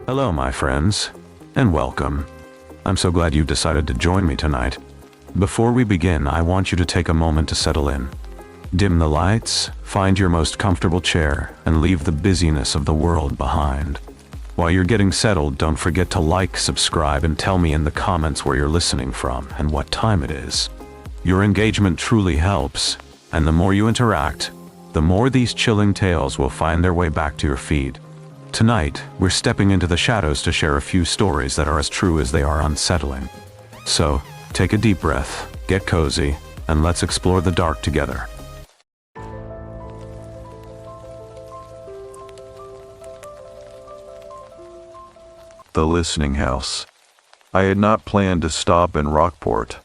Hello, my friends, and welcome. I'm so glad you decided to join me tonight. Before we begin, I want you to take a moment to settle in. Dim the lights, find your most comfortable chair, and leave the busyness of the world behind. While you're getting settled, don't forget to like, subscribe, and tell me in the comments where you're listening from and what time it is. Your engagement truly helps, and the more you interact, the more these chilling tales will find their way back to your feed. Tonight, we're stepping into the shadows to share a few stories that are as true as they are unsettling. So, take a deep breath, get cozy, and let's explore the dark together. The Listening House. I had not planned to stop in Rockport.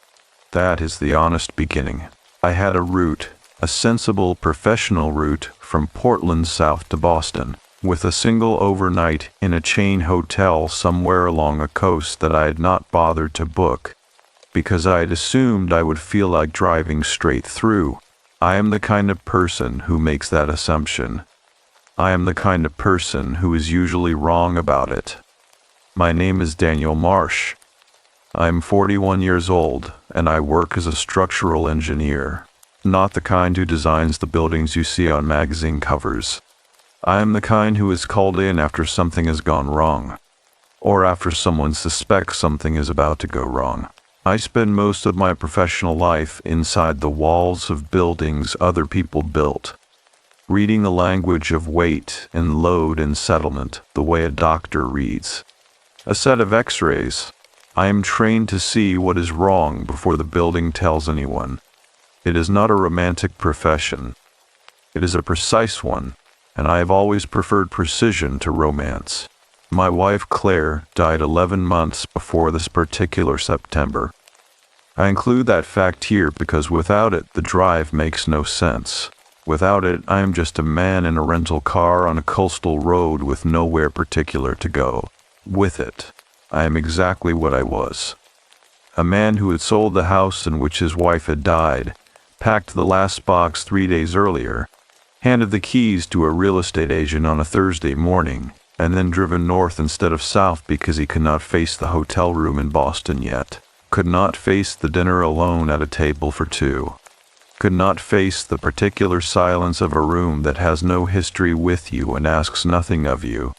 That is the honest beginning. I had a route, a sensible professional route from Portland south to Boston, with a single overnight in a chain hotel somewhere along a coast that I had not bothered to book, because I had assumed I would feel like driving straight through. I am the kind of person who makes that assumption. I am the kind of person who is usually wrong about it. My name is Daniel Marsh. I am 41 years old, and I work as a structural engineer, not the kind who designs the buildings you see on magazine covers. I am the kind who is called in after something has gone wrong, or after someone suspects something is about to go wrong. I spend most of my professional life inside the walls of buildings other people built, reading the language of weight and load and settlement the way a doctor reads a set of x-rays. I am trained to see what is wrong before the building tells anyone. It is not a romantic profession. It is a precise one. And I have always preferred precision to romance. My wife Claire died 11 months before this particular September. I include that fact here because without it, the drive makes no sense. Without it, I am just a man in a rental car on a coastal road with nowhere particular to go. With it, I am exactly what I was. A man who had sold the house in which his wife had died, packed the last box 3 days earlier, handed the keys to a real estate agent on a Thursday morning, and then driven north instead of south because he could not face the hotel room in Boston yet, could not face the dinner alone at a table for two, could not face the particular silence of a room that has no history with you and asks nothing of you.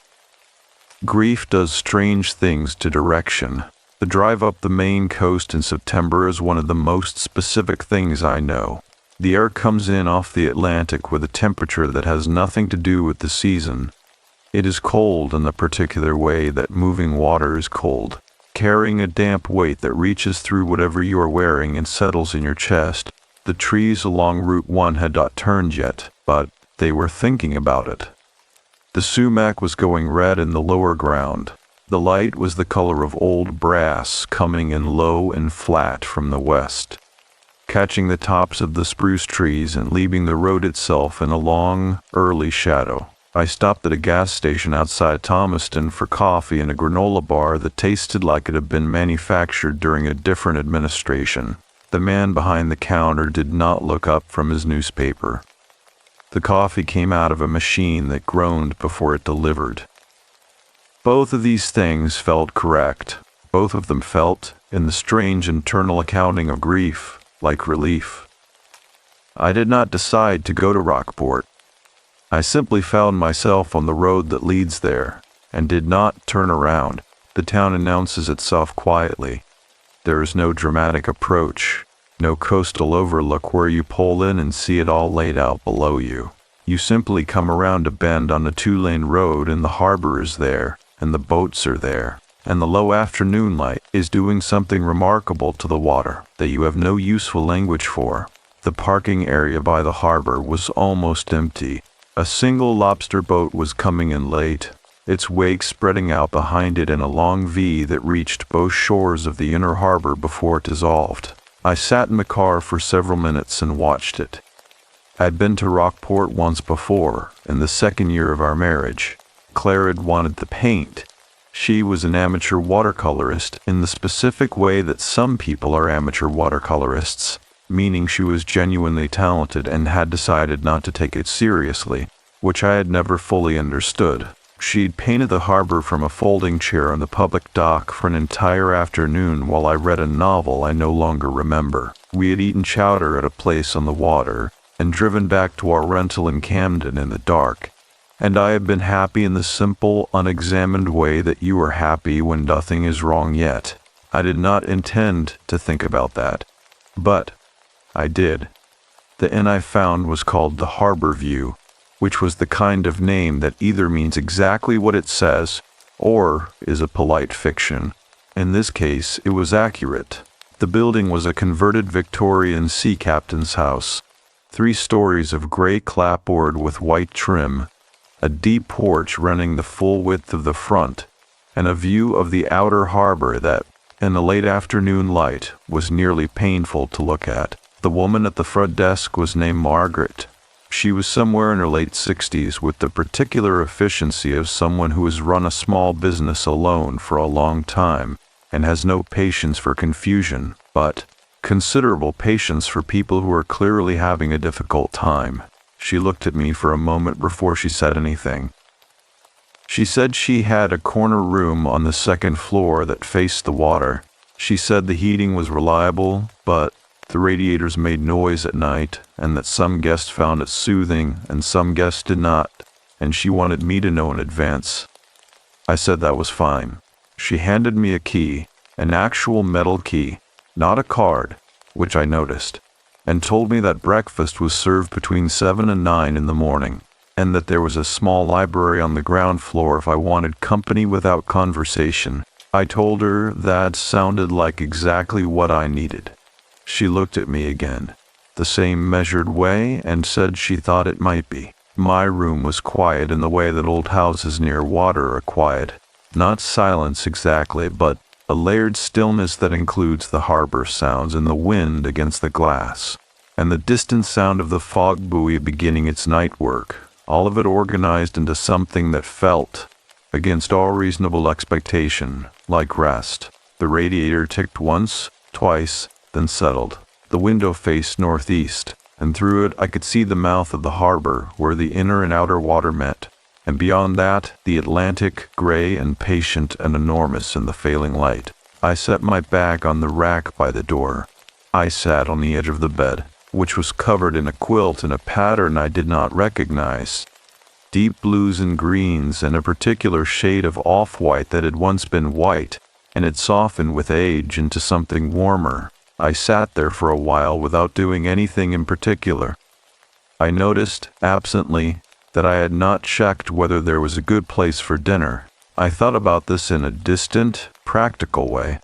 Grief does strange things to direction. The drive up the Maine coast in September is one of the most specific things I know. The air comes in off the Atlantic with a temperature that has nothing to do with the season. It is cold in the particular way that moving water is cold, carrying a damp weight that reaches through whatever you are wearing and settles in your chest. The trees along Route 1 had not turned yet, but they were thinking about it. The sumac was going red in the lower ground. The light was the color of old brass coming in low and flat from the west, catching the tops of the spruce trees and leaving the road itself in a long, early shadow. I stopped at a gas station outside Thomaston for coffee and a granola bar that tasted like it had been manufactured during a different administration. The man behind the counter did not look up from his newspaper. The coffee came out of a machine that groaned before it delivered. Both of these things felt correct. Both of them felt, in the strange internal accounting of grief, like relief. I did not decide to go to Rockport. I simply found myself on the road that leads there, and did not turn around. The town announces itself quietly. There is no dramatic approach, no coastal overlook where you pull in and see it all laid out below you. You simply come around a bend on a 2-lane road and the harbor is there, and the boats are there. And the low afternoon light is doing something remarkable to the water that you have no useful language for. The parking area by the harbor was almost empty. A single lobster boat was coming in late, its wake spreading out behind it in a long V that reached both shores of the inner harbor before it dissolved. I sat in the car for several minutes and watched it. I'd been to Rockport once before, in the second year of our marriage. Claire had wanted the paint. She was an amateur watercolorist in the specific way that some people are amateur watercolorists. meaning she was genuinely talented and had decided not to take it seriously, which I had never fully understood. She'd painted the harbor from a folding chair on the public dock for an entire afternoon while I read a novel I no longer remember. We had eaten chowder at a place on the water and driven back to our rental in Camden in the dark, and I had been happy in the simple, unexamined way that you are happy when nothing is wrong yet. I did not intend to think about that, but I did. The inn I found was called the Harbor View, which was the kind of name that either means exactly what it says or is a polite fiction. In this case, it was accurate. The building was a converted Victorian sea captain's house, 3 stories of gray clapboard with white trim, a deep porch running the full width of the front, and a view of the outer harbor that, in the late afternoon light, was nearly painful to look at. The woman at the front desk was named Margaret. She was somewhere in her late 60s, with the particular efficiency of someone who has run a small business alone for a long time and has no patience for confusion, but considerable patience for people who are clearly having a difficult time. She looked at me for a moment before she said anything. She said she had a corner room on the 2nd floor that faced the water. She said the heating was reliable, but the radiators made noise at night, and that some guests found it soothing and some guests did not, and she wanted me to know in advance. I said that was fine. She handed me a key, an actual metal key, not a card, which I noticed, and told me that breakfast was served between 7 and 9 in the morning, and that there was a small library on the ground floor if I wanted company without conversation. I told her that sounded like exactly what I needed. She looked at me again, the same measured way, and said she thought it might be. My room was quiet in the way that old houses near water are quiet. Not silence exactly, but a layered stillness that includes the harbor sounds and the wind against the glass, and the distant sound of the fog buoy beginning its night work, all of it organized into something that felt, against all reasonable expectation, like rest. The radiator ticked once, twice, then settled. The window faced northeast, and through it I could see the mouth of the harbor where the inner and outer water met, and beyond that the Atlantic, gray and patient and enormous in the failing light. I set my bag on the rack by the door. I sat on the edge of the bed, which was covered in a quilt in a pattern I did not recognize. Deep blues and greens and a particular shade of off-white that had once been white, and had softened with age into something warmer. I sat there for a while without doing anything in particular. I noticed, absently, that I had not checked whether there was a good place for dinner. I thought about this in a distant, practical way,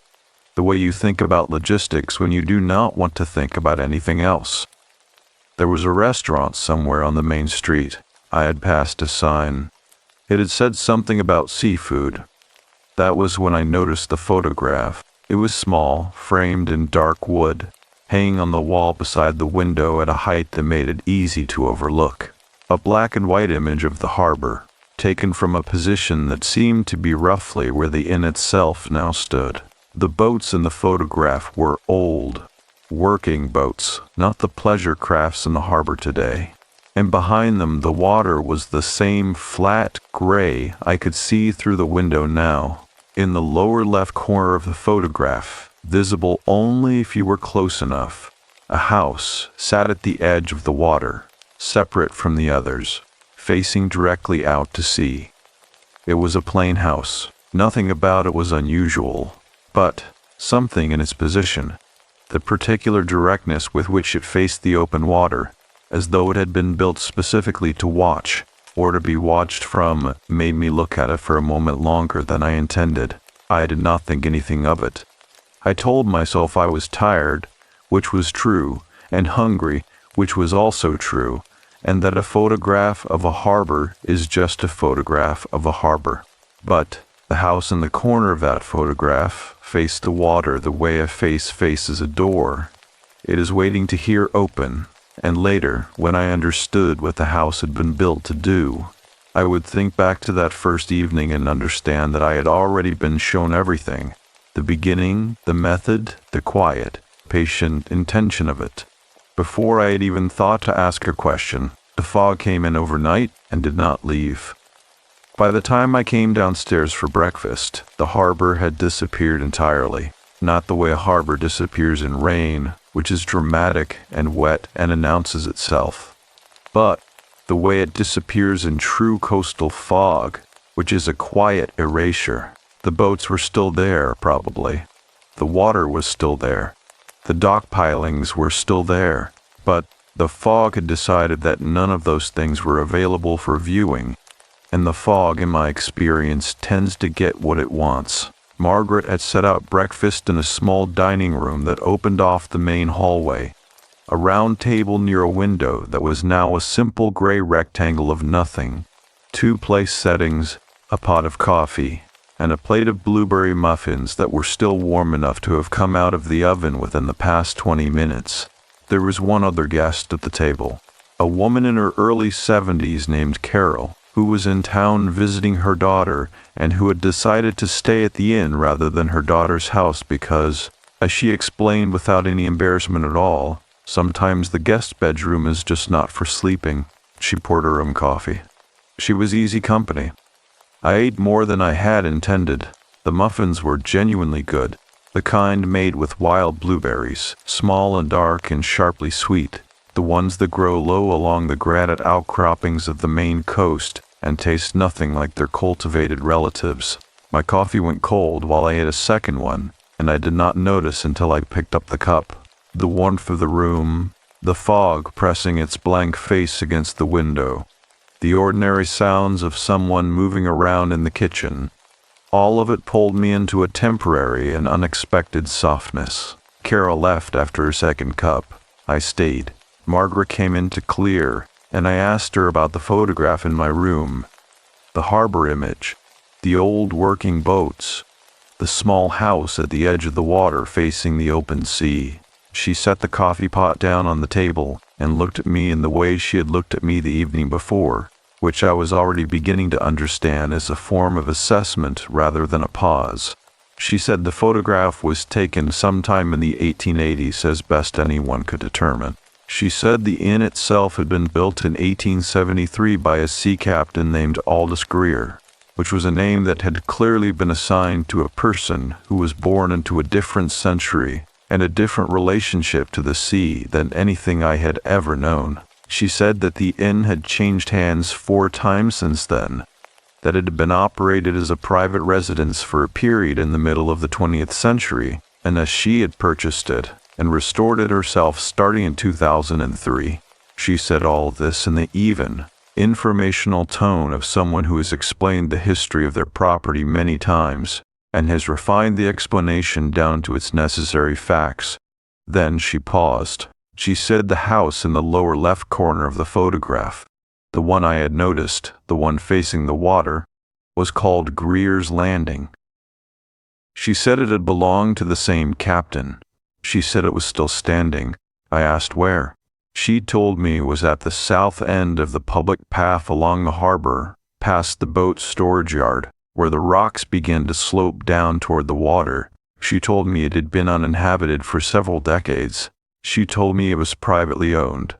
the way you think about logistics when you do not want to think about anything else. There was a restaurant somewhere on the main street. I had passed a sign. It had said something about seafood. That was when I noticed the photograph. It was small, framed in dark wood, hanging on the wall beside the window at a height that made it easy to overlook. A black and white image of the harbor, taken from a position that seemed to be roughly where the inn itself now stood. The boats in the photograph were old, working boats, not the pleasure crafts in the harbor today. And behind them the water was the same flat gray I could see through the window now. In the lower left corner of the photograph, visible only if you were close enough, a house sat at the edge of the water, separate from the others, facing directly out to sea. It was a plain house. Nothing about it was unusual, but something in its position, the particular directness with which it faced the open water, as though it had been built specifically to watch, or to be watched from, made me look at it for a moment longer than I intended. I did not think anything of it. I told myself I was tired, which was true, and hungry, which was also true, and that a photograph of a harbor is just a photograph of a harbor. But the house in the corner of that photograph faced the water the way a face faces a door. It is waiting to hear open. And later, when I understood what the house had been built to do, I would think back to that first evening and understand that I had already been shown everything, the beginning, the method, the quiet, patient intention of it. Before I had even thought to ask a question, the fog came in overnight and did not leave. By the time I came downstairs for breakfast, the harbor had disappeared entirely. Not the way a harbor disappears in rain, which is dramatic and wet and announces itself, but the way it disappears in true coastal fog, which is a quiet erasure. The boats were still there, probably. The water was still there. The dock pilings were still there, but the fog had decided that none of those things were available for viewing, and the fog, in my experience, tends to get what it wants. Margaret had set out breakfast in a small dining room that opened off the main hallway, a round table near a window that was now a simple gray rectangle of nothing, 2 place settings, a pot of coffee, and a plate of blueberry muffins that were still warm enough to have come out of the oven within the past 20 minutes. There was one other guest at the table, a woman in her early 70s named Carol, who was in town visiting her daughter and who had decided to stay at the inn rather than her daughter's house because, as she explained without any embarrassment at all, sometimes the guest bedroom is just not for sleeping. She poured her own coffee. She was easy company. I ate more than I had intended. The muffins were genuinely good, the kind made with wild blueberries, small and dark and sharply sweet, the ones that grow low along the granite outcroppings of the Maine coast and taste nothing like their cultivated relatives. My coffee went cold while I ate a second one, and I did not notice until I picked up the cup. The warmth of the room, the fog pressing its blank face against the window, the ordinary sounds of someone moving around in the kitchen, all of it pulled me into a temporary and unexpected softness. Carol left after her second cup. I stayed. Margaret came in to clear, and I asked her about the photograph in my room, the harbor image, the old working boats, the small house at the edge of the water facing the open sea. She set the coffee pot down on the table and looked at me in the way she had looked at me the evening before, which I was already beginning to understand as a form of assessment rather than a pause. She said the photograph was taken sometime in the 1880s as best anyone could determine. She said the inn itself had been built in 1873 by a sea captain named Aldous Greer, which was a name that had clearly been assigned to a person who was born into a different century and a different relationship to the sea than anything I had ever known. She said that the inn had changed hands 4 times since then, that it had been operated as a private residence for a period in the middle of the 20th century, and that she had purchased it and restored it herself starting in 2003. She said all this in the even, informational tone of someone who has explained the history of their property many times and has refined the explanation down to its necessary facts. Then she paused. She said the house in the lower left corner of the photograph, the one I had noticed, the one facing the water, was called Greer's Landing. She said it had belonged to the same captain. She said it was still standing. I asked where. She told me it was at the south end of the public path along the harbor, past the boat storage yard, where the rocks began to slope down toward the water. She told me it had been uninhabited for several decades. She told me it was privately owned,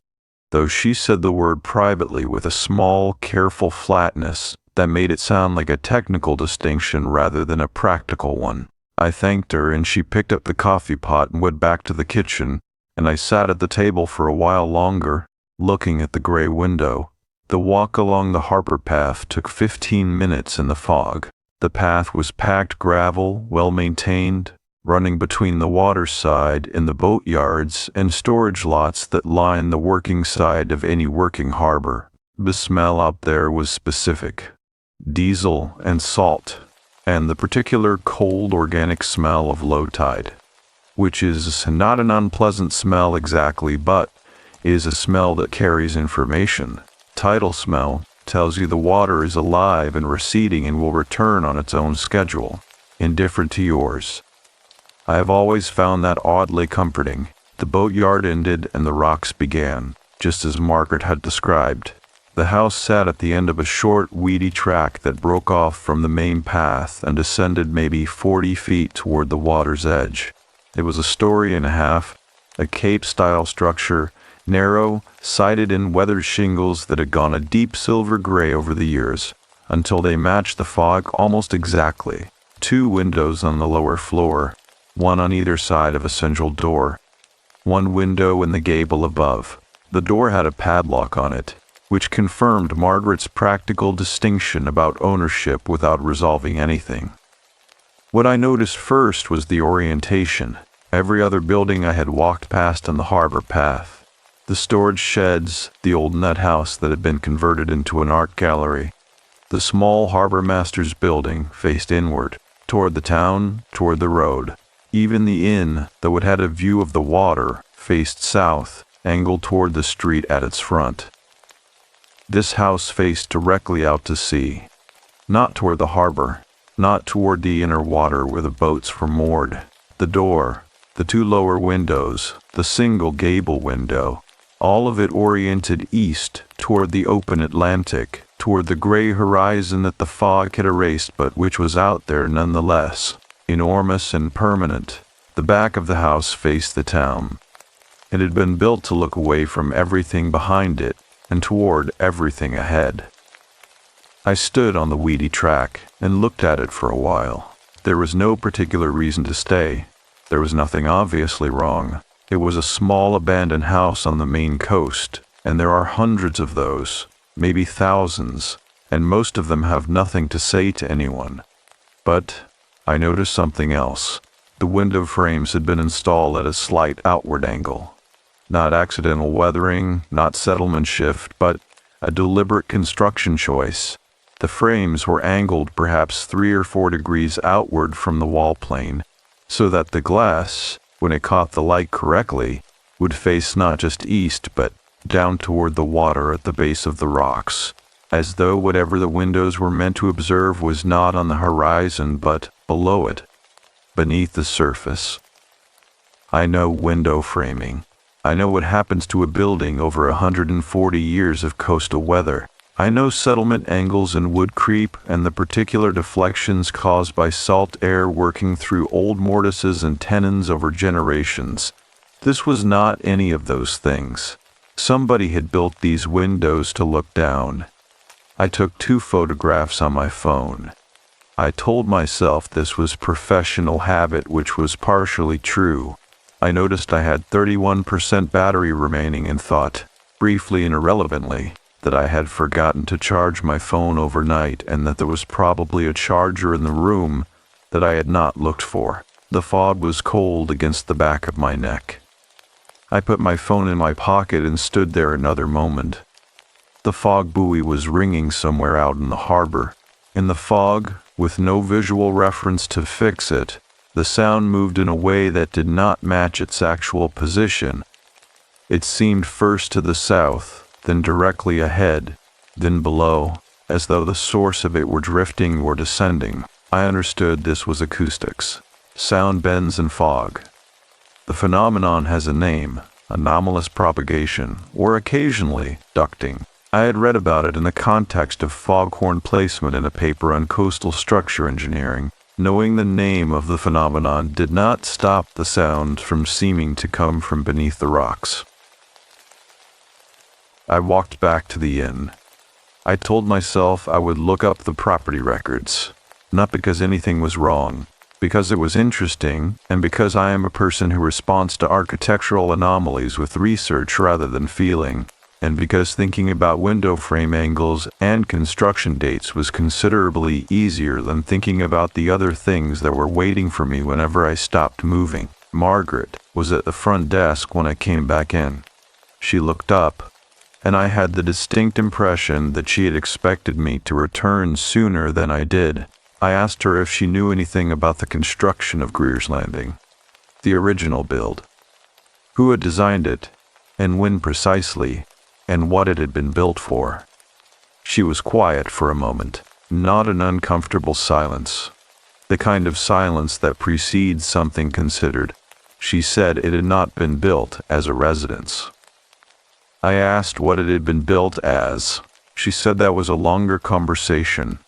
though she said the word privately with a small, careful flatness that made it sound like a technical distinction rather than a practical one. I thanked her, and she picked up the coffee pot and went back to the kitchen, and I sat at the table for a while longer, looking at the gray window. The walk along the harbor path took 15 minutes in the fog. The path was packed gravel, well maintained, running between the waterside in the boatyards and storage lots that line the working side of any working harbor. The smell out there was specific: diesel and salt, and the particular cold organic smell of low tide, which is not an unpleasant smell exactly, but is a smell that carries information. Tidal smell tells you the water is alive and receding and will return on its own schedule, indifferent to yours. I have always found that oddly comforting. The boatyard ended and the rocks began, just as Margaret had described. The house sat at the end of a short, weedy track that broke off from the main path and descended maybe 40 feet toward the water's edge. It was a story and a half, a cape-style structure, narrow, sided in weathered shingles that had gone a deep silver gray over the years, until they matched the fog almost exactly. 2 windows on the lower floor, one on either side of a central door. 1 window in the gable above. The door had a padlock on it, which confirmed Margaret's practical distinction about ownership without resolving anything. What I noticed first was the orientation. Every other building I had walked past on the harbor path. The storage sheds, the old nut house that had been converted into an art gallery. The small harbor master's building faced inward, toward the town, toward the road. Even the inn, though it had a view of the water, faced south, angled toward the street at its front. This house faced directly out to sea, not toward the harbor, not toward the inner water where the boats were moored. The door, the 2 lower windows, the single gable window, all of it oriented east toward the open Atlantic, toward the gray horizon that the fog had erased but which was out there nonetheless, enormous and permanent. The back of the house faced the town. It had been built to look away from everything behind it and toward everything ahead. I stood on the weedy track and looked at it for a while. There was no particular reason to stay. There was nothing obviously wrong. It was a small abandoned house on the Maine coast, and there are hundreds of those, maybe thousands, and most of them have nothing to say to anyone. But I noticed something else. The window frames had been installed at a slight outward angle. Not accidental weathering, not settlement shift, but a deliberate construction choice. The frames were angled perhaps 3 or 4 degrees outward from the wall plane, so that the glass, when it caught the light correctly, would face not just east but down toward the water at the base of the rocks, as though whatever the windows were meant to observe was not on the horizon but below it, beneath the surface. I know window framing. I know what happens to a building over 140 years of coastal weather. I know settlement angles and wood creep and the particular deflections caused by salt air working through old mortises and tenons over generations. This was not any of those things. Somebody had built these windows to look down. I took 2 photographs on my phone. I told myself this was professional habit, which was partially true. I noticed I had 31% battery remaining and thought, briefly and irrelevantly, that I had forgotten to charge my phone overnight and that there was probably a charger in the room that I had not looked for. The fog was cold against the back of my neck. I put my phone in my pocket and stood there another moment. The fog buoy was ringing somewhere out in the harbor. In the fog, with no visual reference to fix it, the sound moved in a way that did not match its actual position. It seemed first to the south, then directly ahead, then below, as though the source of it were drifting or descending. I understood this was acoustics. Sound bends in fog. The phenomenon has a name, anomalous propagation, or occasionally ducting. I had read about it in the context of foghorn placement in a paper on coastal structure engineering. Knowing the name of the phenomenon did not stop the sound from seeming to come from beneath the rocks. I walked back to the inn. I told myself I would look up the property records, not because anything was wrong, because it was interesting, and because I am a person who responds to architectural anomalies with research rather than feeling, and because thinking about window frame angles and construction dates was considerably easier than thinking about the other things that were waiting for me whenever I stopped moving. Margaret was at the front desk when I came back in. She looked up, and I had the distinct impression that she had expected me to return sooner than I did. I asked her if she knew anything about the construction of Greer's Landing, the original build, who had designed it, and when precisely, and what it had been built for. She was quiet for a moment, not an uncomfortable silence, the kind of silence that precedes something considered. She said it had not been built as a residence. I asked what it had been built as. She said that was a longer conversation,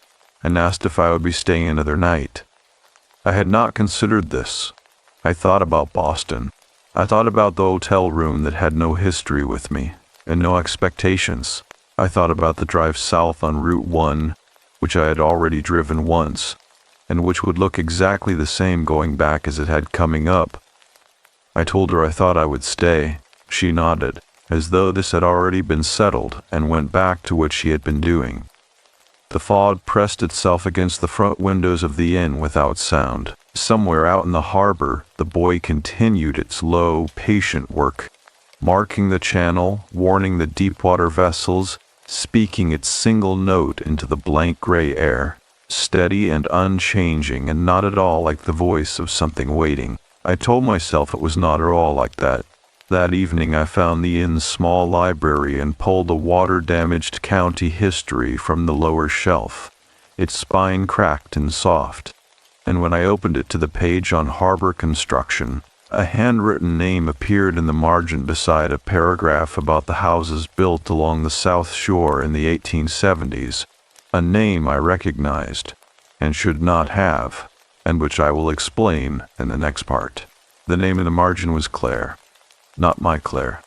and asked if I would be staying another night. I had not considered this. I thought about Boston. I thought about the hotel room that had no history with me, and no expectations. I thought about the drive south on Route 1, which I had already driven once, and which would look exactly the same going back as it had coming up. I told her I thought I would stay. She nodded, as though this had already been settled, and went back to what she had been doing. The fog pressed itself against the front windows of the inn without sound. Somewhere out in the harbor, the buoy continued its low, patient work, marking the channel, warning the deep-water vessels, speaking its single note into the blank gray air, steady and unchanging and not at all like the voice of something waiting. I told myself it was not at all like that. That evening I found the inn's small library and pulled a water-damaged county history from the lower shelf, its spine cracked and soft. And when I opened it to the page on harbor construction, a handwritten name appeared in the margin beside a paragraph about the houses built along the South Shore in the 1870s, a name I recognized, and should not have, and which I will explain in the next part. The name in the margin was Claire, not my Claire.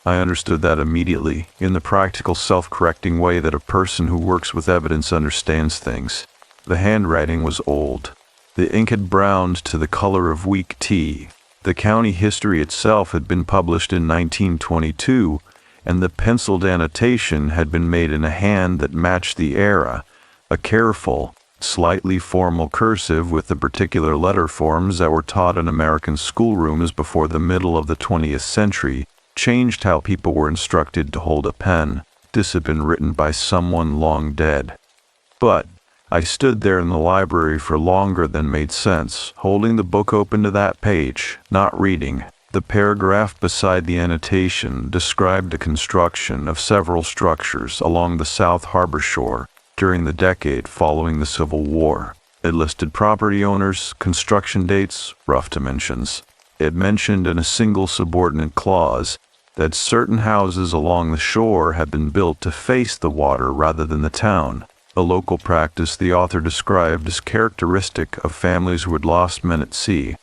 I understood that immediately, in the practical self-correcting way that a person who works with evidence understands things. The handwriting was old. The ink had browned to the color of weak tea. The county history itself had been published in 1922, and the penciled annotation had been made in a hand that matched the era, a careful, slightly formal cursive with the particular letter forms that were taught in American schoolrooms before the middle of the 20th century changed how people were instructed to hold a pen. This had been written by someone long dead. But I stood there in the library for longer than made sense, holding the book open to that page, not reading. The paragraph beside the annotation described the construction of several structures along the South Harbor shore during the decade following the Civil War. It listed property owners, construction dates, rough dimensions. It mentioned in a single subordinate clause that certain houses along the shore had been built to face the water rather than the town, a local practice the author described as characteristic of families who had lost men at sea.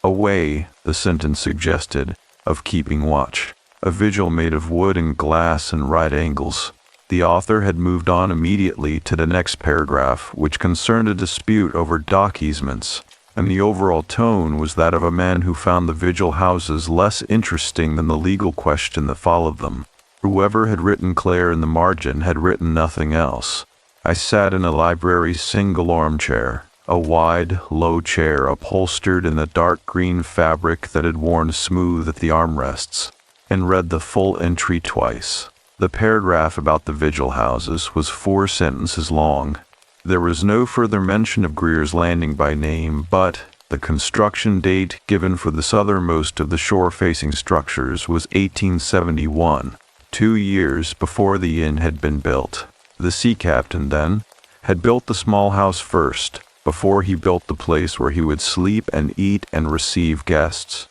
A way, the sentence suggested, of keeping watch, a vigil made of wood and glass and right angles. The author had moved on immediately to the next paragraph, which concerned a dispute over dock easements, and the overall tone was that of a man who found the vigil houses less interesting than the legal question that followed them. Whoever had written Claire in the margin had written nothing else. I sat in a library's single armchair, a wide, low chair upholstered in the dark green fabric that had worn smooth at the armrests, and read the full entry twice. The paragraph about the vigil houses was 4 sentences long. There was no further mention of Greer's Landing by name, but the construction date given for the southernmost of the shore-facing structures was 1871, 2 years before the inn had been built. The sea captain, then, had built the small house first, before he built the place where he would sleep and eat and receive guests.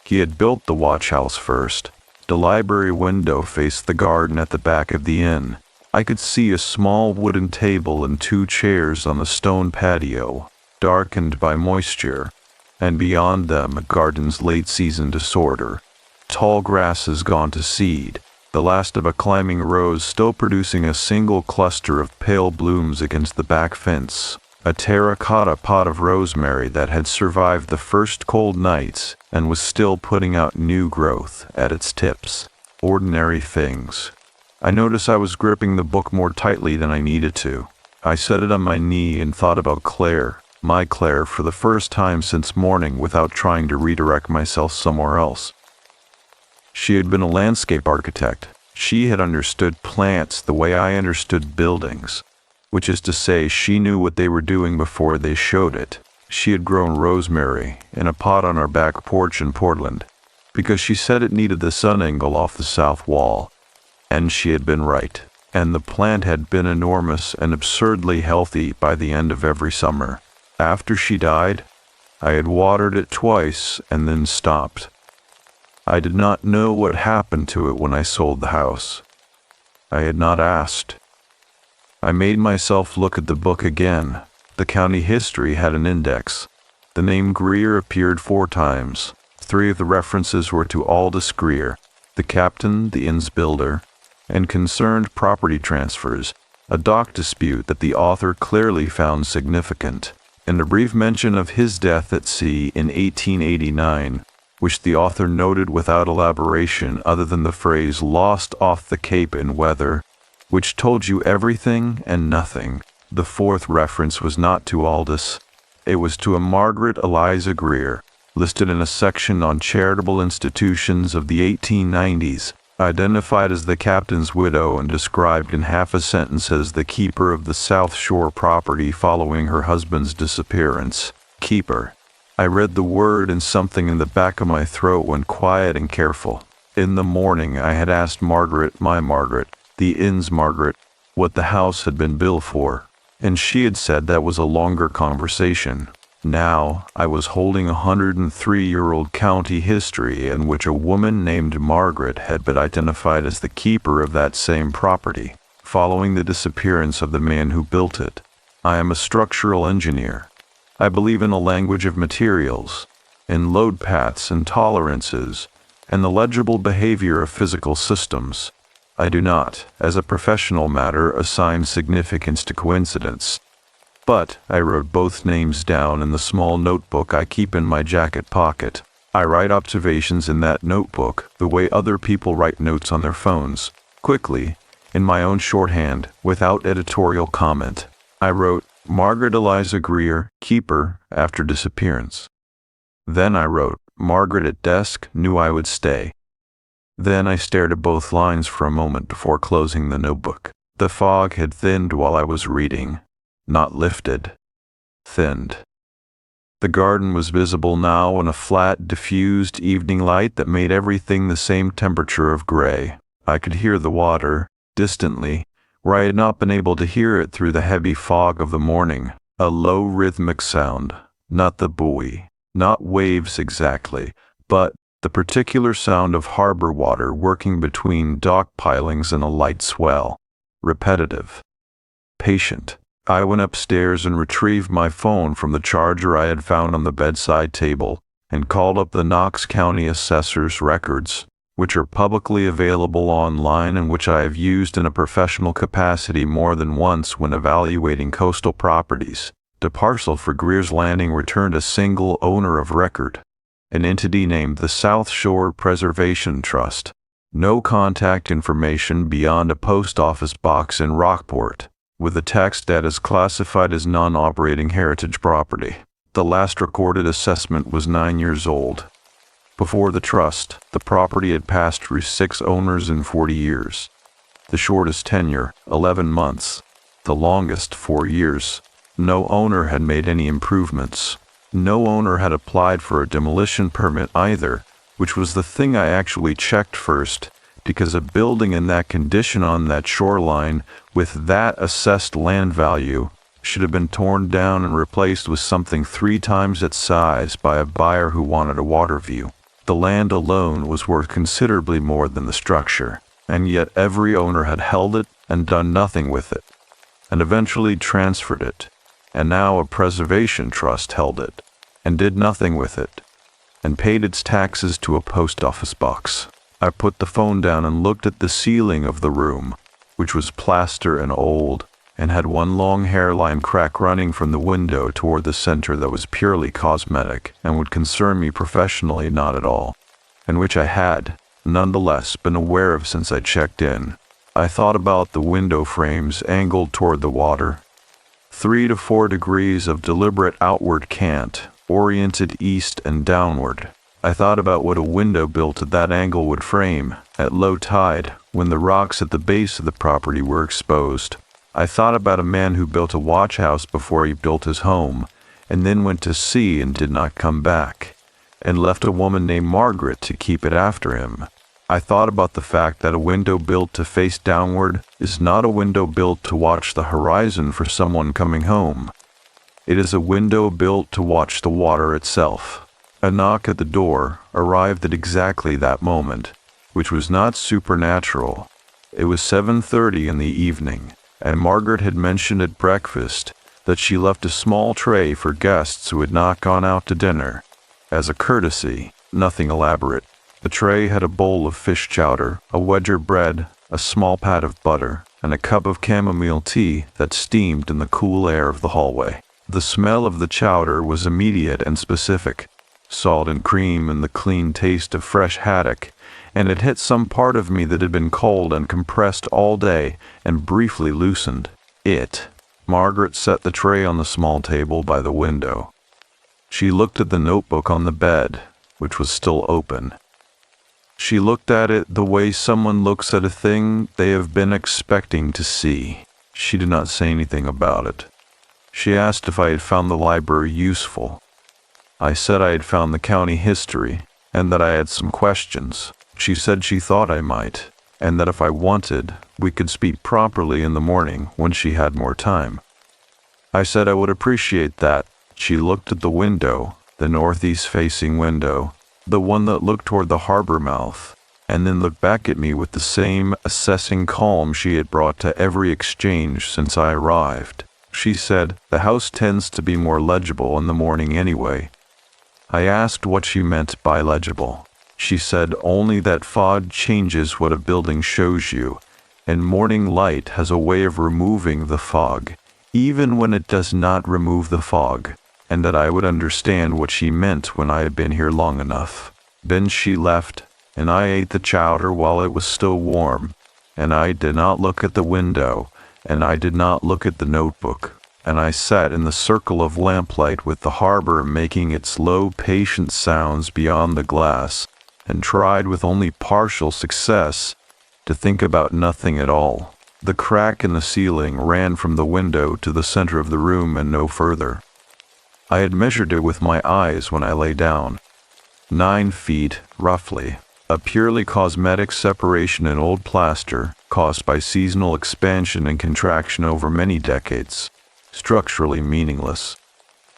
He had built the watch house first. The library window faced the garden at the back of the inn. I could see a small wooden table and 2 chairs on the stone patio, darkened by moisture, and beyond them a garden's late-season disorder. Tall grasses gone to seed, the last of a climbing rose still producing a single cluster of pale blooms against the back fence, a terracotta pot of rosemary that had survived the first cold nights and was still putting out new growth at its tips. Ordinary things. I noticed I was gripping the book more tightly than I needed to. I set it on my knee and thought about Claire, my Claire, for the first time since morning without trying to redirect myself somewhere else. She had been a landscape architect. She had understood plants the way I understood buildings, which is to say she knew what they were doing before they showed it. She had grown rosemary in a pot on our back porch in Portland, because she said it needed the sun angle off the south wall. And she had been right, and the plant had been enormous and absurdly healthy by the end of every summer. After she died, I had watered it twice and then stopped. I did not know what happened to it when I sold the house. I had not asked. I made myself look at the book again. The county history had an index. The name Greer appeared 4 times. 3 of the references were to Aldous Greer, the captain, the inn's builder, and concerned property transfers, a dock dispute that the author clearly found significant, and a brief mention of his death at sea in 1889, which the author noted without elaboration other than the phrase "lost off the Cape in weather," which told you everything and nothing. The 4th reference was not to Aldous. It was to a Margaret Eliza Greer, listed in a section on charitable institutions of the 1890s, identified as the captain's widow and described in half a sentence as the keeper of the South Shore property following her husband's disappearance. Keeper. I read the word and something in the back of my throat went quiet and careful. In the morning I had asked Margaret, my Margaret, the inn's Margaret, what the house had been built for, and she had said that was a longer conversation. Now I was holding a 103-year-old county history in which a woman named Margaret had been identified as the keeper of that same property, following the disappearance of the man who built it. I am a structural engineer. I believe in a language of materials, in load paths and tolerances, and the legible behavior of physical systems. I do not, as a professional matter, assign significance to coincidence. But I wrote both names down in the small notebook I keep in my jacket pocket. I write observations in that notebook the way other people write notes on their phones, quickly, in my own shorthand, without editorial comment. I wrote, Margaret Eliza Greer, keeper, after disappearance. Then I wrote, Margaret at desk, knew I would stay. Then I stared at both lines for a moment before closing the notebook. The fog had thinned while I was reading. Not lifted. Thinned. The garden was visible now in a flat, diffused evening light that made everything the same temperature of gray. I could hear the water, distantly, where I had not been able to hear it through the heavy fog of the morning. A low rhythmic sound, not the buoy, not waves exactly, but the particular sound of harbor water working between dock pilings and a light swell. Repetitive. Patient. I went upstairs and retrieved my phone from the charger I had found on the bedside table and called up the Knox County Assessor's records, which are publicly available online and which I have used in a professional capacity more than once when evaluating coastal properties. The parcel for Greer's Landing returned a single owner of record, an entity named the South Shore Preservation Trust. No contact information beyond a post office box in Rockport, with a text that is classified as non-operating heritage property. The last recorded assessment was 9 years old. Before the trust, the property had passed through 6 owners in 40 years. The shortest tenure, 11 months. The longest, 4 years. No owner had made any improvements. No owner had applied for a demolition permit either, which was the thing I actually checked first, because a building in that condition on that shoreline, with that assessed land value, should have been torn down and replaced with something 3 times its size by a buyer who wanted a water view. The land alone was worth considerably more than the structure, and yet every owner had held it and done nothing with it, and eventually transferred it, and now a preservation trust held it, and did nothing with it, and paid its taxes to a post office box. I put the phone down and looked at the ceiling of the room, which was plaster and old, and had one long hairline crack running from the window toward the center that was purely cosmetic and would concern me professionally not at all, and which I had, nonetheless, been aware of since I checked in. I thought about the window frames angled toward the water. 3 to 4 degrees of deliberate outward cant, oriented east and downward. I thought about what a window built at that angle would frame, at low tide, when the rocks at the base of the property were exposed. I thought about a man who built a watch house before he built his home, and then went to sea and did not come back, and left a woman named Margaret to keep it after him. I thought about the fact that a window built to face downward is not a window built to watch the horizon for someone coming home. It is a window built to watch the water itself. A knock at the door arrived at exactly that moment, which was not supernatural. It was 7:30 in the evening, and Margaret had mentioned at breakfast that she left a small tray for guests who had not gone out to dinner. As a courtesy, nothing elaborate. The tray had a bowl of fish chowder, a wedge of bread, a small pat of butter, and a cup of chamomile tea that steamed in the cool air of the hallway. The smell of the chowder was immediate and specific. Salt and cream and the clean taste of fresh haddock, and it hit some part of me that had been cold and compressed all day and briefly loosened. Margaret set the tray on the small table by the window. She looked at the notebook on the bed, which was still open. She looked at it the way someone looks at a thing they have been expecting to see. She did not say anything about it. She asked if I had found the library useful. I said I had found the county history, and that I had some questions. She said she thought I might, and that if I wanted, we could speak properly in the morning when she had more time. I said I would appreciate that. She looked at the window, the northeast-facing window, the one that looked toward the harbor mouth, and then looked back at me with the same assessing calm she had brought to every exchange since I arrived. She said, "The house tends to be more legible in the morning anyway." I asked what she meant by legible. She said only that fog changes what a building shows you, and morning light has a way of removing the fog, even when it does not remove the fog, and that I would understand what she meant when I had been here long enough. Then she left, and I ate the chowder while it was still warm, and I did not look at the window, and I did not look at the notebook, and I sat in the circle of lamplight with the harbor making its low, patient sounds beyond the glass, and tried with only partial success to think about nothing at all. The crack in the ceiling ran from the window to the center of the room and no further. I had measured it with my eyes when I lay down. 9 feet, roughly. A purely cosmetic separation in old plaster, caused by seasonal expansion and contraction over many decades. Structurally meaningless.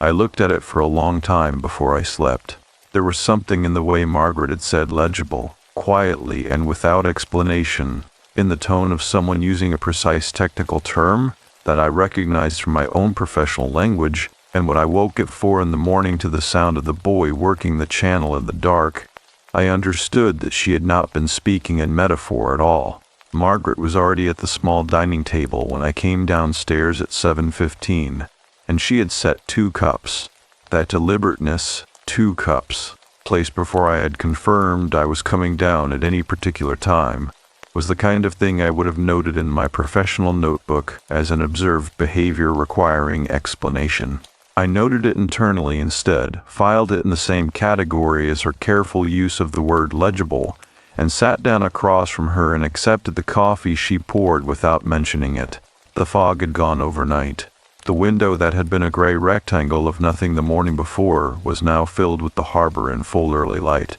I looked at it for a long time before I slept. There was something in the way Margaret had said legible, quietly and without explanation, in the tone of someone using a precise technical term that I recognized from my own professional language, and when I woke at 4 in the morning to the sound of the buoy working the channel in the dark, I understood that she had not been speaking in metaphor at all. Margaret was already at the small dining table when I came downstairs at 7:15, and she had set 2 cups. That deliberateness, 2 cups, placed before I had confirmed I was coming down at any particular time, was the kind of thing I would have noted in my professional notebook as an observed behavior requiring explanation. I noted it internally instead, filed it in the same category as her careful use of the word legible, and sat down across from her and accepted the coffee she poured without mentioning it. The fog had gone overnight. The window that had been a gray rectangle of nothing the morning before was now filled with the harbor in full early light.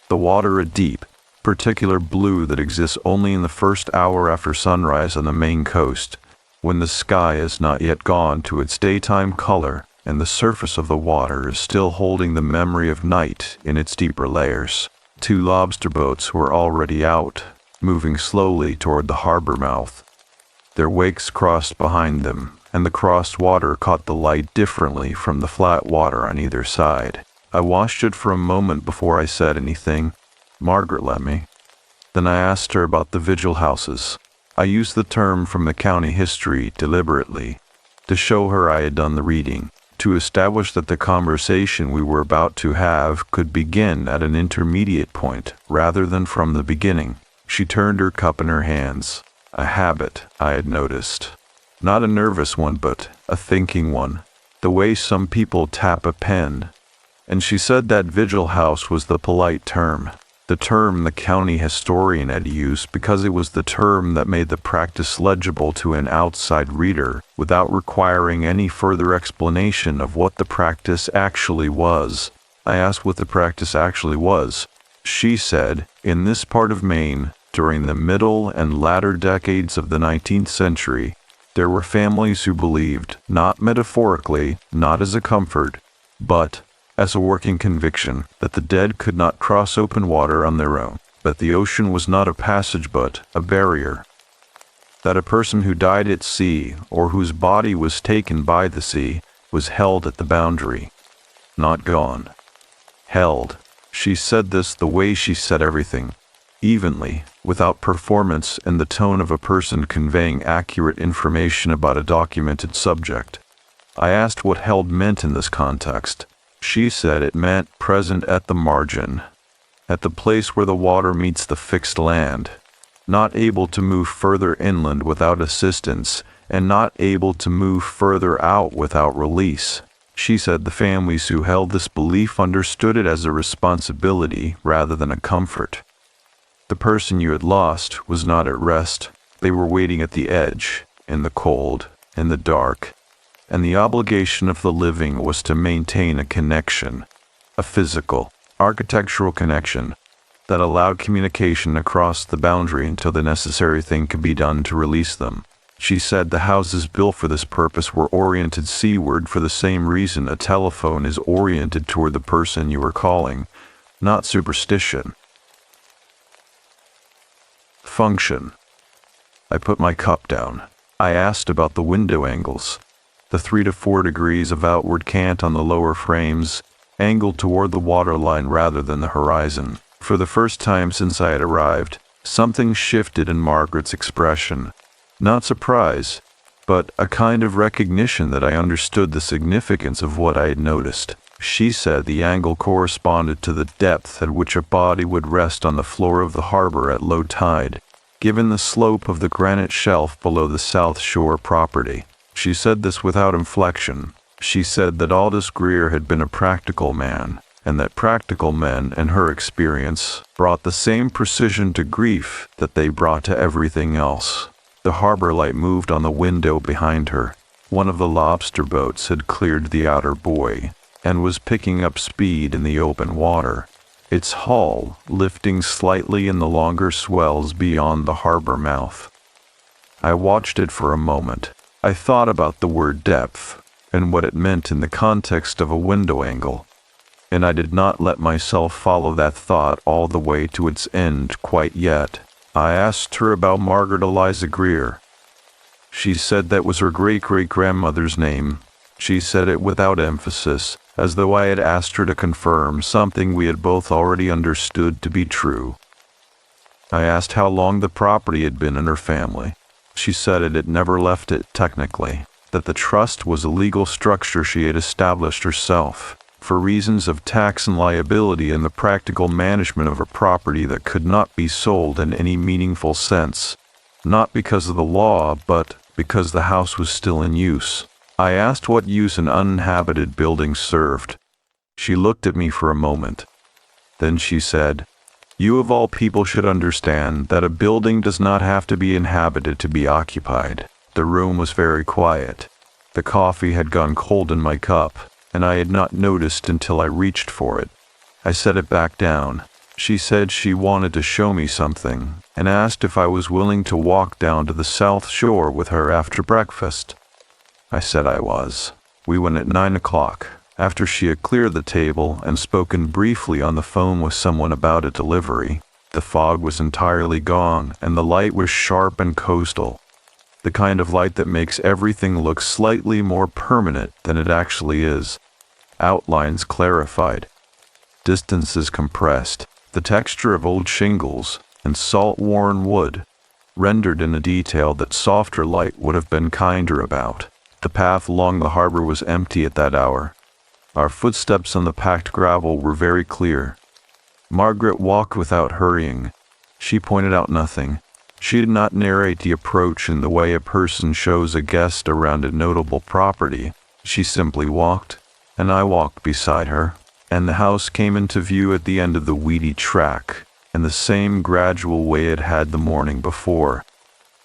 The water a deep, particular blue that exists only in the first hour after sunrise on the Maine coast, when the sky is not yet gone to its daytime color, and the surface of the water is still holding the memory of night in its deeper layers. 2 lobster boats were already out, moving slowly toward the harbor mouth. Their wakes crossed behind them, and the crossed water caught the light differently from the flat water on either side. I watched it for a moment before I said anything. Margaret let me. Then I asked her about the vigil houses. I used the term from the county history deliberately, to show her I had done the reading, to establish that the conversation we were about to have could begin at an intermediate point rather than from the beginning. She turned her cup in her hands. A habit, I had noticed. Not a nervous one, but a thinking one. The way some people tap a pen. And she said that vigil house was the polite term. The term the county historian had used because it was the term that made the practice legible to an outside reader without requiring any further explanation of what the practice actually was. I asked what the practice actually was. She said, in this part of Maine, during the middle and latter decades of the 19th century, there were families who believed, not metaphorically, not as a comfort, but as a working conviction, that the dead could not cross open water on their own, that the ocean was not a passage but a barrier, that a person who died at sea or whose body was taken by the sea was held at the boundary, not gone. Held, She said this the way she said everything, evenly, without performance, in the tone of a person conveying accurate information about a documented subject. I asked what held meant in this context. She said it meant present at the margin, at the place where the water meets the fixed land, not able to move further inland without assistance, and not able to move further out without release. She said the families who held this belief understood it as a responsibility rather than a comfort. The person you had lost was not at rest. They were waiting at the edge, in the cold, in the dark, and the obligation of the living was to maintain a connection, a physical, architectural connection, that allowed communication across the boundary until the necessary thing could be done to release them. She said the houses built for this purpose were oriented seaward for the same reason a telephone is oriented toward the person you are calling, not superstition. Function. I put my cup down. I asked about the window angles. The 3 to 4 degrees of outward cant on the lower frames, angled toward the waterline rather than the horizon. For the first time since I had arrived, something shifted in Margaret's expression. Not surprise, but a kind of recognition that I understood the significance of what I had noticed. She said the angle corresponded to the depth at which a body would rest on the floor of the harbor at low tide, given the slope of the granite shelf below the South Shore property. She said this without inflection. She said that Aldous Greer had been a practical man, and that practical men, in her experience, brought the same precision to grief that they brought to everything else. The harbor light moved on the window behind her. One of the lobster boats had cleared the outer buoy, and was picking up speed in the open water, its hull lifting slightly in the longer swells beyond the harbor mouth. I watched it for a moment. I thought about the word depth, and what it meant in the context of a window angle, and I did not let myself follow that thought all the way to its end quite yet. I asked her about Margaret Eliza Greer. She said that was her great-great-grandmother's name. She said it without emphasis, as though I had asked her to confirm something we had both already understood to be true. I asked how long the property had been in her family. She said it had never left it technically, that the trust was a legal structure she had established herself, for reasons of tax and liability and the practical management of a property that could not be sold in any meaningful sense, not because of the law, but because the house was still in use. I asked what use an uninhabited building served. She looked at me for a moment. Then she said, "You of all people should understand that a building does not have to be inhabited to be occupied." The room was very quiet. The coffee had gone cold in my cup, and I had not noticed until I reached for it. I set it back down. She said she wanted to show me something, and asked if I was willing to walk down to the South Shore with her after breakfast. I said I was. We went at 9 o'clock, after she had cleared the table and spoken briefly on the phone with someone about a delivery. The fog was entirely gone, and the light was sharp and coastal, the kind of light that makes everything look slightly more permanent than it actually is. Outlines clarified, distances compressed, the texture of old shingles and salt-worn wood rendered in a detail that softer light would have been kinder about. The path along the harbor was empty at that hour. Our footsteps on the packed gravel were very clear. Margaret walked without hurrying. She pointed out nothing. She did not narrate the approach in the way a person shows a guest around a notable property. She simply walked, and I walked beside her, and the house came into view at the end of the weedy track, in the same gradual way it had the morning before.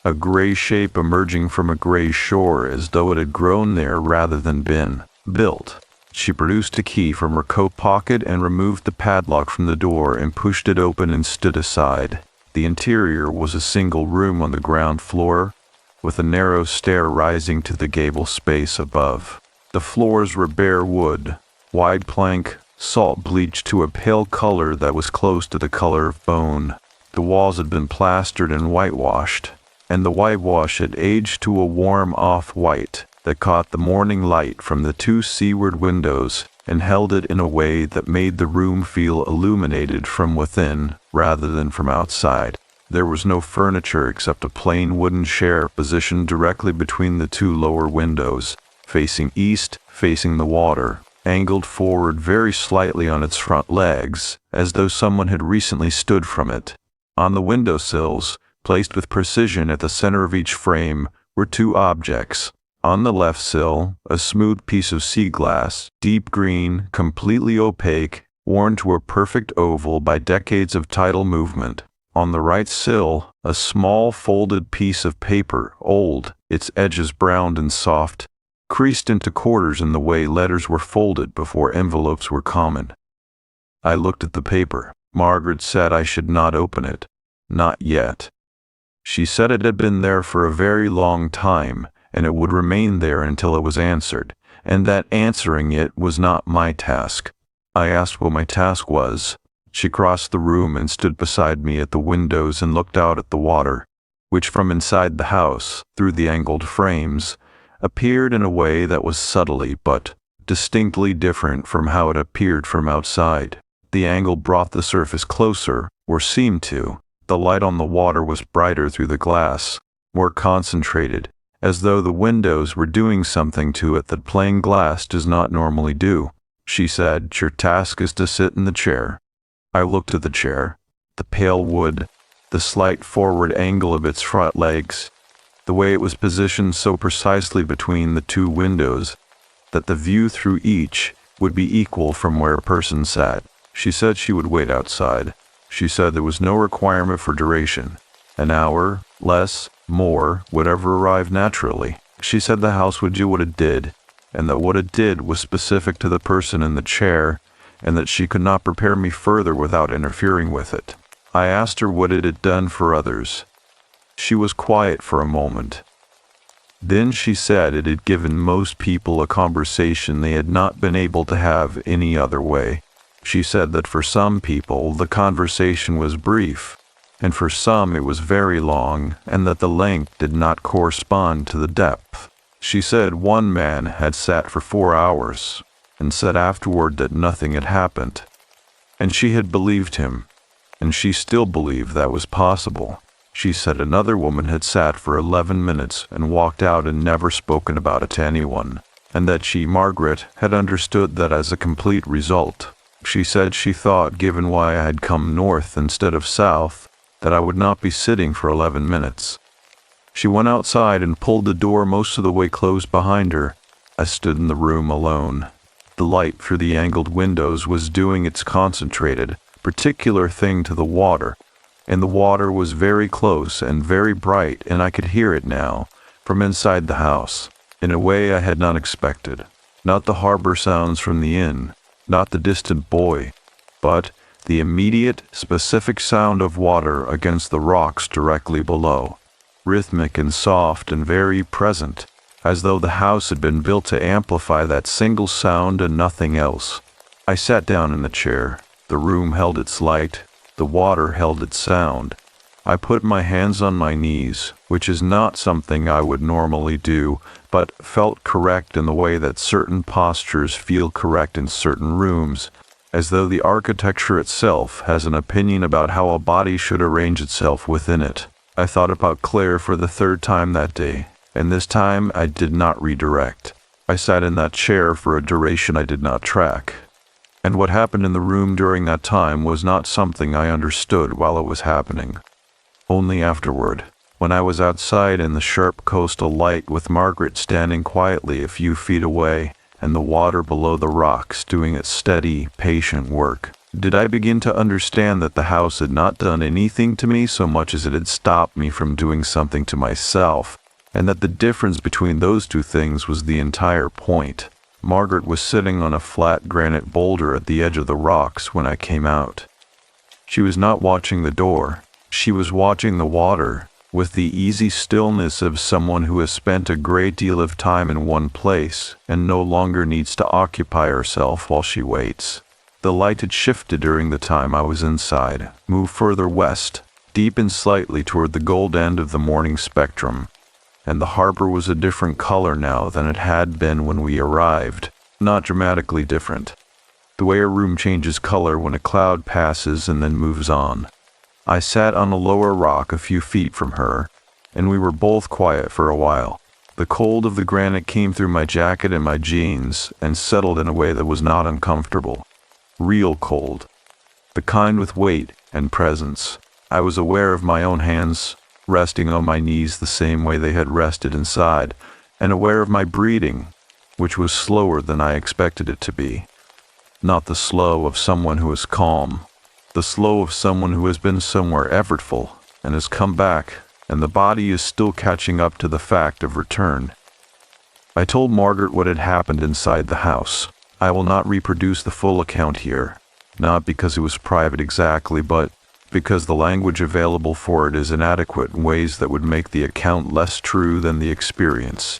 A gray shape emerging from a gray shore as though it had grown there rather than been built. She produced a key from her coat pocket and removed the padlock from the door and pushed it open and stood aside. The interior was a single room on the ground floor, with a narrow stair rising to the gable space above. The floors were bare wood, wide plank, salt bleached to a pale color that was close to the color of bone. The walls had been plastered and whitewashed, and the whitewash had aged to a warm off-white that caught the morning light from the 2 seaward windows and held it in a way that made the room feel illuminated from within rather than from outside. There was no furniture except a plain wooden chair positioned directly between the two lower windows, facing east, facing the water, angled forward very slightly on its front legs, as though someone had recently stood from it. On the windowsills, placed with precision at the center of each frame, were two objects. On the left sill, a smooth piece of sea glass, deep green, completely opaque, worn to a perfect oval by decades of tidal movement. On the right sill, a small folded piece of paper, old, its edges browned and soft, creased into quarters in the way letters were folded before envelopes were common. I looked at the paper. Margaret said I should not open it. Not yet. She said it had been there for a very long time, and it would remain there until it was answered, and that answering it was not my task. I asked what my task was. She crossed the room and stood beside me at the windows and looked out at the water, which from inside the house, through the angled frames, appeared in a way that was subtly but distinctly different from how it appeared from outside. The angle brought the surface closer, or seemed to. The light on the water was brighter through the glass, more concentrated, as though the windows were doing something to it that plain glass does not normally do. She said, "Your task is to sit in the chair." I looked at the chair, the pale wood, the slight forward angle of its front legs, the way it was positioned so precisely between the two windows that the view through each would be equal from where a person sat. She said she would wait outside. She said there was no requirement for duration. An hour, less, more, whatever arrived naturally. She said the house would do what it did, and that what it did was specific to the person in the chair, and that she could not prepare me further without interfering with it. I asked her what it had done for others. She was quiet for a moment. Then she said it had given most people a conversation they had not been able to have any other way. She said that for some people the conversation was brief, and for some it was very long, and that the length did not correspond to the depth. She said one man had sat for 4 hours, and said afterward that nothing had happened. And she had believed him, and she still believed that was possible. She said another woman had sat for 11 minutes and walked out and never spoken about it to anyone, and that she, Margaret, had understood that as a complete result. She said she thought, given why I had come north instead of south, that I would not be sitting for 11 minutes. She went outside and pulled the door most of the way closed behind her. I stood in the room alone. The light through the angled windows was doing its concentrated, particular thing to the water, and the water was very close and very bright, and I could hear it now, from inside the house, in a way I had not expected. Not the harbor sounds from the inn, not the distant buoy, but the immediate, specific sound of water against the rocks directly below, rhythmic and soft and very present, as though the house had been built to amplify that single sound and nothing else. I sat down in the chair. The room held its light. The water held its sound. I put my hands on my knees, which is not something I would normally do, but felt correct in the way that certain postures feel correct in certain rooms, as though the architecture itself has an opinion about how a body should arrange itself within it. I thought about Claire for the 3rd time that day, and this time I did not redirect. I sat in that chair for a duration I did not track. And what happened in the room during that time was not something I understood while it was happening. Only afterward, when I was outside in the sharp coastal light with Margaret standing quietly a few feet away, and the water below the rocks doing its steady, patient work, did I begin to understand that the house had not done anything to me so much as it had stopped me from doing something to myself, and that the difference between those two things was the entire point. Margaret was sitting on a flat granite boulder at the edge of the rocks when I came out. She was not watching the door. She was watching the water, with the easy stillness of someone who has spent a great deal of time in one place and no longer needs to occupy herself while she waits. The light had shifted during the time I was inside, moved further west, deepened slightly toward the gold end of the morning spectrum, and the harbor was a different color now than it had been when we arrived. not dramatically different. The way a room changes color when a cloud passes and then moves on. I sat on a lower rock a few feet from her, and we were both quiet for a while. The cold of the granite came through my jacket and my jeans and settled in a way that was not uncomfortable. Real cold. The kind with weight and presence. I was aware of my own hands resting on my knees the same way they had rested inside, and aware of my breathing, which was slower than I expected it to be. Not the slow of someone who is calm, the slow of someone who has been somewhere effortful and has come back, and the body is still catching up to the fact of return. I told Margaret what had happened inside the house. I will not reproduce the full account here, not because it was private exactly, but because the language available for it is inadequate in ways that would make the account less true than the experience.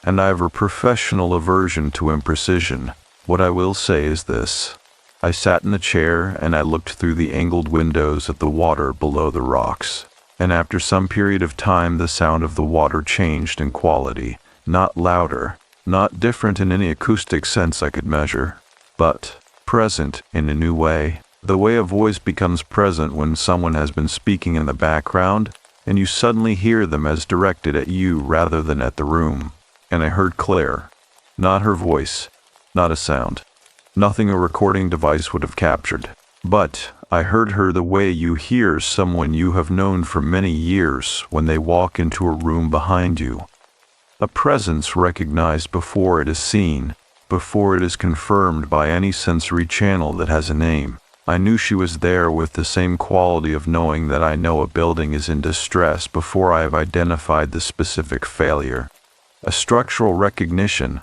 And I have a professional aversion to imprecision. What I will say is this. I sat in a chair and I looked through the angled windows at the water below the rocks. And after some period of time the sound of the water changed in quality, not louder, not different in any acoustic sense I could measure, but present in a new way. The way a voice becomes present when someone has been speaking in the background, and you suddenly hear them as directed at you rather than at the room. And I heard Claire. Not her voice, not a sound. Nothing a recording device would have captured. But I heard her the way you hear someone you have known for many years when they walk into a room behind you. A presence recognized before it is seen, before it is confirmed by any sensory channel that has a name. I knew she was there with the same quality of knowing that I know a building is in distress before I have identified the specific failure. A structural recognition.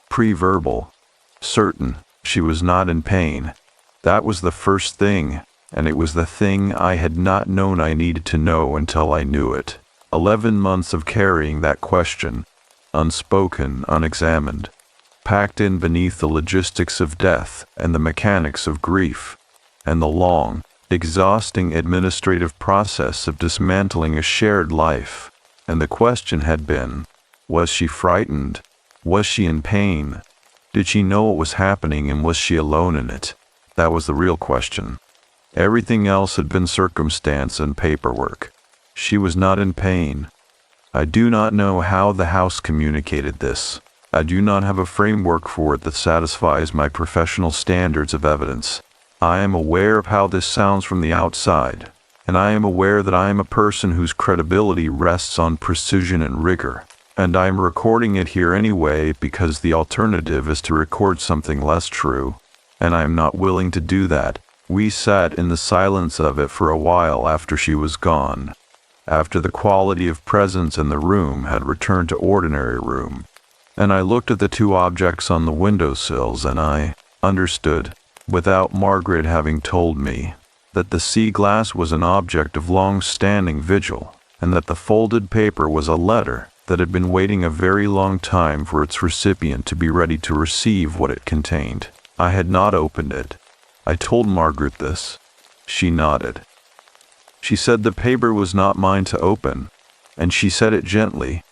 Pre-verbal. Certain. She was not in pain. That was the first thing, and it was the thing I had not known I needed to know until I knew it. 11 months of carrying that question, unspoken, unexamined, packed in beneath the logistics of death and the mechanics of grief, and the long, exhausting administrative process of dismantling a shared life. And the question had been, was she frightened? Was she in pain? Did she know what was happening, and was she alone in it? That was the real question. Everything else had been circumstance and paperwork. She was not in pain. I do not know how the house communicated this. I do not have a framework for it that satisfies my professional standards of evidence. I am aware of how this sounds from the outside, and I am aware that I am a person whose credibility rests on precision and rigor. And I am recording it here anyway because the alternative is to record something less true, and I am not willing to do that. We sat in the silence of it for a while after she was gone, after the quality of presence in the room had returned to ordinary room. And I looked at the two objects on the windowsills, and I understood, without Margaret having told me, that the sea glass was an object of long-standing vigil, and that the folded paper was a letter that had been waiting a very long time for its recipient to be ready to receive what it contained. I had not opened it. I told Margaret this. She nodded. She said the paper was not mine to open, and she said it gently,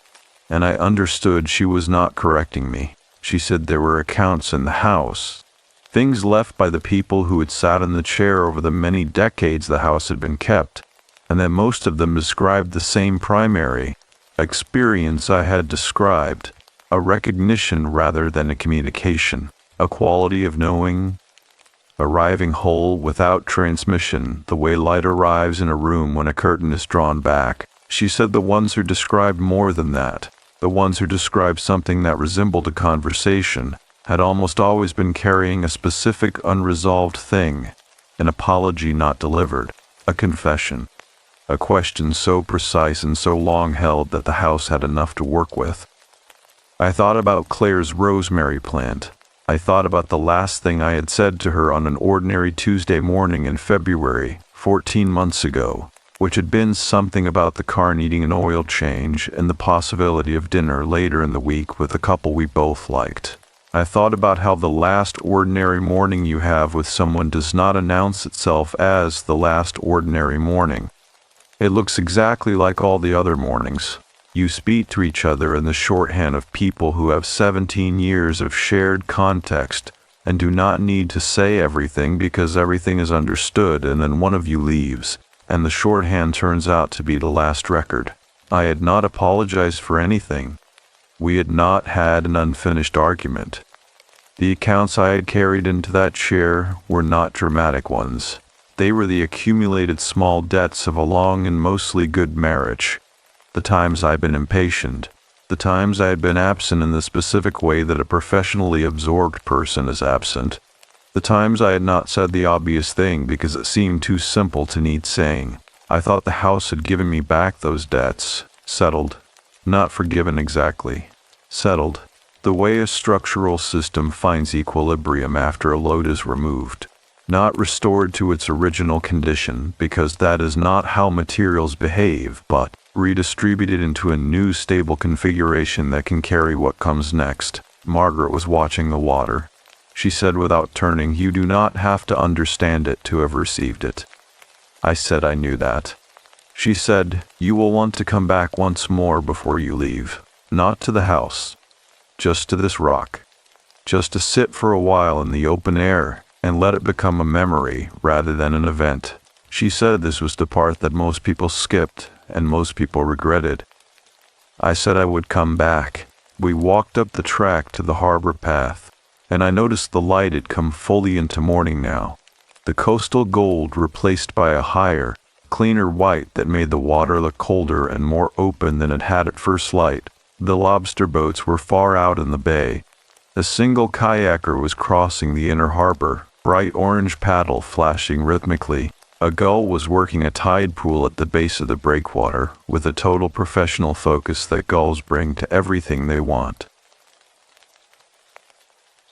and I understood she was not correcting me. She said there were accounts in the house, things left by the people who had sat in the chair over the many decades the house had been kept, and that most of them described the same primary experience I had described, a recognition rather than a communication, a quality of knowing, arriving whole without transmission, the way light arrives in a room when a curtain is drawn back. She said the ones who described more than that, the ones who described something that resembled a conversation, had almost always been carrying a specific unresolved thing, an apology not delivered, a confession, a question so precise and so long held that the house had enough to work with. I thought about Claire's rosemary plant. I thought about the last thing I had said to her on an ordinary Tuesday morning in February, 14 months ago, which had been something about the car needing an oil change and the possibility of dinner later in the week with a couple we both liked. I thought about how the last ordinary morning you have with someone does not announce itself as the last ordinary morning. It looks exactly like all the other mornings. You speak to each other in the shorthand of people who have 17 years of shared context and do not need to say everything because everything is understood, and then one of you leaves, and the shorthand turns out to be the last record. I had not apologized for anything. We had not had an unfinished argument. The accounts I had carried into that chair were not dramatic ones. They were the accumulated small debts of a long and mostly good marriage. The times I had been impatient, the times I had been absent in the specific way that a professionally absorbed person is absent, the times I had not said the obvious thing because it seemed too simple to need saying. I thought the house had given me back those debts, settled, not forgiven exactly, settled, the way a structural system finds equilibrium after a load is removed. Not restored to its original condition, because that is not how materials behave, but redistributed into a new stable configuration that can carry what comes next. Margaret was watching the water. She said without turning, "You do not have to understand it to have received it." I said I knew that. She said, "You will want to come back once more before you leave. Not to the house. Just to this rock. Just to sit for a while in the open air and let it become a memory rather than an event." She said this was the part that most people skipped and most people regretted. I said I would come back. We walked up the track to the harbor path, and I noticed the light had come fully into morning now. The coastal gold replaced by a higher, cleaner white that made the water look colder and more open than it had at first light. The lobster boats were far out in the bay. A single kayaker was crossing the inner harbor, bright orange paddle flashing rhythmically. A gull was working a tide pool at the base of the breakwater, with a total professional focus that gulls bring to everything they want.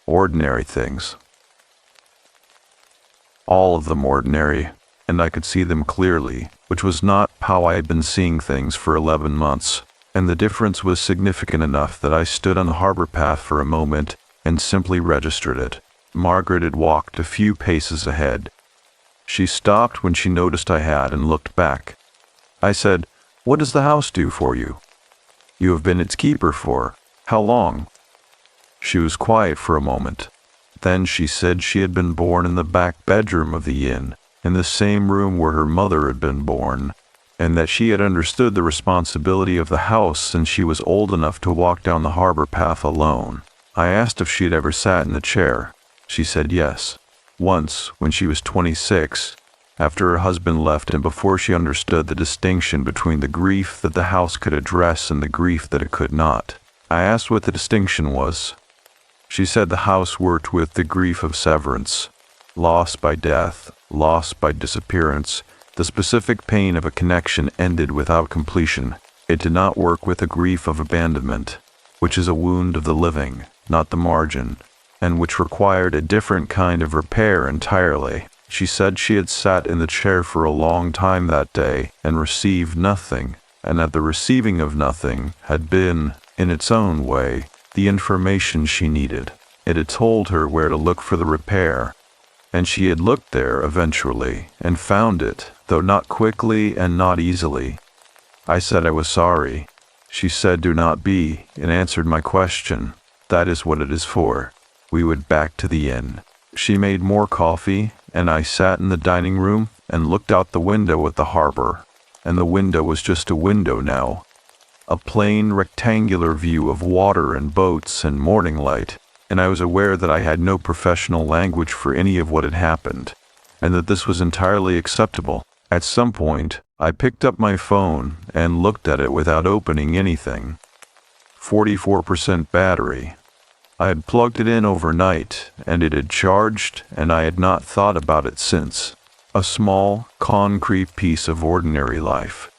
Ordinary things. All of them ordinary, and I could see them clearly, which was not how I had been seeing things for 11 months, and the difference was significant enough that I stood on the harbor path for a moment and simply registered it. Margaret had walked a few paces ahead. She stopped when she noticed I had and looked back. I said, "What does the house do for you? You have been its keeper for how long?" She was quiet for a moment. Then she said she had been born in the back bedroom of the inn, in the same room where her mother had been born, and that she had understood the responsibility of the house since she was old enough to walk down the harbor path alone. I asked if she had ever sat in the chair. She said yes. Once, when she was 26, after her husband left and before she understood the distinction between the grief that the house could address and the grief that it could not. I asked what the distinction was. She said the house worked with the grief of severance, loss by death, loss by disappearance. The specific pain of a connection ended without completion. It did not work with the grief of abandonment, which is a wound of the living, not the margin, and which required a different kind of repair entirely. She said she had sat in the chair for a long time that day and received nothing, and that the receiving of nothing had been, in its own way, the information she needed. It had told her where to look for the repair, and she had looked there eventually and found it, though not quickly and not easily. I said I was sorry. She said, "Do not be," and answered my question. "That is what it is for." We went back to the inn. She made more coffee, and I sat in the dining room and looked out the window at the harbor, and the window was just a window now. A plain rectangular view of water and boats and morning light, and I was aware that I had no professional language for any of what had happened, and that this was entirely acceptable. At some point, I picked up my phone and looked at it without opening anything. 44% battery. I had plugged it in overnight, and it had charged, and I had not thought about it since. A small, concrete piece of ordinary life,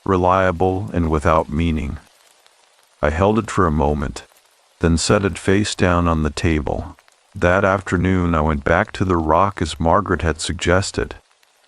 reliable and without meaning. I held it for a moment, then set it face down on the table. That afternoon I went back to the rock as Margaret had suggested,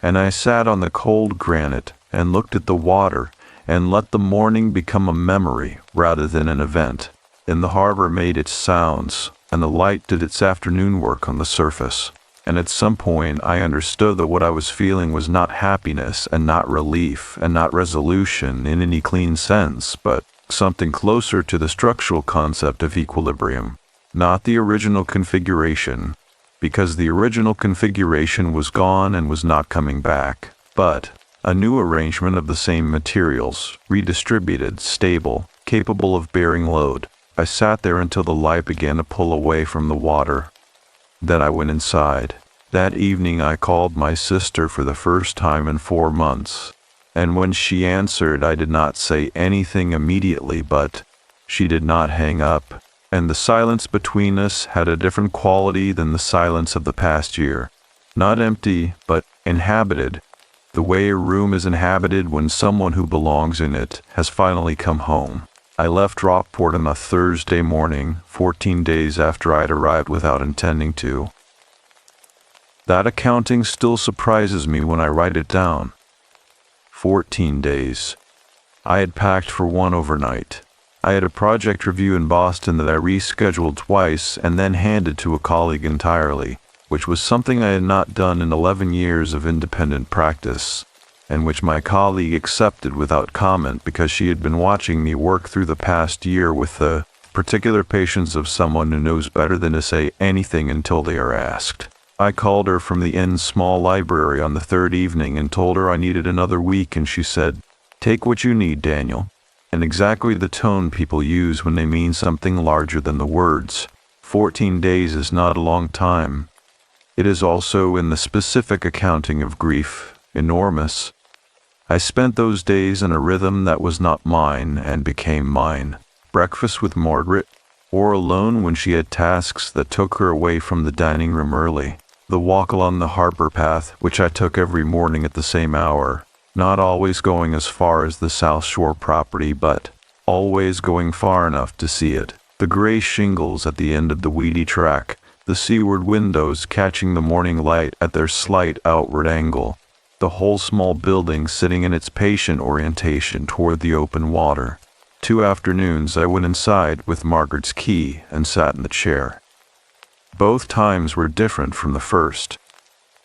and I sat on the cold granite and looked at the water and let the morning become a memory rather than an event. And the harbor made its sounds, and the light did its afternoon work on the surface. And at some point I understood that what I was feeling was not happiness and not relief and not resolution in any clean sense, but something closer to the structural concept of equilibrium, not the original configuration, because the original configuration was gone and was not coming back, but a new arrangement of the same materials, redistributed, stable, capable of bearing load. I sat there until the light began to pull away from the water. Then I went inside. That evening I called my sister for the first time in 4 months, and when she answered I did not say anything immediately, but she did not hang up, and the silence between us had a different quality than the silence of the past year. Not empty, but inhabited, the way a room is inhabited when someone who belongs in it has finally come home. I left Rockport on a Thursday morning, 14 days after I'd arrived without intending to. That accounting still surprises me when I write it down. 14 days. I had packed for one overnight. I had a project review in Boston that I rescheduled twice and then handed to a colleague entirely, which was something I had not done in 11 years of independent practice, and which my colleague accepted without comment because she had been watching me work through the past year with the particular patience of someone who knows better than to say anything until they are asked. I called her from the inn's small library on the third evening and told her I needed another week, and she said, "Take what you need, Daniel," in exactly the tone people use when they mean something larger than the words. 14 days is not a long time. It is also, in the specific accounting of grief, enormous. I spent those days in a rhythm that was not mine and became mine. Breakfast with Margaret, or alone when she had tasks that took her away from the dining room early. The walk along the harbor path, which I took every morning at the same hour, not always going as far as the South Shore property, but always going far enough to see it. The gray shingles at the end of the weedy track, the seaward windows catching the morning light at their slight outward angle, the whole small building sitting in its patient orientation toward the open water. 2 afternoons I went inside with Margaret's key and sat in the chair. Both times were different from the first.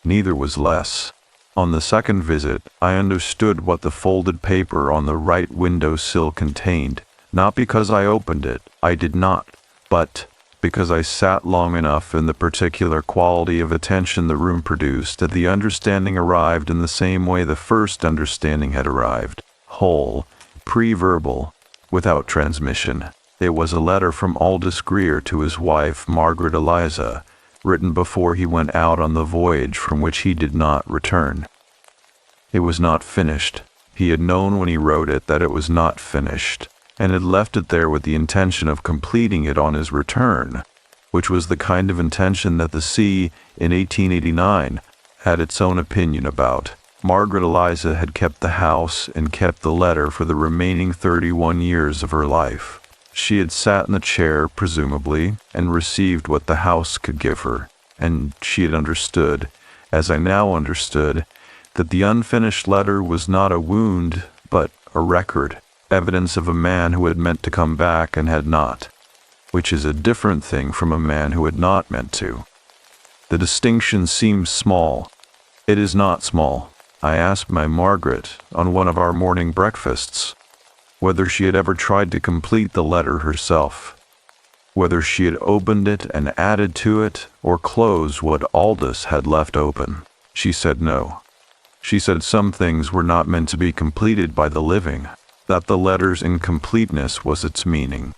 Neither was less. On the second visit, I understood what the folded paper on the right window sill contained, not because I opened it, I did not, but because I sat long enough in the particular quality of attention the room produced that the understanding arrived in the same way the first understanding had arrived, whole, pre-verbal, without transmission. It was a letter from Aldous Greer to his wife, Margaret Eliza, written before he went out on the voyage from which he did not return. It was not finished. He had known when he wrote it that it was not finished, and had left it there with the intention of completing it on his return, which was the kind of intention that the sea, in 1889, had its own opinion about. Margaret Eliza had kept the house and kept the letter for the remaining 31 years of her life. She had sat in the chair, presumably, and received what the house could give her, and she had understood, as I now understood, that the unfinished letter was not a wound, but a record, evidence of a man who had meant to come back and had not, which is a different thing from a man who had not meant to. The distinction seems small. It is not small. I asked my Margaret, on one of our morning breakfasts, whether she had ever tried to complete the letter herself, whether she had opened it and added to it, or closed what Aldous had left open. She said no. She said some things were not meant to be completed by the living, that the letter's incompleteness was its meaning,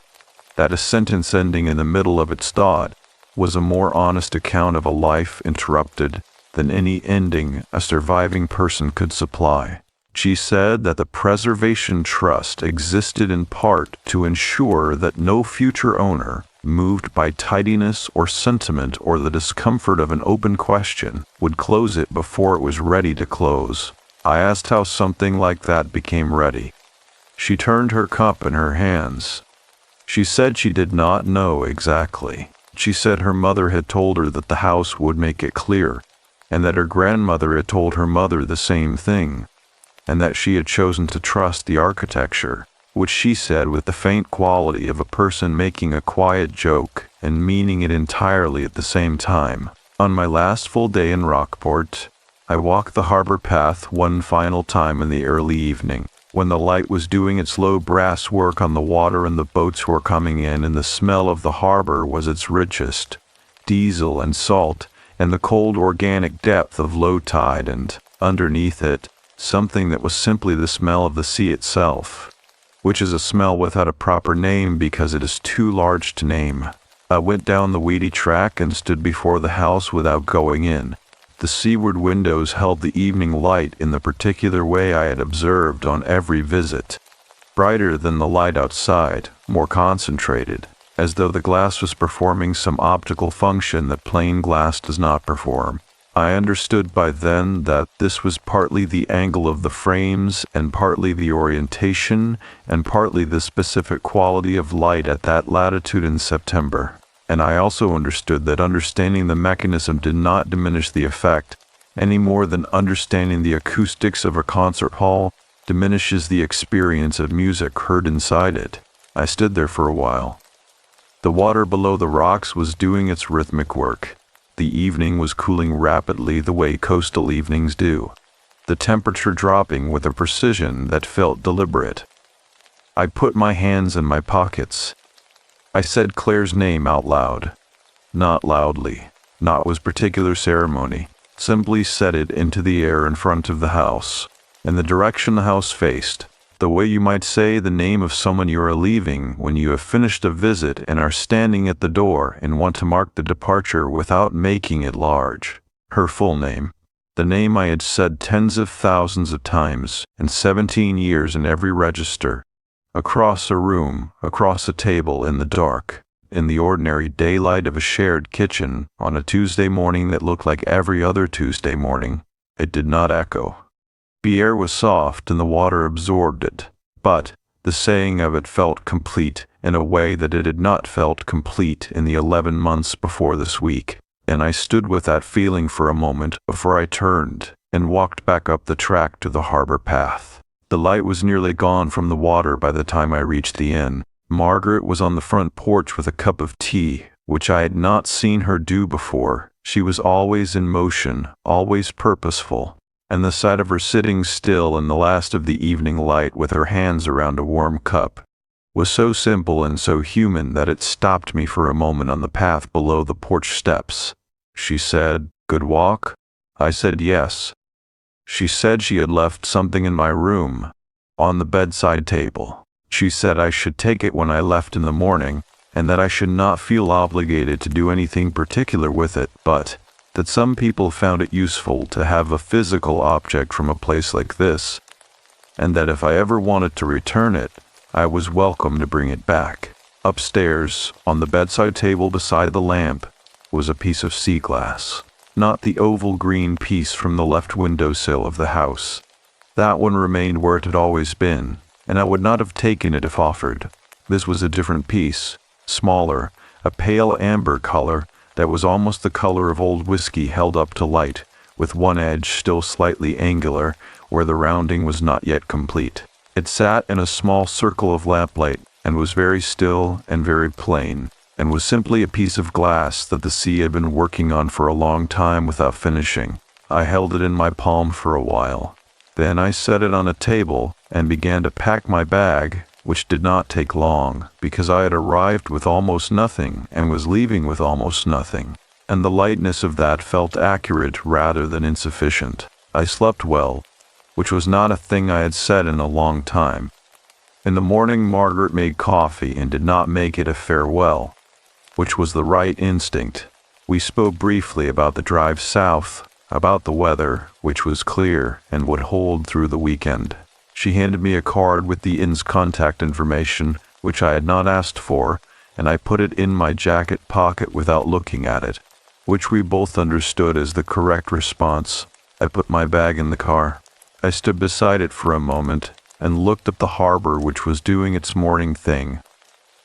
that a sentence ending in the middle of its thought was a more honest account of a life interrupted than any ending a surviving person could supply. She said that the preservation trust existed in part to ensure that no future owner, moved by tidiness or sentiment or the discomfort of an open question, would close it before it was ready to close. I asked how something like that became ready. She turned her cup in her hands. She said she did not know exactly. She said her mother had told her that the house would make it clear, and that her grandmother had told her mother the same thing, and that she had chosen to trust the architecture, which she said with the faint quality of a person making a quiet joke and meaning it entirely at the same time. On my last full day in Rockport, I walked the harbor path one final time in the early evening. when the light was doing its low brass work on the water and the boats were coming in and the smell of the harbor was its richest, diesel and salt, and the cold organic depth of low tide, and, underneath it, something that was simply the smell of the sea itself, which is a smell without a proper name because it is too large to name. I went down the weedy track and stood before the house without going in. The seaward windows held the evening light in the particular way I had observed on every visit, brighter than the light outside, more concentrated, as though the glass was performing some optical function that plain glass does not perform. I understood by then that this was partly the angle of the frames and partly the orientation and partly the specific quality of light at that latitude in September. And I also understood that understanding the mechanism did not diminish the effect, any more than understanding the acoustics of a concert hall diminishes the experience of music heard inside it. I stood there for a while. The water below the rocks was doing its rhythmic work. The evening was cooling rapidly the way coastal evenings do, the temperature dropping with a precision that felt deliberate. I put my hands in my pockets. I said Claire's name out loud. Not loudly, not with particular ceremony, simply said it into the air in front of the house, in the direction the house faced, the way you might say the name of someone you are leaving when you have finished a visit and are standing at the door and want to mark the departure without making it large. Her full name, the name I had said tens of thousands of times in 17 years in every register, across a room, across a table in the dark, in the ordinary daylight of a shared kitchen on a Tuesday morning that looked like every other Tuesday morning. It did not echo. The air was soft and the water absorbed it, but the saying of it felt complete in a way that it had not felt complete in the 11 months before this week, and I stood with that feeling for a moment before I turned and walked back up the track to the harbor path. The light was nearly gone from the water by the time I reached the inn. Margaret was on the front porch with a cup of tea, which I had not seen her do before. She was always in motion, always purposeful, and the sight of her sitting still in the last of the evening light with her hands around a warm cup was so simple and so human that it stopped me for a moment on the path below the porch steps. She said, "Good walk?" I said yes. She said she had left something in my room, on the bedside table. She said I should take it when I left in the morning, and that I should not feel obligated to do anything particular with it, but that some people found it useful to have a physical object from a place like this, and that if I ever wanted to return it, I was welcome to bring it back. Upstairs, on the bedside table beside the lamp, was a piece of sea glass. Not the oval green piece from the left windowsill of the house. That one remained where it had always been, and I would not have taken it if offered. This was a different piece, smaller, a pale amber color that was almost the color of old whiskey held up to light, with one edge still slightly angular where the rounding was not yet complete. It sat in a small circle of lamplight and was very still and very plain, and was simply a piece of glass that the sea had been working on for a long time without finishing. I held it in my palm for a while. Then I set it on a table and began to pack my bag, which did not take long, because I had arrived with almost nothing and was leaving with almost nothing, and the lightness of that felt accurate rather than insufficient. I slept well, which was not a thing I had said in a long time. In the morning Margaret made coffee and did not make it a farewell, which was the right instinct. We spoke briefly about the drive south, about the weather, which was clear and would hold through the weekend. She handed me a card with the inn's contact information, which I had not asked for, and I put it in my jacket pocket without looking at it, which we both understood as the correct response. I put my bag in the car. I stood beside it for a moment and looked up the harbor, which was doing its morning thing.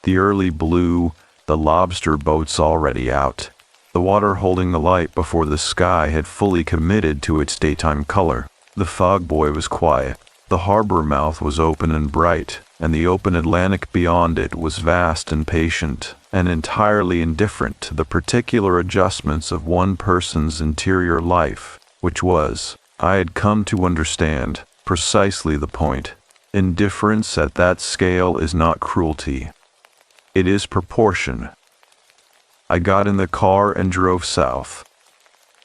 The early blue, the lobster boats already out, the water holding the light before the sky had fully committed to its daytime color. The fog buoy was quiet. The harbor mouth was open and bright, and the open Atlantic beyond it was vast and patient, and entirely indifferent to the particular adjustments of one person's interior life, which was, I had come to understand, precisely the point. Indifference at that scale is not cruelty. It is proportion. I got in the car and drove south.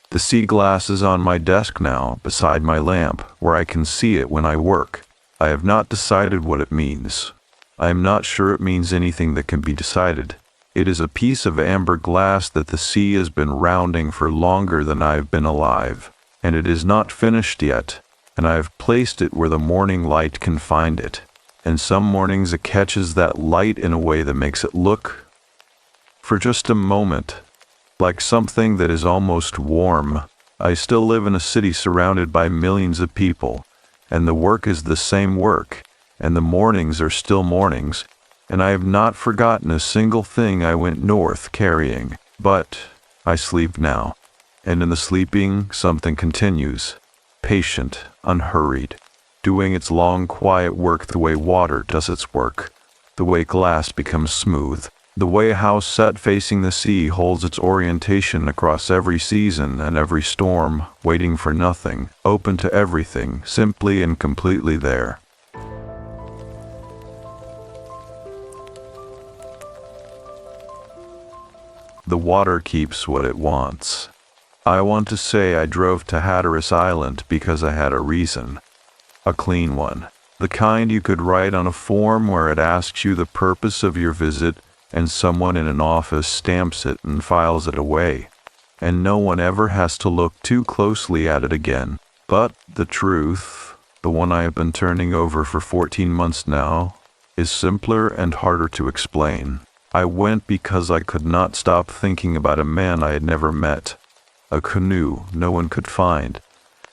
The sea glass is on my desk now, beside my lamp, where I can see it when I work. I have not decided what it means. I am not sure it means anything that can be decided. It is a piece of amber glass that the sea has been rounding for longer than I have been alive, and it is not finished yet, and I have placed it where the morning light can find it, and some mornings it catches that light in a way that makes it look, for just a moment, like something that is almost warm. I still live in a city surrounded by millions of people, and the work is the same work, and the mornings are still mornings, and I have not forgotten a single thing I went north carrying, but I sleep now, and in the sleeping something continues, patient, unhurried, doing its long quiet work the way water does its work, the way glass becomes smooth, the way a house set facing the sea holds its orientation across every season and every storm, waiting for nothing, open to everything, simply and completely there. The water keeps what it wants. I want to say I drove to Hatteras Island because I had a reason. A clean one. The kind you could write on a form where it asks you the purpose of your visit and someone in an office stamps it and files it away. And no one ever has to look too closely at it again. But the truth, the one I have been turning over for 14 months now, is simpler and harder to explain. I went because I could not stop thinking about a man I had never met, a canoe no one could find,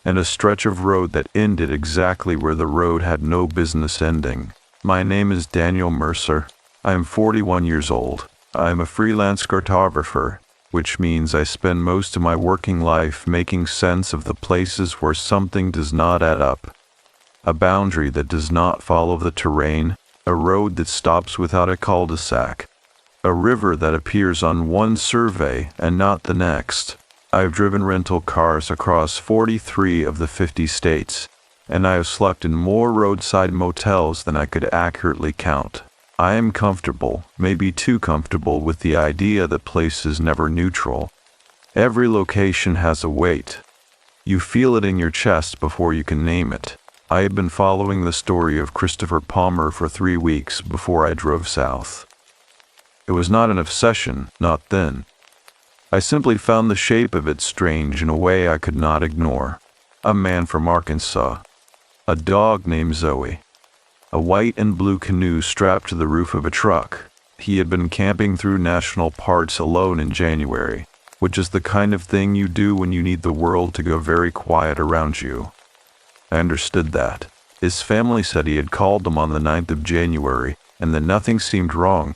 and a stretch of road that ended exactly where the road had no business ending. My name is Daniel Mercer. I am 41 years old. I am a freelance cartographer, which means I spend most of my working life making sense of the places where something does not add up, a boundary that does not follow the terrain, a road that stops without a cul-de-sac, a river that appears on one survey and not the next. I've driven rental cars across 43 of the 50 states, and I have slept in more roadside motels than I could accurately count. I am comfortable, maybe too comfortable, with the idea that place is never neutral. Every location has a weight. You feel it in your chest before you can name it. I had been following the story of Christopher Palmer for 3 weeks before I drove south. It was not an obsession, not then. I simply found the shape of it strange in a way I could not ignore. A man from Arkansas. A dog named Zoe. A white and blue canoe strapped to the roof of a truck. He had been camping through national parks alone in January, which is the kind of thing you do when you need the world to go very quiet around you. I understood that. His family said he had called them on the 9th of January, and that nothing seemed wrong.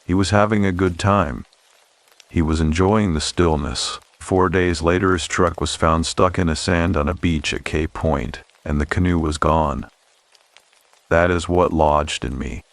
He was having a good time. He was enjoying the stillness. 4 days later, his truck was found stuck in the sand on a beach at Cape Point, and the canoe was gone. That is what lodged in me.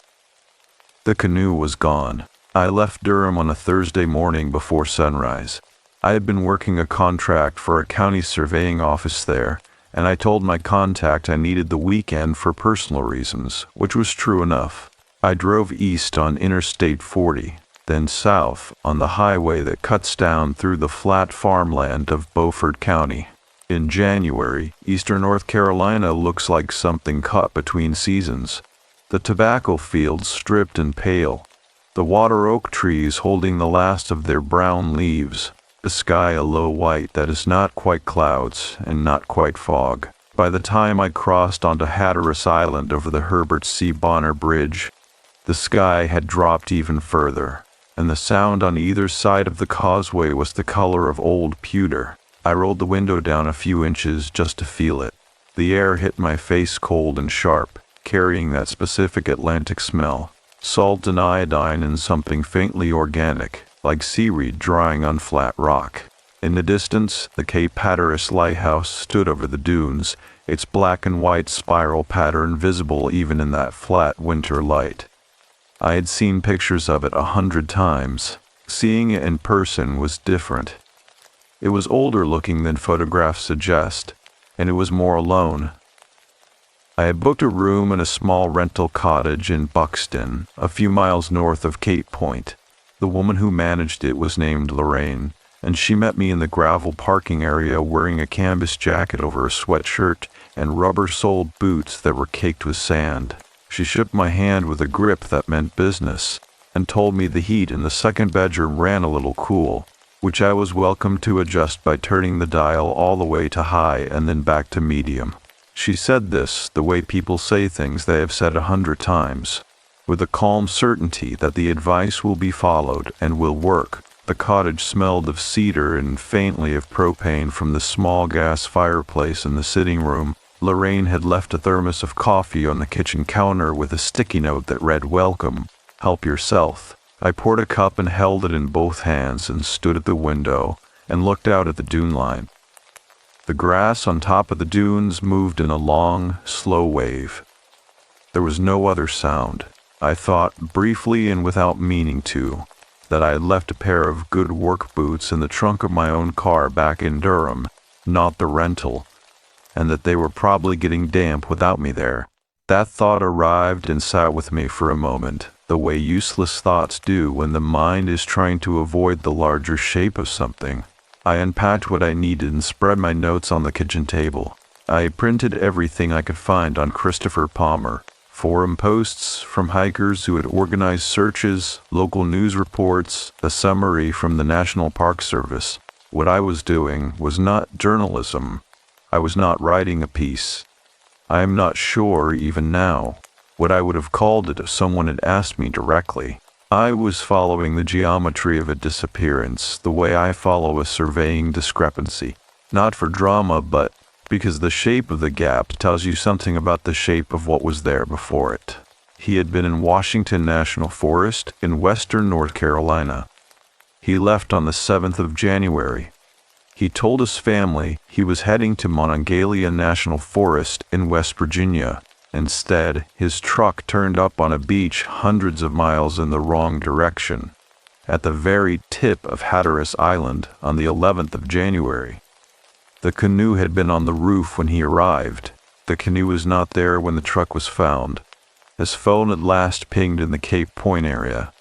The canoe was gone. I left Durham on a Thursday morning before sunrise. I had been working a contract for a county surveying office there, and I told my contact I needed the weekend for personal reasons, which was true enough. I drove east on Interstate 40, then south on the highway that cuts down through the flat farmland of Beaufort County. In January, eastern North Carolina looks like something caught between seasons. The tobacco fields stripped and pale, the water oak trees holding the last of their brown leaves, the sky a low white that is not quite clouds and not quite fog. By the time I crossed onto Hatteras Island over the Herbert C. Bonner Bridge, the sky had dropped even further, and the sound on either side of the causeway was the color of old pewter. I rolled the window down a few inches just to feel it. The air hit my face cold and sharp, carrying that specific Atlantic smell, salt and iodine and something faintly organic, like seaweed drying on flat rock. In the distance, the Cape Hatteras lighthouse stood over the dunes, its black and white spiral pattern visible even in that flat winter light. I had seen pictures of it 100 times. Seeing it in person was different. It was older looking than photographs suggest, and it was more alone. I had booked a room in a small rental cottage in Buxton, a few miles north of Cape Point. The woman who managed it was named Lorraine, and she met me in the gravel parking area wearing a canvas jacket over a sweatshirt and rubber-soled boots that were caked with sand. She shook my hand with a grip that meant business, and told me the heat in the second bedroom ran a little cool, which I was welcome to adjust by turning the dial all the way to high and then back to medium. She said this the way people say things they have said 100 times, with a calm certainty that the advice will be followed and will work. The cottage smelled of cedar and faintly of propane from the small gas fireplace in the sitting room. Lorraine had left a thermos of coffee on the kitchen counter with a sticky note that read, "Welcome, help yourself." I poured a cup and held it in both hands and stood at the window and looked out at the dune line. The grass on top of the dunes moved in a long, slow wave. There was no other sound. I thought, briefly and without meaning to, that I had left a pair of good work boots in the trunk of my own car back in Durham, not the rental, and that they were probably getting damp without me there. That thought arrived and sat with me for a moment, the way useless thoughts do when the mind is trying to avoid the larger shape of something. I unpacked what I needed and spread my notes on the kitchen table. I printed everything I could find on Christopher Palmer, forum posts from hikers who had organized searches, local news reports, a summary from the National Park Service. What I was doing was not journalism. I was not writing a piece. I am not sure, even now, what I would have called it if someone had asked me directly. I was following the geometry of a disappearance, the way I follow a surveying discrepancy. Not for drama, but because the shape of the gap tells you something about the shape of what was there before it. He had been in Washington National Forest in western North Carolina. He left on the 7th of January. He told his family he was heading to Monongalia National Forest in West Virginia. Instead, his truck turned up on a beach hundreds of miles in the wrong direction, at the very tip of Hatteras Island on the 11th of January. The canoe had been on the roof when he arrived. The canoe was not there when the truck was found. His phone at last pinged in the Cape Point area.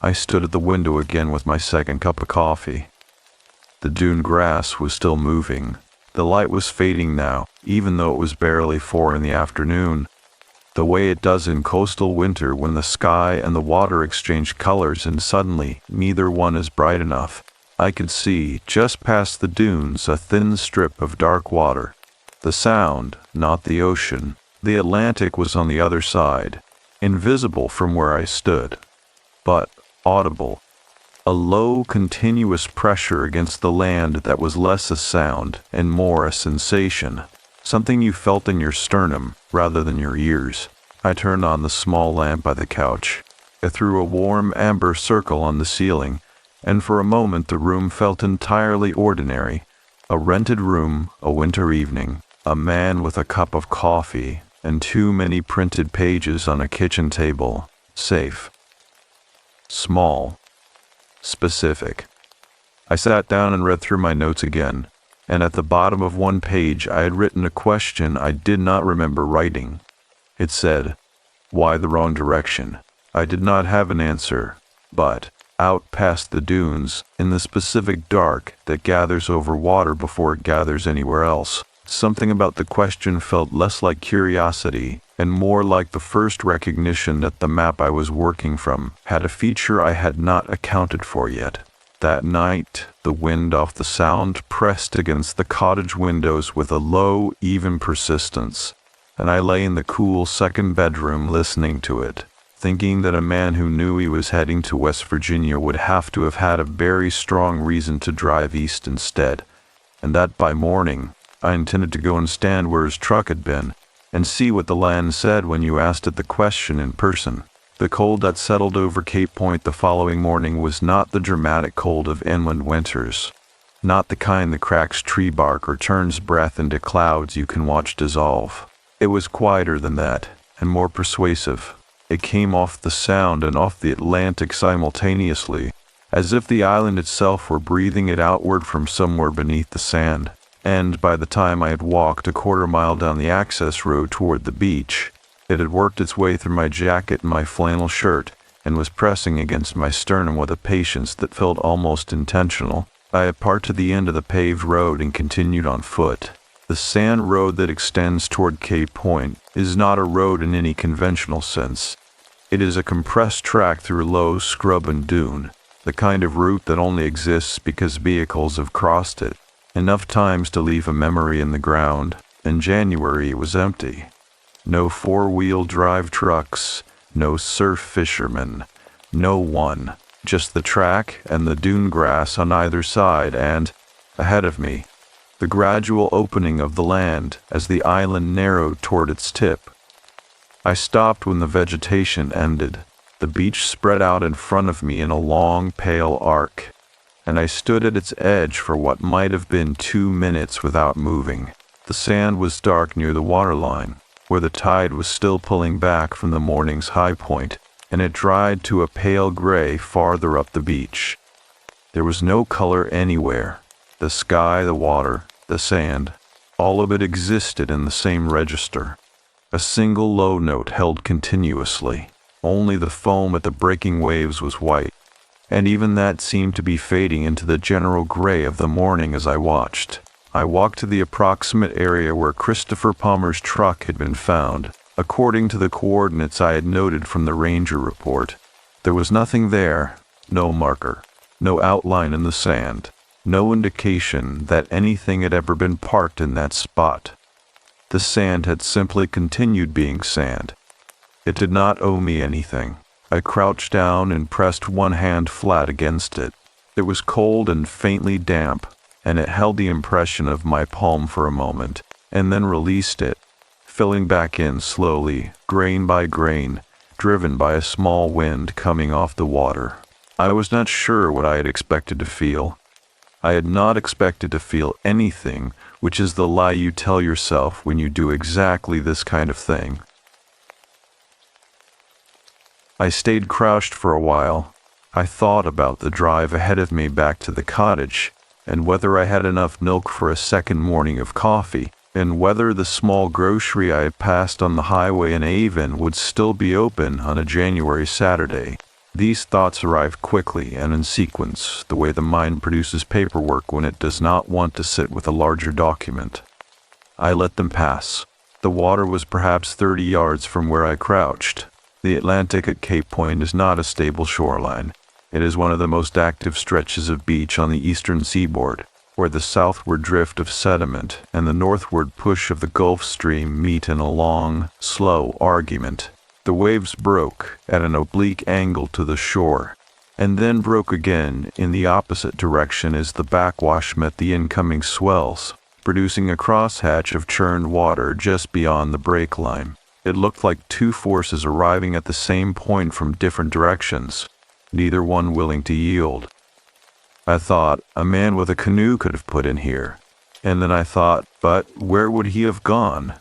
I stood at the window again with my second cup of coffee. The dune grass was still moving. The light was fading now, even though it was barely 4 in the afternoon, the way it does in coastal winter when the sky and the water exchange colors and suddenly neither one is bright enough. I could see, just past the dunes, a thin strip of dark water. The sound, not the ocean. The Atlantic was on the other side, invisible from where I stood, but audible. A low, continuous pressure against the land that was less a sound and more a sensation, something you felt in your sternum rather than your ears. I turned on the small lamp by the couch. It threw a warm amber circle on the ceiling, and for a moment the room felt entirely ordinary. A rented room, a winter evening, a man with a cup of coffee, and too many printed pages on a kitchen table. Safe. Small. Specific. I sat down and read through my notes again, and at the bottom of one page I had written a question I did not remember writing. It said, "Why the wrong direction?" I did not have an answer, but, out past the dunes, in the specific dark that gathers over water before it gathers anywhere else, something about the question felt less like curiosity and more like the first recognition that the map I was working from had a feature I had not accounted for yet. That night, the wind off the sound pressed against the cottage windows with a low, even persistence, and I lay in the cool second bedroom listening to it, thinking that a man who knew he was heading to West Virginia would have to have had a very strong reason to drive east instead, and that by morning I intended to go and stand where his truck had been, and see what the land said when you asked it the question in person. The cold that settled over Cape Point the following morning was not the dramatic cold of inland winters, not the kind that cracks tree bark or turns breath into clouds you can watch dissolve. It was quieter than that, and more persuasive. It came off the Sound and off the Atlantic simultaneously, as if the island itself were breathing it outward from somewhere beneath the sand. and by the time I had walked a quarter-mile down the access road toward the beach, it had worked its way through my jacket and my flannel shirt, and was pressing against my sternum with a patience that felt almost intentional. I had parked to the end of the paved road and continued on foot. The sand road that extends toward Cape Point is not a road in any conventional sense. It is a compressed track through low scrub and dune, the kind of route that only exists because vehicles have crossed it enough times to leave a memory in the ground. In January it was empty. No four-wheel drive trucks, no surf fishermen, no one, just the track and the dune grass on either side and, ahead of me, the gradual opening of the land as the island narrowed toward its tip. I stopped when the vegetation ended. The beach spread out in front of me in a long, pale arc, and I stood at its edge for what might have been 2 minutes without moving. The sand was dark near the waterline, where the tide was still pulling back from the morning's high point, and it dried to a pale gray farther up the beach. There was no color anywhere. The sky, the water, the sand, all of it existed in the same register. A single low note held continuously. Only the foam at the breaking waves was white, and even that seemed to be fading into the general gray of the morning as I watched. I walked to the approximate area where Christopher Palmer's truck had been found, according to the coordinates I had noted from the ranger report. There was nothing there, no marker, no outline in the sand, no indication that anything had ever been parked in that spot. The sand had simply continued being sand. It did not owe me anything. I crouched down and pressed one hand flat against it. It was cold and faintly damp, and it held the impression of my palm for a moment, and then released it, filling back in slowly, grain by grain, driven by a small wind coming off the water. I was not sure what I had expected to feel. I had not expected to feel anything, which is the lie you tell yourself when you do exactly this kind of thing. I stayed crouched for a while. I thought about the drive ahead of me back to the cottage, and whether I had enough milk for a second morning of coffee, and whether the small grocery I had passed on the highway in Avon would still be open on a January Saturday. These thoughts arrived quickly and in sequence, the way the mind produces paperwork when it does not want to sit with a larger document. I let them pass. The water was perhaps 30 yards from where I crouched. The Atlantic at Cape Point is not a stable shoreline. It is one of the most active stretches of beach on the eastern seaboard, where the southward drift of sediment and the northward push of the Gulf Stream meet in a long, slow argument. The waves broke at an oblique angle to the shore, and then broke again in the opposite direction as the backwash met the incoming swells, producing a crosshatch of churned water just beyond the break line. It looked like two forces arriving at the same point from different directions, neither one willing to yield. I thought, a man with a canoe could have put in here. And then I thought, but where would he have gone?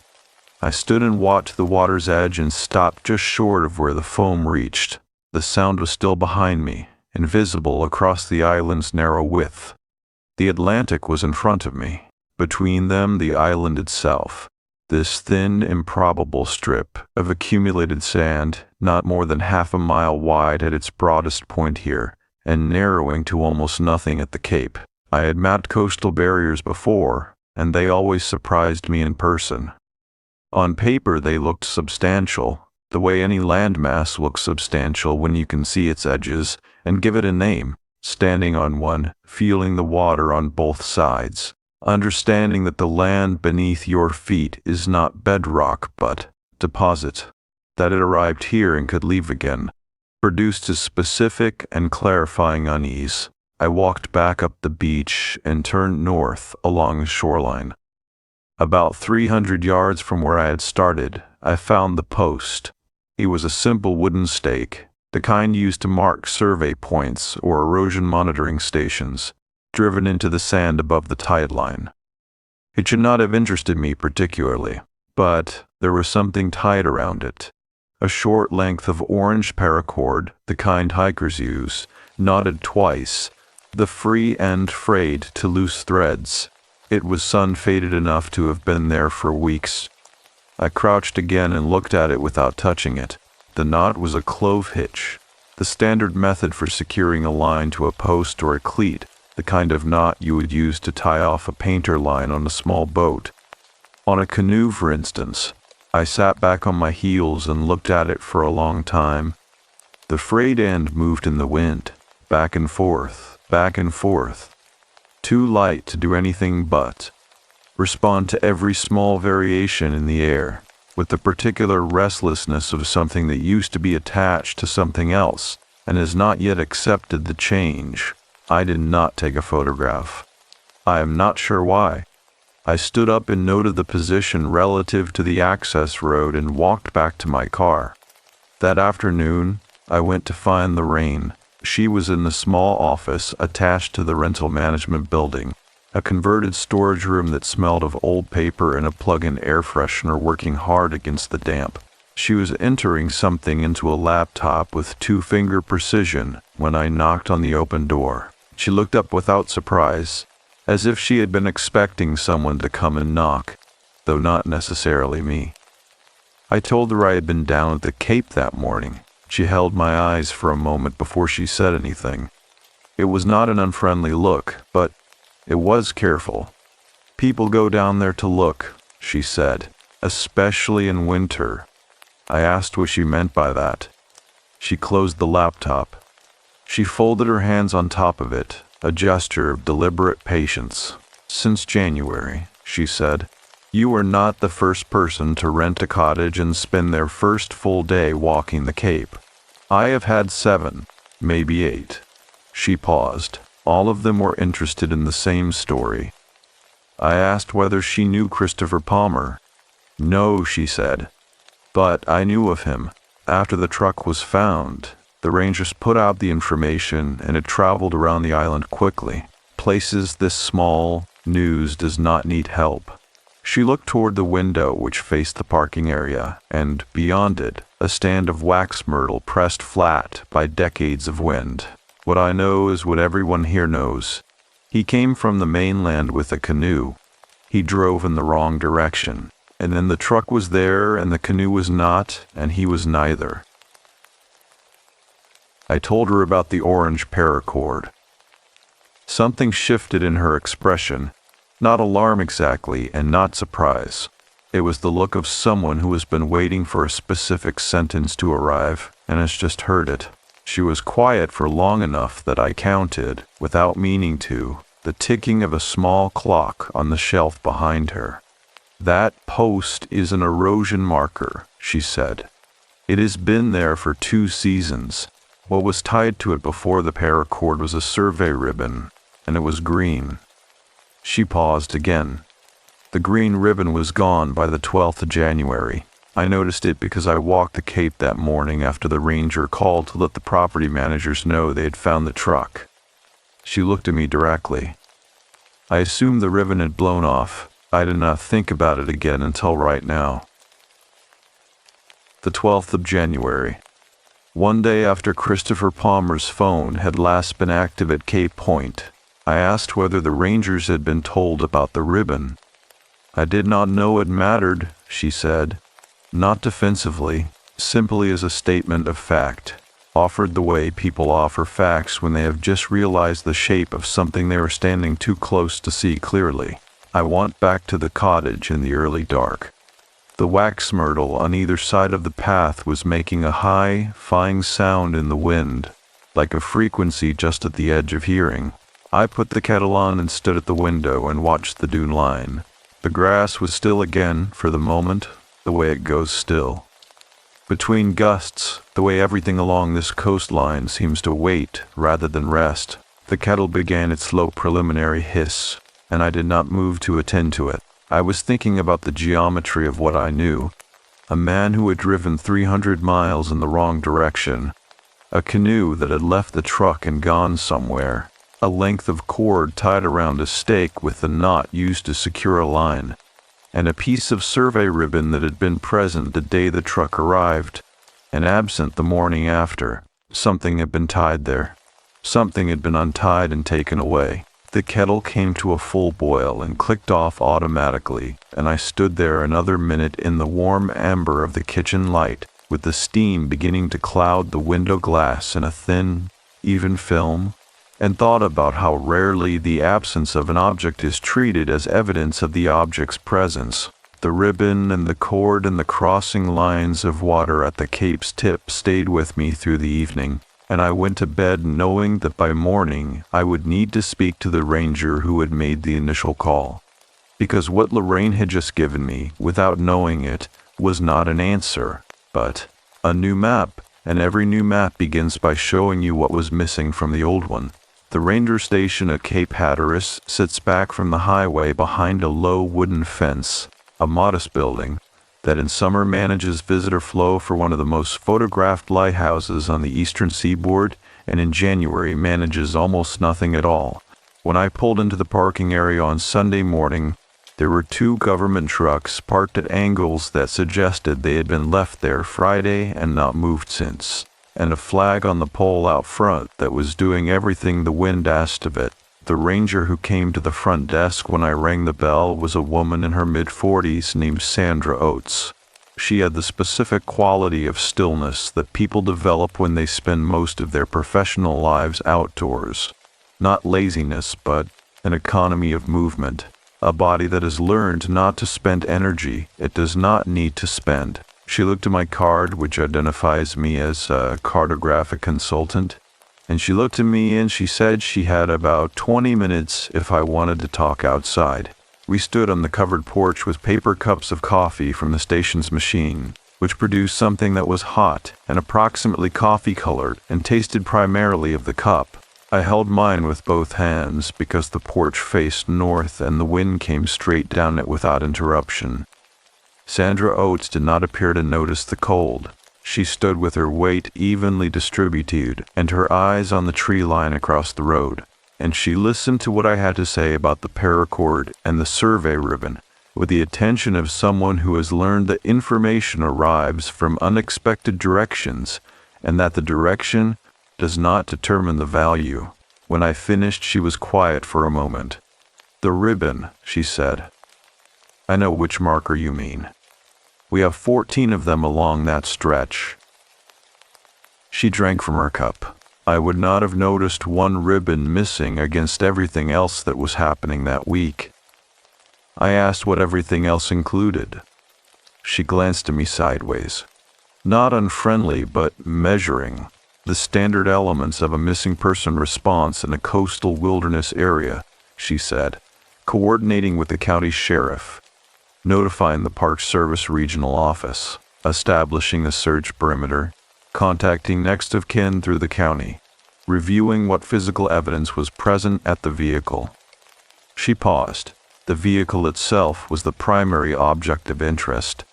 I stood and watched the water's edge and stopped just short of where the foam reached. The sound was still behind me, invisible across the island's narrow width. The Atlantic was in front of me. Between them, the island itself. This thin, improbable strip of accumulated sand, not more than half a mile wide at its broadest point here, and narrowing to almost nothing at the Cape. I had mapped coastal barriers before, and they always surprised me in person. On paper they looked substantial, the way any landmass looks substantial when you can see its edges and give it a name, standing on one, feeling the water on both sides, understanding that the land beneath your feet is not bedrock but deposit, that it arrived here and could leave again, produced a specific and clarifying unease. I walked back up the beach and turned north along the shoreline. About 300 yards from where I had started, I found the post. It was a simple wooden stake, the kind used to mark survey points or erosion monitoring stations, driven into the sand above the tide line. It should not have interested me particularly, but there was something tied around it. A short length of orange paracord, the kind hikers use, knotted twice, the free end frayed to loose threads. It was sun-faded enough to have been there for weeks. I crouched again and looked at it without touching it. The knot was a clove hitch, the standard method for securing a line to a post or a cleat, the kind of knot you would use to tie off a painter line on a small boat. On a canoe, for instance. I sat back on my heels and looked at it for a long time. The frayed end moved in the wind, back and forth, too light to do anything but respond to every small variation in the air, with the particular restlessness of something that used to be attached to something else and has not yet accepted the change. I did not take a photograph. I am not sure why. I stood up and noted the position relative to the access road and walked back to my car. That afternoon, I went to find Lorraine. She was in the small office attached to the rental management building, a converted storage room that smelled of old paper and a plug-in air freshener working hard against the damp. She was entering something into a laptop with two-finger precision when I knocked on the open door. She looked up without surprise, as if she had been expecting someone to come and knock, though not necessarily me. I told her I had been down at the Cape that morning. She held my eyes for a moment before she said anything. It was not an unfriendly look, but it was careful. "People go down there to look," she said, "especially in winter." I asked what she meant by that. She closed the laptop. She folded her hands on top of it, a gesture of deliberate patience. "Since January," she said, "you are not the first person to rent a cottage and spend their first full day walking the Cape. I have had 7, maybe 8. She paused. All of them were interested in the same story. I asked whether she knew Christopher Palmer. "No," she said, "but I knew of him. After the truck was found, the rangers put out the information and it traveled around the island quickly. Places this small, news does not need help." She looked toward the window which faced the parking area, and beyond it, a stand of wax myrtle pressed flat by decades of wind. "What I know is what everyone here knows. He came from the mainland with a canoe. He drove in the wrong direction, and then the truck was there and the canoe was not, and he was neither." I told her about the orange paracord. Something shifted in her expression, not alarm exactly, and not surprise. It was the look of someone who has been waiting for a specific sentence to arrive, and has just heard it. She was quiet for long enough that I counted, without meaning to, the ticking of a small clock on the shelf behind her. "That post is an erosion marker," she said. "It has been there for 2 seasons. What was tied to it before the paracord was a survey ribbon, and it was green." She paused again. The green ribbon was gone by the 12th of January. I noticed it because I walked the Cape that morning after the ranger called to let the property managers know they had found the truck. She looked at me directly. I assumed the ribbon had blown off. I did not think about it again until right now. The 12th of January. One day after Christopher Palmer's phone had last been active at Cape Point, I asked whether the rangers had been told about the ribbon. "I did not know it mattered," she said. Not defensively, simply as a statement of fact, offered the way people offer facts when they have just realized the shape of something they are standing too close to see clearly. I went back to the cottage in the early dark. The wax myrtle on either side of the path was making a high, fine sound in the wind, like a frequency just at the edge of hearing. I put the kettle on and stood at the window and watched the dune line. The grass was still again, for the moment, the way it goes still. Between gusts, the way everything along this coastline seems to wait rather than rest, the kettle began its slow preliminary hiss, and I did not move to attend to it. I was thinking about the geometry of what I knew. A man who had driven 300 miles in the wrong direction, a canoe that had left the truck and gone somewhere, a length of cord tied around a stake with the knot used to secure a line, and a piece of survey ribbon that had been present the day the truck arrived, and absent the morning after. Something had been tied there. Something had been untied and taken away. The kettle came to a full boil and clicked off automatically, and I stood there another minute in the warm amber of the kitchen light, with the steam beginning to cloud the window glass in a thin, even film, and thought about how rarely the absence of an object is treated as evidence of the object's presence. The ribbon and the cord and the crossing lines of water at the cape's tip stayed with me through the evening, and I went to bed knowing that by morning I would need to speak to the ranger who had made the initial call. Because what Lorraine had just given me, without knowing it, was not an answer, but a new map, and every new map begins by showing you what was missing from the old one. The ranger station at Cape Hatteras sits back from the highway behind a low wooden fence, a modest building that in summer manages visitor flow for one of the most photographed lighthouses on the eastern seaboard, and in January manages almost nothing at all. When I pulled into the parking area on Sunday morning, there were 2 government trucks parked at angles that suggested they had been left there Friday and not moved since, and a flag on the pole out front that was doing everything the wind asked of it. The ranger who came to the front desk when I rang the bell was a woman in her mid-40s named Sandra Oates. She had the specific quality of stillness that people develop when they spend most of their professional lives outdoors. Not laziness, but an economy of movement. A body that has learned not to spend energy it does not need to spend. She looked at my card, which identifies me as a cartographic consultant, and she looked at me and she said she had about 20 minutes if I wanted to talk outside. We stood on the covered porch with paper cups of coffee from the station's machine, which produced something that was hot and approximately coffee-colored and tasted primarily of the cup. I held mine with both hands because the porch faced north and the wind came straight down it without interruption. Sandra Oates did not appear to notice the cold. She stood with her weight evenly distributed and her eyes on the tree line across the road, and she listened to what I had to say about the paracord and the survey ribbon with the attention of someone who has learned that information arrives from unexpected directions and that the direction does not determine the value. When I finished, she was quiet for a moment. "The ribbon," she said. "I know which marker you mean. We have 14 of them along that stretch." She drank from her cup. I would not have noticed one ribbon missing against everything else that was happening that week. I asked what everything else included. She glanced at me sideways. Not unfriendly, but measuring. The standard elements of a missing person response in a coastal wilderness area, she said, coordinating with the county sheriff, notifying the Park Service regional office, establishing a search perimeter, contacting next of kin through the county, reviewing what physical evidence was present at the vehicle. She paused. The vehicle itself was the primary object of interest.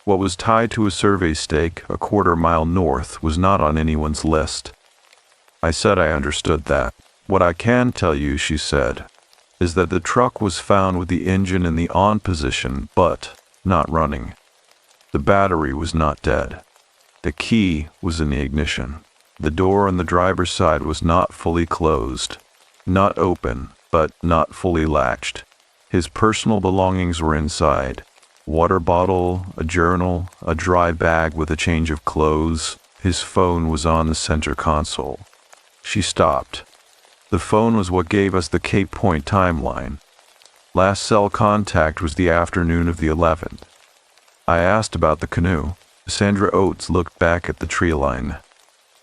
What was tied to a survey stake a quarter-mile north was not on anyone's list. I said I understood that. "What I can tell you," she said, "is that the truck was found with the engine in the on position, but not running. The battery was not dead. The key was in the ignition. The door on the driver's side was not fully closed. Not open, but not fully latched. His personal belongings were inside. Water bottle, a journal, a dry bag with a change of clothes. His phone was on the center console." She stopped. "The phone was what gave us the Cape Point timeline. Last cell contact was the afternoon of the 11th. I asked about the canoe." Sandra Oates looked back at the tree line.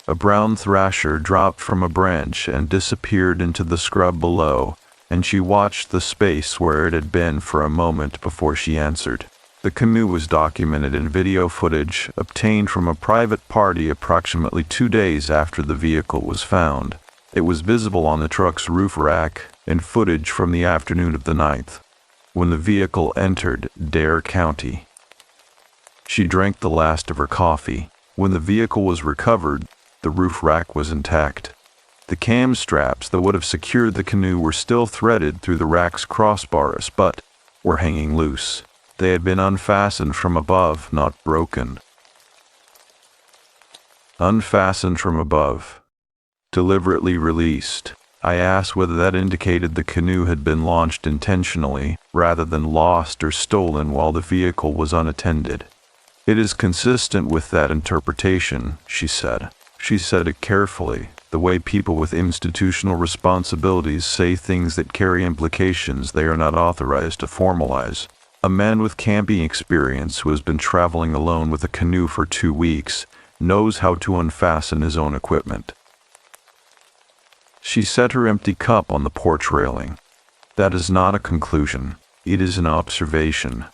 A brown thrasher dropped from a branch and disappeared into the scrub below, and she watched the space where it had been for a moment before she answered. "The canoe was documented in video footage obtained from a private party approximately 2 days after the vehicle was found. It was visible on the truck's roof rack in footage from the afternoon of the 9th, when the vehicle entered Dare County." She drank the last of her coffee. When the vehicle was recovered, the roof rack was intact. The cam straps that would have secured the canoe were still threaded through the rack's crossbars, but were hanging loose. They had been unfastened from above, not broken. Unfastened from above. Deliberately released. I asked whether that indicated the canoe had been launched intentionally, rather than lost or stolen while the vehicle was unattended. It is consistent with that interpretation, she said. She said it carefully, the way people with institutional responsibilities say things that carry implications they are not authorized to formalize. A man with camping experience who has been traveling alone with a canoe for 2 weeks knows how to unfasten his own equipment. She set her empty cup on the porch railing. That is not a conclusion. It is an observation.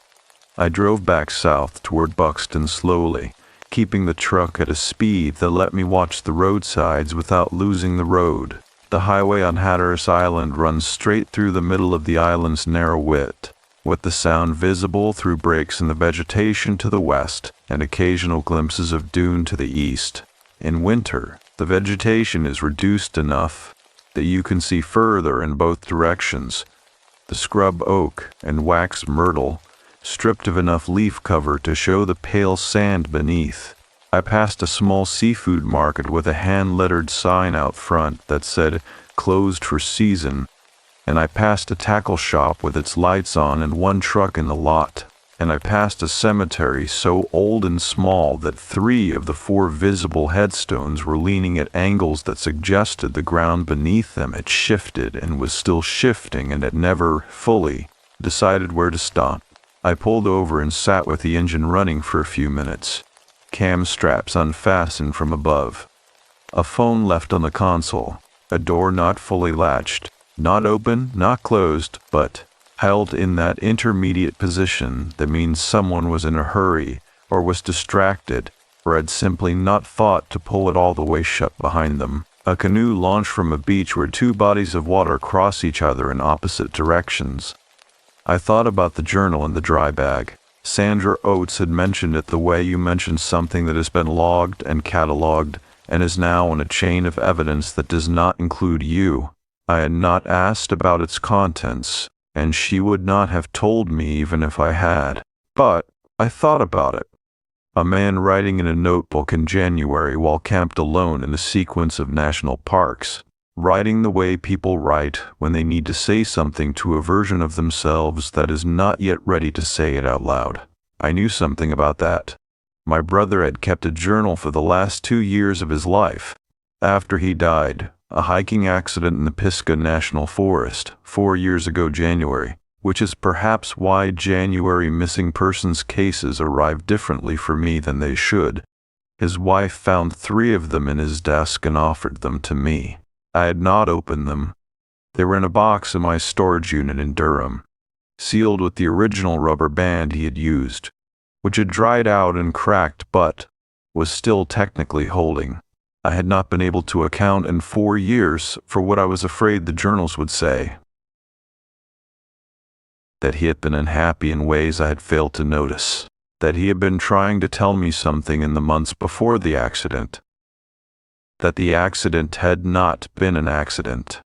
I drove back south toward Buxton slowly, keeping the truck at a speed that let me watch the roadsides without losing the road. The highway on Hatteras Island runs straight through the middle of the island's narrow width, with the sound visible through breaks in the vegetation to the west and occasional glimpses of dune to the east. In winter, the vegetation is reduced enough that you can see further in both directions. The scrub oak and wax myrtle, stripped of enough leaf cover to show the pale sand beneath. I passed a small seafood market with a hand-lettered sign out front that said, "Closed for season," and I passed a tackle shop with its lights on and one truck in the lot, and I passed a cemetery so old and small that 3 of the 4 visible headstones were leaning at angles that suggested the ground beneath them had shifted and was still shifting and had never fully decided where to stop. I pulled over and sat with the engine running for a few minutes, cam straps unfastened from above. A phone left on the console, a door not fully latched, not open, not closed, but held in that intermediate position that means someone was in a hurry, or was distracted, or had simply not thought to pull it all the way shut behind them. A canoe launched from a beach where 2 bodies of water cross each other in opposite directions. I thought about the journal in the dry bag. Sandra Oates had mentioned it the way you mentioned something that has been logged and catalogued and is now in a chain of evidence that does not include you. I had not asked about its contents, and she would not have told me even if I had. But I thought about it. A man writing in a notebook in January while camped alone in a sequence of national parks, writing the way people write when they need to say something to a version of themselves that is not yet ready to say it out loud. I knew something about that. My brother had kept a journal for the last 2 years of his life. After he died, a hiking accident in the Pisgah National Forest 4 years ago January, which is perhaps why January missing persons cases arrive differently for me than they should. His wife found 3 of them in his desk and offered them to me. I had not opened them. They were in a box in my storage unit in Durham, sealed with the original rubber band he had used, which had dried out and cracked but was still technically holding. I had not been able to account in 4 years for what I was afraid the journals would say. That he had been unhappy in ways I had failed to notice. That he had been trying to tell me something in the months before the accident. That the accident had not been an accident.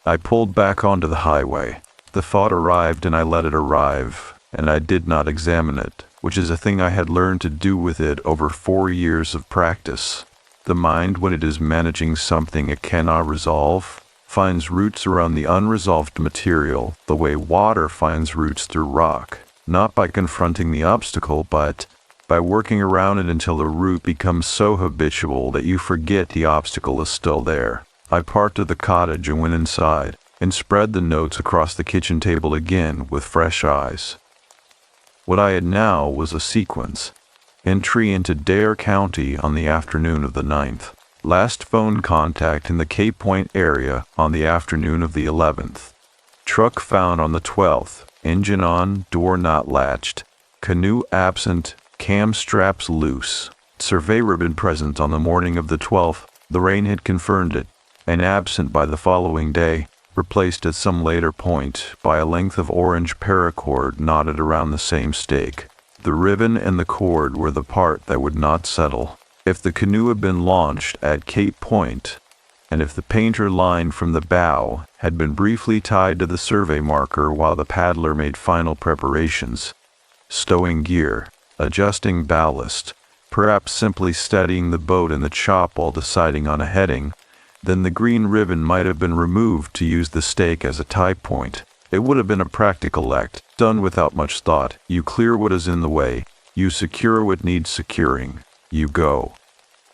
I pulled back onto the highway. The thought arrived and I let it arrive, and I did not examine it, which is a thing I had learned to do with it over 4 years of practice. The mind, when it is managing something it cannot resolve, finds roots around the unresolved material the way water finds roots through rock, not by confronting the obstacle, but by working around it until the root becomes so habitual that you forget the obstacle is still there. I parked at the cottage and went inside, and spread the notes across the kitchen table again with fresh eyes. What I had now was a sequence. Entry into Dare County on the afternoon of the 9th. Last phone contact in the Cape Point area on the afternoon of the 11th. Truck found on the 12th. Engine on, door not latched. Canoe absent, cam straps loose. Survey ribbon present on the morning of the 12th. The rain had confirmed it. And absent by the following day. Replaced at some later point by a length of orange paracord knotted around the same stake. The ribbon and the cord were the part that would not settle. If the canoe had been launched at Cape Point, and if the painter line from the bow had been briefly tied to the survey marker while the paddler made final preparations, stowing gear, adjusting ballast, perhaps simply steadying the boat in the chop while deciding on a heading, then the green ribbon might have been removed to use the stake as a tie point. It would have been a practical act, done without much thought. You clear what is in the way. You secure what needs securing. You go.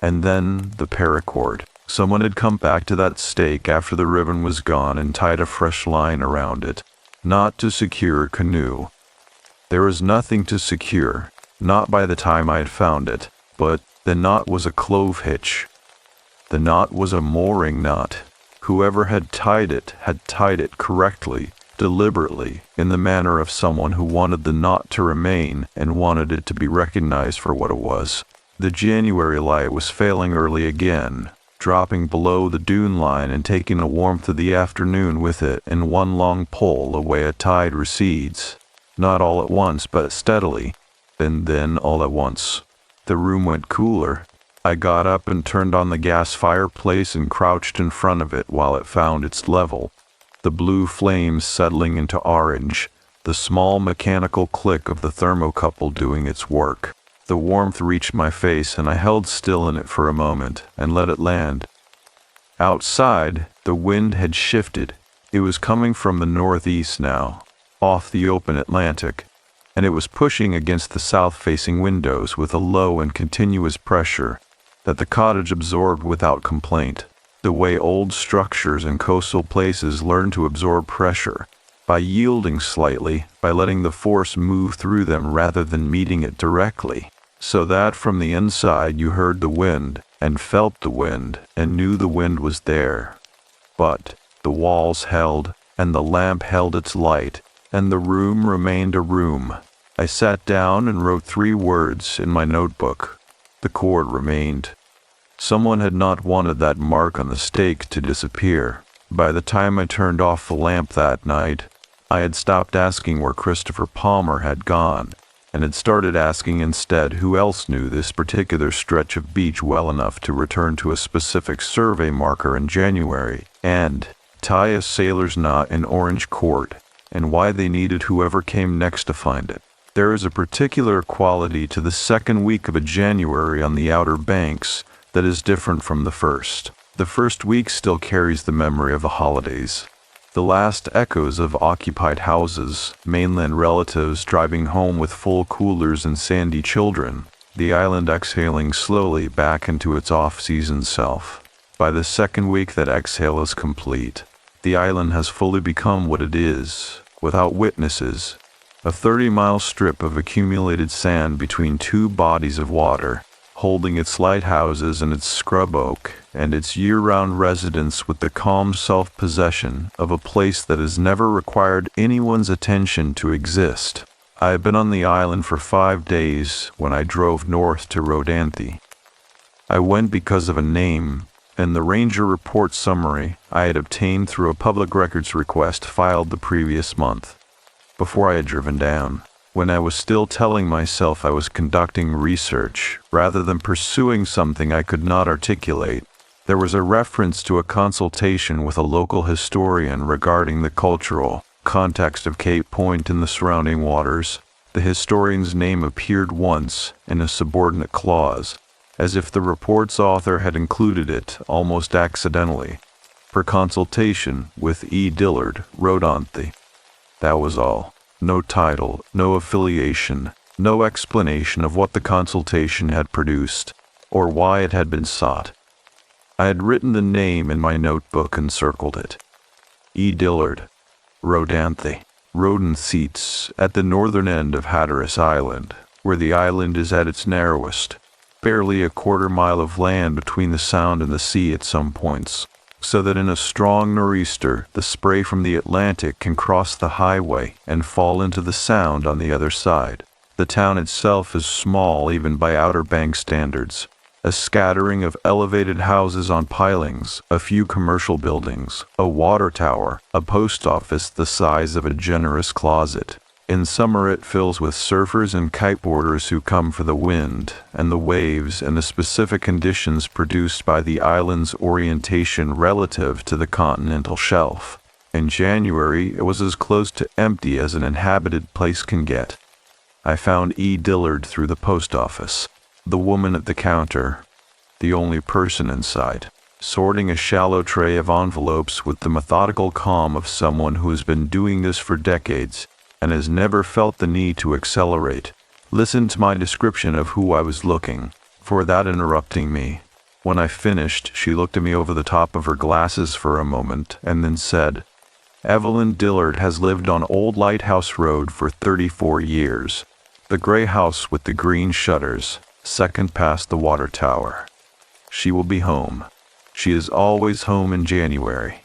And then the paracord. Someone had come back to that stake after the ribbon was gone and tied a fresh line around it. Not to secure Canoe. There was nothing to secure, not by the time I had found it, but the knot was a clove hitch. The knot was a mooring knot. Whoever had tied it correctly, deliberately, in the manner of someone who wanted the knot to remain and wanted it to be recognized for what it was. The January light was failing early again, dropping below the dune line and taking the warmth of the afternoon with it in one long pull the way a tide recedes. Not all at once, but steadily, and then all at once. The room went cooler. I got up and turned on the gas fireplace and crouched in front of it while it found its level. The blue flames settling into orange, the small mechanical click of the thermocouple doing its work. The warmth reached my face and I held still in it for a moment and let it land. Outside, the wind had shifted. It was coming from the northeast now, off the open Atlantic, and it was pushing against the south-facing windows with a low and continuous pressure that the cottage absorbed without complaint, the way old structures in coastal places learn to absorb pressure, by yielding slightly, by letting the force move through them rather than meeting it directly, so that from the inside you heard the wind, and felt the wind, and knew the wind was there. But the walls held, and the lamp held its light, and the room remained a room. I sat down and wrote 3 words in my notebook. The cord remained. Someone had not wanted that mark on the stake to disappear. By the time I turned off the lamp that night, I had stopped asking where Christopher Palmer had gone, and had started asking instead who else knew this particular stretch of beach well enough to return to a specific survey marker in January, and tie a sailor's knot in orange cord, and why they needed whoever came next to find it. There is a particular quality to the second week of a January on the Outer Banks that is different from the first. The first week still carries the memory of the holidays. The last echoes of occupied houses, mainland relatives driving home with full coolers and sandy children, the island exhaling slowly back into its off-season self. By the second week that exhale is complete, the island has fully become what it is, without witnesses, a 30-mile strip of accumulated sand between 2 bodies of water, holding its lighthouses and its scrub oak, and its year-round residents with the calm self-possession of a place that has never required anyone's attention to exist. I had been on the island for 5 days when I drove north to Rodanthe. I went because of a name, and the ranger report summary I had obtained through a public records request filed the previous month, before I had driven down. When I was still telling myself I was conducting research, rather than pursuing something I could not articulate, there was a reference to a consultation with a local historian regarding the cultural context of Cape Point and the surrounding waters. The historian's name appeared once in a subordinate clause, as if the report's author had included it almost accidentally, for consultation with E. Dillard, Rodanthe. That was all. No title, no affiliation, no explanation of what the consultation had produced, or why it had been sought. I had written the name in my notebook and circled it. E. Dillard, Rodanthe. Rodin seats at the northern end of Hatteras Island, where the island is at its narrowest, barely a quarter-mile of land between the sound and the sea at some points, so that in a strong nor'easter the spray from the Atlantic can cross the highway and fall into the sound on the other side. The town itself is small even by Outer Banks standards, a scattering of elevated houses on pilings, a few commercial buildings, a water tower, a post office the size of a generous closet. In summer it fills with surfers and kiteboarders who come for the wind and the waves and the specific conditions produced by the island's orientation relative to the continental shelf. In January it was as close to empty as an inhabited place can get. I found E. Dillard through the post office, the woman at the counter, the only person inside. sorting a shallow tray of envelopes with the methodical calm of someone who has been doing this for decades and has never felt the need to accelerate. Listen to my description of who I was looking for without interrupting me. When I finished, she looked at me over the top of her glasses for a moment and then said, "Evelyn Dillard has lived on Old Lighthouse Road for 34 years. The gray house with the green shutters, second past the water tower. She will be home. She is always home in January."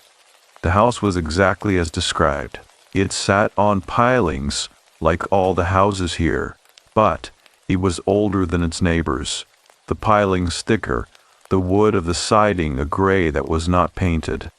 The house was exactly as described. It sat on pilings, like all the houses here, but it was older than its neighbors. The pilings thicker, the wood of the siding a gray that was not painted,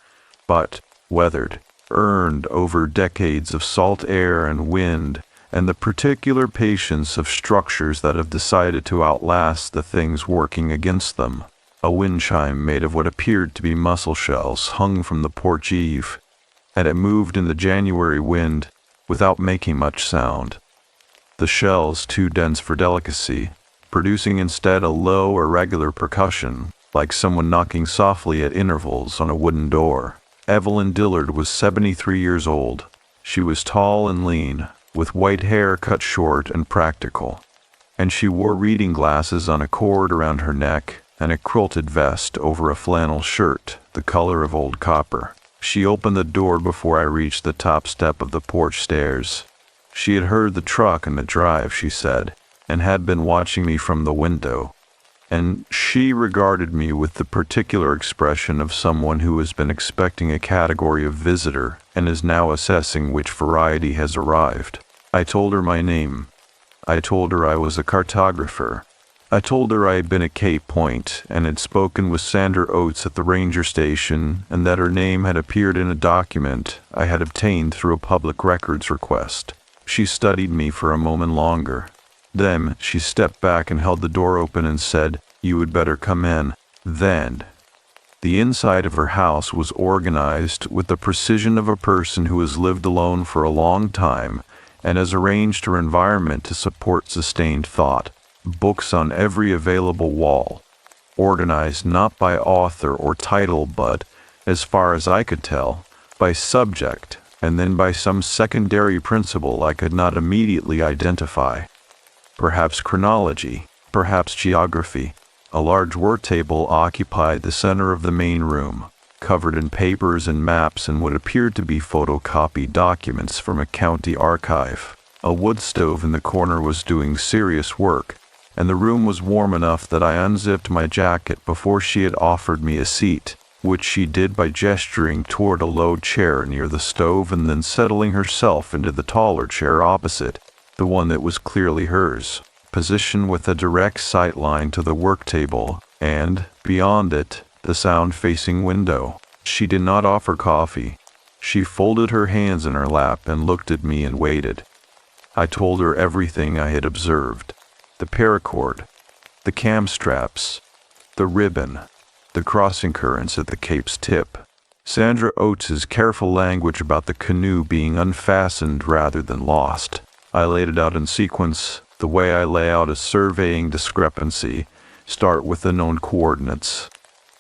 but weathered, earned over decades of salt air and wind, and the particular patience of structures that have decided to outlast the things working against them. A wind chime made of what appeared to be mussel shells hung from the porch eave, and it moved in the January wind without making much sound. The shells too dense for delicacy, producing instead a low, irregular percussion, like someone knocking softly at intervals on a wooden door. Evelyn Dillard was 73 years old. She was tall and lean, with white hair cut short and practical, and she wore reading glasses on a cord around her neck and a quilted vest over a flannel shirt, the color of old copper. She opened the door before I reached the top step of the porch stairs. She had heard the truck and the drive, she said, and had been watching me from the window. And she regarded me with the particular expression of someone who has been expecting a category of visitor and is now assessing which variety has arrived. I told her my name. I told her I was a cartographer. I told her I had been at Cape Point and had spoken with Sandra Oates at the ranger station, and that her name had appeared in a document I had obtained through a public records request. She studied me for a moment longer. Then she stepped back and held the door open and said, "You had better come in." Then, the inside of her house was organized with the precision of a person who has lived alone for a long time and has arranged her environment to support sustained thought. Books on every available wall, organized not by author or title but, as far as I could tell, by subject, and then by some secondary principle I could not immediately identify. Perhaps chronology, perhaps geography. A large work table occupied the center of the main room, covered in papers and maps and what appeared to be photocopied documents from a county archive. A wood stove in the corner was doing serious work, and the room was warm enough that I unzipped my jacket before she had offered me a seat, which she did by gesturing toward a low chair near the stove and then settling herself into the taller chair opposite, the one that was clearly hers, positioned with a direct sight line to the work table, and, beyond it, the sound-facing window. She did not offer coffee. She folded her hands in her lap and looked at me and waited. I told her everything I had observed. The paracord, the cam straps, the ribbon, the crossing currents at the cape's tip, Sandra Oates's careful language about the canoe being unfastened rather than lost. I laid it out in sequence, the way I lay out a surveying discrepancy, start with the known coordinates,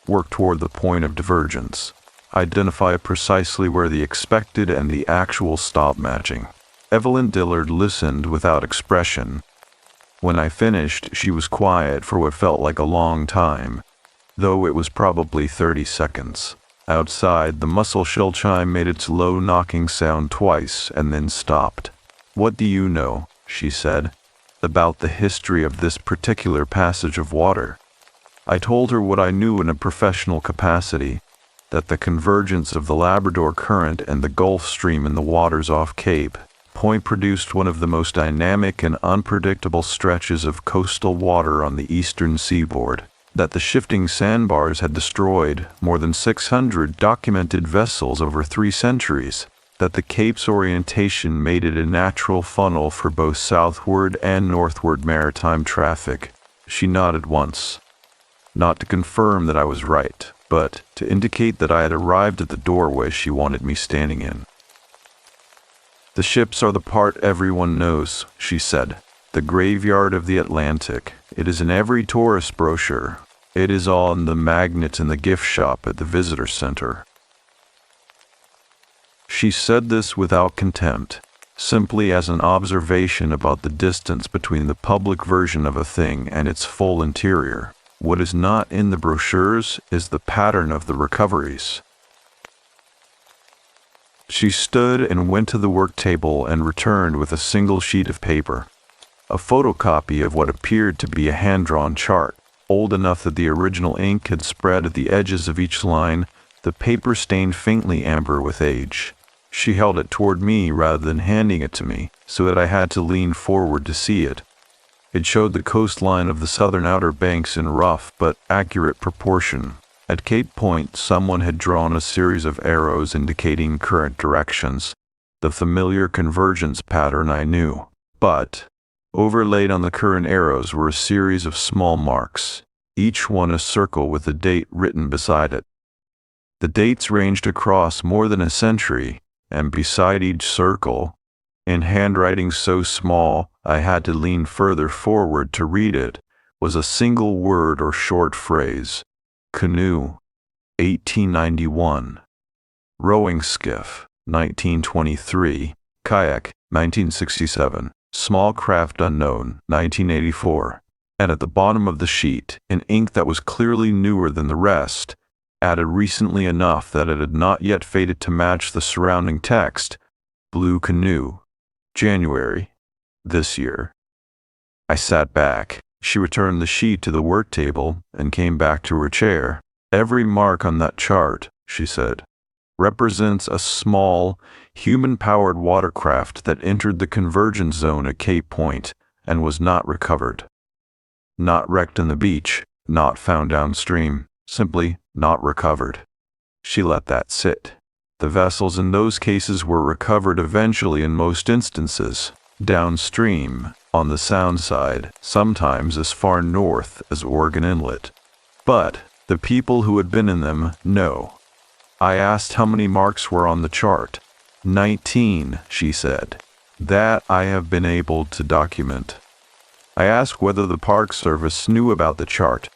work toward the point of divergence, identify precisely where the expected and the actual stop matching. Evelyn Dillard listened without expression. When I finished, she was quiet for what felt like a long time, though it was probably 30 seconds. Outside, the mussel shell chime made its low knocking sound twice and then stopped. "What do you know," she said, "about the history of this particular passage of water?" I told her what I knew in a professional capacity, that the convergence of the Labrador Current and the Gulf Stream in the waters off Cape Point produced one of the most dynamic and unpredictable stretches of coastal water on the eastern seaboard, that the shifting sandbars had destroyed more than 600 documented vessels over 3 centuries, that the Cape's orientation made it a natural funnel for both southward and northward maritime traffic. She nodded once, not to confirm that I was right, but to indicate that I had arrived at the doorway she wanted me standing in. "The ships are the part everyone knows," she said. "The graveyard of the Atlantic. It is in every tourist brochure. It is on the magnet in the gift shop at the visitor center." She said this without contempt, simply as an observation about the distance between the public version of a thing and its full interior. What is not in the brochures is the pattern of the recoveries. She stood and went to the work table and returned with a single sheet of paper, a photocopy of what appeared to be a hand-drawn chart, old enough that the original ink had spread at the edges of each line, the paper stained faintly amber with age. She held it toward me rather than handing it to me, so that I had to lean forward to see it. It showed the coastline of the southern Outer Banks in rough but accurate proportion. At Cape Point, someone had drawn a series of arrows indicating current directions, the familiar convergence pattern I knew. But overlaid on the current arrows were a series of small marks, each one a circle with a date written beside it. The dates ranged across more than a century, and beside each circle, in handwriting so small I had to lean further forward to read it, was a single word or short phrase: Canoe, 1891. Rowing skiff, 1923. Kayak, 1967. Small craft unknown, 1984. And at the bottom of the sheet, in ink that was clearly newer than the rest, added recently enough that it had not yet faded to match the surrounding text, Blue Canoe, January, this year. I sat back. She returned the sheet to the work table and came back to her chair. "Every mark on that chart," she said, "represents a small, human-powered watercraft that entered the convergence zone at Cape Point and was not recovered. Not wrecked on the beach, not found downstream, simply not recovered." She let that sit. The vessels in those cases were recovered eventually in most instances, downstream, on the Sound side, sometimes as far north as Oregon Inlet. But the people who had been in them, no. I asked how many marks were on the chart. 19, she said. That I have been able to document. I asked whether the Park Service knew about the chart.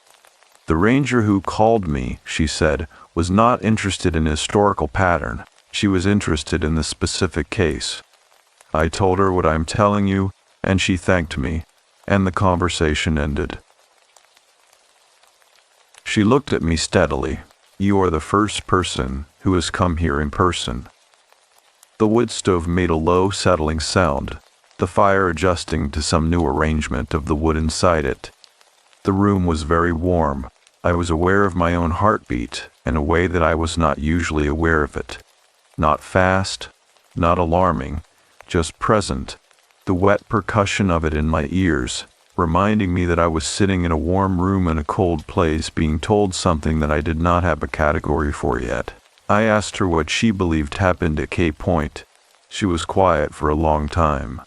The ranger who called me, she said, was not interested in historical pattern. She was interested in the specific case. I told her what I'm telling you, and she thanked me, and the conversation ended. She looked at me steadily. "You are the first person who has come here in person." The wood stove made a low, settling sound, the fire adjusting to some new arrangement of the wood inside it. The room was very warm. I was aware of my own heartbeat in a way that I was not usually aware of it. Not fast, not alarming, just present, the wet percussion of it in my ears, reminding me that I was sitting in a warm room in a cold place being told something that I did not have a category for yet. I asked her what she believed happened at Cape Point. She was quiet for a long time.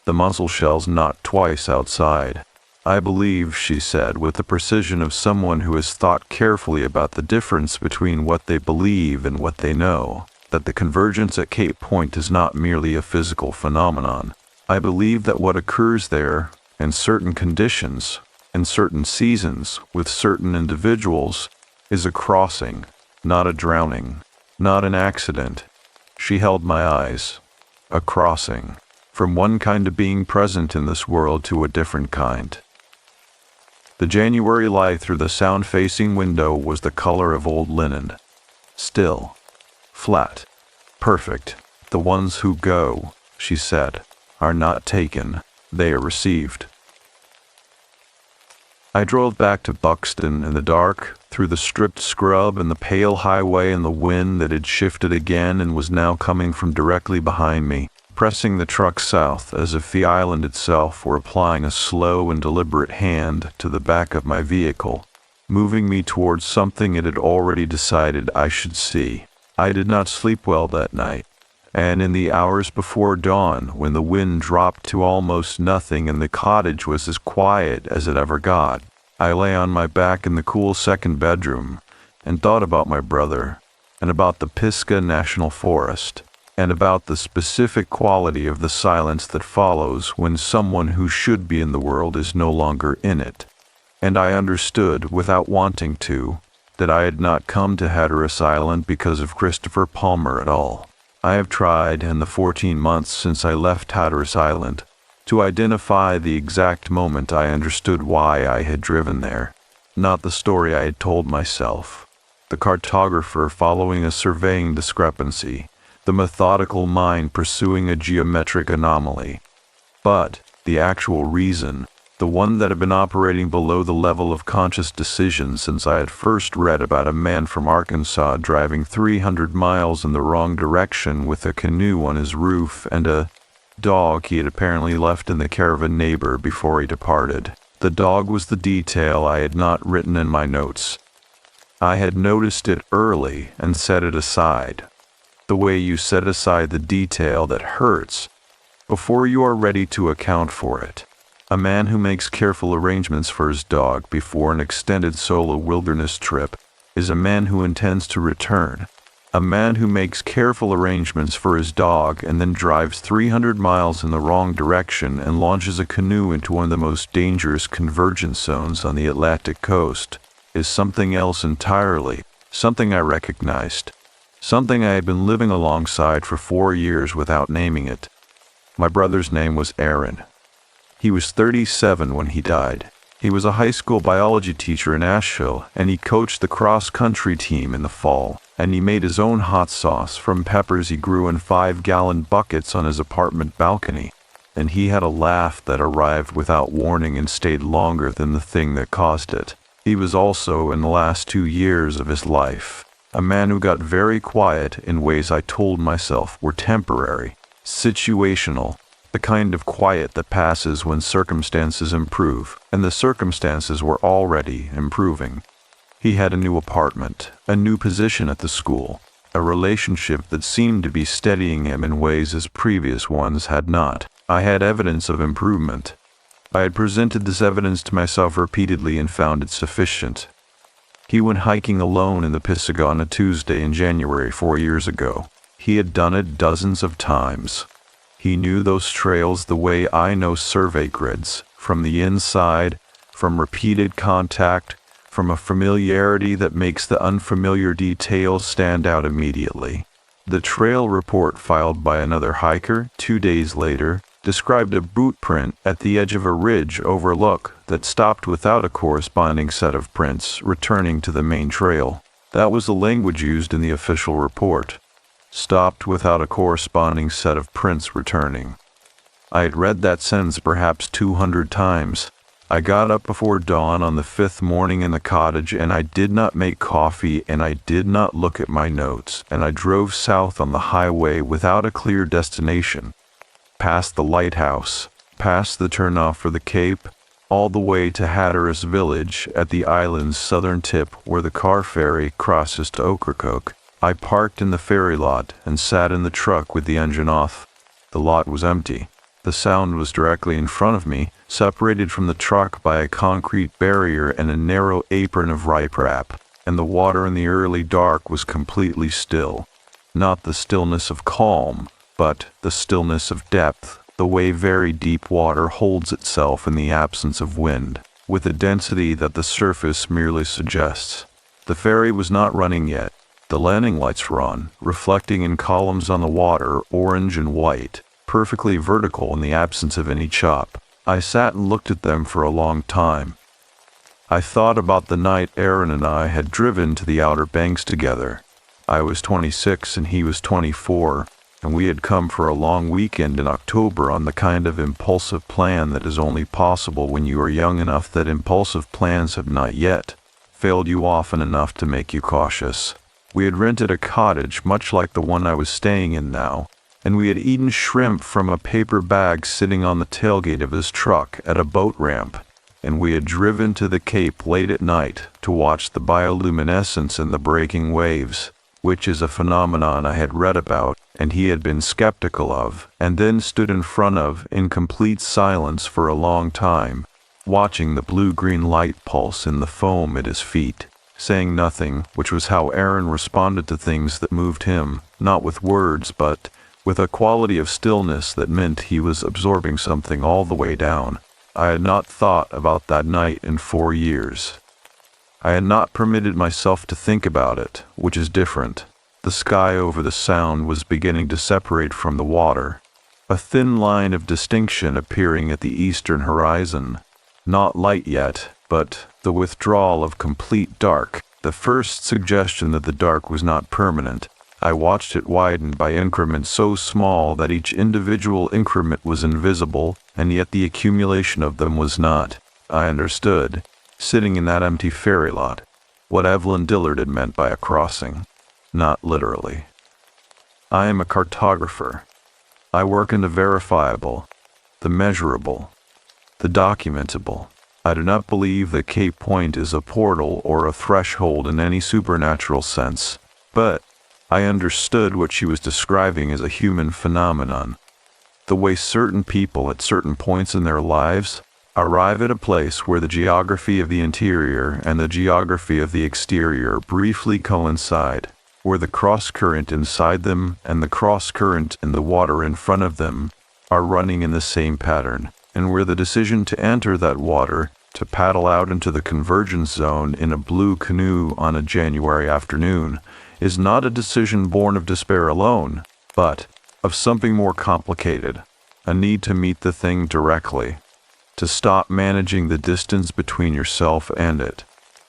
"The mussel shells knocked twice outside. I believe," she said, with the precision of someone who has thought carefully about the difference between what they believe and what they know, "that the convergence at Cape Point is not merely a physical phenomenon. I believe that what occurs there, in certain conditions, in certain seasons, with certain individuals, is a crossing, not a drowning, not an accident." She held my eyes. "A crossing, from one kind of being present in this world to a different kind." The January light through the sound-facing window was the color of old linen. Still, flat, perfect. "The ones who go," she said, "are not taken, they are received." I drove back to Buxton in the dark, through the stripped scrub and the pale highway and the wind that had shifted again and was now coming from directly behind me, pressing the truck south as if the island itself were applying a slow and deliberate hand to the back of my vehicle, moving me towards something it had already decided I should see. I did not sleep well that night, and in the hours before dawn, when the wind dropped to almost nothing and the cottage was as quiet as it ever got, I lay on my back in the cool second bedroom and thought about my brother, and about the Pisgah National Forest, and about the specific quality of the silence that follows when someone who should be in the world is no longer in it. and I understood, without wanting to, that I had not come to Hatteras Island because of Christopher Palmer at all. I have tried, in the 14 months since I left Hatteras Island, to identify the exact moment I understood why I had driven there, not the story I had told myself, the cartographer following a surveying discrepancy, the methodical mind pursuing a geometric anomaly, but the actual reason, the one that had been operating below the level of conscious decision since I had first read about a man from Arkansas driving 300 miles in the wrong direction with a canoe on his roof and a dog he had apparently left in the care of a neighbor before he departed. The dog was the detail I had not written in my notes. I had noticed it early and set it aside. The way you set aside the detail that hurts before you are ready to account for it. A man who makes careful arrangements for his dog before an extended solo wilderness trip is a man who intends to return. A man who makes careful arrangements for his dog and then drives 300 miles in the wrong direction and launches a canoe into one of the most dangerous convergence zones on the Atlantic coast is something else entirely, something I recognized, something I had been living alongside for 4 years without naming it. My brother's name was Aaron. He was 37 when he died. He was a high school biology teacher in Asheville, and he coached the cross-country team in the fall, and he made his own hot sauce from peppers he grew in 5-gallon buckets on his apartment balcony, and he had a laugh that arrived without warning and stayed longer than the thing that caused it. He was also, in the last 2 years of his life, a man who got very quiet in ways I told myself were temporary, situational, the kind of quiet that passes when circumstances improve, and the circumstances were already improving. He had a new apartment, a new position at the school, a relationship that seemed to be steadying him in ways his previous ones had not. I had evidence of improvement. I had presented this evidence to myself repeatedly and found it sufficient. He went hiking alone in the Pisgah on a Tuesday in January 4 years ago. He had done it dozens of times. He knew those trails the way I know survey grids, from the inside, from repeated contact, from a familiarity that makes the unfamiliar details stand out immediately. The trail report filed by another hiker 2 days later described a boot print at the edge of a ridge overlook that stopped without a corresponding set of prints returning to the main trail. That was the language used in the official report. Stopped without a corresponding set of prints returning. I had read that sentence perhaps 200 times. I got up before dawn on the 5th morning in the cottage, and I did not make coffee, and I did not look at my notes, and I drove south on the highway without a clear destination. Past the lighthouse, past the turnoff for the Cape, all the way to Hatteras village at the island's southern tip where the car ferry crosses to Ocracoke. I parked in the ferry lot and sat in the truck with the engine off. The lot was empty. The Sound was directly in front of me, separated from the truck by a concrete barrier and a narrow apron of riprap, and the water in the early dark was completely still. Not the stillness of calm, but the stillness of depth, the way very deep water holds itself in the absence of wind, with a density that the surface merely suggests. The ferry was not running yet. The landing lights were on, reflecting in columns on the water, orange and white, perfectly vertical in the absence of any chop. I sat and looked at them for a long time. I thought about the night Aaron and I had driven to the Outer Banks together. I was 26 and he was 24, and we had come for a long weekend in October on the kind of impulsive plan that is only possible when you are young enough that impulsive plans have not yet failed you often enough to make you cautious. We had rented a cottage much like the one I was staying in now, and we had eaten shrimp from a paper bag sitting on the tailgate of his truck at a boat ramp, and we had driven to the Cape late at night to watch the bioluminescence in the breaking waves, which is a phenomenon I had read about and he had been skeptical of, and then stood in front of in complete silence for a long time, watching the blue-green light pulse in the foam at his feet, saying nothing, which was how Aaron responded to things that moved him, not with words, but with a quality of stillness that meant he was absorbing something all the way down. I had not thought about that night in 4 years. I had not permitted myself to think about it, which is different. The sky over the Sound was beginning to separate from the water, a thin line of distinction appearing at the eastern horizon. Not light yet, but the withdrawal of complete dark, the first suggestion that the dark was not permanent. I watched it widen by increments so small that each individual increment was invisible, and yet the accumulation of them was not. I understood, sitting in that empty ferry lot, what Evelyn Dillard had meant by a crossing. Not literally. I am a cartographer. I work in the verifiable, the measurable, the documentable. I do not believe that Cape Point is a portal or a threshold in any supernatural sense, but I understood what she was describing as a human phenomenon. The way certain people at certain points in their lives arrive at a place where the geography of the interior and the geography of the exterior briefly coincide, where the cross-current inside them and the cross-current in the water in front of them are running in the same pattern, and where the decision to enter that water, to paddle out into the convergence zone in a blue canoe on a January afternoon, is not a decision born of despair alone, but of something more complicated, a need to meet the thing directly, to stop managing the distance between yourself and it,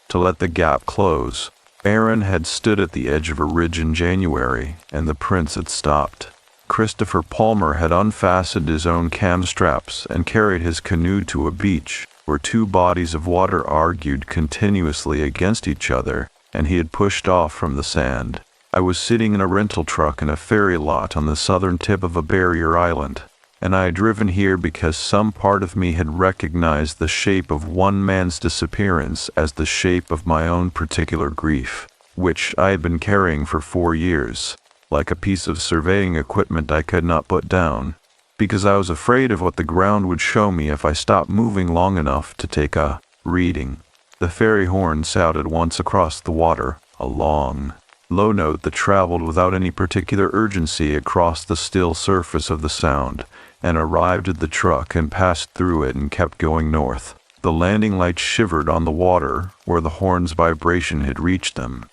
to let the gap close. Aaron had stood at the edge of a ridge in January, and the prince had stopped. Christopher Palmer had unfastened his own cam straps and carried his canoe to a beach where two bodies of water argued continuously against each other, and he had pushed off from the sand. I was sitting in a rental truck in a ferry lot on the southern tip of a barrier island, and I had driven here because some part of me had recognized the shape of one man's disappearance as the shape of my own particular grief, which I had been carrying for 4 years, like a piece of surveying equipment I could not put down, because I was afraid of what the ground would show me if I stopped moving long enough to take a reading. The ferry horn sounded once across the water, a long, low note that traveled without any particular urgency across the still surface of the Sound, and arrived at the truck and passed through it and kept going north. The landing lights shivered on the water where the horn's vibration had reached them.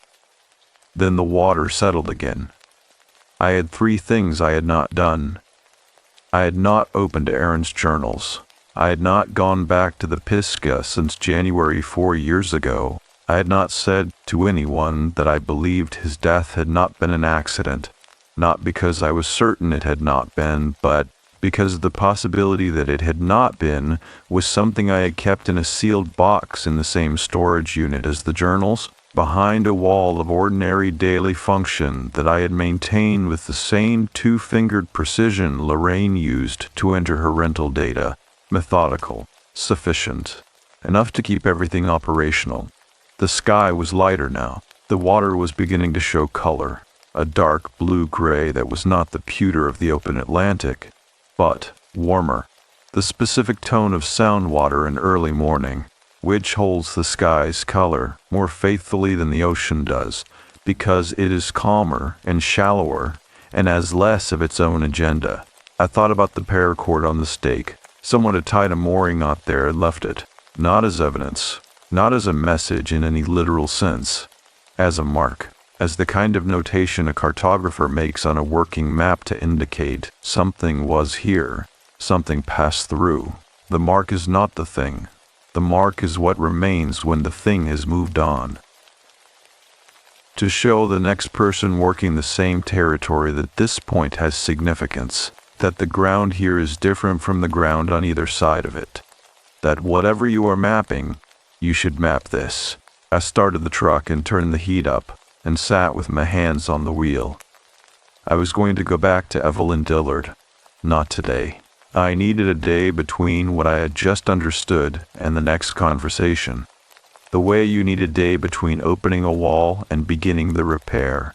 Then the water settled again. I had 3 things I had not done. I had not opened Aaron's journals. I had not gone back to the Pisgah since January 4 years ago. I had not said to anyone that I believed his death had not been an accident, not because I was certain it had not been, but because the possibility that it had not been was something I had kept in a sealed box in the same storage unit as the journals, behind a wall of ordinary daily function that I had maintained with the same 2-fingered precision Lorraine used to enter her rental data. Methodical, sufficient, enough to keep everything operational. The sky was lighter now. The water was beginning to show color, a dark blue-gray that was not the pewter of the open Atlantic, but warmer, the specific tone of Sound water in early morning, which holds the sky's color more faithfully than the ocean does, because it is calmer and shallower and has less of its own agenda. I thought about the paracord on the stake. Someone had tied a mooring knot there and left it, not as evidence, not as a message in any literal sense, as a mark, as the kind of notation a cartographer makes on a working map to indicate something was here, something passed through. The mark is not the thing. The mark is what remains when the thing has moved on. To show the next person working the same territory that this point has significance, that the ground here is different from the ground on either side of it, that whatever you are mapping, you should map this. I started the truck and turned the heat up, and sat with my hands on the wheel. I was going to go back to Evelyn Dillard. Not today. I needed a day between what I had just understood and the next conversation. The way you need a day between opening a wall and beginning the repair.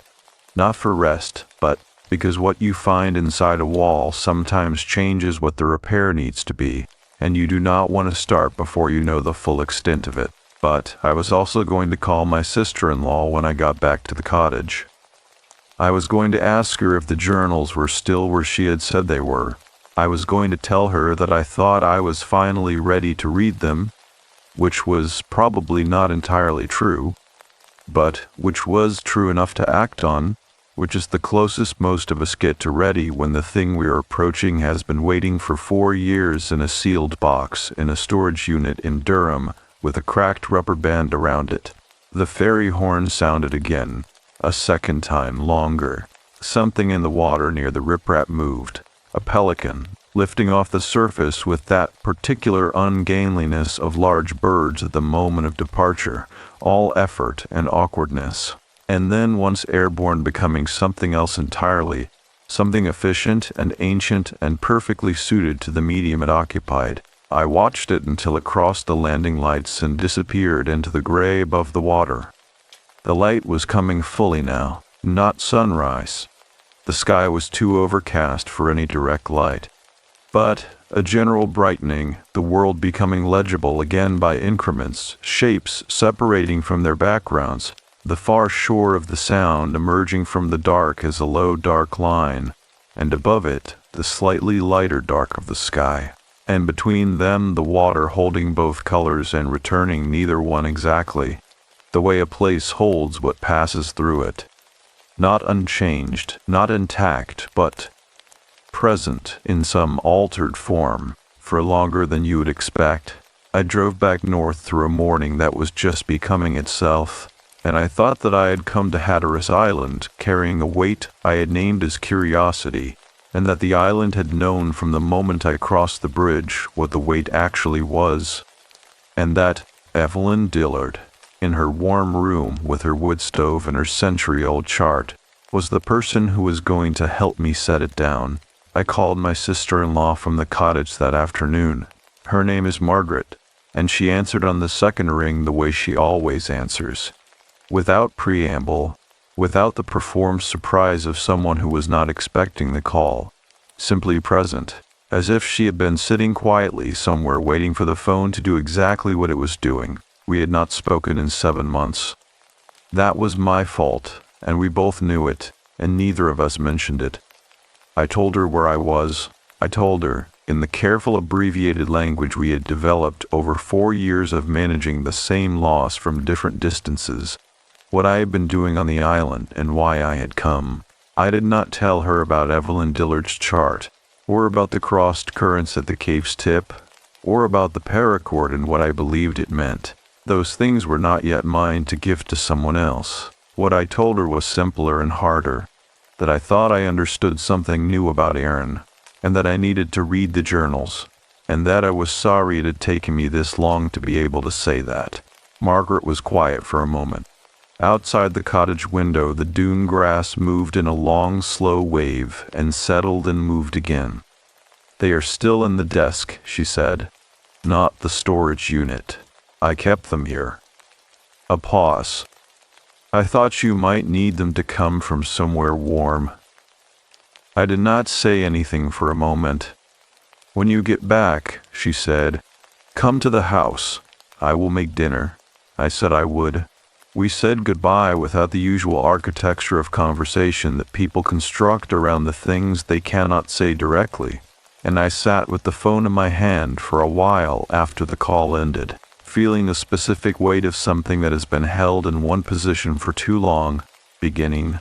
Not for rest, but because what you find inside a wall sometimes changes what the repair needs to be, and you do not want to start before you know the full extent of it. But I was also going to call my sister-in-law when I got back to the cottage. I was going to ask her if the journals were still where she had said they were, I was going to tell her that I thought I was finally ready to read them, which was probably not entirely true, but which was true enough to act on, which is the closest most of us get to ready when the thing we are approaching has been waiting for 4 years in a sealed box in a storage unit in Durham with a cracked rubber band around it. The fairy horn sounded again, a second time longer. Something in the water near the riprap moved. A pelican, lifting off the surface with that particular ungainliness of large birds at the moment of departure, all effort and awkwardness. And then once airborne becoming something else entirely, something efficient and ancient and perfectly suited to the medium it occupied. I watched it until it crossed the landing lights and disappeared into the gray above the water. The light was coming fully now, not sunrise. The sky was too overcast for any direct light. But a general brightening, the world becoming legible again by increments, shapes separating from their backgrounds, the far shore of the Sound emerging from the dark as a low dark line, and above it the slightly lighter dark of the sky, and between them the water holding both colors and returning neither one exactly, the way a place holds what passes through it. Not unchanged, not intact, but present in some altered form, for longer than you would expect. I drove back north through a morning that was just becoming itself, and I thought that I had come to Hatteras Island carrying a weight I had named as curiosity, and that the island had known from the moment I crossed the bridge what the weight actually was, and that Evelyn Dillard, in her warm room with her wood stove and her century-old chart, was the person who was going to help me set it down. I called my sister-in-law from the cottage that afternoon. Her name is Margaret, and she answered on the second ring the way she always answers. Without preamble, without the performed surprise of someone who was not expecting the call, simply present, as if she had been sitting quietly somewhere waiting for the phone to do exactly what it was doing. We had not spoken in 7 months. That was my fault, and we both knew it, and neither of us mentioned it. I told her where I was. I told her, in the careful abbreviated language we had developed over 4 years of managing the same loss from different distances, what I had been doing on the island and why I had come. I did not tell her about Evelyn Dillard's chart, or about the crossed currents at the cave's tip, or about the paracord and what I believed it meant. Those things were not yet mine to give to someone else. What I told her was simpler and harder, that I thought I understood something new about Aaron, and that I needed to read the journals, and that I was sorry it had taken me this long to be able to say that. Margaret was quiet for a moment. Outside the cottage window, the dune grass moved in a long, slow wave and settled and moved again. "They are still in the desk," she said. "Not the storage unit. I kept them here." A pause. "I thought you might need them to come from somewhere warm." I did not say anything for a moment. "When you get back," she said, "come to the house. I will make dinner." I said I would. We said goodbye without the usual architecture of conversation that people construct around the things they cannot say directly, and I sat with the phone in my hand for a while after the call ended, feeling the specific weight of something that has been held in one position for too long, beginning,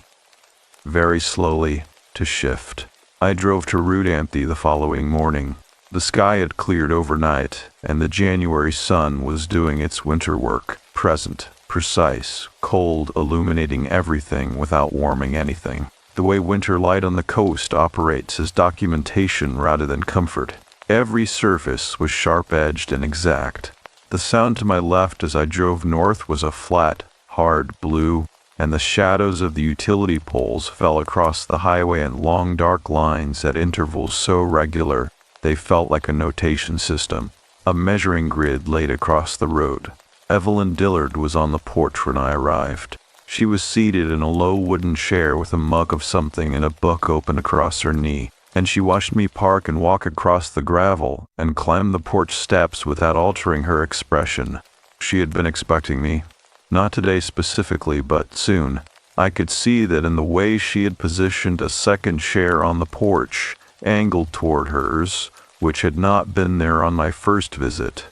very slowly, to shift. I drove to Rudanthe the following morning. The sky had cleared overnight, and the January sun was doing its winter work, present, precise, cold, illuminating everything without warming anything. The way winter light on the coast operates as documentation rather than comfort. Every surface was sharp-edged and exact. The Sound to my left as I drove north was a flat, hard blue, and the shadows of the utility poles fell across the highway in long dark lines at intervals so regular they felt like a notation system, a measuring grid laid across the road. Evelyn Dillard was on the porch when I arrived. She was seated in a low wooden chair with a mug of something and a book open across her knee, and she watched me park and walk across the gravel and climb the porch steps without altering her expression. She had been expecting me. Not today specifically, but soon. I could see that in the way she had positioned a second chair on the porch, angled toward hers, which had not been there on my first visit.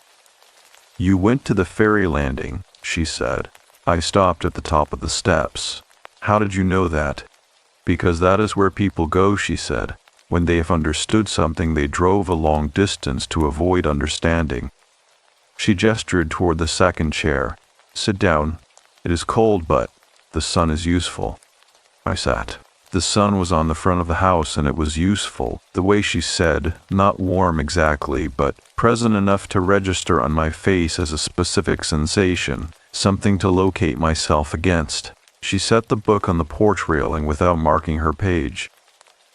"You went to the ferry landing," she said. I stopped at the top of the steps. "How did you know that?" "Because that is where people go," she said. "When they have understood something, they drove a long distance to avoid understanding." She gestured toward the second chair. "Sit down. It is cold, but the sun is useful." I sat. The sun was on the front of the house, and it was useful, the way she said, not warm exactly, but present enough to register on my face as a specific sensation, something to locate myself against. She set the book on the porch railing without marking her page.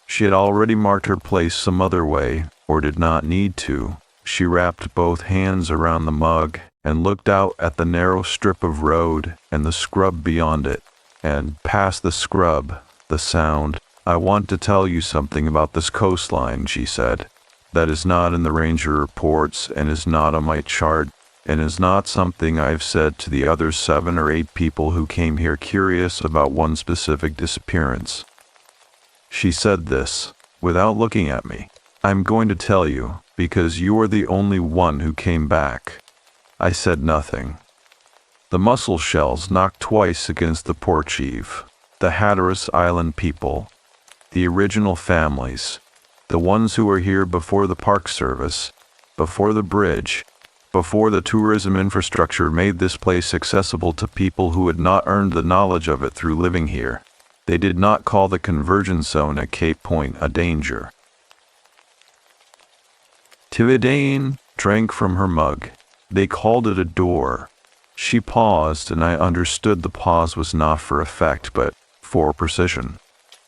She had already marked her place some other way, or did not need to. She wrapped both hands around the mug and looked out at the narrow strip of road and the scrub beyond it, and past the scrub, the sound. "I want to tell you something about this coastline," she said. "That is not in the ranger reports and is not on my chart, and is not something I've said to the other 7 or 8 people who came here curious about one specific disappearance." She said this without looking at me. "I'm going to tell you, because you are the only one who came back." I said nothing. The mussel shells knocked twice against the porch eave. The Hatteras Island people, the original families, the ones who were here before the Park Service, before the bridge, before the tourism infrastructure made this place accessible to people who had not earned the knowledge of it through living here. They did not call the convergence zone at Cape Point a danger. Tividane drank from her mug. They called it a door. She paused, and I understood the pause was not for effect, but for precision.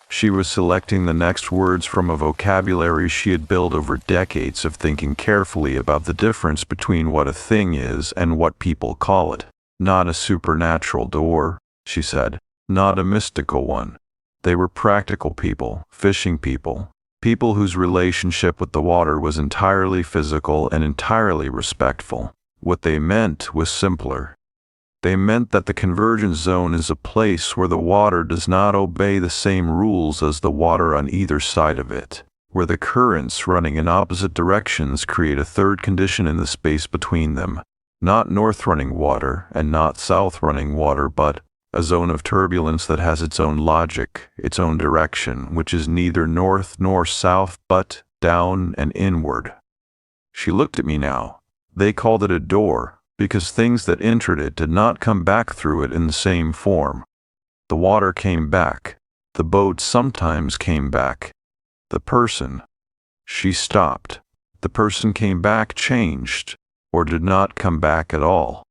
She was selecting the next words from a vocabulary she had built over decades of thinking carefully about the difference between what a thing is and what people call it. "Not a supernatural door," she said. "Not a mystical one." They were practical people, fishing people, people whose relationship with the water was entirely physical and entirely respectful. What they meant was simpler. They meant that the convergence zone is a place where the water does not obey the same rules as the water on either side of it, where the currents running in opposite directions create a third condition in the space between them, not north-running water and not south-running water, but a zone of turbulence that has its own logic, its own direction, which is neither north nor south, but down and inward. She looked at me now. They called it a door, because things that entered it did not come back through it in the same form. The water came back. The boat sometimes came back. The person. She stopped. The person came back changed, or did not come back at all.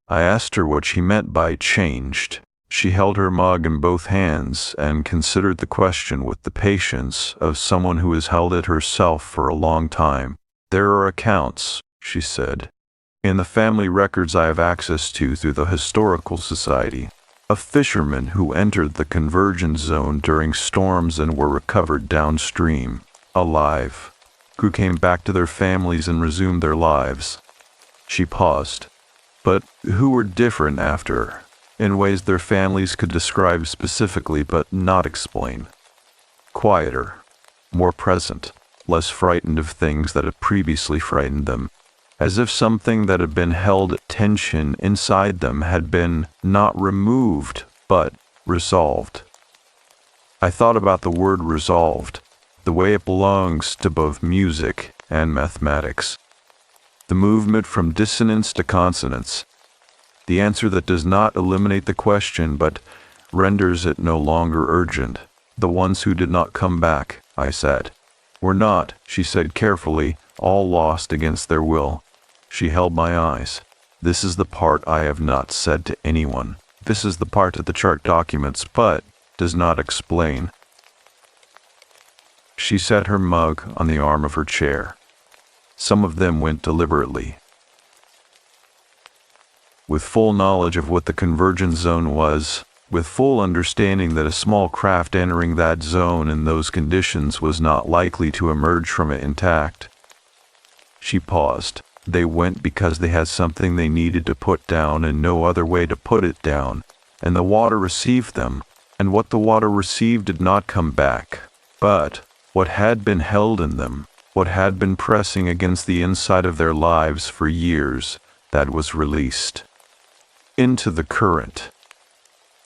I asked her what she meant by changed. She held her mug in both hands and considered the question with the patience of someone who has held it herself for a long time. "There are accounts," she said, "in the family records I have access to through the Historical Society, of fishermen who entered the convergence zone during storms and were recovered downstream, alive, who came back to their families and resumed their lives." She paused. "But who were different after, in ways their families could describe specifically but not explain. Quieter, more present, less frightened of things that had previously frightened them, as if something that had been held at tension inside them had been not removed, but resolved." I thought about the word resolved, the way it belongs to both music and mathematics. The movement from dissonance to consonance. The answer that does not eliminate the question, but renders it no longer urgent. "The ones who did not come back," I said, "were not," she said carefully, "all lost against their will." She held my eyes. "This is the part I have not said to anyone. This is the part that the chart documents, but does not explain." She set her mug on the arm of her chair. Some of them went deliberately. With full knowledge of what the convergence zone was, with full understanding that a small craft entering that zone in those conditions was not likely to emerge from it intact. She paused. They went because they had something they needed to put down and no other way to put it down, and the water received them, and what the water received did not come back, but what had been held in them, what had been pressing against the inside of their lives for years, that was released. Into the current,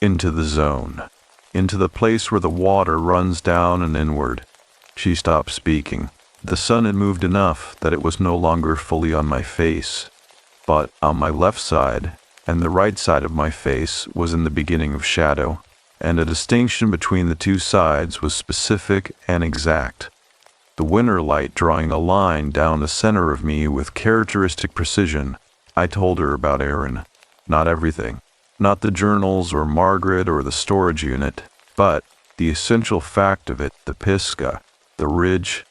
into the zone, into the place where the water runs down and inward. She stopped speaking. The sun had moved enough that it was no longer fully on my face, but on my left side, and the right side of my face was in the beginning of shadow, and a distinction between the two sides was specific and exact. The winter light drawing a line down the center of me with characteristic precision. I told her about Aaron. Not everything. Not the journals or Margaret or the storage unit, but the essential fact of it, the Pisgah, the ridge,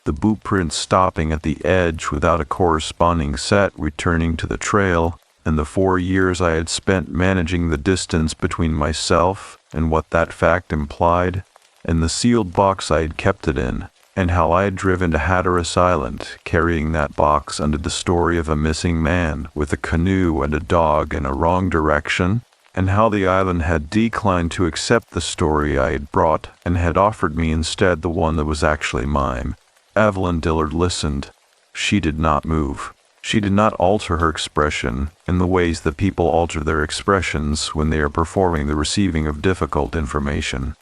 the boot prints stopping at the edge without a corresponding set returning to the trail, and the 4 years I had spent managing the distance between myself and what that fact implied, and the sealed box I had kept it in, and how I had driven to Hatteras Island, carrying that box under the story of a missing man with a canoe and a dog in a wrong direction, and how the island had declined to accept the story I had brought and had offered me instead the one that was actually mine. Evelyn Dillard listened. She did not move. She did not alter her expression in the ways that people alter their expressions when they are performing the receiving of difficult information.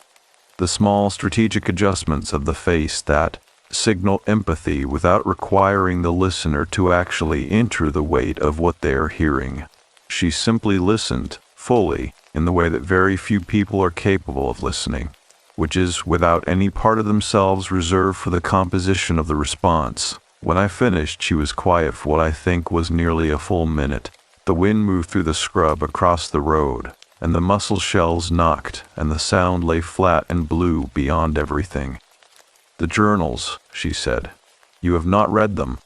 The small strategic adjustments of the face that signal empathy without requiring the listener to actually enter the weight of what they are hearing. She simply listened, fully, in the way that very few people are capable of listening, which is without any part of themselves reserved for the composition of the response. When I finished, she was quiet for what I think was nearly a full minute. The wind moved through the scrub across the road, and the mussel shells knocked, and the sound lay flat and blue beyond everything. "The journals," she said. "You have not read them."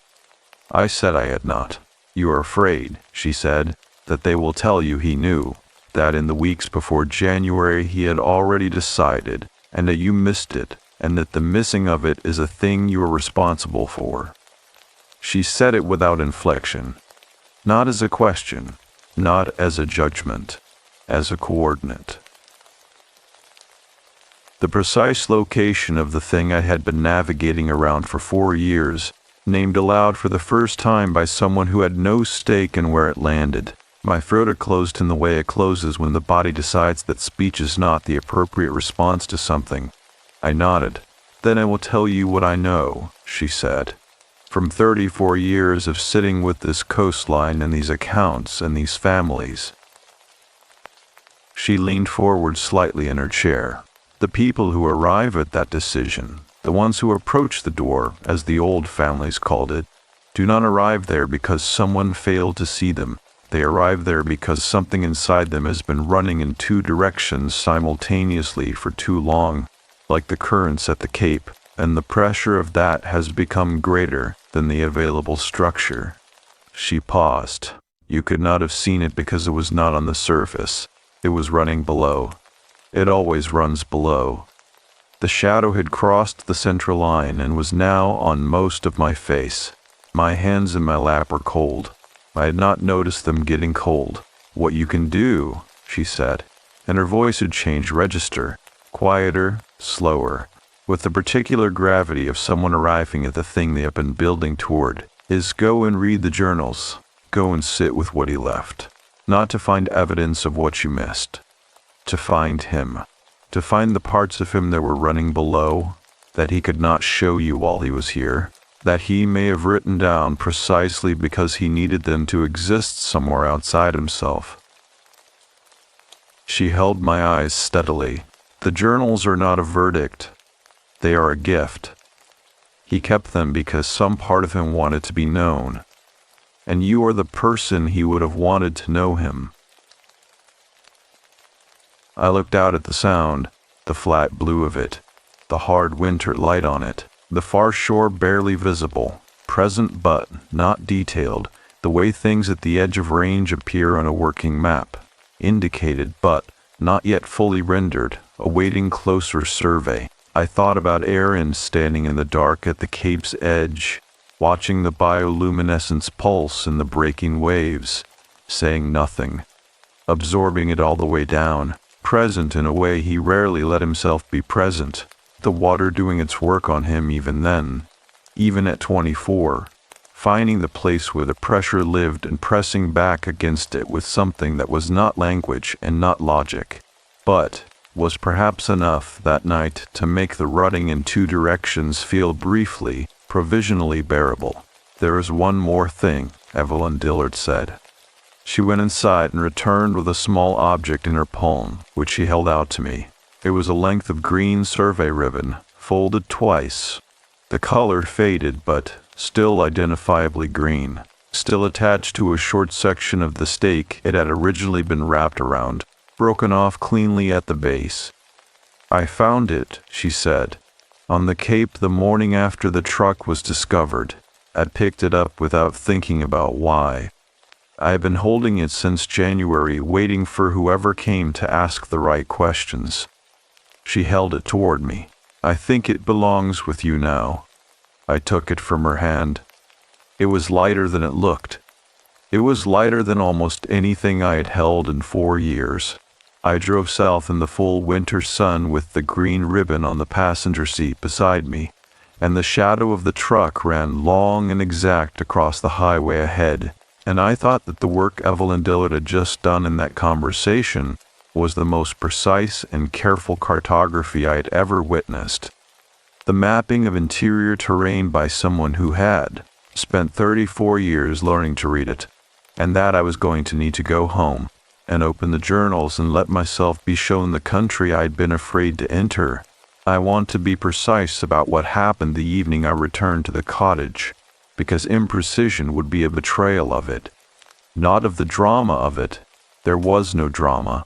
I said I had not. "You are afraid," she said, "that they will tell you he knew, that in the weeks before January he had already decided, and that you missed it, and that the missing of it is a thing you are responsible for." She said it without inflection, not as a question, not as a judgment, as a coordinate. The precise location of the thing I had been navigating around for 4 years, named aloud for the first time by someone who had no stake in where it landed. My throat had closed in the way it closes when the body decides that speech is not the appropriate response to something. I nodded. "Then I will tell you what I know," she said. "From 34 years of sitting with this coastline and these accounts and these families." She leaned forward slightly in her chair. "The people who arrive at that decision, the ones who approach the door, as the old families called it, do not arrive there because someone failed to see them. They arrive there because something inside them has been running in 2 directions simultaneously for too long, like the currents at the Cape, and the pressure of that has become greater than the available structure." She paused. "You could not have seen it because it was not on the surface. It was running below. It always runs below." The shadow had crossed the central line and was now on most of my face. My hands in my lap were cold. I had not noticed them getting cold. "What you can do," she said, and her voice had changed register, quieter, slower, with the particular gravity of someone arriving at the thing they have been building toward, "is go and read the journals. Go and sit with what he left. Not to find evidence of what you missed. To find him. To find the parts of him that were running below, that he could not show you while he was here, that he may have written down precisely because he needed them to exist somewhere outside himself." She held my eyes steadily. "The journals are not a verdict. They are a gift. He kept them because some part of him wanted to be known, and you are the person he would have wanted to know him." I looked out at the sound, the flat blue of it, the hard winter light on it, the far shore barely visible, present but not detailed, the way things at the edge of range appear on a working map, indicated but not yet fully rendered, awaiting closer survey. I thought about Aaron standing in the dark at the Cape's edge, watching the bioluminescence pulse in the breaking waves, saying nothing, absorbing it all the way down, present in a way he rarely let himself be present, the water doing its work on him even then, even at 24, finding the place where the pressure lived and pressing back against it with something that was not language and not logic, but was perhaps enough that night to make the rutting in two directions feel briefly, provisionally bearable. "There is one more thing," Evelyn Dillard said. She went inside and returned with a small object in her palm, which she held out to me. It was a length of green survey ribbon, folded twice. The color faded, but still identifiably green, still attached to a short section of the stake it had originally been wrapped around, broken off cleanly at the base. "I found it," she said, "on the Cape the morning after the truck was discovered. I'd picked it up without thinking about why. I had been holding it since January, waiting for whoever came to ask the right questions." She held it toward me. "I think it belongs with you now." I took it from her hand. It was lighter than it looked. It was lighter than almost anything I had held in 4 years. I drove south in the full winter sun with the green ribbon on the passenger seat beside me, and the shadow of the truck ran long and exact across the highway ahead, and I thought that the work Evelyn Dillard had just done in that conversation was the most precise and careful cartography I had ever witnessed. The mapping of interior terrain by someone who had spent 34 years learning to read it, and that I was going to need to go home and open the journals and let myself be shown the country I'd been afraid to enter. I want to be precise about what happened the evening I returned to the cottage, because imprecision would be a betrayal of it, not of the drama of it. There was no drama.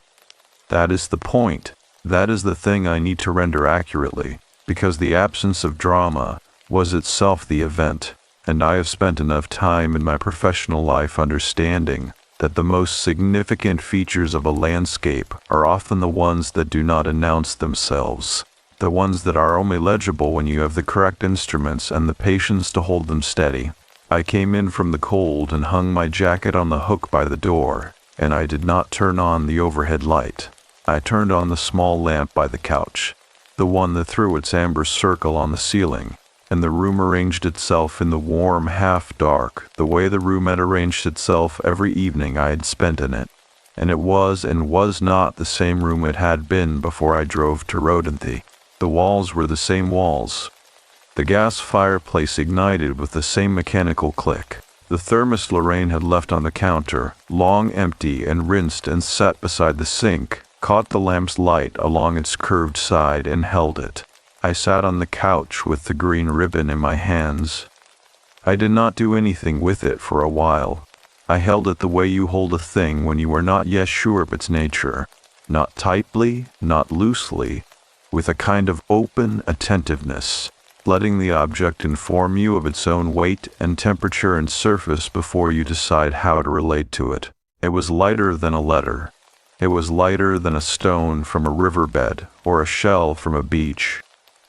That is the point. That is the thing I need to render accurately, because the absence of drama was itself the event, and I have spent enough time in my professional life understanding that the most significant features of a landscape are often the ones that do not announce themselves, the ones that are only legible when you have the correct instruments and the patience to hold them steady. I came in from the cold and hung my jacket on the hook by the door, and I did not turn on the overhead light. I turned on the small lamp by the couch, the one that threw its amber circle on the ceiling, and the room arranged itself in the warm half-dark, the way the room had arranged itself every evening I had spent in it. And it was not the same room it had been before I drove to Rodenthy. The walls were the same walls. The gas fireplace ignited with the same mechanical click. The thermos Lorraine had left on the counter, long empty and rinsed and set beside the sink, caught the lamp's light along its curved side and held it. I sat on the couch with the green ribbon in my hands. I did not do anything with it for a while. I held it the way you hold a thing when you are not yet sure of its nature, not tightly, not loosely, with a kind of open attentiveness, letting the object inform you of its own weight and temperature and surface before you decide how to relate to it. It was lighter than a letter. It was lighter than a stone from a riverbed or a shell from a beach,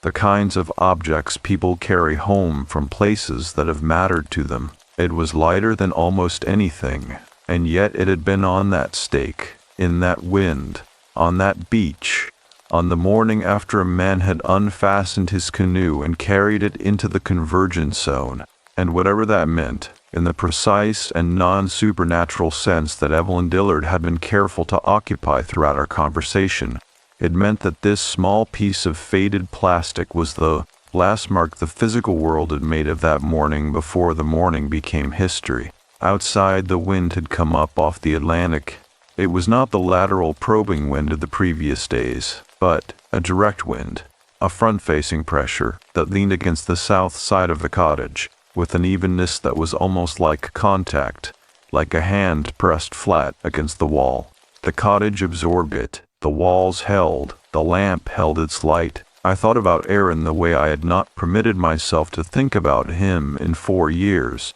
the kinds of objects people carry home from places that have mattered to them. It was lighter than almost anything, and yet it had been on that stake, in that wind, on that beach, on the morning after a man had unfastened his canoe and carried it into the convergence zone, and whatever that meant, in the precise and non-supernatural sense that Evelyn Dillard had been careful to occupy throughout our conversation, it meant that this small piece of faded plastic was the last mark the physical world had made of that morning before the morning became history. Outside, the wind had come up off the Atlantic. It was not the lateral probing wind of the previous days, but a direct wind, a front-facing pressure that leaned against the south side of the cottage, with an evenness that was almost like contact, like a hand pressed flat against the wall. The cottage absorbed it, the walls held, the lamp held its light. I thought about Aaron the way I had not permitted myself to think about him in 4 years,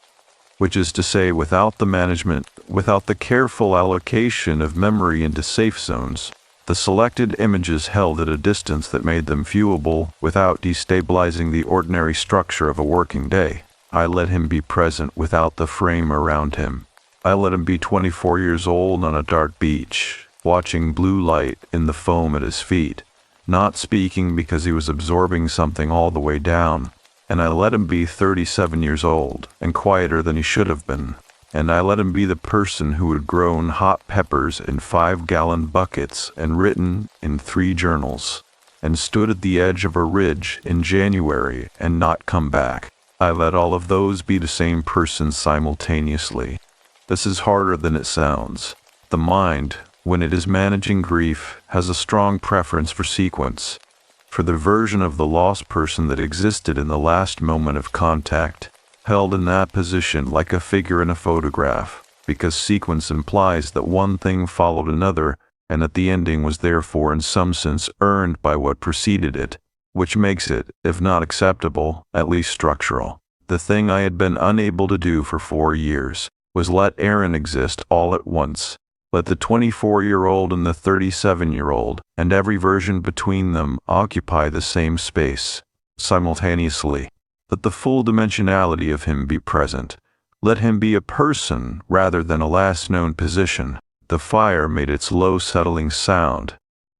which is to say without the management, without the careful allocation of memory into safe zones. The selected images held at a distance that made them viewable without destabilizing the ordinary structure of a working day. I let him be present without the frame around him. I let him be 24 years old on a dark beach, watching blue light in the foam at his feet, not speaking because he was absorbing something all the way down, and I let him be 37 years old and quieter than he should have been, and I let him be the person who had grown hot peppers in 5-gallon buckets and written in 3 journals, and stood at the edge of a ridge in January and not come back. I let all of those be the same person simultaneously. This is harder than it sounds. The mind, when it is managing grief, has a strong preference for sequence, for the version of the lost person that existed in the last moment of contact, held in that position like a figure in a photograph, because sequence implies that one thing followed another, and that the ending was therefore in some sense earned by what preceded it, which makes it, if not acceptable, at least structural. The thing I had been unable to do for 4 years was let Aaron exist all at once. Let the 24-year-old and the 37-year-old, and every version between them, occupy the same space, simultaneously. Let the full dimensionality of him be present. Let him be a person rather than a last-known position. The fire made its low settling sound.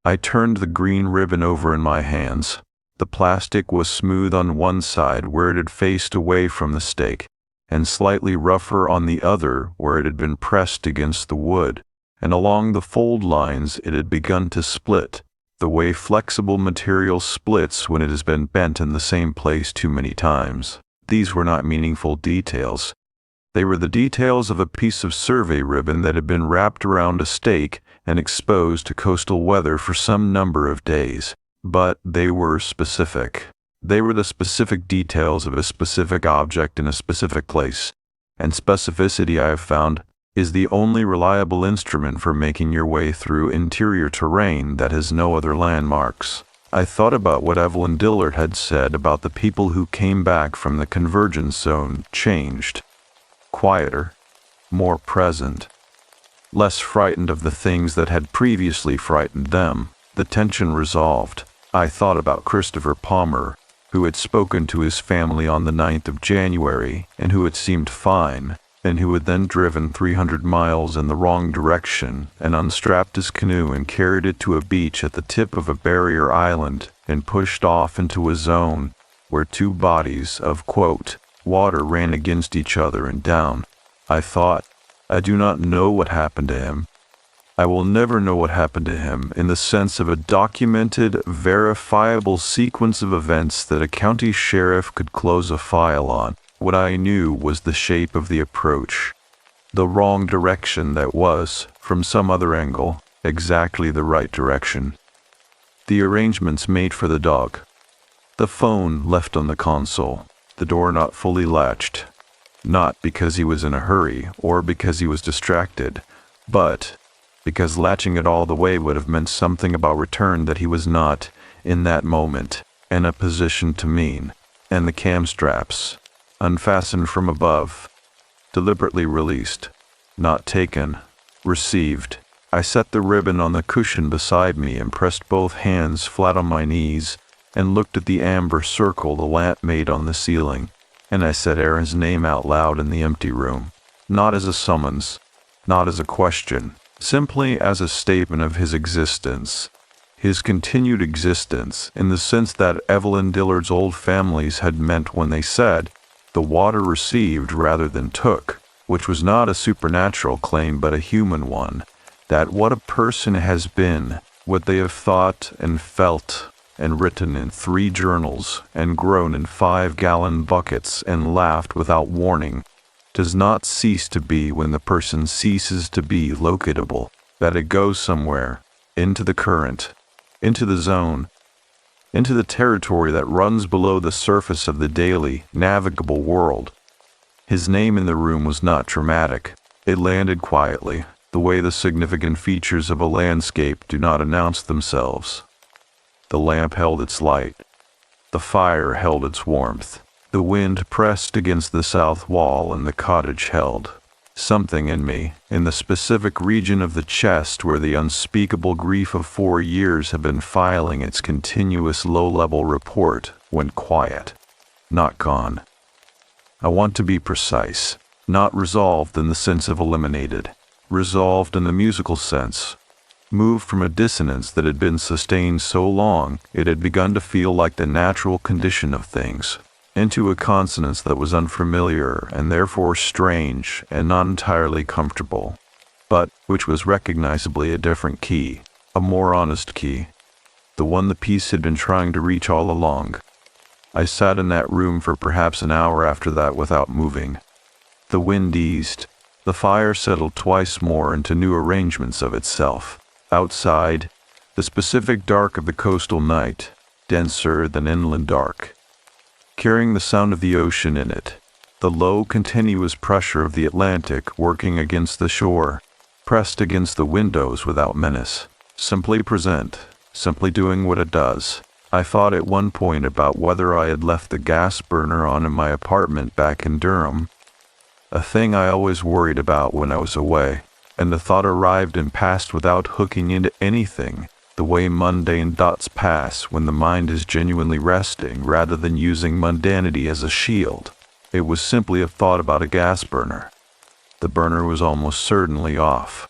I turned the green ribbon over in my hands. The plastic was smooth on one side where it had faced away from the stake, and slightly rougher on the other where it had been pressed against the wood, and along the fold lines it had begun to split, the way flexible material splits when it has been bent in the same place too many times. These were not meaningful details. They were the details of a piece of survey ribbon that had been wrapped around a stake and exposed to coastal weather for some number of days. But they were specific. They were the specific details of a specific object in a specific place. And specificity, I have found, is the only reliable instrument for making your way through interior terrain that has no other landmarks. I thought about what Evelyn Dillard had said about the people who came back from the convergence zone changed. Quieter, more present, less frightened of the things that had previously frightened them. The tension resolved. I thought about Christopher Palmer, who had spoken to his family on the 9th of January and who had seemed fine, and who had then driven 300 miles in the wrong direction and unstrapped his canoe and carried it to a beach at the tip of a barrier island and pushed off into a zone where 2 bodies of, quote, water ran against each other and down. I thought, I do not know what happened to him. I will never know what happened to him in the sense of a documented, verifiable sequence of events that a county sheriff could close a file on. What I knew was the shape of the approach, the wrong direction that was, from some other angle, exactly the right direction. The arrangements made for the dog. The phone left on the console, the door not fully latched, not because he was in a hurry or because he was distracted, but because latching it all the way would have meant something about return that he was not, in that moment, in a position to mean, and the cam straps, unfastened from above, deliberately released, not taken, received. I set the ribbon on the cushion beside me and pressed both hands flat on my knees and looked at the amber circle the lamp made on the ceiling, and I said Aaron's name out loud in the empty room, not as a summons, not as a question, simply as a statement of his existence, his continued existence, in the sense that Evelyn Dillard's old families had meant when they said, the water received rather than took, which was not a supernatural claim but a human one, that what a person has been, what they have thought and felt and written in 3 journals and grown in 5-gallon buckets and laughed without warning, does not cease to be when the person ceases to be locatable, that it goes somewhere, into the current, into the zone, into the territory that runs below the surface of the daily, navigable world. His name in the room was not dramatic. It landed quietly, the way the significant features of a landscape do not announce themselves. The lamp held its light. The fire held its warmth. The wind pressed against the south wall and the cottage held. Something in me, in the specific region of the chest where the unspeakable grief of 4 years had been filing its continuous low-level report, went quiet. Not gone. I want to be precise. Not resolved in the sense of eliminated. Resolved in the musical sense. moved from a dissonance that had been sustained so long it had begun to feel like the natural condition of things, into a consonance that was unfamiliar and therefore strange and not entirely comfortable, but which was recognizably a different key, a more honest key, the one the piece had been trying to reach all along. I sat in that room for perhaps an hour after that without moving. The wind eased. The fire settled twice more into new arrangements of itself. Outside, the specific dark of the coastal night, denser than inland dark, carrying the sound of the ocean in it, the low continuous pressure of the Atlantic working against the shore, pressed against the windows without menace, simply present, simply doing what it does. I thought at one point about whether I had left the gas burner on in my apartment back in Durham, a thing I always worried about when I was away, and the thought arrived and passed without hooking into anything, the way mundane thoughts pass when the mind is genuinely resting rather than using mundanity as a shield. It was simply a thought about a gas burner. The burner was almost certainly off.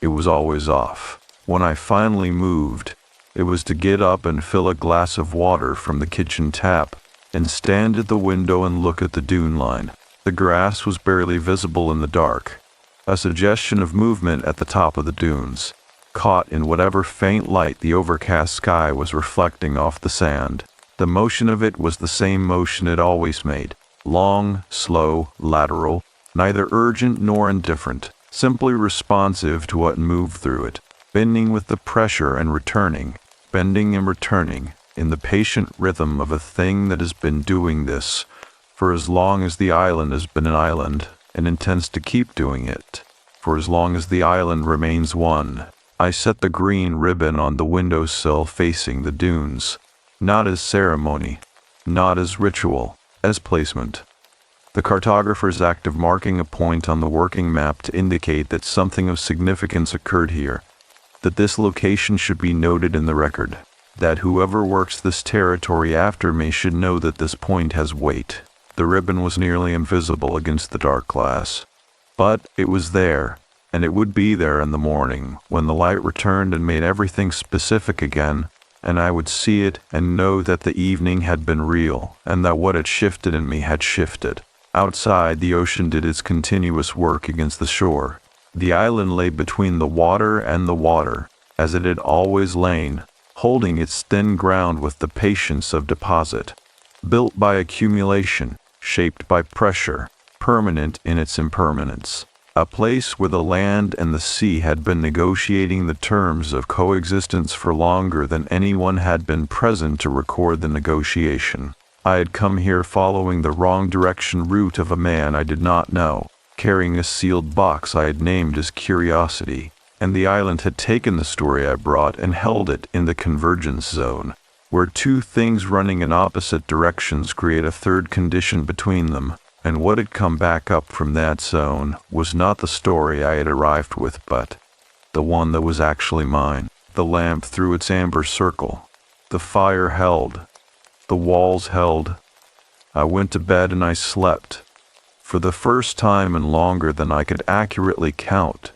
It was always off. When I finally moved, it was to get up and fill a glass of water from the kitchen tap and stand at the window and look at the dune line. The grass was barely visible in the dark, a suggestion of movement at the top of the dunes, caught in whatever faint light the overcast sky was reflecting off the sand. The motion of it was the same motion it always made, long, slow, lateral, neither urgent nor indifferent, simply responsive to what moved through it, bending with the pressure and returning, bending and returning, in the patient rhythm of a thing that has been doing this for as long as the island has been an island, and intends to keep doing it, for as long as the island remains one. I set the green ribbon on the windowsill facing the dunes, not as ceremony, not as ritual, as placement. The cartographer's act of marking a point on the working map to indicate that something of significance occurred here, that this location should be noted in the record, that whoever works this territory after me should know that this point has weight. The ribbon was nearly invisible against the dark glass, but it was there, and it would be there in the morning when the light returned and made everything specific again, and I would see it and know that the evening had been real and that what had shifted in me had shifted. Outside, the ocean did its continuous work against the shore. The island lay between the water and the water, as it had always lain, holding its thin ground with the patience of deposit, built by accumulation, shaped by pressure, permanent in its impermanence. A place where the land and the sea had been negotiating the terms of coexistence for longer than anyone had been present to record the negotiation. I had come here following the wrong direction route of a man I did not know, carrying a sealed box I had named as curiosity, and the island had taken the story I brought and held it in the convergence zone, where two things running in opposite directions create a third condition between them, and what had come back up from that zone was not the story I had arrived with, but the one that was actually mine. The lamp threw its amber circle. The fire held. The walls held. I went to bed and I slept, for the first time and longer than I could accurately count,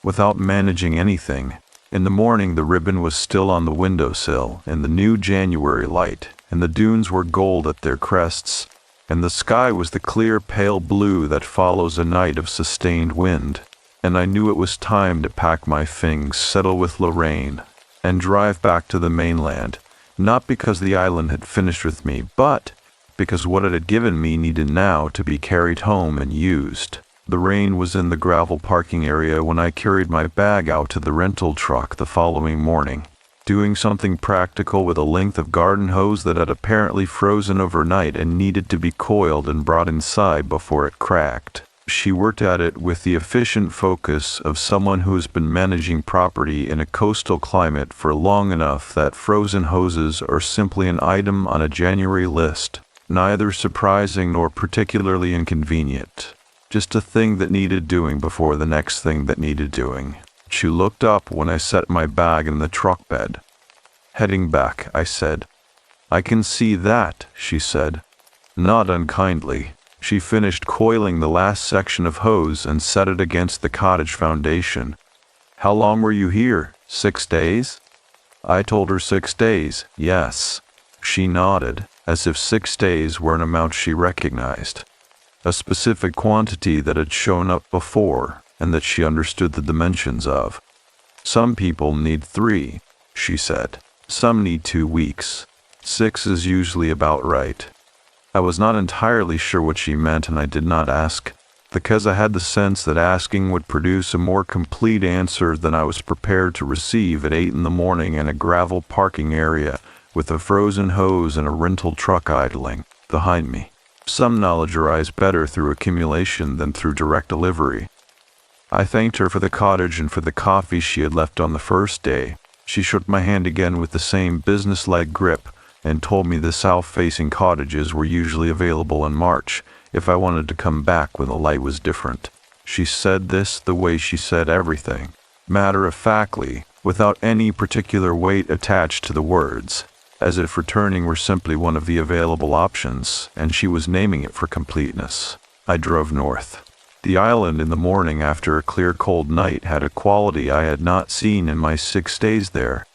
without managing anything. In the morning the ribbon was still on the windowsill in the new January light, and the dunes were gold at their crests, and the sky was the clear pale blue that follows a night of sustained wind, and I knew it was time to pack my things, settle with Lorraine, and drive back to the mainland, not because the island had finished with me, but because what it had given me needed now to be carried home and used. The rain was in the gravel parking area when I carried my bag out to the rental truck the following morning, doing something practical with a length of garden hose that had apparently frozen overnight and needed to be coiled and brought inside before it cracked. She worked at it with the efficient focus of someone who has been managing property in a coastal climate for long enough that frozen hoses are simply an item on a January list, neither surprising nor particularly inconvenient. Just a thing that needed doing before the next thing that needed doing. She looked up when I set my bag in the truck bed. "Heading back," I said. "I can see that," she said. Not unkindly. She finished coiling the last section of hose and set it against the cottage foundation. "How long were you here?" 6 days? I told her 6 days, yes. She nodded, as if 6 days were an amount she recognized. A specific quantity that had shown up before, and that she understood the dimensions of. Some people need 3, she said. Some need 2 weeks. 6 is usually about right. I was not entirely sure what she meant, and I did not ask, because I had the sense that asking would produce a more complete answer than I was prepared to receive at 8 in the morning in a gravel parking area with a frozen hose and a rental truck idling behind me. Some knowledge arrives better through accumulation than through direct delivery. I thanked her for the cottage and for the coffee she had left on the first day. She shook my hand again with the same business-like grip and told me the south-facing cottages were usually available in March if I wanted to come back when the light was different. She said this the way she said everything, matter-of-factly, without any particular weight attached to the words, as if returning were simply one of the available options, and she was naming it for completeness. I drove north. The island in the morning after a clear cold night had a quality I had not seen in my 6 days there.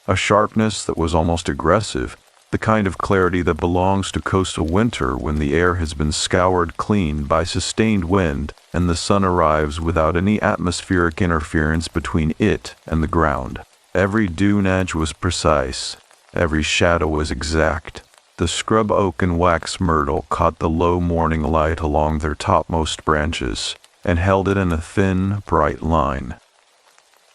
A sharpness that was almost aggressive, the kind of clarity that belongs to coastal winter when the air has been scoured clean by sustained wind and the sun arrives without any atmospheric interference between it and the ground. Every dune edge was precise, every shadow was exact. The scrub oak and wax myrtle caught the low morning light along their topmost branches and held it in a thin, bright line,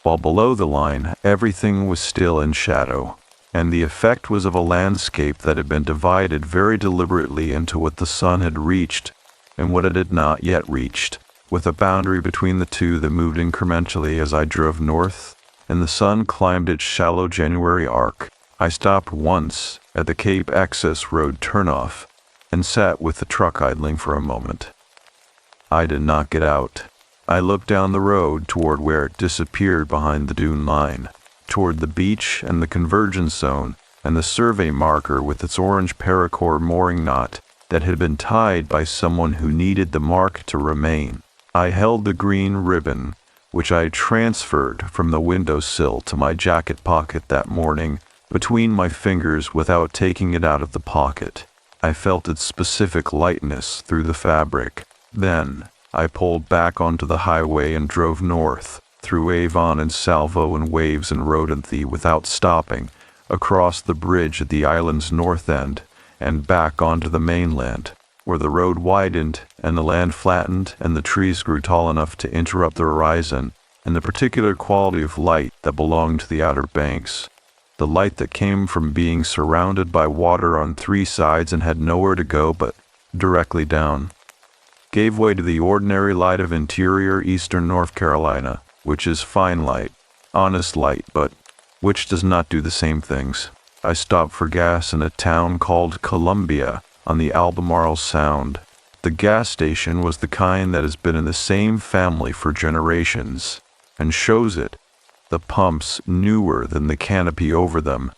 while below the line everything was still in shadow, and the effect was of a landscape that had been divided very deliberately into what the sun had reached and what it had not yet reached, with a boundary between the two that moved incrementally as I drove north, and the sun climbed its shallow January arc. I stopped once at the Cape Access Road turnoff and sat with the truck idling for a moment. I did not get out. I looked down the road toward where it disappeared behind the dune line, toward the beach and the convergence zone and the survey marker with its orange paracord mooring knot that had been tied by someone who needed the mark to remain. I held the green ribbon, which I had transferred from the windowsill to my jacket pocket that morning, between my fingers without taking it out of the pocket. I felt its specific lightness through the fabric. Then I pulled back onto the highway and drove north, through Avon and Salvo and Waves and Rodanthe without stopping, across the bridge at the island's north end, and back onto the mainland, where the road widened and the land flattened and the trees grew tall enough to interrupt the horizon and the particular quality of light that belonged to the Outer Banks. The light that came from being surrounded by water on 3 sides and had nowhere to go but directly down, gave way to the ordinary light of interior eastern North Carolina, which is fine light, honest light, but which does not do the same things. I stopped for gas in a town called Columbia on the Albemarle Sound. The gas station was the kind that has been in the same family for generations, and shows it. The pumps newer than the canopy over them,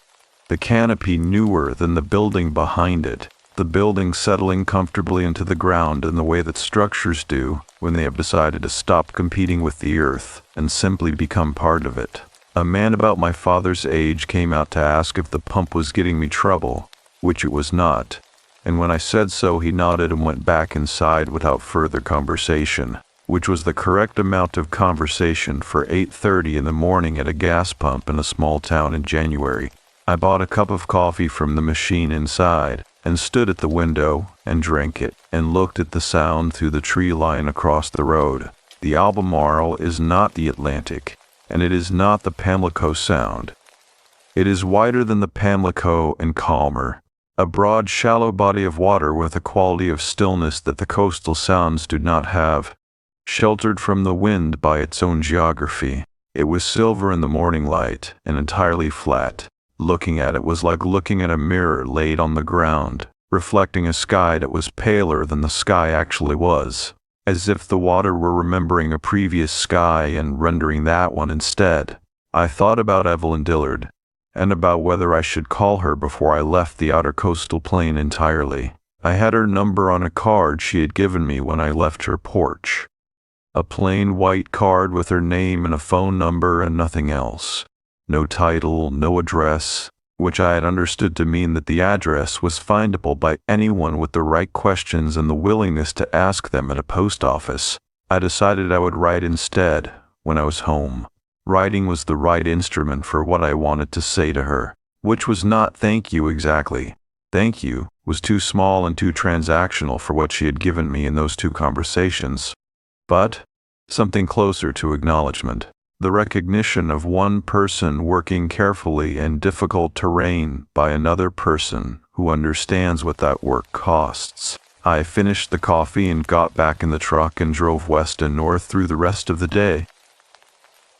the canopy newer than the building behind it, the building settling comfortably into the ground in the way that structures do when they have decided to stop competing with the earth and simply become part of it. A man about my father's age came out to ask if the pump was getting me trouble, which it was not, and when I said so he nodded and went back inside without further conversation, which was the correct amount of conversation for 8:30 in the morning at a gas pump in a small town in January. I bought a cup of coffee from the machine inside, and stood at the window and drank it, and looked at the sound through the tree line across the road. The Albemarle is not the Atlantic, and it is not the Pamlico Sound. It is wider than the Pamlico and calmer, a broad shallow body of water with a quality of stillness that the coastal sounds do not have, sheltered from the wind by its own geography. It was silver in the morning light and entirely flat. Looking at it was like looking at a mirror laid on the ground, reflecting a sky that was paler than the sky actually was, as if the water were remembering a previous sky and rendering that one instead. I thought about Evelyn Dillard, and about whether I should call her before I left the outer coastal plain entirely. I had her number on a card she had given me when I left her porch. A plain white card with her name and a phone number and nothing else. No title, no address, which I had understood to mean that the address was findable by anyone with the right questions and the willingness to ask them at a post office. I decided I would write instead, when I was home. Writing was the right instrument for what I wanted to say to her, which was not thank you exactly. Thank you was too small and too transactional for what she had given me in those 2 conversations. But something closer to acknowledgement. The recognition of one person working carefully in difficult terrain by another person who understands what that work costs. I finished the coffee and got back in the truck and drove west and north through the rest of the day.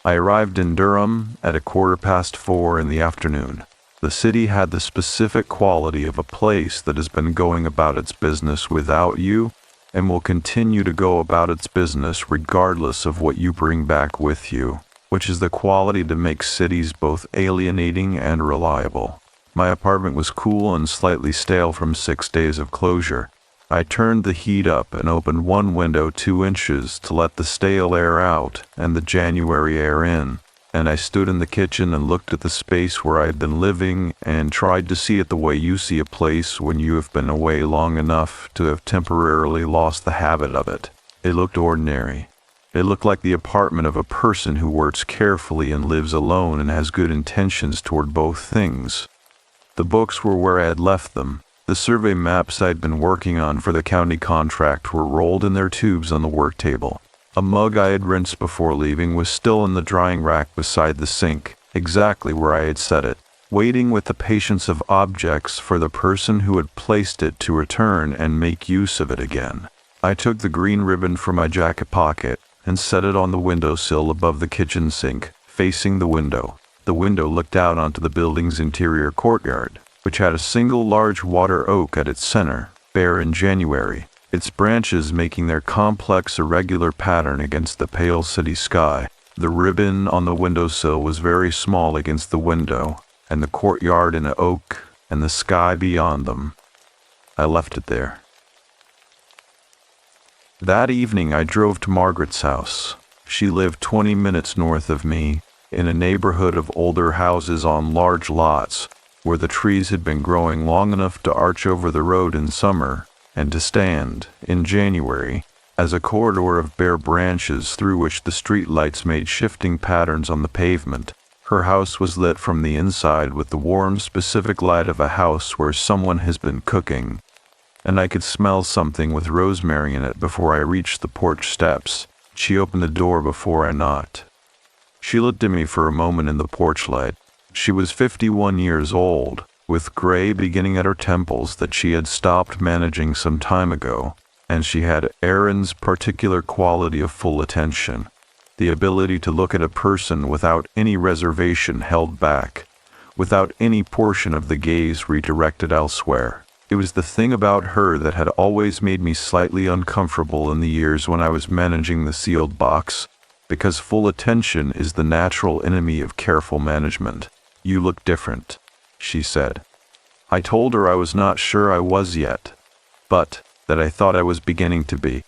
I arrived in Durham at 4:15 in the afternoon. The city had the specific quality of a place that has been going about its business without you and will continue to go about its business regardless of what you bring back with you, which is the quality that makes cities both alienating and reliable. My apartment was cool and slightly stale from 6 days of closure. I turned the heat up and opened one window 2 inches to let the stale air out and the January air in, and I stood in the kitchen and looked at the space where I had been living and tried to see it the way you see a place when you have been away long enough to have temporarily lost the habit of it. It looked ordinary. It looked like the apartment of a person who works carefully and lives alone and has good intentions toward both things. The books were where I had left them. The survey maps I'd been working on for the county contract were rolled in their tubes on the work table. A mug I had rinsed before leaving was still in the drying rack beside the sink, exactly where I had set it, waiting with the patience of objects for the person who had placed it to return and make use of it again. I took the green ribbon from my jacket pocket and set it on the windowsill above the kitchen sink, facing the window. The window looked out onto the building's interior courtyard, which had a single large water oak at its center, bare in January, its branches making their complex irregular pattern against the pale city sky. The ribbon on the windowsill was very small against the window, and the courtyard in oak, and the sky beyond them. I left it there. That evening I drove to Margaret's house. She lived 20 minutes north of me, in a neighborhood of older houses on large lots, where the trees had been growing long enough to arch over the road in summer, and to stand, in January, as a corridor of bare branches through which the street lights made shifting patterns on the pavement. Her house was lit from the inside with the warm, specific light of a house where someone has been cooking, and I could smell something with rosemary in it before I reached the porch steps. She opened the door before I knocked. She looked at me for a moment in the porch light. She was 51 years old, with gray beginning at her temples that she had stopped managing some time ago, and she had Aaron's particular quality of full attention, the ability to look at a person without any reservation held back, without any portion of the gaze redirected elsewhere. It was the thing about her that had always made me slightly uncomfortable in the years when I was managing the sealed box, because full attention is the natural enemy of careful management. "You look different," she said. I told her I was not sure I was yet, but that I thought I was beginning to be.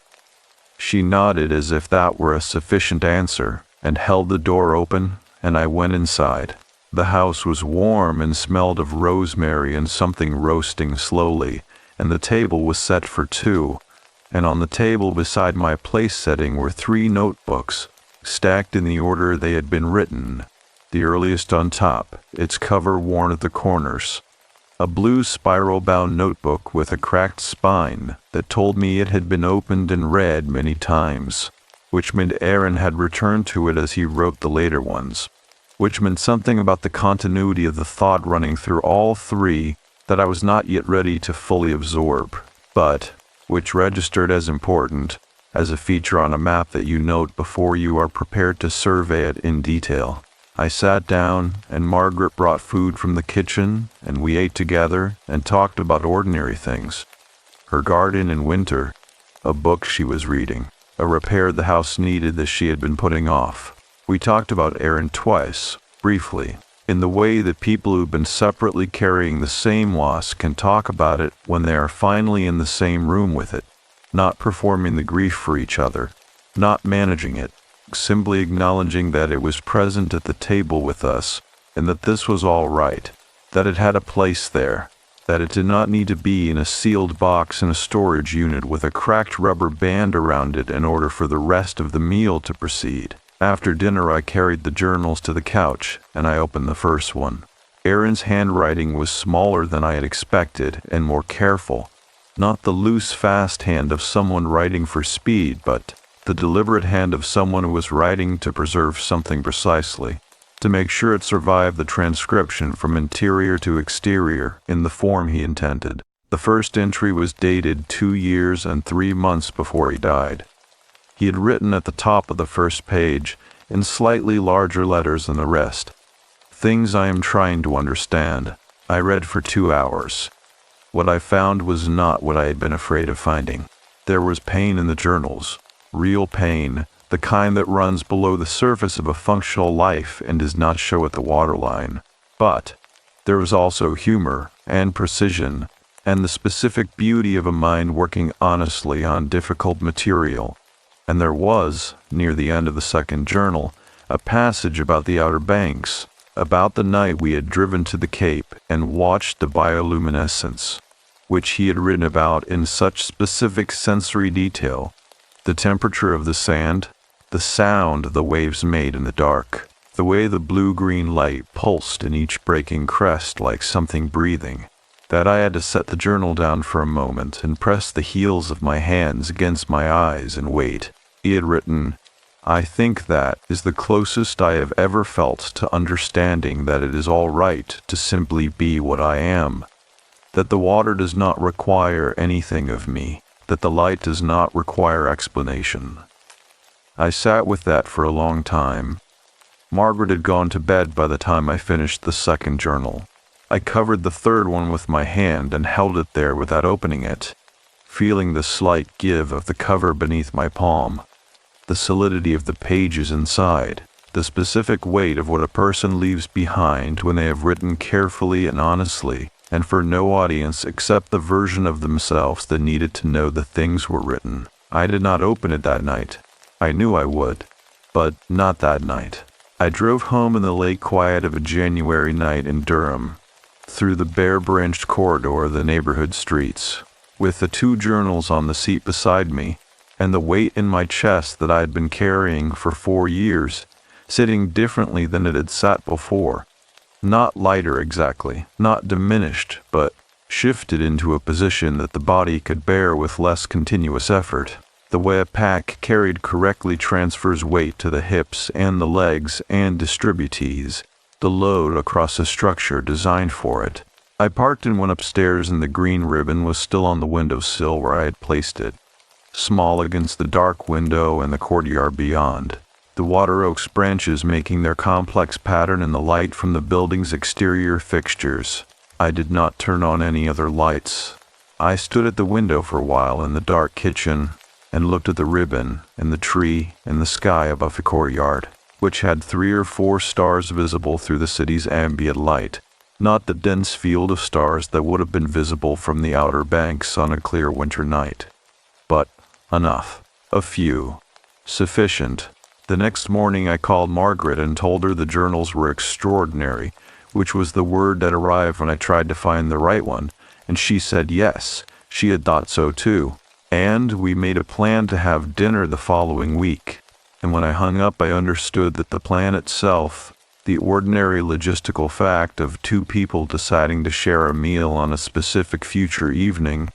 She nodded as if that were a sufficient answer, and held the door open, and I went inside. The house was warm and smelled of rosemary and something roasting slowly, and the table was set for 2, and on the table beside my place setting were 3 notebooks, stacked in the order they had been written, the earliest on top, its cover worn at the corners. A blue spiral-bound notebook with a cracked spine that told me it had been opened and read many times, which meant Aaron had returned to it as he wrote the later ones, which meant something about the continuity of the thought running through all 3 that I was not yet ready to fully absorb, but which registered as important, as a feature on a map that you note before you are prepared to survey it in detail. I sat down, and Margaret brought food from the kitchen, and we ate together and talked about ordinary things. Her garden in winter, a book she was reading, a repair the house needed that she had been putting off. We talked about Aaron twice, briefly, in the way that people who've been separately carrying the same loss can talk about it when they are finally in the same room with it, not performing the grief for each other, not managing it, simply acknowledging that it was present at the table with us, and that this was all right, that it had a place there, that it did not need to be in a sealed box in a storage unit with a cracked rubber band around it in order for the rest of the meal to proceed. After dinner, I carried the journals to the couch, and I opened the first one. Erin's handwriting was smaller than I had expected and more careful. Not the loose, fast hand of someone writing for speed, but the deliberate hand of someone who was writing to preserve something precisely, to make sure it survived the transcription from interior to exterior in the form he intended. The first entry was dated 2 years and 3 months before he died. He had written at the top of the first page, in slightly larger letters than the rest, "Things I am trying to understand." I read for 2 hours. What I found was not what I had been afraid of finding. There was pain in the journals, real pain, the kind that runs below the surface of a functional life and does not show at the waterline. But there was also humor and precision and the specific beauty of a mind working honestly on difficult material. And there was, near the end of the second journal, a passage about the Outer Banks, about the night we had driven to the Cape and watched the bioluminescence, which he had written about in such specific sensory detail. The temperature of the sand, the sound the waves made in the dark, the way the blue-green light pulsed in each breaking crest like something breathing, that I had to set the journal down for a moment and press the heels of my hands against my eyes and wait. He had written, "I think that is the closest I have ever felt to understanding that it is all right to simply be what I am, that the water does not require anything of me, that the light does not require explanation." I sat with that for a long time. Margaret had gone to bed by the time I finished the second journal. I covered the third one with my hand and held it there without opening it, feeling the slight give of the cover beneath my palm, the solidity of the pages inside, the specific weight of what a person leaves behind when they have written carefully and honestly, and for no audience except the version of themselves that needed to know the things were written. I did not open it that night. I knew I would, but not that night. I drove home in the late quiet of a January night in Durham, through the bare-branched corridor of the neighborhood streets, with the 2 journals on the seat beside me, and the weight in my chest that I had been carrying for 4 years, sitting differently than it had sat before. Not lighter exactly, not diminished, but shifted into a position that the body could bear with less continuous effort. The way a pack carried correctly transfers weight to the hips and the legs and distributes the load across a structure designed for it. I parked and went upstairs, and the green ribbon was still on the windowsill where I had placed it, small against the dark window and the courtyard beyond, the water oak's branches making their complex pattern in the light from the building's exterior fixtures. I did not turn on any other lights. I stood at the window for a while in the dark kitchen and looked at the ribbon and the tree and the sky above the courtyard, which had 3 or 4 stars visible through the city's ambient light, not the dense field of stars that would have been visible from the Outer Banks on a clear winter night. But enough. A few. Sufficient. The next morning I called Margaret and told her the journals were extraordinary, which was the word that arrived when I tried to find the right one, and she said yes, she had thought so too. And we made a plan to have dinner the following week. And when I hung up, I understood that the plan itself, the ordinary logistical fact of 2 people deciding to share a meal on a specific future evening,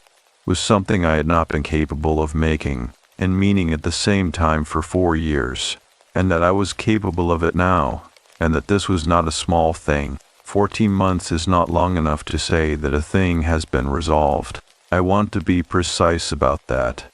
was something I had not been capable of making and meaning at the same time for 4 years, and that I was capable of it now, and that this was not a small thing. 14 months is not long enough to say that a thing has been resolved. I want to be precise about that,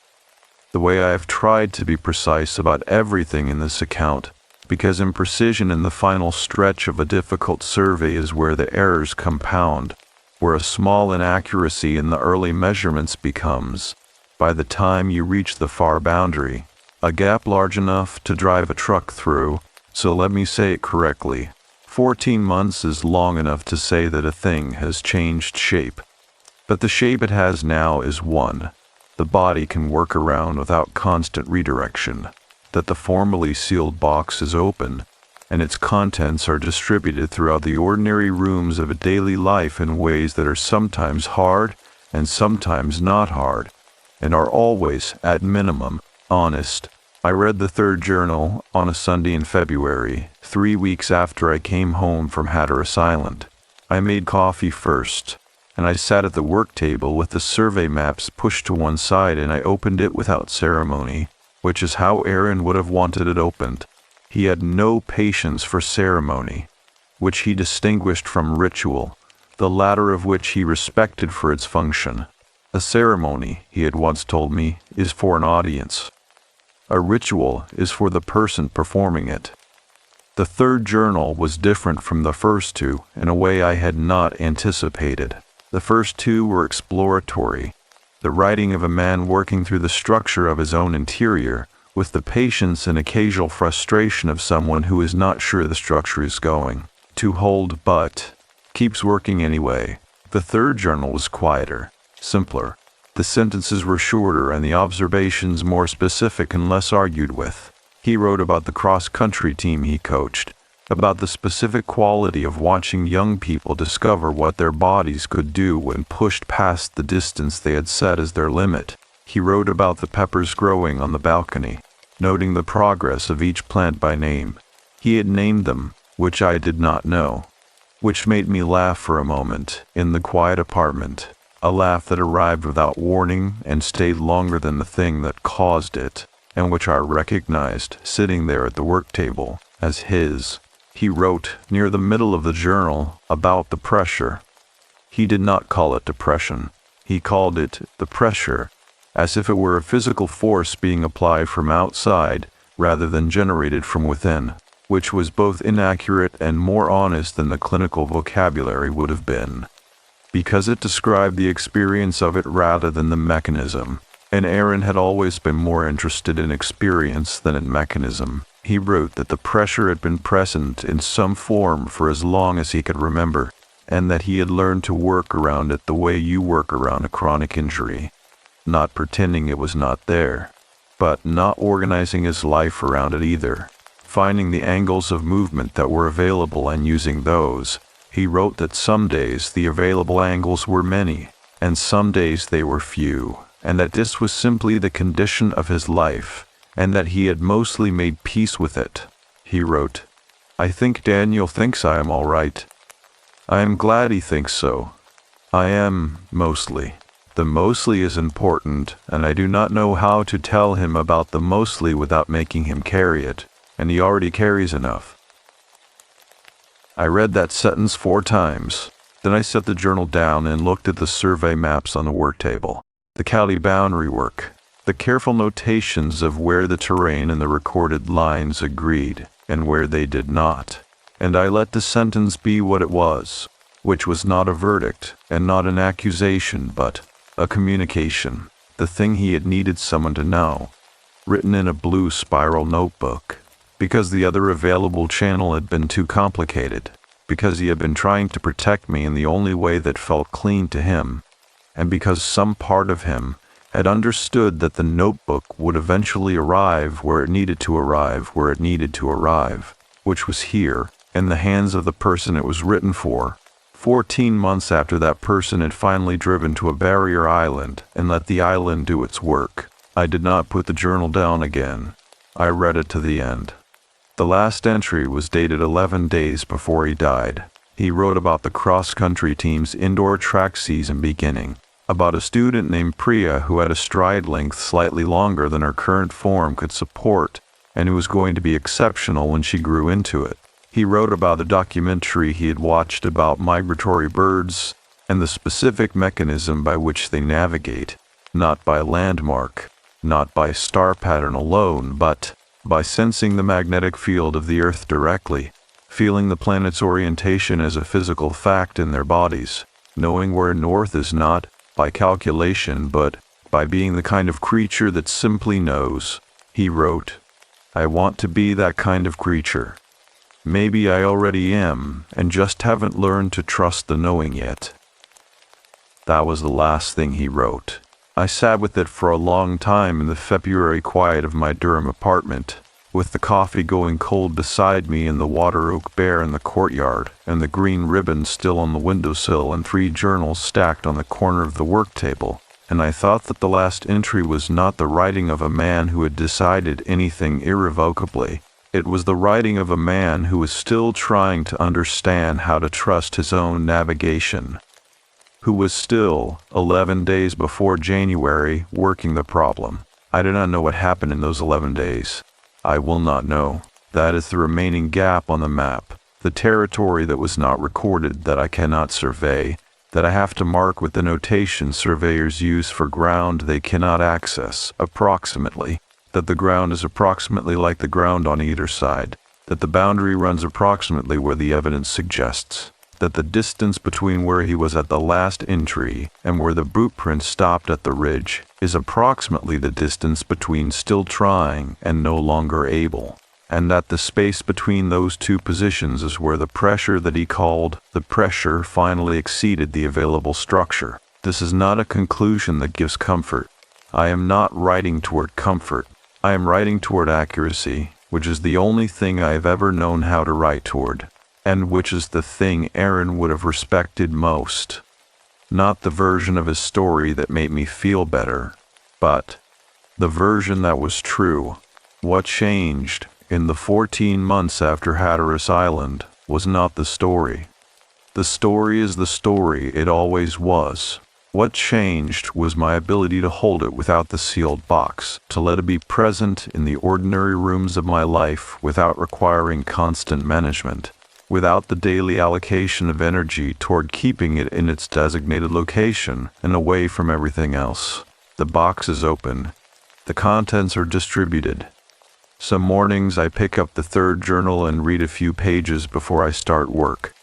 the way I have tried to be precise about everything in this account, because imprecision in the final stretch of a difficult survey is where the errors compound, where a small inaccuracy in the early measurements becomes, by the time you reach the far boundary, a gap large enough to drive a truck through. So let me say it correctly. 14 months is long enough to say that a thing has changed shape. But the shape it has now is one the body can work around without constant redirection, that the formally sealed box is open, and its contents are distributed throughout the ordinary rooms of a daily life in ways that are sometimes hard and sometimes not hard, and are always, at minimum, honest. I read the third journal on a Sunday in February, 3 weeks after I came home from Hatteras Island. I made coffee first, and I sat at the work table with the survey maps pushed to one side, and I opened it without ceremony, which is how Aaron would have wanted it opened. He had no patience for ceremony, which he distinguished from ritual, the latter of which he respected for its function. A ceremony, he had once told me, is for an audience. A ritual is for the person performing it. The third journal was different from the first two in a way I had not anticipated. The first two were exploratory, the writing of a man working through the structure of his own interior, with the patience and occasional frustration of someone who is not sure the structure is going to hold but keeps working anyway. The third journal was quieter, simpler. The sentences were shorter and the observations more specific and less argued with. He wrote about the cross-country team he coached, about the specific quality of watching young people discover what their bodies could do when pushed past the distance they had set as their limit. He wrote about the peppers growing on the balcony, noting the progress of each plant by name. He had named them, which I did not know, which made me laugh for a moment in the quiet apartment, a laugh that arrived without warning and stayed longer than the thing that caused it, and which I recognized sitting there at the work table as his. He wrote, near the middle of the journal, about the pressure. He did not call it depression. He called it the pressure, as if it were a physical force being applied from outside rather than generated from within, which was both inaccurate and more honest than the clinical vocabulary would have been, because it described the experience of it rather than the mechanism, and Aaron had always been more interested in experience than in mechanism. He wrote that the pressure had been present in some form for as long as he could remember, and that he had learned to work around it the way you work around a chronic injury, not pretending it was not there, but not organizing his life around it either, finding the angles of movement that were available and using those. He wrote that some days the available angles were many, and some days they were few, and that this was simply the condition of his life, and that he had mostly made peace with it. He wrote, "I think Daniel thinks I am all right. I am glad he thinks so. I am, mostly. The mostly is important, and I do not know how to tell him about the mostly without making him carry it, and he already carries enough." I read that sentence 4 times. Then I set the journal down and looked at the survey maps on the work table, the county boundary work, the careful notations of where the terrain and the recorded lines agreed and where they did not, and I let the sentence be what it was, which was not a verdict and not an accusation but a communication, the thing he had needed someone to know, written in a blue spiral notebook, because the other available channel had been too complicated, because he had been trying to protect me in the only way that felt clean to him, and because some part of him had understood that the notebook would eventually arrive where it needed to arrive, which was here, in the hands of the person it was written for, 14 months after that person had finally driven to a barrier island and let the island do its work. I did not put the journal down again. I read it to the end. The last entry was dated 11 days before he died. He wrote about the cross-country team's indoor track season beginning, about a student named Priya who had a stride length slightly longer than her current form could support and who was going to be exceptional when she grew into it. He wrote about the documentary he had watched about migratory birds and the specific mechanism by which they navigate, not by landmark, not by star pattern alone, but by sensing the magnetic field of the Earth directly, feeling the planet's orientation as a physical fact in their bodies, knowing where north is not by calculation but by being the kind of creature that simply knows. He wrote, "I want to be that kind of creature. Maybe I already am, and just haven't learned to trust the knowing yet." That was the last thing he wrote. I sat with it for a long time in the February quiet of my Durham apartment, with the coffee going cold beside me and the water oak bear in the courtyard, and the green ribbon still on the windowsill and 3 journals stacked on the corner of the work table, and I thought that the last entry was not the writing of a man who had decided anything irrevocably. It was the writing of a man who was still trying to understand how to trust his own navigation, who was still, 11 days before January, working the problem. I do not know what happened in those 11 days. I will not know. That is the remaining gap on the map, the territory that was not recorded, that I cannot survey, that I have to mark with the notation surveyors use for ground they cannot access, approximately, that the ground is approximately like the ground on either side, that the boundary runs approximately where the evidence suggests, that the distance between where he was at the last entry and where the boot print stopped at the ridge is approximately the distance between still trying and no longer able, and that the space between those 2 positions is where the pressure that he called the pressure finally exceeded the available structure. This is not a conclusion that gives comfort. I am not writing toward comfort. I am writing toward accuracy, which is the only thing I have ever known how to write toward, and which is the thing Aaron would have respected most. Not the version of his story that made me feel better, but the version that was true. What changed in the 14 months after Hatteras Island was not the story. The story is the story it always was. What changed was my ability to hold it without the sealed box, to let it be present in the ordinary rooms of my life without requiring constant management, without the daily allocation of energy toward keeping it in its designated location and away from everything else. The box is open. The contents are distributed. Some mornings I pick up the 3rd journal and read a few pages before I start work.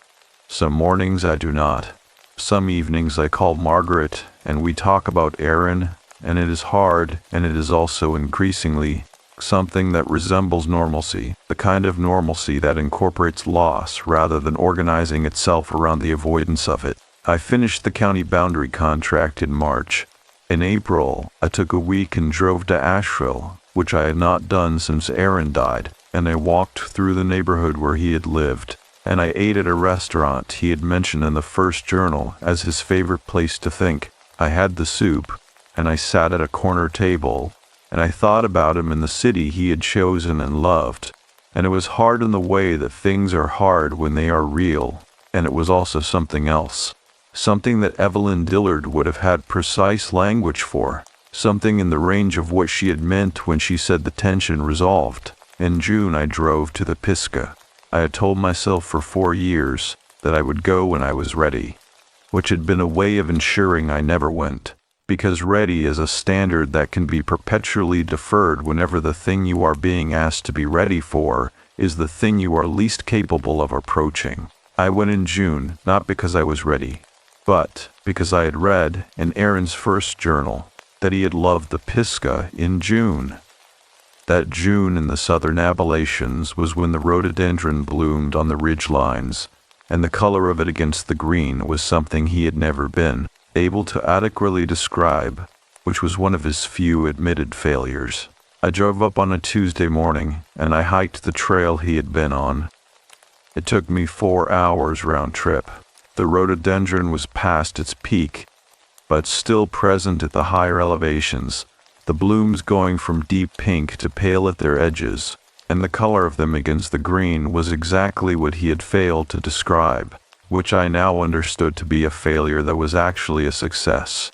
Some mornings I do not. Some evenings I call Margaret and we talk about Aaron, and it is hard, and it is also increasingly something that resembles normalcy, the kind of normalcy that incorporates loss rather than organizing itself around the avoidance of it. I finished the county boundary contract in March. In April, I took a week and drove to Asheville, which I had not done since Aaron died, and I walked through the neighborhood where he had lived, and I ate at a restaurant he had mentioned in the first journal as his favorite place to think. I had the soup, and I sat at a corner table, and I thought about him in the city he had chosen and loved, and it was hard in the way that things are hard when they are real, and it was also something else, something that Evelyn Dillard would have had precise language for, something in the range of what she had meant when she said the tension resolved. In June I drove to the Pisgah. I had told myself for 4 years that I would go when I was ready, which had been a way of ensuring I never went, because ready is a standard that can be perpetually deferred whenever the thing you are being asked to be ready for is the thing you are least capable of approaching. I went in June, not because I was ready, but because I had read in Aaron's first journal that he had loved the Pisgah in June. That June in the southern Appalachians was when the rhododendron bloomed on the ridge lines, and the color of it against the green was something he had never been able to adequately describe, which was one of his few admitted failures. I drove up on a Tuesday morning, and I hiked the trail he had been on. It took me 4 hours round trip. The rhododendron was past its peak, but still present at the higher elevations, the blooms going from deep pink to pale at their edges, and the color of them against the green was exactly what he had failed to describe, which I now understood to be a failure that was actually a success.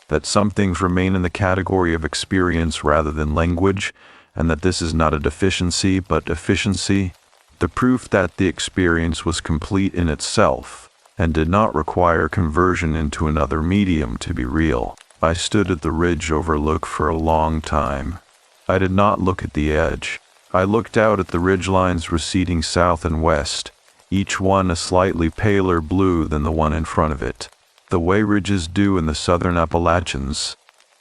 That some things remain in the category of experience rather than language, and that this is not a deficiency but efficiency, the proof that the experience was complete in itself, and did not require conversion into another medium to be real. I stood at the ridge overlook for a long time. I did not look at the edge. I looked out at the ridge lines receding south and west, each one a slightly paler blue than the one in front of it, the way ridges do in the southern Appalachians,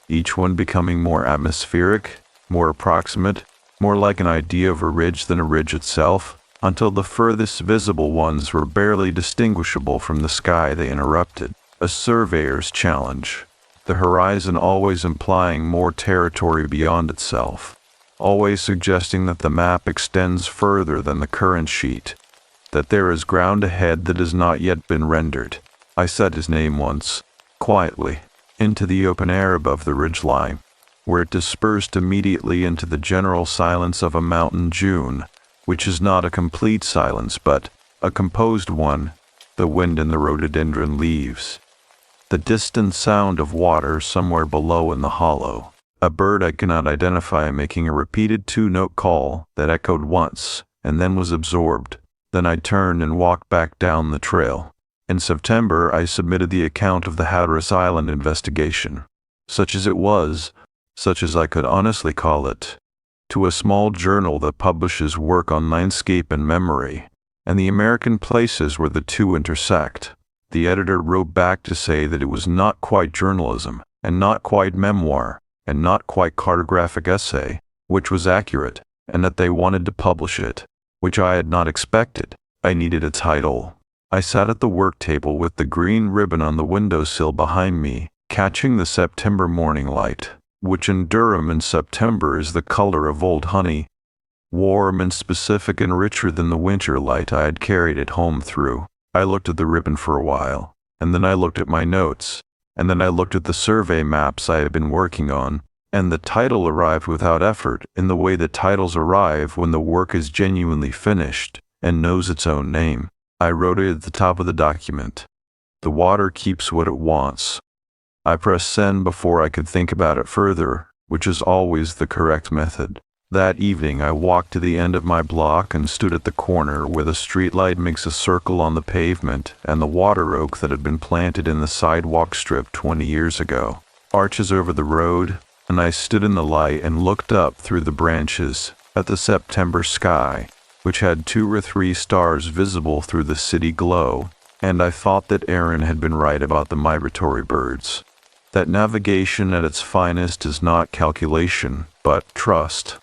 each one becoming more atmospheric, more approximate, more like an idea of a ridge than a ridge itself, until the furthest visible ones were barely distinguishable from the sky they interrupted. A surveyor's challenge, the horizon always implying more territory beyond itself. always suggesting that the map extends further than the current sheet, that there is ground ahead that has not yet been rendered. I said his name once, quietly, into the open air above the ridgeline, where it dispersed immediately into the general silence of a mountain June, which is not a complete silence but a composed one, the wind and the rhododendron leaves, the distant sound of water somewhere below in the hollow, a bird I cannot identify making a repeated two-note call that echoed once and then was absorbed. Then I turned and walked back down the trail. In September, I submitted the account of the Hatteras Island investigation, such as it was, such as I could honestly call it, to a small journal that publishes work on landscape and memory, and the American places where the two intersect. The editor wrote back to say that it was not quite journalism, and not quite memoir, and not quite cartographic essay, which was accurate, and that they wanted to publish it, which I had not expected. I needed a title. I sat at the work table with the green ribbon on the windowsill behind me, catching the September morning light, which in Durham in September is the color of old honey, warm and specific and richer than the winter light I had carried it home through. I looked at the ribbon for a while, and then I looked at my notes, and then I looked at the survey maps I had been working on, and the title arrived without effort in the way that titles arrive when the work is genuinely finished and knows its own name. I wrote it at the top of the document. The water keeps what it wants. I pressed send before I could think about it further, which is always the correct method. That evening I walked to the end of my block and stood at the corner where the streetlight makes a circle on the pavement and the water oak that had been planted in the sidewalk strip 20 years ago arches over the road, and I stood in the light and looked up through the branches at the September sky, which had 2 or 3 stars visible through the city glow, and I thought that Aaron had been right about the migratory birds, that navigation at its finest is not calculation, but trust,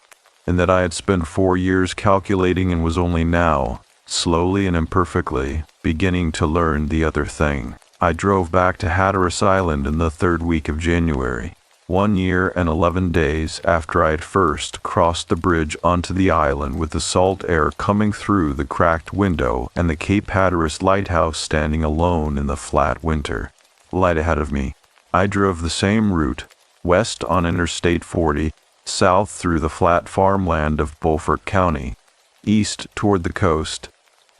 and that I had spent 4 years calculating and was only now, slowly and imperfectly, beginning to learn the other thing. I drove back to Hatteras Island in the 3rd week of January, 1 year and 11 days after I had first crossed the bridge onto the island with the salt air coming through the cracked window and the Cape Hatteras lighthouse standing alone in the flat winter. Light ahead of me, I drove the same route, west on Interstate 40, south through the flat farmland of Beaufort County, east toward the coast,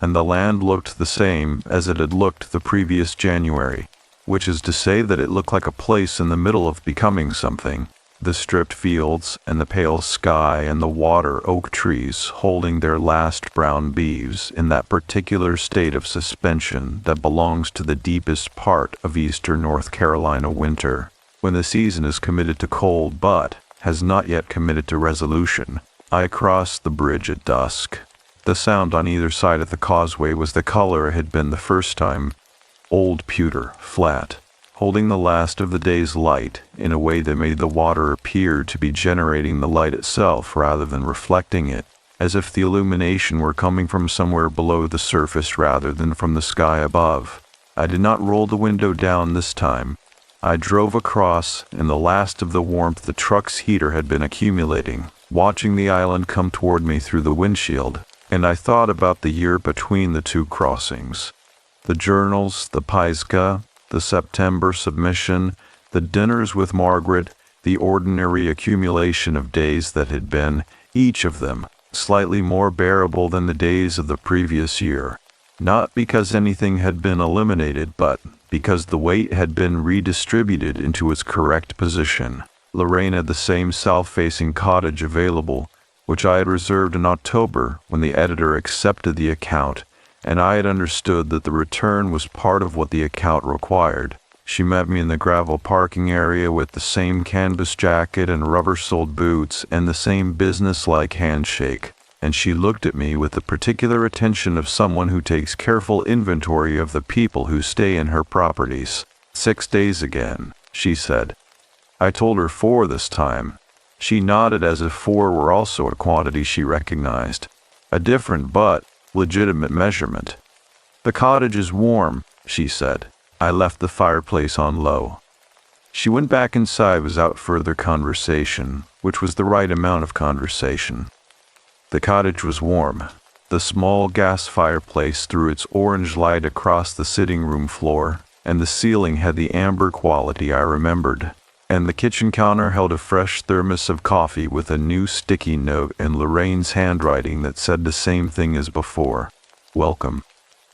and the land looked the same as it had looked the previous January, which is to say that it looked like a place in the middle of becoming something. The stripped fields and the pale sky and the water oak trees holding their last brown leaves in that particular state of suspension that belongs to the deepest part of eastern North Carolina winter, when the season is committed to cold but has not yet committed to resolution. I crossed the bridge at dusk. The sound on either side of the causeway was the color it had been the first time, old pewter, flat, holding the last of the day's light in a way that made the water appear to be generating the light itself rather than reflecting it, as if the illumination were coming from somewhere below the surface rather than from the sky above. I did not roll the window down this time. I drove across in the last of the warmth the truck's heater had been accumulating, watching the island come toward me through the windshield, and I thought about the year between the 2 crossings. The journals, the Pisgah, the September submission, the dinners with Margaret, the ordinary accumulation of days that had been, each of them, slightly more bearable than the days of the previous year. Not because anything had been eliminated, but because the weight had been redistributed into its correct position. Lorraine had the same south-facing cottage available, which I had reserved in October when the editor accepted the account, and I had understood that the return was part of what the account required. She met me in the gravel parking area with the same canvas jacket and rubber-soled boots and the same business-like handshake, and she looked at me with the particular attention of someone who takes careful inventory of the people who stay in her properties. 6 days again, she said. I told her 4 this time. She nodded as if 4 were also a quantity she recognized. A different but legitimate measurement. The cottage is warm, she said. I left the fireplace on low. She went back inside without further conversation, which was the right amount of conversation. The cottage was warm. The small gas fireplace threw its orange light across the sitting room floor, and the ceiling had the amber quality I remembered, and the kitchen counter held a fresh thermos of coffee with a new sticky note in Lorraine's handwriting that said the same thing as before. Welcome.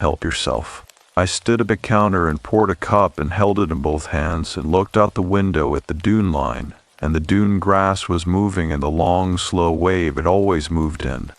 Help yourself. I stood at the counter and poured a cup and held it in both hands and looked out the window at the dune line, and the dune grass was moving in the long, slow wave it always moved in.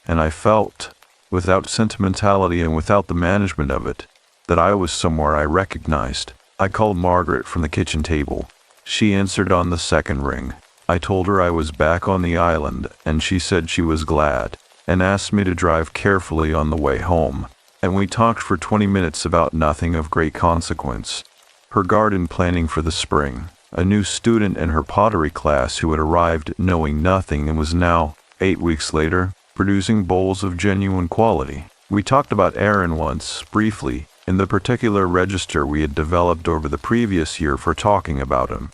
And I felt, without sentimentality and without the management of it, that I was somewhere I recognized. I called Margaret from the kitchen table. She answered on the second ring. I told her I was back on the island, and she said she was glad, and asked me to drive carefully on the way home. And we talked for 20 minutes about nothing of great consequence. Her garden planning for the spring, a new student in her pottery class who had arrived knowing nothing and was now, 8 weeks later, producing bowls of genuine quality. We talked about Aaron once, briefly, in the particular register we had developed over the previous year for talking about him,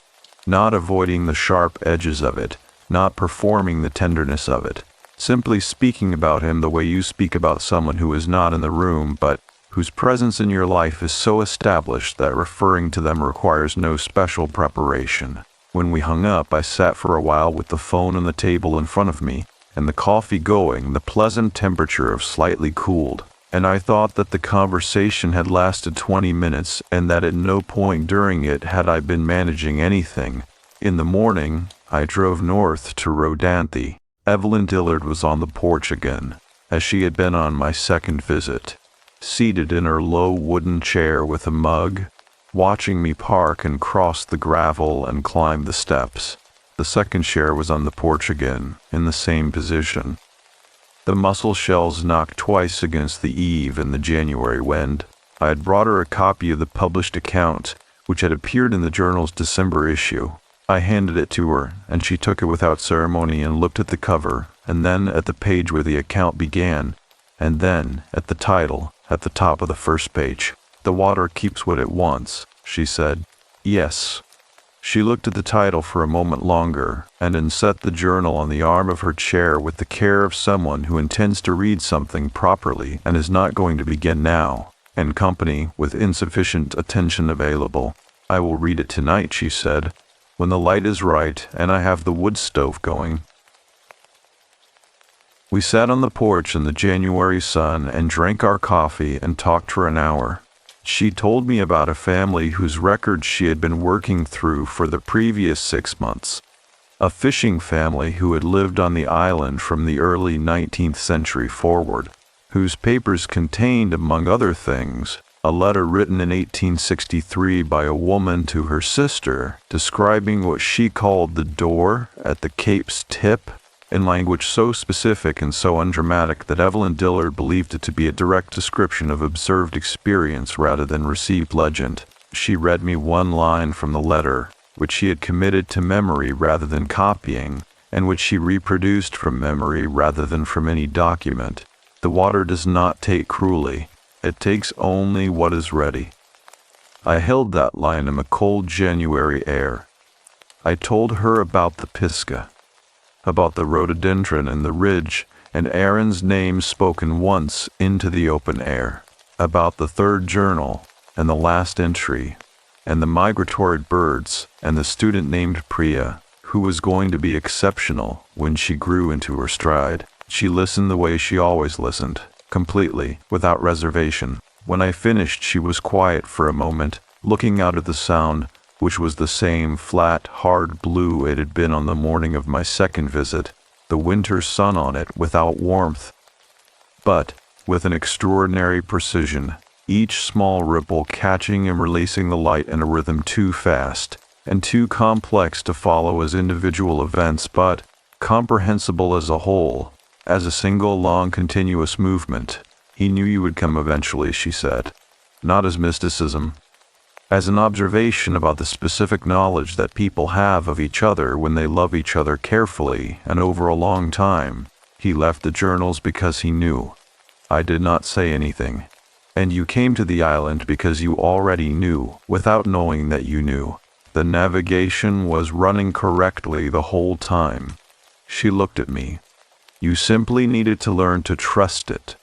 not avoiding the sharp edges of it, not performing the tenderness of it, simply speaking about him the way you speak about someone who is not in the room but whose presence in your life is so established that referring to them requires no special preparation. When we hung up, I sat for a while with the phone on the table in front of me, and the coffee going, the pleasant temperature of slightly cooled, and I thought that the conversation had lasted 20 minutes and that at no point during it had I been managing anything. In the morning, I drove north to Rodanthe. Evelyn Dillard was on the porch again, as she had been on my second visit, seated in her low wooden chair with a mug, watching me park and cross the gravel and climb the steps. The second chair was on the porch again, in the same position. The mussel shells knocked twice against the eave in the January wind. I had brought her a copy of the published account, which had appeared in the journal's December issue. I handed it to her, and she took it without ceremony and looked at the cover, and then at the page where the account began, and then at the title at the top of the first page. "The water keeps what it wants," she said. "Yes." She looked at the title for a moment longer, and then set the journal on the arm of her chair with the care of someone who intends to read something properly and is not going to begin now, in company with insufficient attention available. "I will read it tonight," she said, "when the light is right and I have the wood stove going." We sat on the porch in the January sun and drank our coffee and talked for an hour. She told me about a family whose records she had been working through for the previous 6 months. A fishing family who had lived on the island from the early 19th century forward, whose papers contained, among other things, a letter written in 1863 by a woman to her sister describing what she called the door at the Cape's tip, in language so specific and so undramatic that Evelyn Dillard believed it to be a direct description of observed experience rather than received legend. She read me one line from the letter, which she had committed to memory rather than copying, and which she reproduced from memory rather than from any document. "The water does not take cruelly. It takes only what is ready." I held that line in a cold January air. I told her about the Pisgah, about the rhododendron and the ridge, and Aaron's name spoken once into the open air, about the third journal, and the last entry, and the migratory birds, and the student named Priya, who was going to be exceptional when she grew into her stride. She listened the way she always listened, completely, without reservation. When I finished, she was quiet for a moment, looking out at the sound, which was the same flat, hard blue it had been on the morning of my second visit, the winter sun on it without warmth, but with an extraordinary precision, each small ripple catching and releasing the light in a rhythm too fast and too complex to follow as individual events, but comprehensible as a whole, as a single long continuous movement. "He knew you would come eventually," she said, not as mysticism, as an observation about the specific knowledge that people have of each other when they love each other carefully and over a long time. "He left the journals because he knew." I did not say anything. "And you came to the island because you already knew, without knowing that you knew." The navigation was running correctly the whole time. She looked at me. You simply needed to learn to trust it.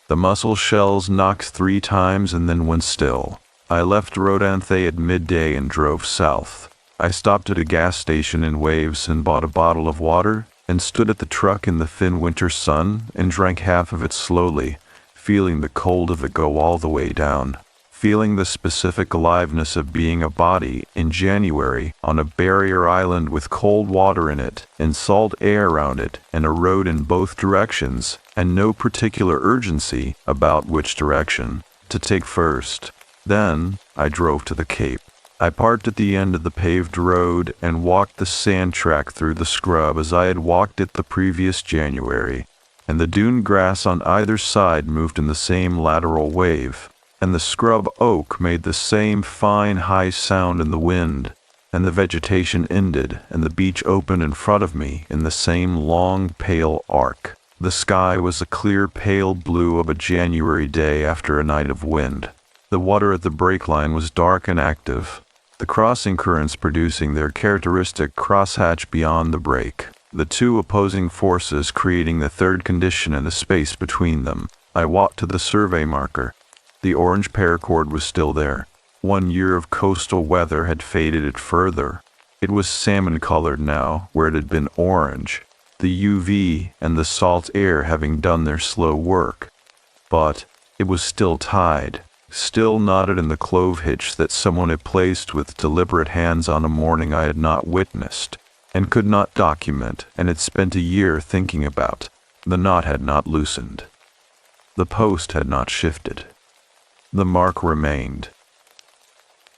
The mussel shells knocked 3 times and then went still. I left Rodanthe at midday and drove south. I stopped at a gas station in Waves and bought a bottle of water and stood at the truck in the thin winter sun and drank half of it slowly, feeling the cold of it go all the way down, feeling the specific aliveness of being a body in January on a barrier island with cold water in it and salt air around it and a road in both directions and no particular urgency about which direction to take first. Then I drove to the Cape. I parked at the end of the paved road and walked the sand track through the scrub as I had walked it the previous January, and the dune grass on either side moved in the same lateral wave, and the scrub oak made the same fine high sound in the wind, and the vegetation ended and the beach opened in front of me in the same long pale arc. The sky was a clear pale blue of a January day after a night of wind. The water at the break line was dark and active, the crossing currents producing their characteristic crosshatch beyond the break, the 2 opposing forces creating the third condition in the space between them. I walked to the survey marker. The orange paracord was still there. 1 year of coastal weather had faded it further. It was salmon-colored now, where it had been orange, the UV and the salt air having done their slow work. But it was still tied, still knotted in the clove hitch that someone had placed with deliberate hands on a morning I had not witnessed, and could not document, and had spent a year thinking about. The knot had not loosened. The post had not shifted. The mark remained.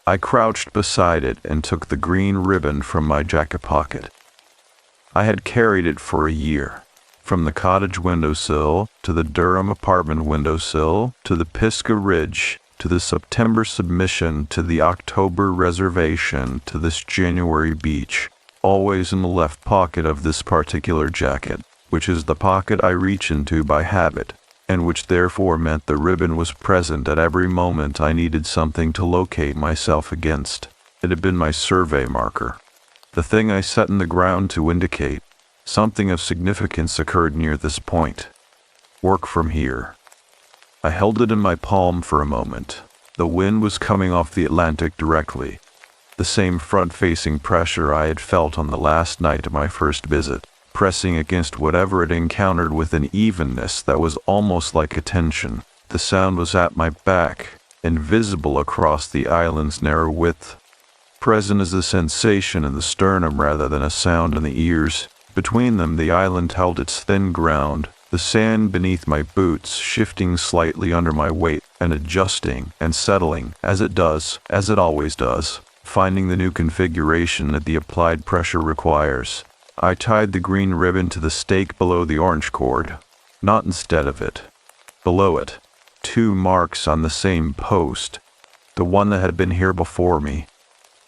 I crouched beside it and took the green ribbon from my jacket pocket. I had carried it for a year. From the cottage windowsill, to the Durham apartment windowsill, to the Pisgah Ridge, to the September submission, to the October reservation, to this January beach, always in the left pocket of this particular jacket, which is the pocket I reach into by habit, and which therefore meant the ribbon was present at every moment I needed something to locate myself against. It had been my survey marker, the thing I set in the ground to indicate. Something of significance occurred near this point. Work from here. I held it in my palm for a moment. The wind was coming off the Atlantic directly, the same front-facing pressure I had felt on the last night of my first visit, pressing against whatever it encountered with an evenness that was almost like a tension. The sound was at my back, invisible across the island's narrow width, present as a sensation in the sternum rather than a sound in the ears. Between them the island held its thin ground, the sand beneath my boots shifting slightly under my weight and adjusting and settling as it always does, finding the new configuration that the applied pressure requires. I tied the green ribbon to the stake below the orange cord, not instead of it. Below it, 2 marks on the same post, the one that had been here before me,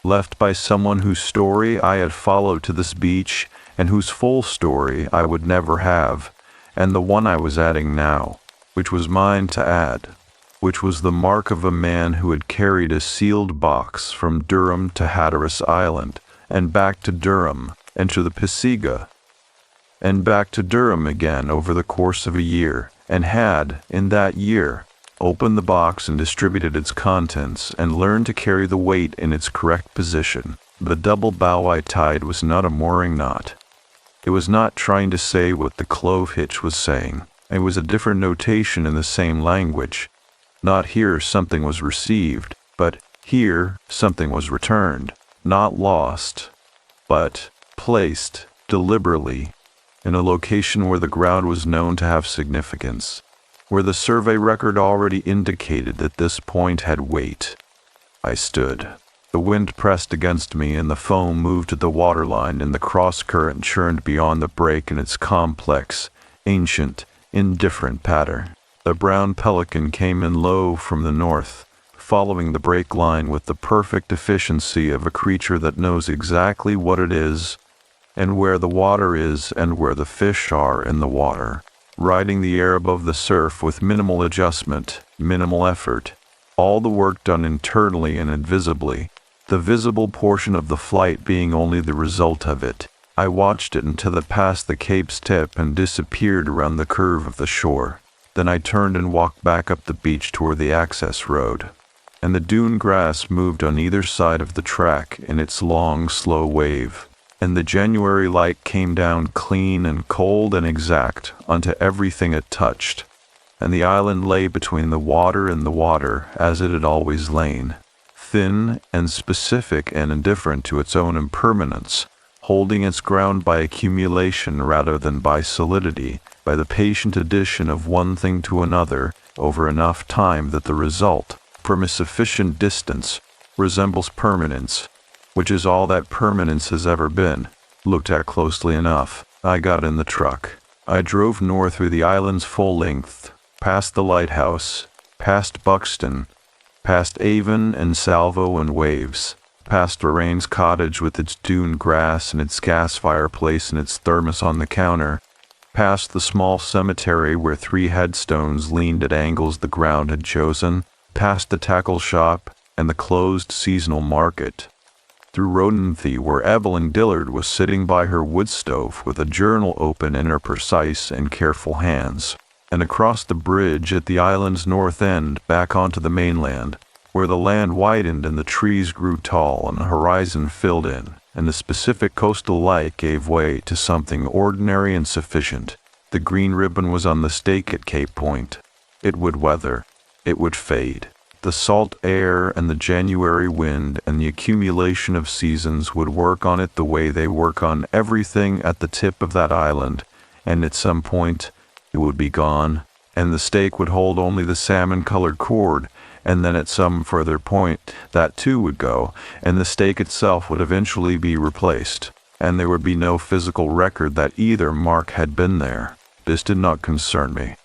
left by someone whose story I had followed to this beach and whose full story I would never have, and the one I was adding now, which was mine to add, which was the mark of a man who had carried a sealed box from Durham to Hatteras Island, and back to Durham, and to the Pisgah, and back to Durham again over the course of a year, and had, in that year, opened the box and distributed its contents, and learned to carry the weight in its correct position. The double bow I tied was not a mooring knot. It was not trying to say what the clove hitch was saying. It was a different notation in the same language. Not here something was received, but here something was returned. Not lost, but placed deliberately in a location where the ground was known to have significance, where the survey record already indicated that this point had weight. I stood. The wind pressed against me and the foam moved to the waterline and the cross-current churned beyond the break in its complex, ancient, indifferent pattern. The brown pelican came in low from the north, following the break line with the perfect efficiency of a creature that knows exactly what it is and where the water is and where the fish are in the water, riding the air above the surf with minimal adjustment, minimal effort, all the work done internally and invisibly, the visible portion of the flight being only the result of it. I watched it until it passed the cape's tip and disappeared around the curve of the shore. Then I turned and walked back up the beach toward the access road, and the dune grass moved on either side of the track in its long, slow wave, and the January light came down clean and cold and exact onto everything it touched, and the island lay between the water and the water as it had always lain, thin and specific and indifferent to its own impermanence, holding its ground by accumulation rather than by solidity, by the patient addition of one thing to another over enough time that the result, from a sufficient distance, resembles permanence, which is all that permanence has ever been. Looked at closely enough, I got in the truck. I drove north through the island's full length, past the lighthouse, past Buxton, past Avon and Salvo and Waves, past Lorraine's cottage with its dune grass and its gas fireplace and its thermos on the counter, past the small cemetery where 3 headstones leaned at angles the ground had chosen, past the tackle shop and the closed seasonal market, through Rodenthy where Evelyn Dillard was sitting by her wood stove with a journal open in her precise and careful hands, and across the bridge at the island's north end back onto the mainland, where the land widened and the trees grew tall and the horizon filled in, and the specific coastal light gave way to something ordinary and sufficient. The green ribbon was on the stake at Cape Point. It would weather. It would fade. The salt air and the January wind and the accumulation of seasons would work on it the way they work on everything at the tip of that island, and at some point it would be gone, and the stake would hold only the salmon-colored cord, and then at some further point that too would go, and the stake itself would eventually be replaced, and there would be no physical record that either mark had been there. This did not concern me.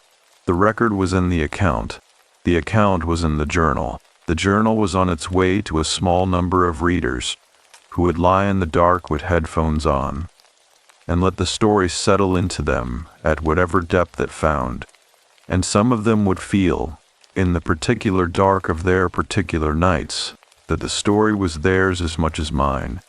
The record was in the account. The account was in the journal. The journal was on its way to a small number of readers, who would lie in the dark with headphones on, and let the story settle into them at whatever depth it found, and some of them would feel, in the particular dark of their particular nights, that the story was theirs as much as mine,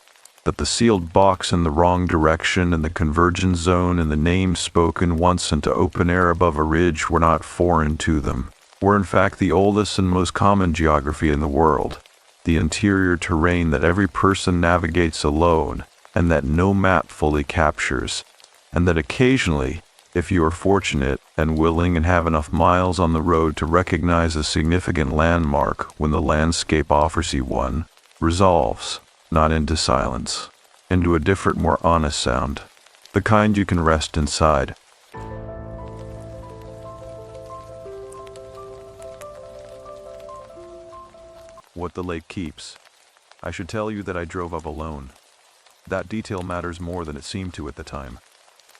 that the sealed box in the wrong direction and the convergence zone and the names spoken once into open air above a ridge were not foreign to them, were in fact the oldest and most common geography in the world, the interior terrain that every person navigates alone and that no map fully captures, and that occasionally, if you are fortunate and willing and have enough miles on the road to recognize a significant landmark when the landscape offers you one, resolves, not into silence, into a different, more honest sound, the kind you can rest inside. What the lake keeps. I should tell you that I drove up alone. That detail matters more than it seemed to at the time.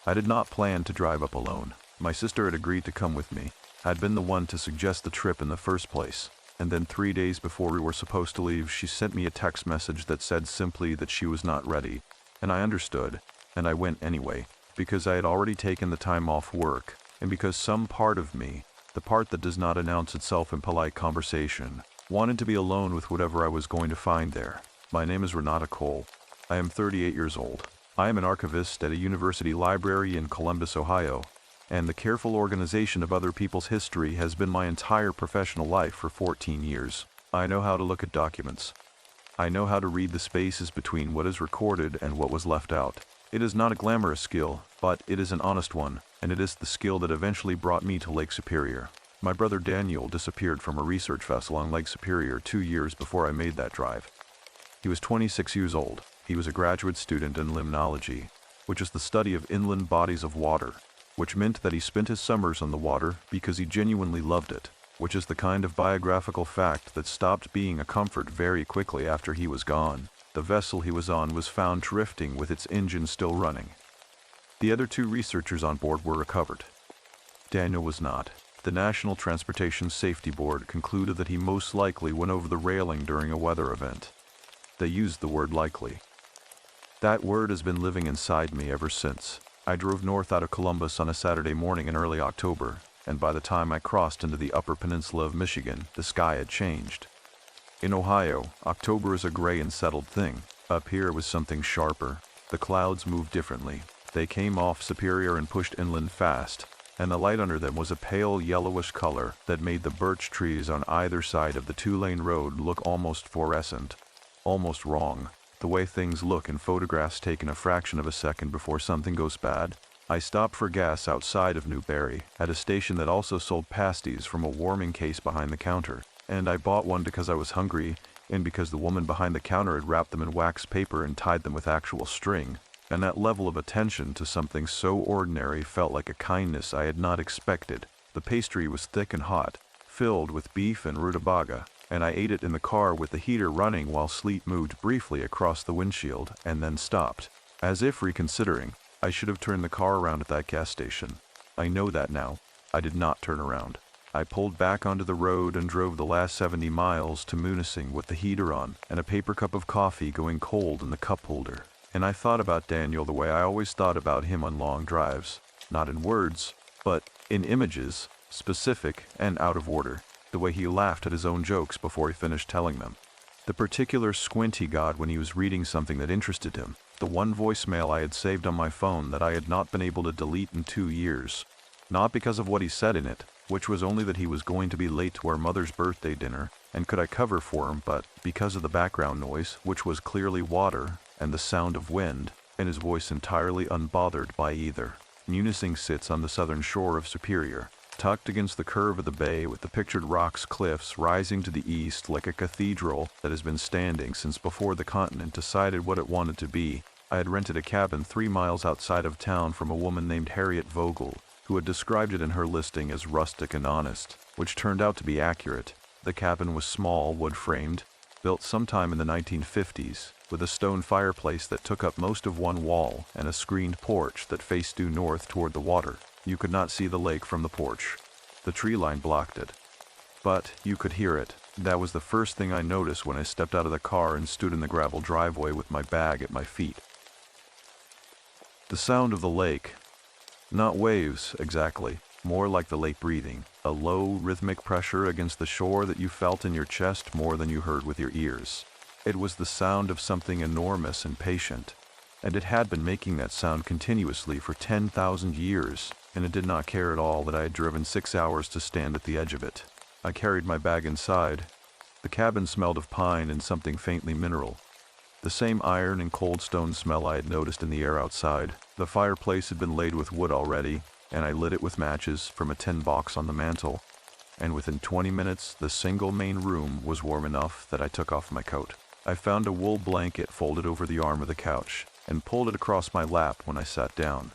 I did not plan to drive up alone. My sister had agreed to come with me. I'd been the one to suggest the trip in the first place, and then 3 days before we were supposed to leave, she sent me a text message that said simply that she was not ready, and I understood, and I went anyway, because I had already taken the time off work, and because some part of me, the part that does not announce itself in polite conversation, wanted to be alone with whatever I was going to find there. My name is Renata Cole. I am 38 years old. I am an archivist at a university library in Columbus, Ohio, and the careful organization of other people's history has been my entire professional life for 14 years. I know how to look at documents. I know how to read the spaces between what is recorded and what was left out. It is not a glamorous skill, but it is an honest one, and it is the skill that eventually brought me to Lake Superior. My brother Daniel disappeared from a research vessel on Lake Superior 2 years before I made that drive. He was 26 years old. He was a graduate student in limnology, which is the study of inland bodies of water, which meant that he spent his summers on the water because he genuinely loved it, which is the kind of biographical fact that stopped being a comfort very quickly after he was gone. The vessel he was on was found drifting with its engine still running. The other 2 researchers on board were recovered. Daniel was not. The National Transportation Safety Board concluded that he most likely went over the railing during a weather event. They used the word likely. That word has been living inside me ever since. I drove north out of Columbus on a Saturday morning in early October, and by the time I crossed into the Upper Peninsula of Michigan, the sky had changed. In Ohio, October is a gray and settled thing. Up here it was something sharper. The clouds moved differently. They came off Superior and pushed inland fast, and the light under them was a pale yellowish color that made the birch trees on either side of the two-lane road look almost fluorescent. Almost wrong. The way things look in photographs taken a fraction of a second before something goes bad. I stopped for gas outside of Newberry, at a station that also sold pasties from a warming case behind the counter, and I bought one because I was hungry, and because the woman behind the counter had wrapped them in wax paper and tied them with actual string, and that level of attention to something so ordinary felt like a kindness I had not expected. The pastry was thick and hot, filled with beef and rutabaga, and I ate it in the car with the heater running while sleet moved briefly across the windshield and then stopped. As if reconsidering, I should have turned the car around at that gas station. I know that now. I did not turn around. I pulled back onto the road and drove the last 70 miles to Munising with the heater on and a paper cup of coffee going cold in the cup holder. And I thought about Daniel the way I always thought about him on long drives. Not in words, but in images, specific and out of order. The way he laughed at his own jokes before he finished telling them. The particular squint he got when he was reading something that interested him. The one voicemail I had saved on my phone that I had not been able to delete in 2 years. Not because of what he said in it, which was only that he was going to be late to our mother's birthday dinner, and could I cover for him, but because of the background noise, which was clearly water, and the sound of wind, and his voice entirely unbothered by either. Munising sits on the southern shore of Superior, tucked against the curve of the bay with the pictured rocks cliffs rising to the east like a cathedral that has been standing since before the continent decided what it wanted to be. I had rented a cabin 3 miles outside of town from a woman named Harriet Vogel, who had described it in her listing as rustic and honest, which turned out to be accurate. The cabin was small, wood-framed, built sometime in the 1950s, with a stone fireplace that took up most of one wall and a screened porch that faced due north toward the water. You could not see the lake from the porch. The tree line blocked it. But you could hear it. That was the first thing I noticed when I stepped out of the car and stood in the gravel driveway with my bag at my feet. The sound of the lake. Not waves, exactly. More like the lake breathing. A low, rhythmic pressure against the shore that you felt in your chest more than you heard with your ears. It was the sound of something enormous and patient. And it had been making that sound continuously for 10,000 years, and it did not care at all that I had driven 6 hours to stand at the edge of it. I carried my bag inside. The cabin smelled of pine and something faintly mineral. The same iron and cold stone smell I had noticed in the air outside. The fireplace had been laid with wood already, and I lit it with matches from a tin box on the mantel. And within 20 minutes, the single main room was warm enough that I took off my coat. I found a wool blanket folded over the arm of the couch, and pulled it across my lap when I sat down.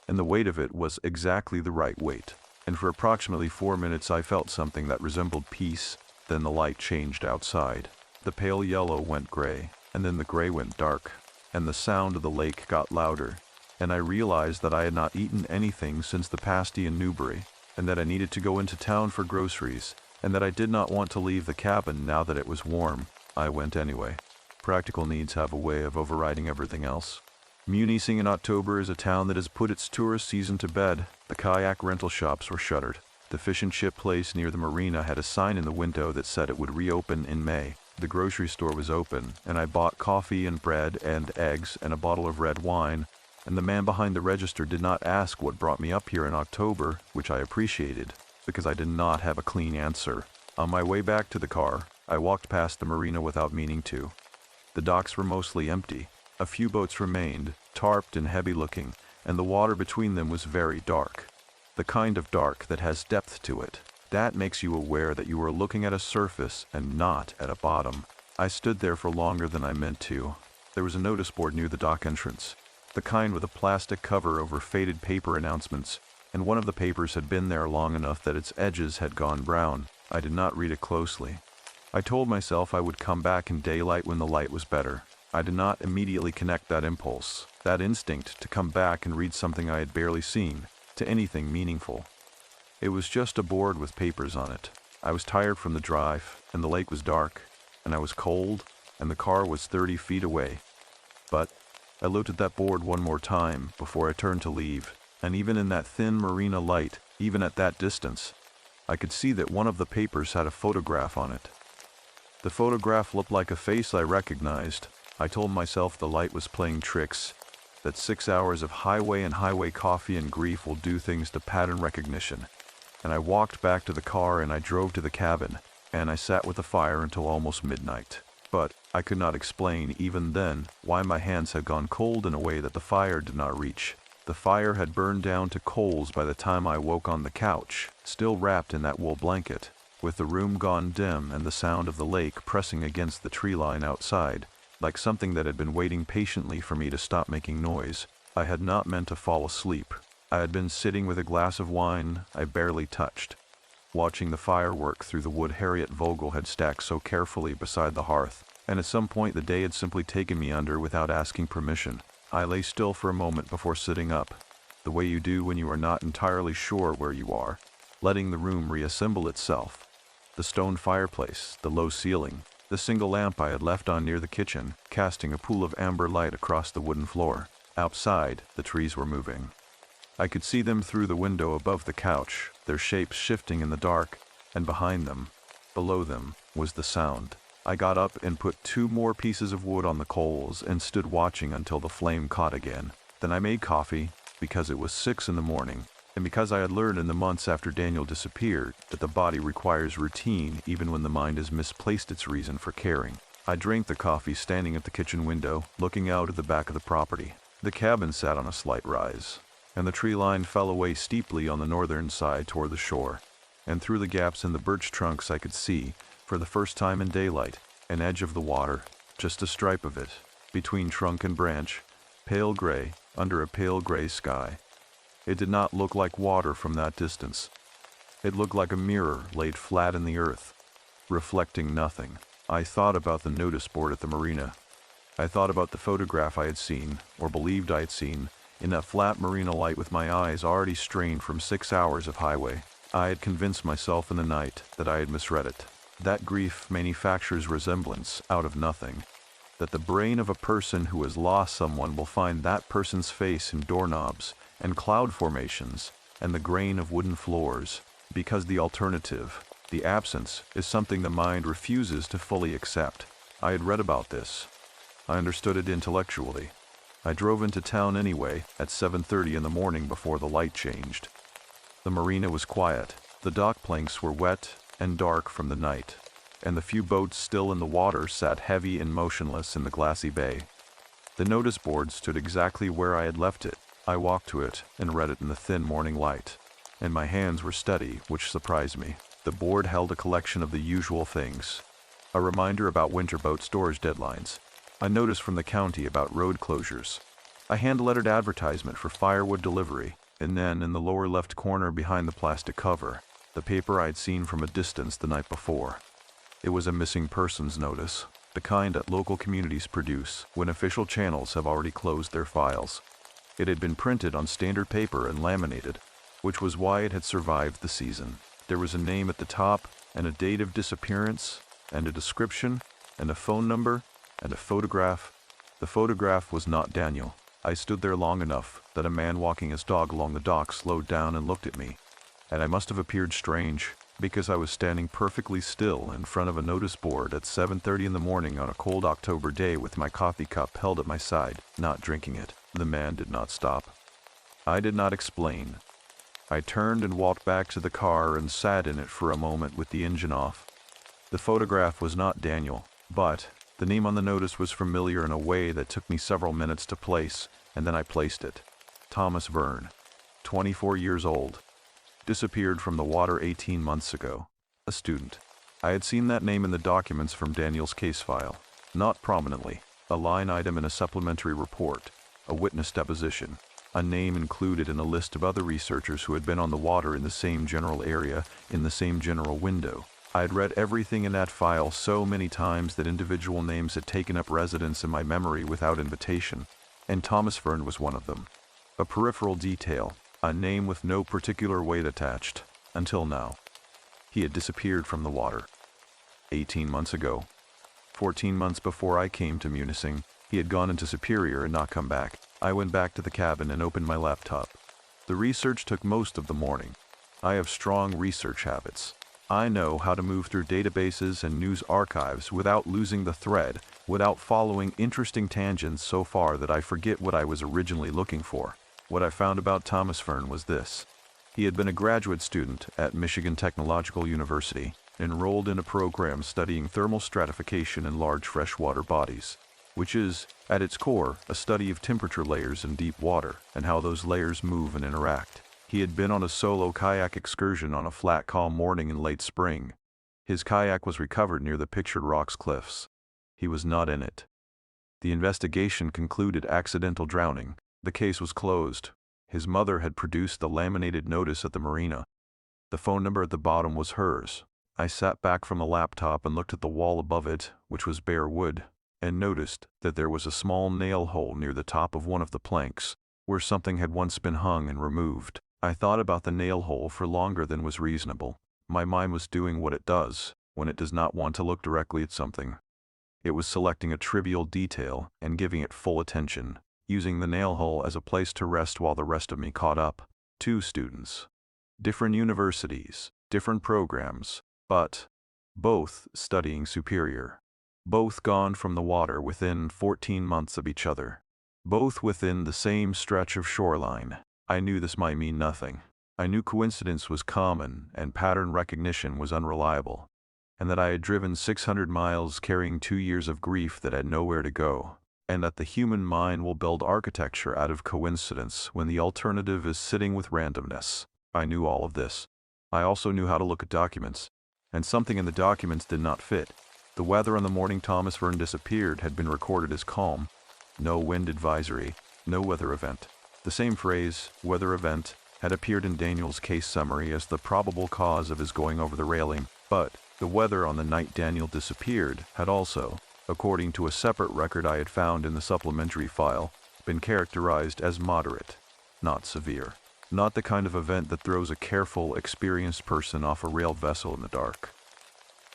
And the weight of it was exactly the right weight, and for approximately 4 minutes I felt something that resembled peace. Then the light changed outside. The pale yellow went gray, and then the gray went dark, and the sound of the lake got louder, and I realized that I had not eaten anything since the pasty in Newbury, and that I needed to go into town for groceries, and that I did not want to leave the cabin now that it was warm. I went anyway. Practical needs have a way of overriding everything else. Munising in October is a town that has put its tourist season to bed. The kayak rental shops were shuttered. The fish and chip place near the marina had a sign in the window that said it would reopen in May. The grocery store was open, and I bought coffee and bread and eggs and a bottle of red wine, and the man behind the register did not ask what brought me up here in October, which I appreciated, because I did not have a clean answer. On my way back to the car, I walked past the marina without meaning to. The docks were mostly empty. A few boats remained, tarped and heavy-looking, and the water between them was very dark. The kind of dark that has depth to it. That makes you aware that you are looking at a surface and not at a bottom. I stood there for longer than I meant to. There was a notice board near the dock entrance, the kind with a plastic cover over faded paper announcements, and one of the papers had been there long enough that its edges had gone brown. I did not read it closely. I told myself I would come back in daylight when the light was better. I did not immediately connect that impulse, that instinct to come back and read something I had barely seen, to anything meaningful. It was just a board with papers on it. I was tired from the drive, and the lake was dark, and I was cold, and the car was 30 feet away. But I looked at that board one more time before I turned to leave, and even in that thin marina light, even at that distance, I could see that one of the papers had a photograph on it. The photograph looked like a face I recognized. I told myself the light was playing tricks, that 6 hours of highway and highway coffee and grief will do things to pattern recognition. And I walked back to the car and I drove to the cabin, and I sat with the fire until almost midnight. But I could not explain, even then, why my hands had gone cold in a way that the fire did not reach. The fire had burned down to coals by the time I woke on the couch, still wrapped in that wool blanket, with the room gone dim and the sound of the lake pressing against the tree line outside, like something that had been waiting patiently for me to stop making noise. I had not meant to fall asleep. I had been sitting with a glass of wine I barely touched, watching the firework through the wood Harriet Vogel had stacked so carefully beside the hearth, and at some point the day had simply taken me under without asking permission. I lay still for a moment before sitting up, the way you do when you are not entirely sure where you are, letting the room reassemble itself. The stone fireplace, the low ceiling, the single lamp I had left on near the kitchen, casting a pool of amber light across the wooden floor. Outside, the trees were moving. I could see them through the window above the couch, their shapes shifting in the dark, and behind them, below them, was the sound. I got up and put 2 more pieces of wood on the coals and stood watching until the flame caught again. Then I made coffee, because it was 6 in the morning, and because I had learned in the months after Daniel disappeared that the body requires routine even when the mind has misplaced its reason for caring. I drank the coffee standing at the kitchen window, looking out at the back of the property. The cabin sat on a slight rise, and the tree line fell away steeply on the northern side toward the shore, and through the gaps in the birch trunks I could see, for the first time in daylight, an edge of the water, just a stripe of it, between trunk and branch, pale gray, under a pale gray sky. It did not look like water from that distance. It looked like a mirror laid flat in the earth, reflecting nothing. I thought about the notice board at the marina. I thought about the photograph I had seen, or believed I had seen, in that flat marina light with my eyes already strained from 6 hours of highway. I had convinced myself in the night that I had misread it. That grief manufactures resemblance out of nothing. That the brain of a person who has lost someone will find that person's face in doorknobs and cloud formations and the grain of wooden floors, because the alternative, the absence, is something the mind refuses to fully accept. I had read about this. I understood it intellectually. I drove into town anyway at 7:30 in the morning before the light changed. The marina was quiet. The dock planks were wet and dark from the night, and the few boats still in the water sat heavy and motionless in the glassy bay. The notice board stood exactly where I had left it. I walked to it and read it in the thin morning light, and my hands were steady, which surprised me. The board held a collection of the usual things. A reminder about winter boat storage deadlines. A notice from the county about road closures. A hand-lettered advertisement for firewood delivery, and then in the lower left corner behind the plastic cover, the paper I had seen from a distance the night before. It was a missing persons notice, the kind that local communities produce when official channels have already closed their files. It had been printed on standard paper and laminated, which was why it had survived the season. There was a name at the top, and a date of disappearance, and a description, and a phone number, and a photograph. The photograph was not Daniel. I stood there long enough that a man walking his dog along the dock slowed down and looked at me, and I must have appeared strange, because I was standing perfectly still in front of a notice board at 7:30 in the morning on a cold October day with my coffee cup held at my side, not drinking it. The man did not stop. I did not explain. I turned and walked back to the car and sat in it for a moment with the engine off. The photograph was not Daniel, but the name on the notice was familiar in a way that took me several minutes to place, and then I placed it. Thomas Verne, 24 years old. Disappeared from the water 18 months ago. A student. I had seen that name in the documents from Daniel's case file. Not prominently. A line item in a supplementary report. A witness deposition. A name included in a list of other researchers who had been on the water in the same general area, in the same general window. I had read everything in that file so many times that individual names had taken up residence in my memory without invitation, and Thomas Verne was one of them. A peripheral detail, a name with no particular weight attached, until now. He had disappeared from the water. 18 months ago. 14 months before I came to Munising, he had gone into Superior and not come back. I went back to the cabin and opened my laptop. The research took most of the morning. I have strong research habits. I know how to move through databases and news archives without losing the thread, without following interesting tangents so far that I forget what I was originally looking for. What I found about Thomas Fern was this. He had been a graduate student at Michigan Technological University, enrolled in a program studying thermal stratification in large freshwater bodies, which is, at its core, a study of temperature layers in deep water and how those layers move and interact. He had been on a solo kayak excursion on a flat, calm morning in late spring. His kayak was recovered near the pictured rocks cliffs. He was not in it. The investigation concluded accidental drowning. The case was closed. His mother had produced the laminated notice at the marina. The phone number at the bottom was hers. I sat back from the laptop and looked at the wall above it, which was bare wood, and noticed that there was a small nail hole near the top of one of the planks, where something had once been hung and removed. I thought about the nail hole for longer than was reasonable. My mind was doing what it does when it does not want to look directly at something. It was selecting a trivial detail and giving it full attention, using the nail hole as a place to rest while the rest of me caught up. 2 students. Different universities, different programs, but both studying superior. Both gone from the water within 14 months of each other. Both within the same stretch of shoreline. I knew this might mean nothing. I knew coincidence was common and pattern recognition was unreliable, and that I had driven 600 miles carrying 2 years of grief that had nowhere to go, and that the human mind will build architecture out of coincidence when the alternative is sitting with randomness. I knew all of this. I also knew how to look at documents, and something in the documents did not fit. The weather on the morning Thomas Fern disappeared had been recorded as calm. No wind advisory, no weather event. The same phrase, weather event, had appeared in Daniel's case summary as the probable cause of his going over the railing, but the weather on the night Daniel disappeared had also, according to a separate record I had found in the supplementary file, been characterized as moderate, not severe. Not the kind of event that throws a careful, experienced person off a railed vessel in the dark.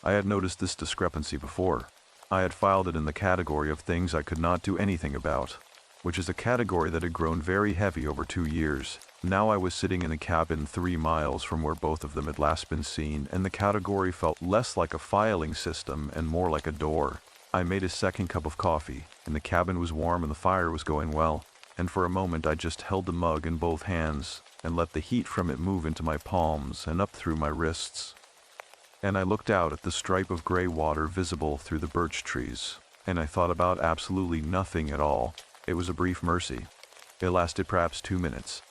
I had noticed this discrepancy before. I had filed it in the category of things I could not do anything about, which is a category that had grown very heavy over 2 years. Now I was sitting in a cabin 3 miles from where both of them had last been seen, and the category felt less like a filing system and more like a door. I made a second cup of coffee, and the cabin was warm and the fire was going well, and for a moment I just held the mug in both hands and let the heat from it move into my palms and up through my wrists. And I looked out at the stripe of gray water visible through the birch trees, and I thought about absolutely nothing at all. It was a brief mercy. It lasted perhaps 2 minutes.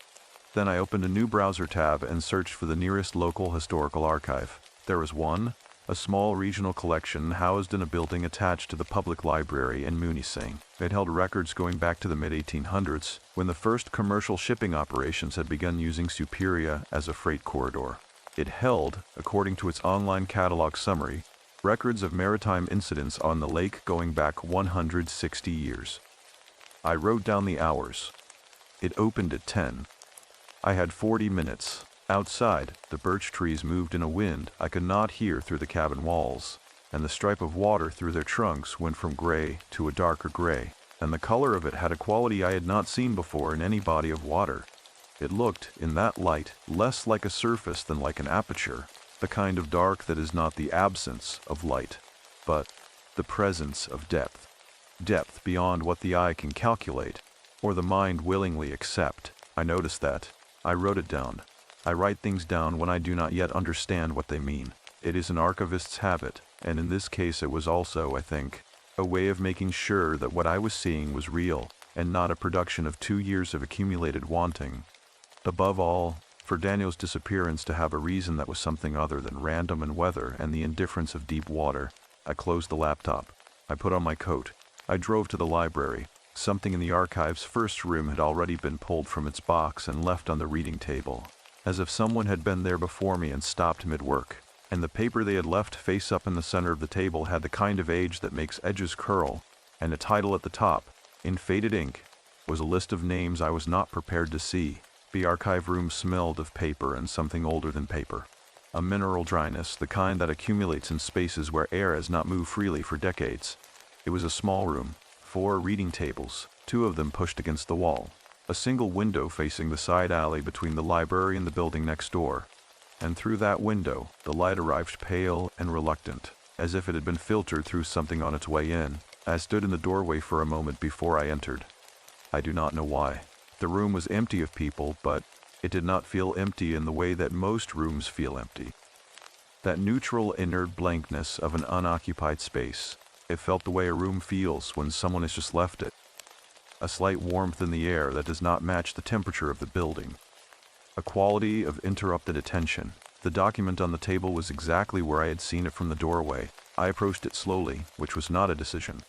Then I opened a new browser tab and searched for the nearest local historical archive. There was one, a small regional collection housed in a building attached to the public library in Munising. It held records going back to the mid-1800s, when the first commercial shipping operations had begun using Superior as a freight corridor. It held, according to its online catalog summary, records of maritime incidents on the lake going back 160 years. I wrote down the hours. It opened at 10. I had 40 minutes. Outside, the birch trees moved in a wind I could not hear through the cabin walls, and the stripe of water through their trunks went from gray to a darker gray, and the color of it had a quality I had not seen before in any body of water. It looked, in that light, less like a surface than like an aperture, the kind of dark that is not the absence of light, but the presence of depth. Depth beyond what the eye can calculate, or the mind willingly accept. I noticed that. I wrote it down. I write things down when I do not yet understand what they mean. It is an archivist's habit, and in this case it was also, I think, a way of making sure that what I was seeing was real, and not a production of 2 years of accumulated wanting. Above all, for Daniel's disappearance to have a reason that was something other than random and weather and the indifference of deep water. I closed the laptop. I put on my coat. I drove to the library. Something in the archive's first room had already been pulled from its box and left on the reading table, as if someone had been there before me and stopped mid-work. And the paper they had left face up in the center of the table had the kind of age that makes edges curl, and a title at the top, in faded ink, was a list of names I was not prepared to see. The archive room smelled of paper and something older than paper. A mineral dryness, the kind that accumulates in spaces where air has not moved freely for decades. It was a small room, 4 reading tables, 2 of them pushed against the wall, a single window facing the side alley between the library and the building next door. and through that window, the light arrived pale and reluctant, as if it had been filtered through something on its way in. I stood in the doorway for a moment before I entered. I do not know why. The room was empty of people, but it did not feel empty in the way that most rooms feel empty. That neutral inert blankness of an unoccupied space. It felt the way a room feels when someone has just left it. A slight warmth in the air that does not match the temperature of the building. A quality of interrupted attention. The document on the table was exactly where I had seen it from the doorway. I approached it slowly, which was not a decision.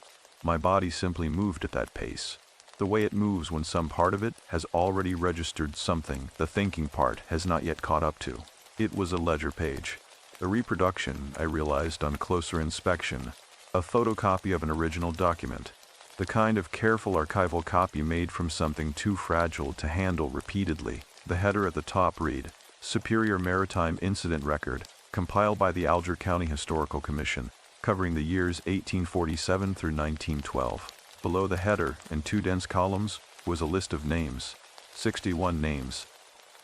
My body simply moved at that pace. The way it moves when some part of it has already registered something the thinking part has not yet caught up to. It was a ledger page. A reproduction, I realized on closer inspection. A photocopy of an original document. The kind of careful archival copy made from something too fragile to handle repeatedly. The header at the top read, Superior Maritime Incident Record, compiled by the Alger County Historical Commission, covering the years 1847 through 1912. Below the header, in 2 dense columns, was a list of names. 61 names.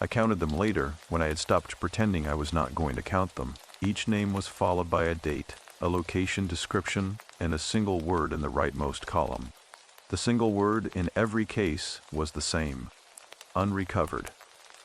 I counted them later, when I had stopped pretending I was not going to count them. Each name was followed by a date, a location description, and a single word in the rightmost column. The single word in every case was the same. Unrecovered.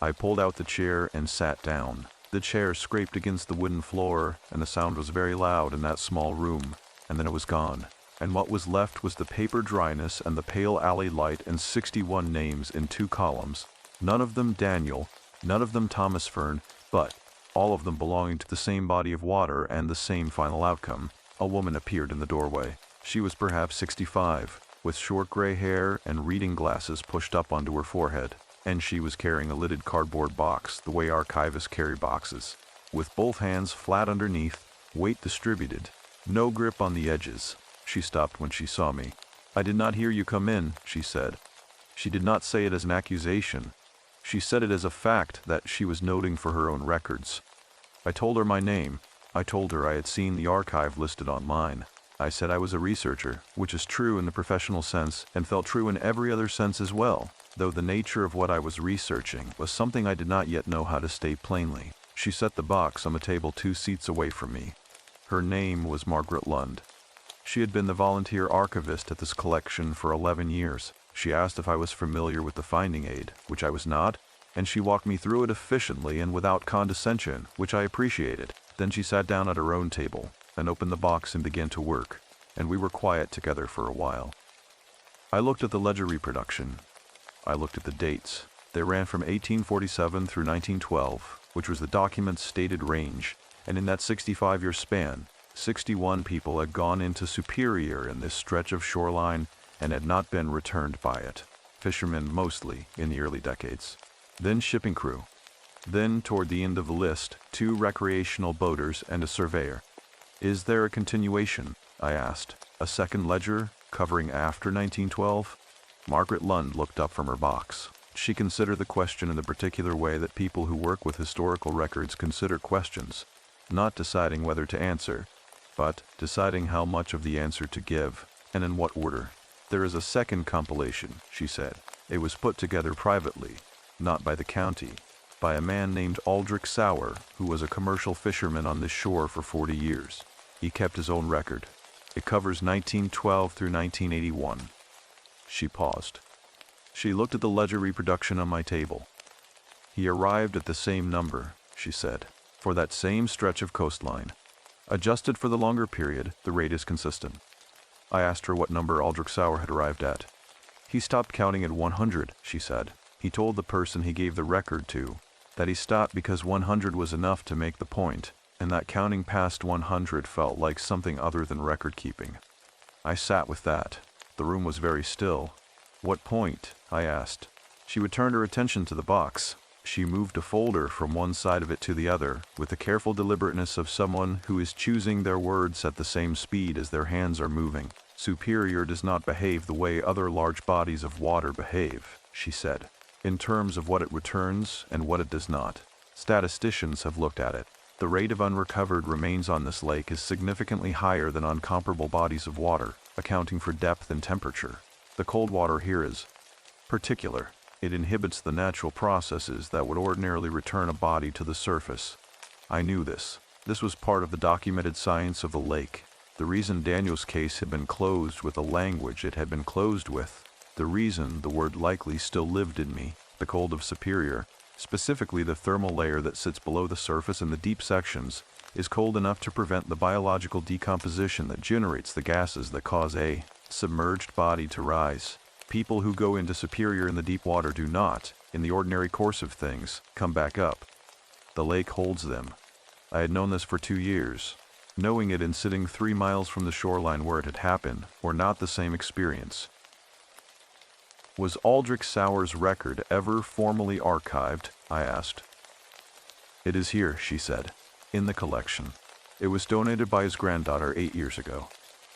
I pulled out the chair and sat down. The chair scraped against the wooden floor, and the sound was very loud in that small room, and then it was gone. And what was left was the paper dryness and the pale alley light and 61 names in 2 columns. None of them Daniel, none of them Thomas Fern, but all of them belonging to the same body of water and the same final outcome. A woman appeared in the doorway. She was perhaps 65, with short gray hair and reading glasses pushed up onto her forehead, and she was carrying a lidded cardboard box the way archivists carry boxes, with both hands flat underneath, weight distributed, no grip on the edges. She stopped when she saw me. "I did not hear you come in," she said. She did not say it as an accusation. She said it as a fact that she was noting for her own records. I told her my name. I told her I had seen the archive listed online. I said I was a researcher, which is true in the professional sense and felt true in every other sense as well, though the nature of what I was researching was something I did not yet know how to state plainly. She set the box on the table 2 seats away from me. Her name was Margaret Lund. She had been the volunteer archivist at this collection for 11 years. She asked if I was familiar with the finding aid, which I was not, and she walked me through it efficiently and without condescension, which I appreciated. Then she sat down at her own table and opened the box and began to work, and we were quiet together for a while. I looked at the ledger reproduction. I looked at the dates. They ran from 1847 through 1912, which was the document's stated range, and in that 65-year span, 61 people had gone into Superior in this stretch of shoreline and had not been returned by it. Fishermen mostly in the early decades. Then shipping crew. Then, toward the end of the list, 2 recreational boaters and a surveyor. "Is there a continuation?" I asked. "A second ledger, covering after 1912? Margaret Lund looked up from her box. She considered the question in the particular way that people who work with historical records consider questions, not deciding whether to answer, but deciding how much of the answer to give, and in what order. "There is a second compilation," she said. "It was put together privately, not by the county, by a man named Aldrich Sauer, who was a commercial fisherman on this shore for 40 years. He kept his own record. It covers 1912 through 1981. She paused. She looked at the ledger reproduction on my table. "He arrived at the same number," she said, "for that same stretch of coastline. Adjusted for the longer period, the rate is consistent." I asked her what number Aldrich Sauer had arrived at. "He stopped counting at 100, she said. He told the person he gave the record to that he stopped because 100 was enough to make the point, and that counting past 100 felt like something other than record keeping. I sat with that. The room was very still. "What point?" I asked. She returned her attention to the box. She moved a folder from one side of it to the other, with the careful deliberateness of someone who is choosing their words at the same speed as their hands are moving. "Superior does not behave the way other large bodies of water behave," she said, "in terms of what it returns and what it does not. Statisticians have looked at it. The rate of unrecovered remains on this lake is significantly higher than on comparable bodies of water, accounting for depth and temperature. The cold water here is particular. It inhibits the natural processes that would ordinarily return a body to the surface. I knew this. This was part of the documented science of the lake. The reason Daniel's case had been closed with the language it had been closed with. The reason the word likely still lived in me. The cold of Superior, specifically the thermal layer that sits below the surface in the deep sections, is cold enough to prevent the biological decomposition that generates the gases that cause a submerged body to rise. People who go into Superior in the deep water do not, in the ordinary course of things, come back up. The lake holds them. I had known this for 2 years. Knowing it and sitting 3 miles from the shoreline where it had happened were not the same experience. Was Aldrich Sauer's record ever formally archived? I asked. It is here, she said, in the collection. It was donated by his granddaughter 8 years ago.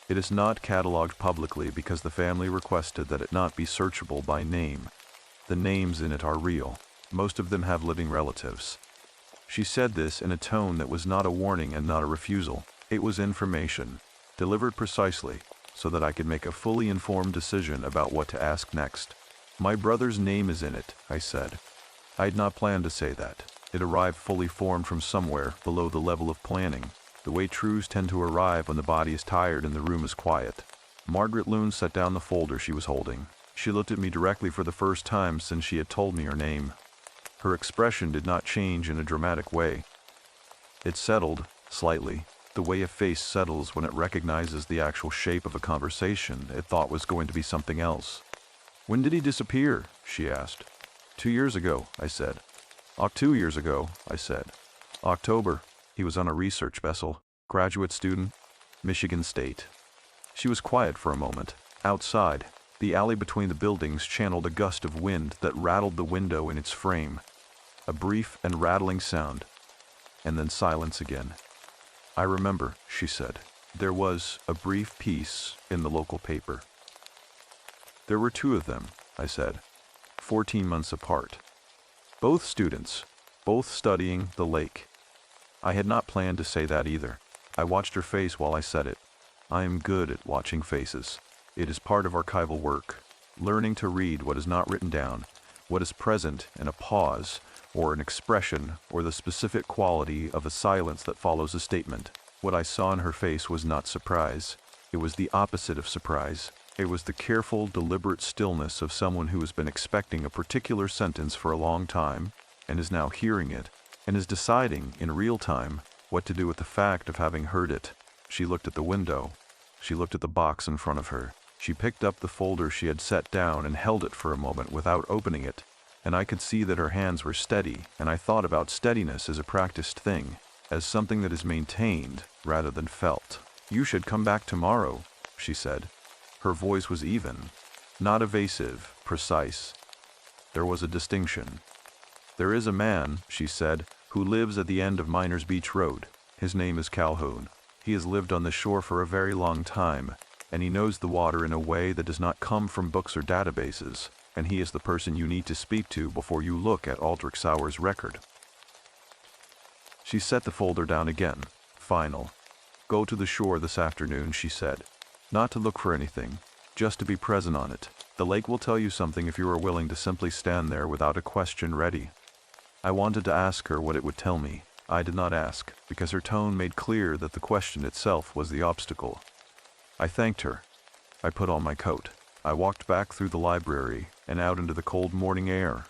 It is not catalogued publicly because the family requested that it not be searchable by name. The names in it are real. Most of them have living relatives. She said this in a tone that was not a warning and not a refusal. It was information, delivered precisely, so that I could make a fully informed decision about what to ask next. My brother's name is in it, I said. I had not planned to say that. It arrived fully formed from somewhere below the level of planning, the way truths tend to arrive when the body is tired and the room is quiet. Margaret Loon set down the folder she was holding. She looked at me directly for the first time since she had told me her name. Her expression did not change in a dramatic way. It settled, slightly, the way a face settles when it recognizes the actual shape of a conversation it thought was going to be something else. When did he disappear? She asked. 2 years ago, I said. 2 years ago, I said. October. He was on a research vessel. Graduate student. Michigan State. She was quiet for a moment. Outside, the alley between the buildings channeled a gust of wind that rattled the window in its frame. A brief and rattling sound. And then silence again. I remember, she said. There was a brief piece in the local paper. There were 2 of them, I said, 14 months apart. Both students, both studying the lake. I had not planned to say that either. I watched her face while I said it. I am good at watching faces. It is part of archival work, learning to read what is not written down, what is present in a pause, or an expression, or the specific quality of a silence that follows a statement. What I saw in her face was not surprise. It was the opposite of surprise. It was the careful, deliberate stillness of someone who has been expecting a particular sentence for a long time, and is now hearing it, and is deciding, in real time, what to do with the fact of having heard it. She looked at the window. She looked at the box in front of her. She picked up the folder she had set down and held it for a moment without opening it, and I could see that her hands were steady, and I thought about steadiness as a practiced thing, as something that is maintained rather than felt. You should come back tomorrow, she said. Her voice was even, not evasive, precise. There was a distinction. There is a man, she said, who lives at the end of Miners Beach Road. His name is Calhoun. He has lived on the shore for a very long time, and he knows the water in a way that does not come from books or databases, and he is the person you need to speak to before you look at Aldrich Sauer's record. She set the folder down again. Final. Go to the shore this afternoon, she said. Not to look for anything, just to be present on it. The lake will tell you something if you are willing to simply stand there without a question ready. I wanted to ask her what it would tell me. I did not ask, because her tone made clear that the question itself was the obstacle. I thanked her. I put on my coat. I walked back through the library and out into the cold morning air,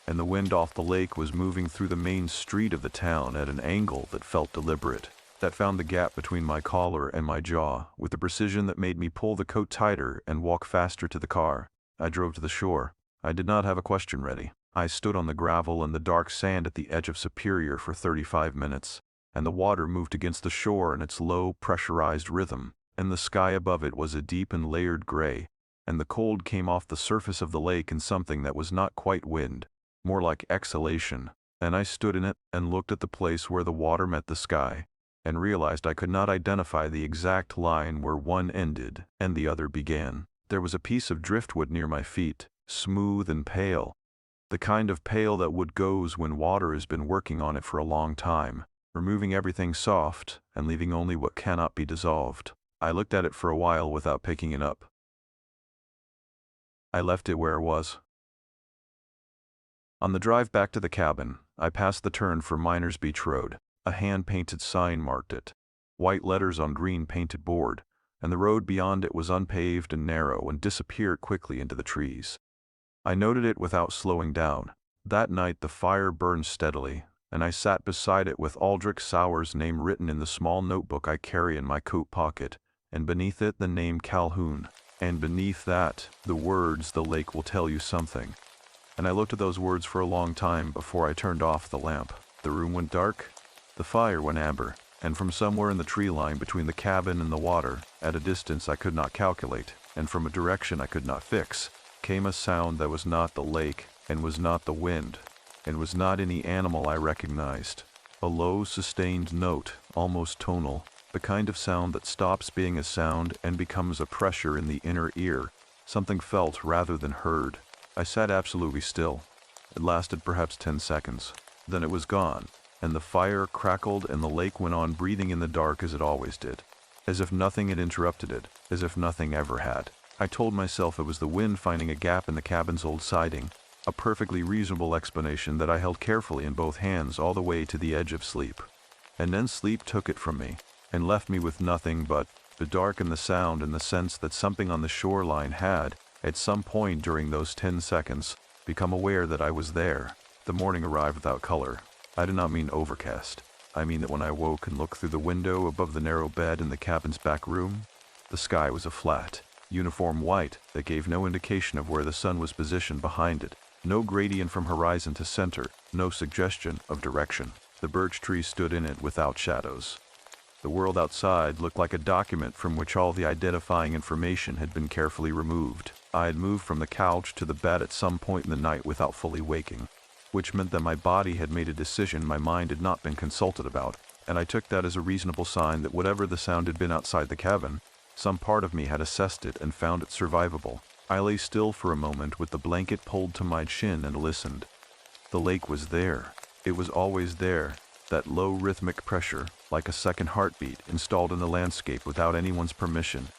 and the wind off the lake was moving through the main street of the town at an angle that felt deliberate, that found the gap between my collar and my jaw with a precision that made me pull the coat tighter and walk faster to the car. I drove to the shore. I did not have a question ready. I stood on the gravel and the dark sand at the edge of Superior for 35 minutes, and the water moved against the shore in its low, pressurized rhythm, and the sky above it was a deep and layered gray, and the cold came off the surface of the lake in something that was not quite wind, more like exhalation, and I stood in it and looked at the place where the water met the sky, and realized I could not identify the exact line where one ended and the other began. There was a piece of driftwood near my feet, smooth and pale, the kind of pale that wood goes when water has been working on it for a long time, removing everything soft and leaving only what cannot be dissolved. I looked at it for a while without picking it up. I left it where it was. On the drive back to the cabin, I passed the turn for Miners Beach Road. A hand-painted sign marked it, white letters on green painted board, and the road beyond it was unpaved and narrow and disappeared quickly into the trees. I noted it without slowing down. That night the fire burned steadily, and I sat beside it with Aldrich Sauer's name written in the small notebook I carry in my coat pocket, and beneath it the name Calhoun, and beneath that the words, "The lake will tell you something." And I looked at those words for a long time before I turned off the lamp. The room went dark, the fire went amber, and from somewhere in the tree line between the cabin and the water, at a distance I could not calculate, and from a direction I could not fix, came a sound that was not the lake, and was not the wind, and was not any animal I recognized. A low, sustained note, almost tonal, the kind of sound that stops being a sound and becomes a pressure in the inner ear, something felt rather than heard. I sat absolutely still. It lasted perhaps 10 seconds. Then it was gone, and the fire crackled and the lake went on breathing in the dark as it always did, as if nothing had interrupted it, as if nothing ever had. I told myself it was the wind finding a gap in the cabin's old siding, a perfectly reasonable explanation that I held carefully in both hands all the way to the edge of sleep. And then sleep took it from me, and left me with nothing but the dark and the sound and the sense that something on the shoreline had, at some point during those 10 seconds, become aware that I was there. The morning arrived without color. I do not mean overcast. I mean that when I woke and looked through the window above the narrow bed in the cabin's back room, the sky was a flat, uniform white that gave no indication of where the sun was positioned behind it, no gradient from horizon to center, no suggestion of direction. The birch trees stood in it without shadows. The world outside looked like a document from which all the identifying information had been carefully removed. I had moved from the couch to the bed at some point in the night without fully waking, which meant that my body had made a decision my mind had not been consulted about, and I took that as a reasonable sign that whatever the sound had been outside the cabin, some part of me had assessed it and found it survivable. I lay still for a moment with the blanket pulled to my chin and listened. The lake was there. It was always there, that low rhythmic pressure, like a second heartbeat installed in the landscape without anyone's permission.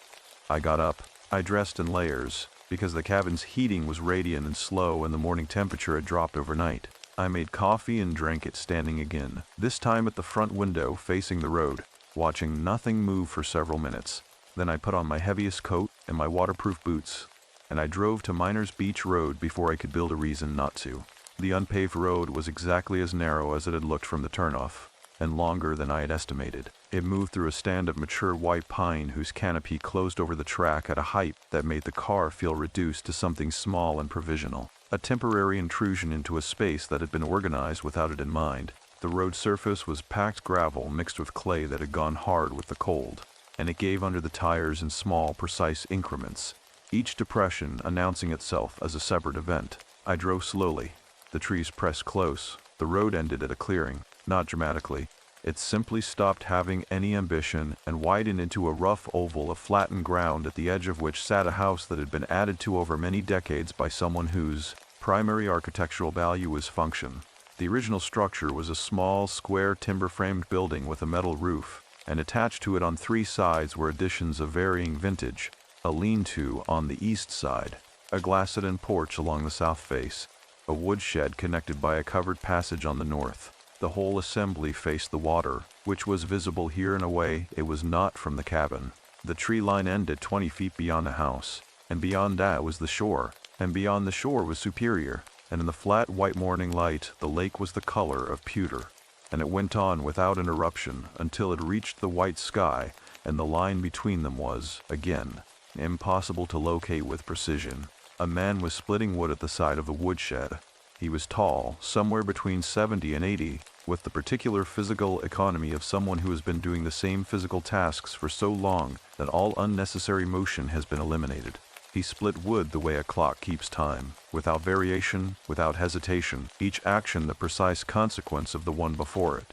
I got up. I dressed in layers, because the cabin's heating was radiant and slow and the morning temperature had dropped overnight. I made coffee and drank it standing again, this time at the front window facing the road, watching nothing move for several minutes. Then I put on my heaviest coat and my waterproof boots, and I drove to Miners Beach Road before I could build a reason not to. The unpaved road was exactly as narrow as it had looked from the turnoff, and longer than I had estimated. It moved through a stand of mature white pine whose canopy closed over the track at a height that made the car feel reduced to something small and provisional, a temporary intrusion into a space that had been organized without it in mind. The road surface was packed gravel mixed with clay that had gone hard with the cold, and it gave under the tires in small, precise increments, each depression announcing itself as a separate event. I drove slowly. The trees pressed close. The road ended at a clearing, not dramatically. It simply stopped having any ambition and widened into a rough oval of flattened ground at the edge of which sat a house that had been added to over many decades by someone whose primary architectural value was function. The original structure was a small, square timber-framed building with a metal roof, and attached to it on 3 sides were additions of varying vintage, a lean-to on the east side, a glass-in porch along the south face, a woodshed connected by a covered passage on the north. The whole assembly faced the water, which was visible here in a way it was not from the cabin. The tree line ended 20 feet beyond the house, and beyond that was the shore, and beyond the shore was Superior, and in the flat white morning light the lake was the color of pewter, and it went on without interruption until it reached the white sky, and the line between them was, again, impossible to locate with precision. A man was splitting wood at the side of the woodshed. He was tall, somewhere between 70 and 80, with the particular physical economy of someone who has been doing the same physical tasks for so long that all unnecessary motion has been eliminated. He split wood the way a clock keeps time, without variation, without hesitation, each action the precise consequence of the one before it.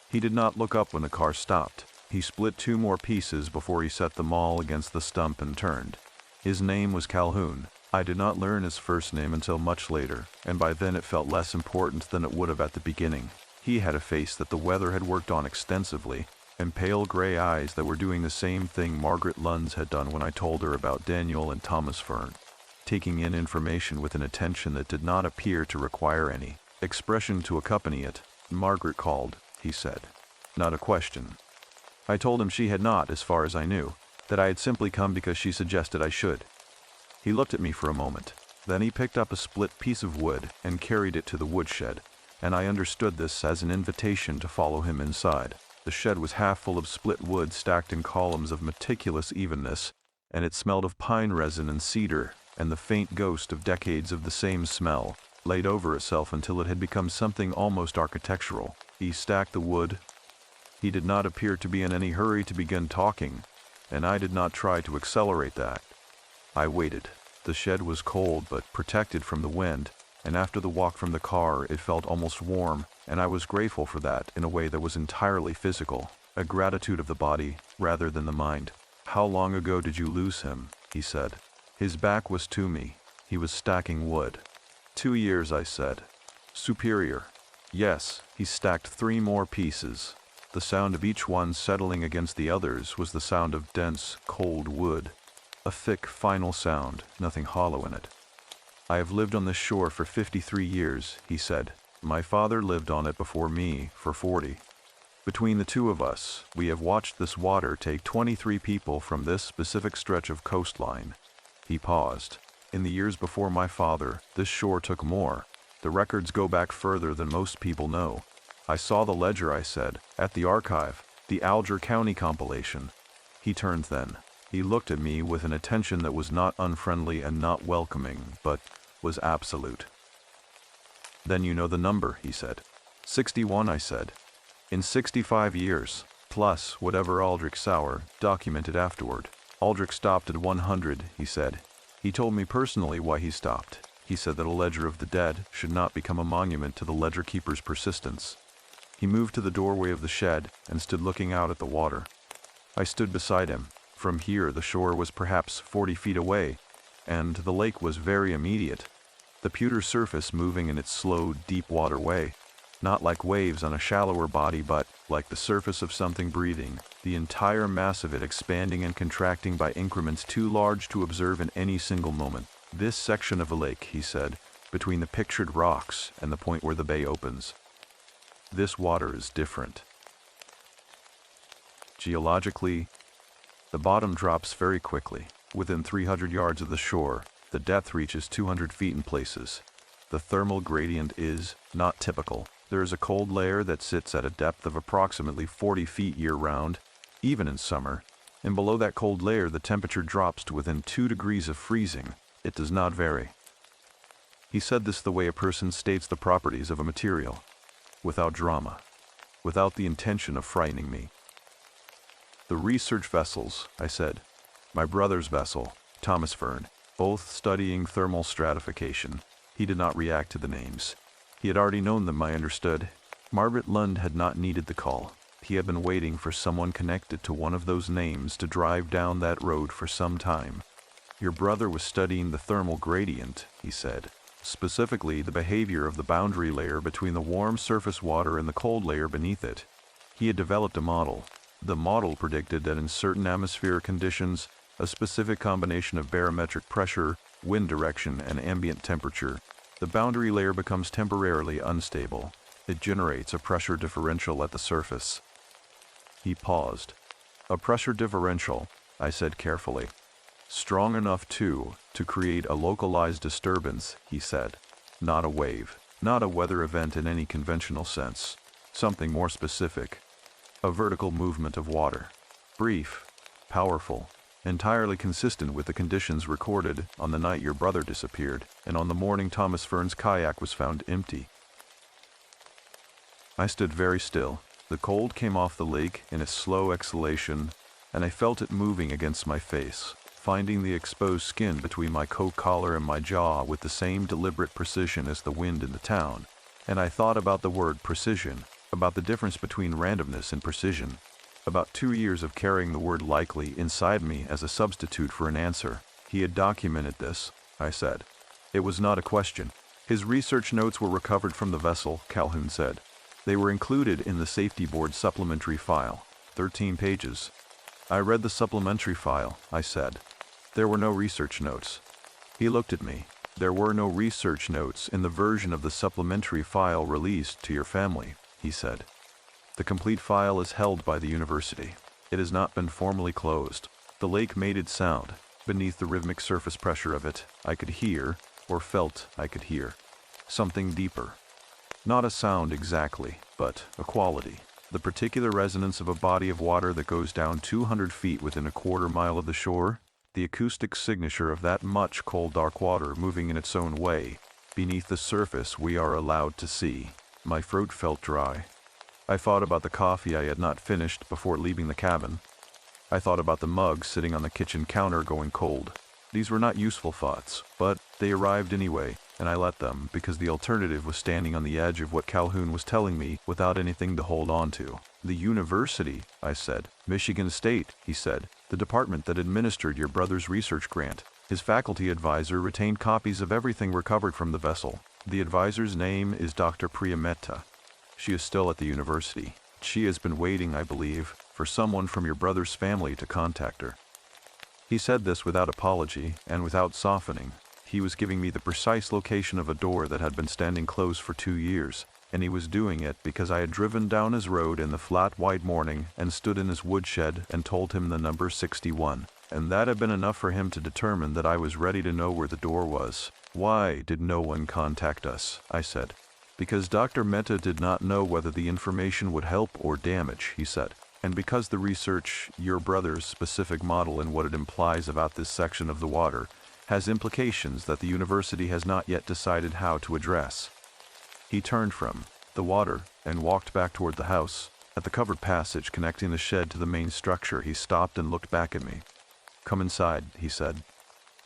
He did not look up when the car stopped. He split 2 more pieces before he set them all against the stump and turned. His name was Calhoun. I did not learn his first name until much later, and by then it felt less important than it would have at the beginning. He had a face that the weather had worked on extensively, and pale gray eyes that were doing the same thing Margaret Lunds had done when I told her about Daniel and Thomas Fern, taking in information with an attention that did not appear to require any expression to accompany it. "Margaret called," he said. not a question. I told him she had not, as far as I knew, that I had simply come because she suggested I should. He looked at me for a moment. Then he picked up a split piece of wood and carried it to the woodshed, and I understood this as an invitation to follow him inside. The shed was half full of split wood stacked in columns of meticulous evenness, and it smelled of pine resin and cedar, and the faint ghost of decades of the same smell laid over itself until it had become something almost architectural. He stacked the wood. He did not appear to be in any hurry to begin talking, and I did not try to accelerate that. I waited. The shed was cold but protected from the wind, and after the walk from the car it felt almost warm, and I was grateful for that in a way that was entirely physical, a gratitude of the body rather than the mind. "How long ago did you lose him?" he said. His back was to me. He was stacking wood. 2 years, I said. Superior. Yes, he stacked 3 more pieces. The sound of each one settling against the others was the sound of dense, cold wood. A thick, final sound, nothing hollow in it. "I have lived on this shore for 53 years, he said. "My father lived on it before me for 40. Between the two of us, we have watched this water take 23 people from this specific stretch of coastline." He paused. "In the years before my father, this shore took more. The records go back further than most people know. I saw the ledger," I said, "at the archive, the Alger County compilation." He turned then. He looked at me with an attention that was not unfriendly and not welcoming, but was absolute. "Then you know the number," he said. 61, I said. "In 65 years, plus whatever Aldrich Sauer documented afterward." "Aldrich stopped at 100, he said. "He told me personally why he stopped. He said that a ledger of the dead should not become a monument to the ledger keeper's persistence." He moved to the doorway of the shed and stood looking out at the water. I stood beside him. From here the shore was perhaps 40 feet away, and the lake was very immediate, the pewter surface moving in its slow, deep water way, not like waves on a shallower body but like the surface of something breathing, the entire mass of it expanding and contracting by increments too large to observe in any single moment. "This section of the lake," he said, "between the pictured rocks and the point where the bay opens. This water is different. Geologically, the bottom drops very quickly. Within 300 yards of the shore, the depth reaches 200 feet in places. The thermal gradient is not typical. There is a cold layer that sits at a depth of approximately 40 feet year-round, even in summer, and below that cold layer the temperature drops to within 2 degrees of freezing. It does not vary." He said this the way a person states the properties of a material, without drama, without the intention of frightening me. "The research vessels," I said. "My brother's vessel, Thomas Fern, both studying thermal stratification." He did not react to the names. He had already known them, I understood. Margaret Lund had not needed the call. He had been waiting for someone connected to one of those names to drive down that road for some time. "Your brother was studying the thermal gradient," he said. "Specifically the behavior of the boundary layer between the warm surface water and the cold layer beneath it. He had developed a model. The model predicted that in certain atmospheric conditions, a specific combination of barometric pressure, wind direction, and ambient temperature, the boundary layer becomes temporarily unstable. It generates a pressure differential at the surface." He paused. "A pressure differential," I said carefully. "Strong enough, too, to create a localized disturbance," he said. "Not a wave, not a weather event in any conventional sense. Something more specific. A vertical movement of water. Brief, powerful, entirely consistent with the conditions recorded on the night your brother disappeared, and on the morning Thomas Fern's kayak was found empty." I stood very still. The cold came off the lake in a slow exhalation, and I felt it moving against my face, finding the exposed skin between my coat collar and my jaw with the same deliberate precision as the wind in the town. And I thought about the word precision, about the difference between randomness and precision. About 2 years of carrying the word likely inside me as a substitute for an answer. He had documented this, I said. It was not a question. His research notes were recovered from the vessel, Calhoun said. They were included in the safety board supplementary file, 13 pages. I read the supplementary file, I said. There were no research notes. He looked at me. There were no research notes in the version of the supplementary file released to your family, he said. The complete file is held by the university. It has not been formally closed. The lake made its sound. Beneath the rhythmic surface pressure of it, I could hear, or felt I could hear, something deeper. Not a sound exactly, but a quality. The particular resonance of a body of water that goes down 200 feet within a quarter mile of the shore, the acoustic signature of that much cold dark water moving in its own way, beneath the surface we are allowed to see. My throat felt dry. I thought about the coffee I had not finished before leaving the cabin. I thought about the mug sitting on the kitchen counter going cold. These were not useful thoughts, but they arrived anyway, and I let them because the alternative was standing on the edge of what Calhoun was telling me without anything to hold on to. The university, I said. Michigan State, he said. The department that administered your brother's research grant. His faculty advisor retained copies of everything recovered from the vessel. The advisor's name is Dr. Priya Mehta. She is still at the university. She has been waiting, I believe, for someone from your brother's family to contact her. He said this without apology and without softening. He was giving me the precise location of a door that had been standing closed for 2 years, and he was doing it because I had driven down his road in the flat white morning and stood in his woodshed and told him the number 61, and that had been enough for him to determine that I was ready to know where the door was. Why did no one contact us? I said. Because Dr. Mehta did not know whether the information would help or damage, he said. And because the research, your brother's specific model and what it implies about this section of the water, has implications that the university has not yet decided how to address. He turned from the water and walked back toward the house. At the covered passage connecting the shed to the main structure, he stopped and looked back at me. Come inside, he said.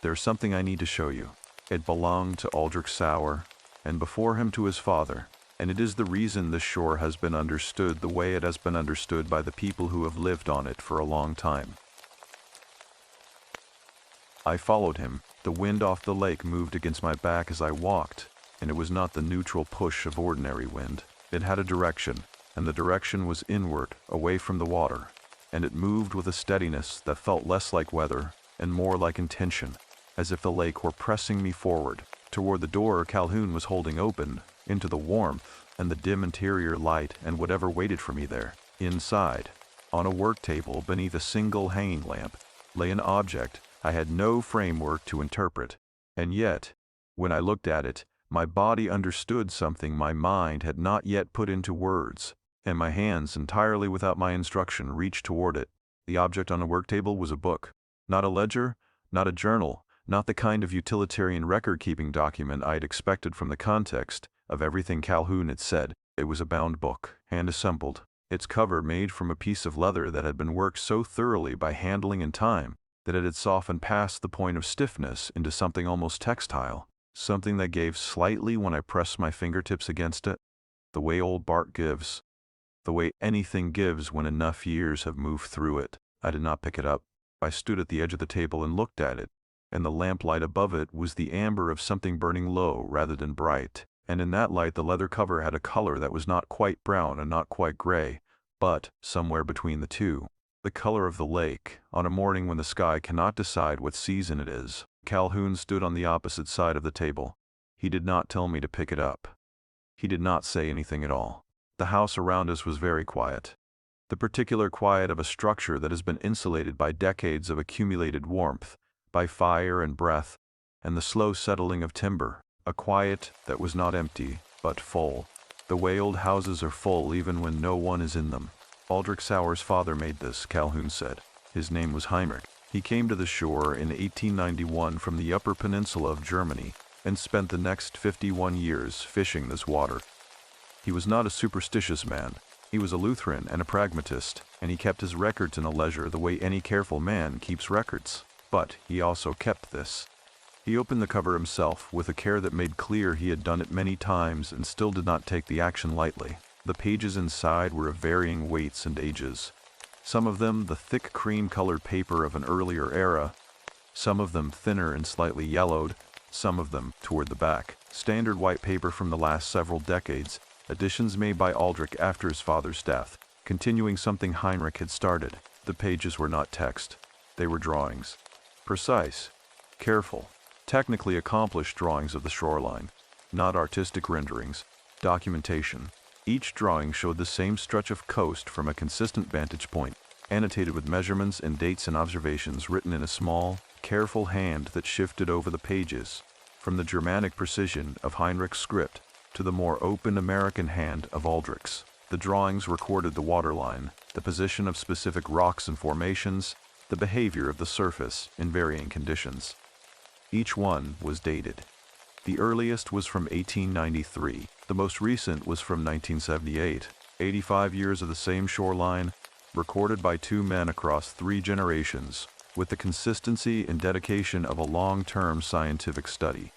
There's something I need to show you. It belonged to Aldrich Sauer, and before him to his father, and it is the reason this shore has been understood the way it has been understood by the people who have lived on it for a long time. I followed him. The wind off the lake moved against my back as I walked, and it was not the neutral push of ordinary wind. It had a direction, and the direction was inward, away from the water, and it moved with a steadiness that felt less like weather and more like intention, as if the lake were pressing me forward, toward the door Calhoun was holding open, into the warmth and the dim interior light and whatever waited for me there. Inside, on a work table beneath a single hanging lamp, lay an object I had no framework to interpret, and yet, when I looked at it, my body understood something my mind had not yet put into words, and my hands, entirely without my instruction, reached toward it. The object on the work table was a book, not a ledger, not a journal, not the kind of utilitarian record-keeping document I had expected from the context of everything Calhoun had said. It was a bound book, hand-assembled, its cover made from a piece of leather that had been worked so thoroughly by handling and time that it had softened past the point of stiffness into something almost textile, something that gave slightly when I pressed my fingertips against it, the way old bark gives, the way anything gives when enough years have moved through it. I did not pick it up. I stood at the edge of the table and looked at it, and the lamplight above it was the amber of something burning low rather than bright, and in that light the leather cover had a color that was not quite brown and not quite gray, but somewhere between the two. The color of the lake, on a morning when the sky cannot decide what season it is. Calhoun stood on the opposite side of the table. He did not tell me to pick it up. He did not say anything at all. The house around us was very quiet. The particular quiet of a structure that has been insulated by decades of accumulated warmth, by fire and breath, and the slow settling of timber. A quiet that was not empty, but full. The way old houses are full even when no one is in them. Aldrich Sauer's father made this, Calhoun said. His name was Heinrich. He came to the shore in 1891 from the Upper Peninsula of Germany and spent the next 51 years fishing this water. He was not a superstitious man. He was a Lutheran and a pragmatist, and he kept his records in a leisure the way any careful man keeps records. But he also kept this. He opened the cover himself with a care that made clear he had done it many times and still did not take the action lightly. The pages inside were of varying weights and ages. Some of them the thick cream-colored paper of an earlier era, some of them thinner and slightly yellowed, some of them, toward the back, standard white paper from the last several decades, additions made by Aldrich after his father's death, continuing something Heinrich had started. The pages were not text. They were drawings. Precise, careful, technically accomplished drawings of the shoreline, not artistic renderings, documentation. Each drawing showed the same stretch of coast from a consistent vantage point, annotated with measurements and dates and observations written in a small, careful hand that shifted over the pages, from the Germanic precision of Heinrich's script to the more open American hand of Aldrich's. The drawings recorded the waterline, the position of specific rocks and formations, the behavior of the surface in varying conditions. Each one was dated. The earliest was from 1893. The most recent was from 1978. 85 years of the same shoreline, recorded by two men across 3 generations, with the consistency and dedication of a long-term scientific study.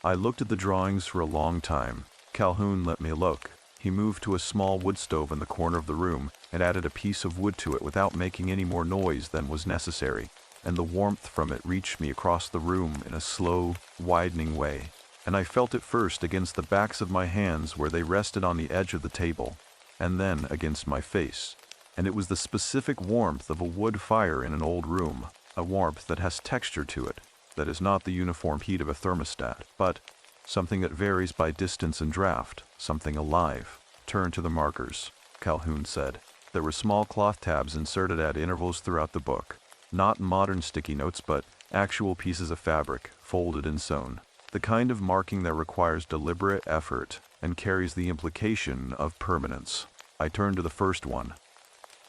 I looked at the drawings for a long time. Calhoun let me look. He moved to a small wood stove in the corner of the room and added a piece of wood to it without making any more noise than was necessary, and the warmth from it reached me across the room in a slow, widening way, and I felt it first against the backs of my hands where they rested on the edge of the table, and then against my face. And it was the specific warmth of a wood fire in an old room, a warmth that has texture to it, that is not the uniform heat of a thermostat, but something that varies by distance and draft, something alive. Turn to the markers, Calhoun said. There were small cloth tabs inserted at intervals throughout the book, not modern sticky notes, but actual pieces of fabric, folded and sewn. The kind of marking that requires deliberate effort and carries the implication of permanence. I turned to the first one.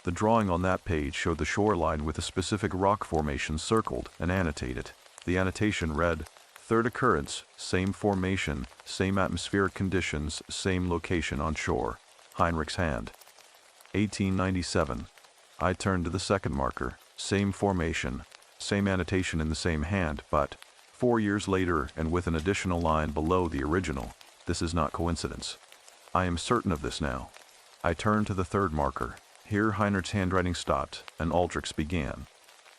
The drawing on that page showed the shoreline with a specific rock formation circled and annotated. The annotation read, "Third occurrence, same formation, same atmospheric conditions, same location on shore. Heinrich's hand. 1897. I turned to the second marker. Same formation, same annotation in the same hand, but 4 years later and with an additional line below the original. This is not coincidence. I am certain of this now." I turned to the third marker. Here Heinrich's handwriting stopped, and Aldrich's began.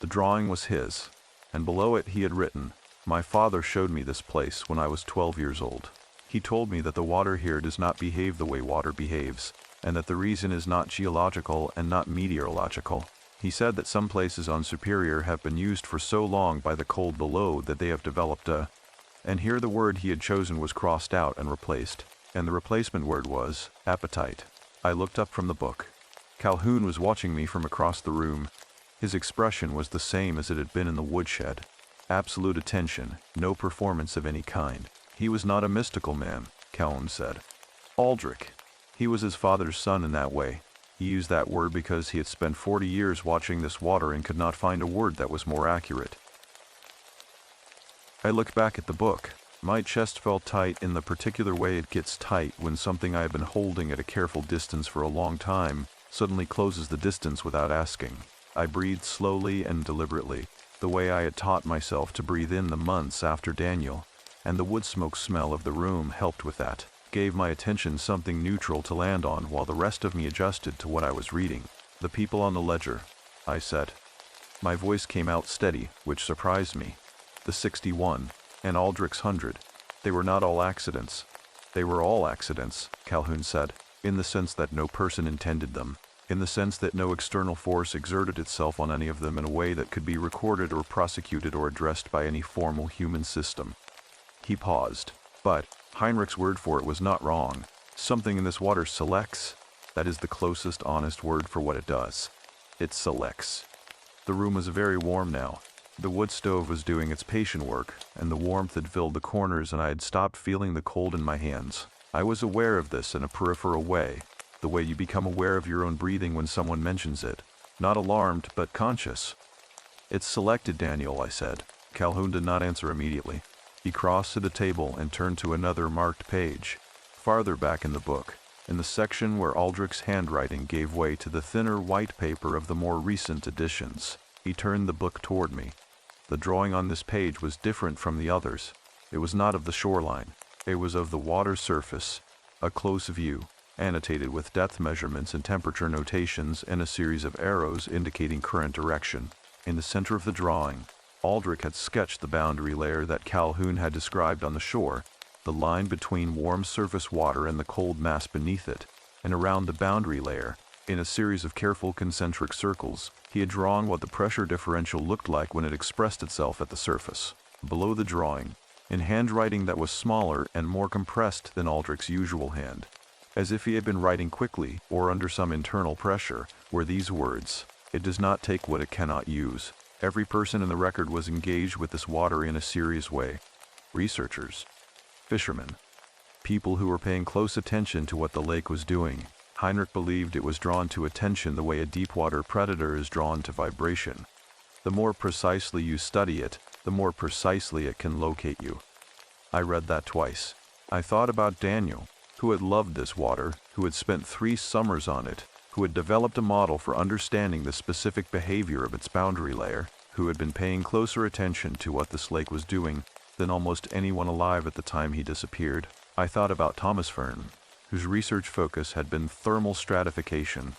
The drawing was his, and below it he had written, "My father showed me this place when I was 12 years old. He told me that the water here does not behave the way water behaves, and that the reason is not geological and not meteorological. He said that some places on Superior have been used for so long by the cold below that they have developed a..." And here the word he had chosen was crossed out and replaced, and the replacement word was appetite. I looked up from the book. Calhoun was watching me from across the room. His expression was the same as it had been in the woodshed. Absolute attention, no performance of any kind. He was not a mystical man, Calhoun said. Aldrich. He was his father's son in that way. He used that word because he had spent 40 years watching this water and could not find a word that was more accurate. I looked back at the book. My chest felt tight in the particular way it gets tight when something I have been holding at a careful distance for a long time suddenly closes the distance without asking. I breathed slowly and deliberately, the way I had taught myself to breathe in the months after Daniel, and the wood smoke smell of the room helped with that. Gave my attention something neutral to land on while the rest of me adjusted to what I was reading. "The people on the ledger," I said. My voice came out steady, which surprised me. "The 61, and Aldrich's 100. They were not all accidents." "They were all accidents," Calhoun said, "in the sense that no person intended them, in the sense that no external force exerted itself on any of them in a way that could be recorded or prosecuted or addressed by any formal human system." He paused. "But Heinrich's word for it was not wrong. Something in this water selects. That is the closest honest word for what it does. It selects." The room was very warm now. The wood stove was doing its patient work, and the warmth had filled the corners, and I had stopped feeling the cold in my hands. I was aware of this in a peripheral way, the way you become aware of your own breathing when someone mentions it. Not alarmed, but conscious. "It's selected, Daniel," I said. Calhoun did not answer immediately. He crossed to the table and turned to another marked page, farther back in the book, in the section where Aldrich's handwriting gave way to the thinner white paper of the more recent editions. He turned the book toward me. The drawing on this page was different from the others. It was not of the shoreline. It was of the water surface, a close view, annotated with depth measurements and temperature notations and a series of arrows indicating current direction. In the center of the drawing, Aldrich had sketched the boundary layer that Calhoun had described on the shore, the line between warm surface water and the cold mass beneath it, and around the boundary layer, in a series of careful concentric circles, he had drawn what the pressure differential looked like when it expressed itself at the surface. Below the drawing, in handwriting that was smaller and more compressed than Aldrich's usual hand, as if he had been writing quickly or under some internal pressure, were these words: "It does not take what it cannot use." Every person in the record was engaged with this water in a serious way. Researchers, fishermen, people who were paying close attention to what the lake was doing. Heinrich believed it was drawn to attention the way a deep-water predator is drawn to vibration. The more precisely you study it, the more precisely it can locate you. I read that twice. I thought about Daniel, who had loved this water, who had spent 3 summers on it, who had developed a model for understanding the specific behavior of its boundary layer, who had been paying closer attention to what this lake was doing than almost anyone alive at the time he disappeared. I thought about Thomas Fern, whose research focus had been thermal stratification,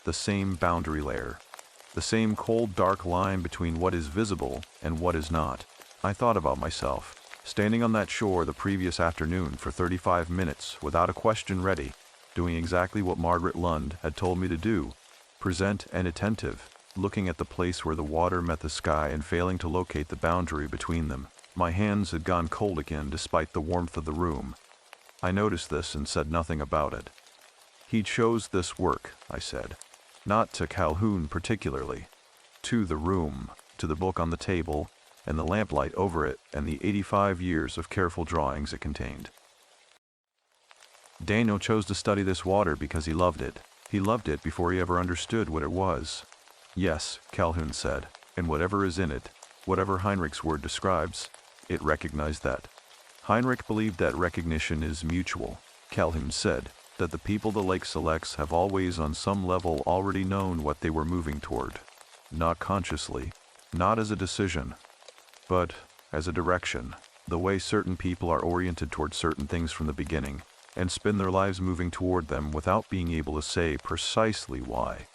the same boundary layer, the same cold dark line between what is visible and what is not. I thought about myself, standing on that shore the previous afternoon for 35 minutes without a question ready, doing exactly what Margaret Lund had told me to do, present and attentive, looking at the place where the water met the sky and failing to locate the boundary between them. My hands had gone cold again despite the warmth of the room. I noticed this and said nothing about it. "He chose this work," I said. "Not to Calhoun particularly. To the room, to the book on the table, and the lamplight over it, and the 85 years of careful drawings it contained. Daniel chose to study this water because he loved it. He loved it before he ever understood what it was." "Yes," Calhoun said, "and whatever is in it, whatever Heinrich's word describes, it recognized that." Heinrich believed that recognition is mutual. Calhoun said that the people the lake selects have always on some level already known what they were moving toward. Not consciously, not as a decision, but as a direction. The way certain people are oriented toward certain things from the beginning, and spend their lives moving toward them without being able to say precisely why.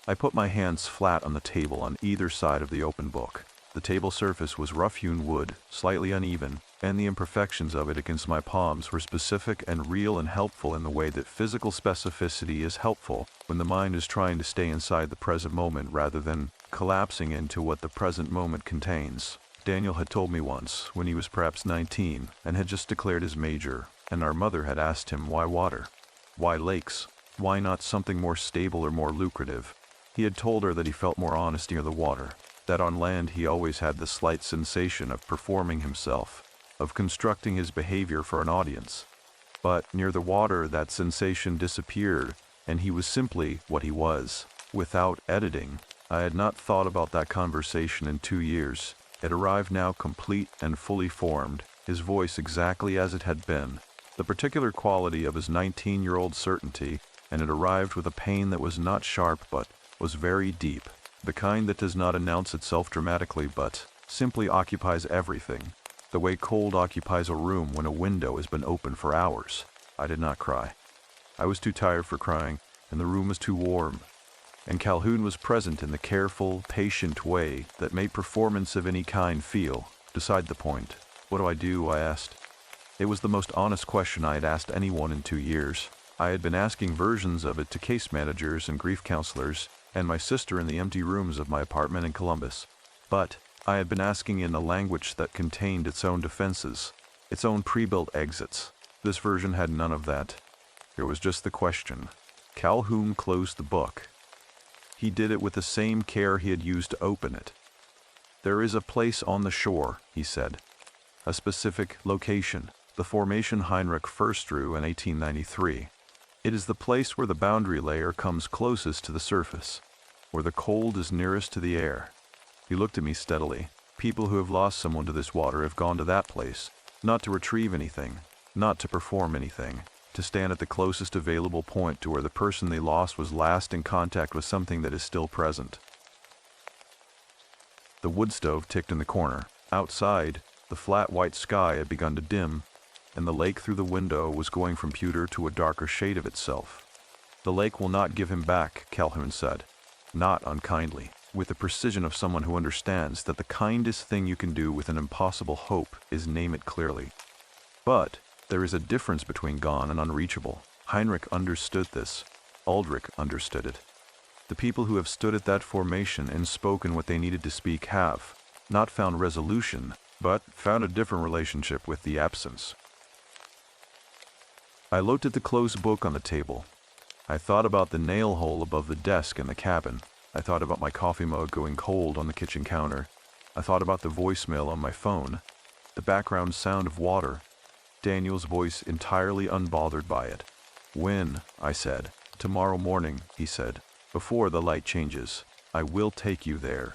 I put my hands flat on the table on either side of the open book. The table surface was rough-hewn wood, slightly uneven, and the imperfections of it against my palms were specific and real and helpful in the way that physical specificity is helpful when the mind is trying to stay inside the present moment rather than collapsing into what the present moment contains. Daniel had told me once, when he was perhaps 19, and had just declared his major, and our mother had asked him why water? Why lakes? Why not something more stable or more lucrative? He had told her that he felt more honest near the water, that on land he always had the slight sensation of performing himself, of constructing his behavior for an audience. But near the water that sensation disappeared, and he was simply what he was, without editing. I had not thought about that conversation in 2 years. It arrived now complete and fully formed, his voice exactly as it had been, the particular quality of his 19-year-old certainty, and it arrived with a pain that was not sharp but was very deep, the kind that does not announce itself dramatically but simply occupies everything, the way cold occupies a room when a window has been open for hours. I did not cry. I was too tired for crying, and the room was too warm. And Calhoun was present in the careful, patient way that made performance of any kind feel. Beside the point. "What do?" I asked. It was the most honest question I had asked anyone in 2 years. I had been asking versions of it to case managers and grief counselors, and my sister in the empty rooms of my apartment in Columbus. But I had been asking in a language that contained its own defenses, its own pre-built exits. This version had none of that. There was just the question. Calhoun closed the book. He did it with the same care he had used to open it. "There is a place on the shore," he said. "A specific location. The formation Heinrich first drew in 1893. It is the place where the boundary layer comes closest to the surface, where the cold is nearest to the air." He looked at me steadily. People who have lost someone to this water have gone to that place, not to retrieve anything, not to perform anything, to stand at the closest available point to where the person they lost was last in contact with something that is still present. The wood stove ticked in the corner. Outside, the flat white sky had begun to dim, and the lake through the window was going from pewter to a darker shade of itself. "The lake will not give him back," Calhoun said. Not unkindly, with the precision of someone who understands that the kindest thing you can do with an impossible hope is name it clearly. But there is a difference between gone and unreachable. Heinrich understood this. Ulrich understood it. The people who have stood at that formation and spoken what they needed to speak have not found resolution, but found a different relationship with the absence. I looked at the closed book on the table. I thought about the nail hole above the desk in the cabin. I thought about my coffee mug going cold on the kitchen counter. I thought about the voicemail on my phone, the background sound of water, Daniel's voice entirely unbothered by it. "When?" I said. "Tomorrow morning," he said. "Before the light changes. I will take you there."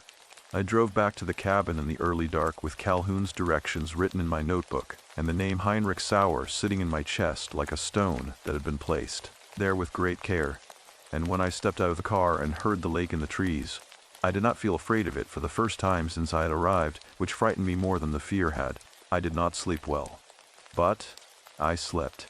I drove back to the cabin in the early dark with Calhoun's directions written in my notebook, and the name Heinrich Sauer sitting in my chest like a stone that had been placed there with great care. And when I stepped out of the car and heard the lake in the trees, I did not feel afraid of it for the first time since I had arrived, which frightened me more than the fear had. I did not sleep well. But I slept.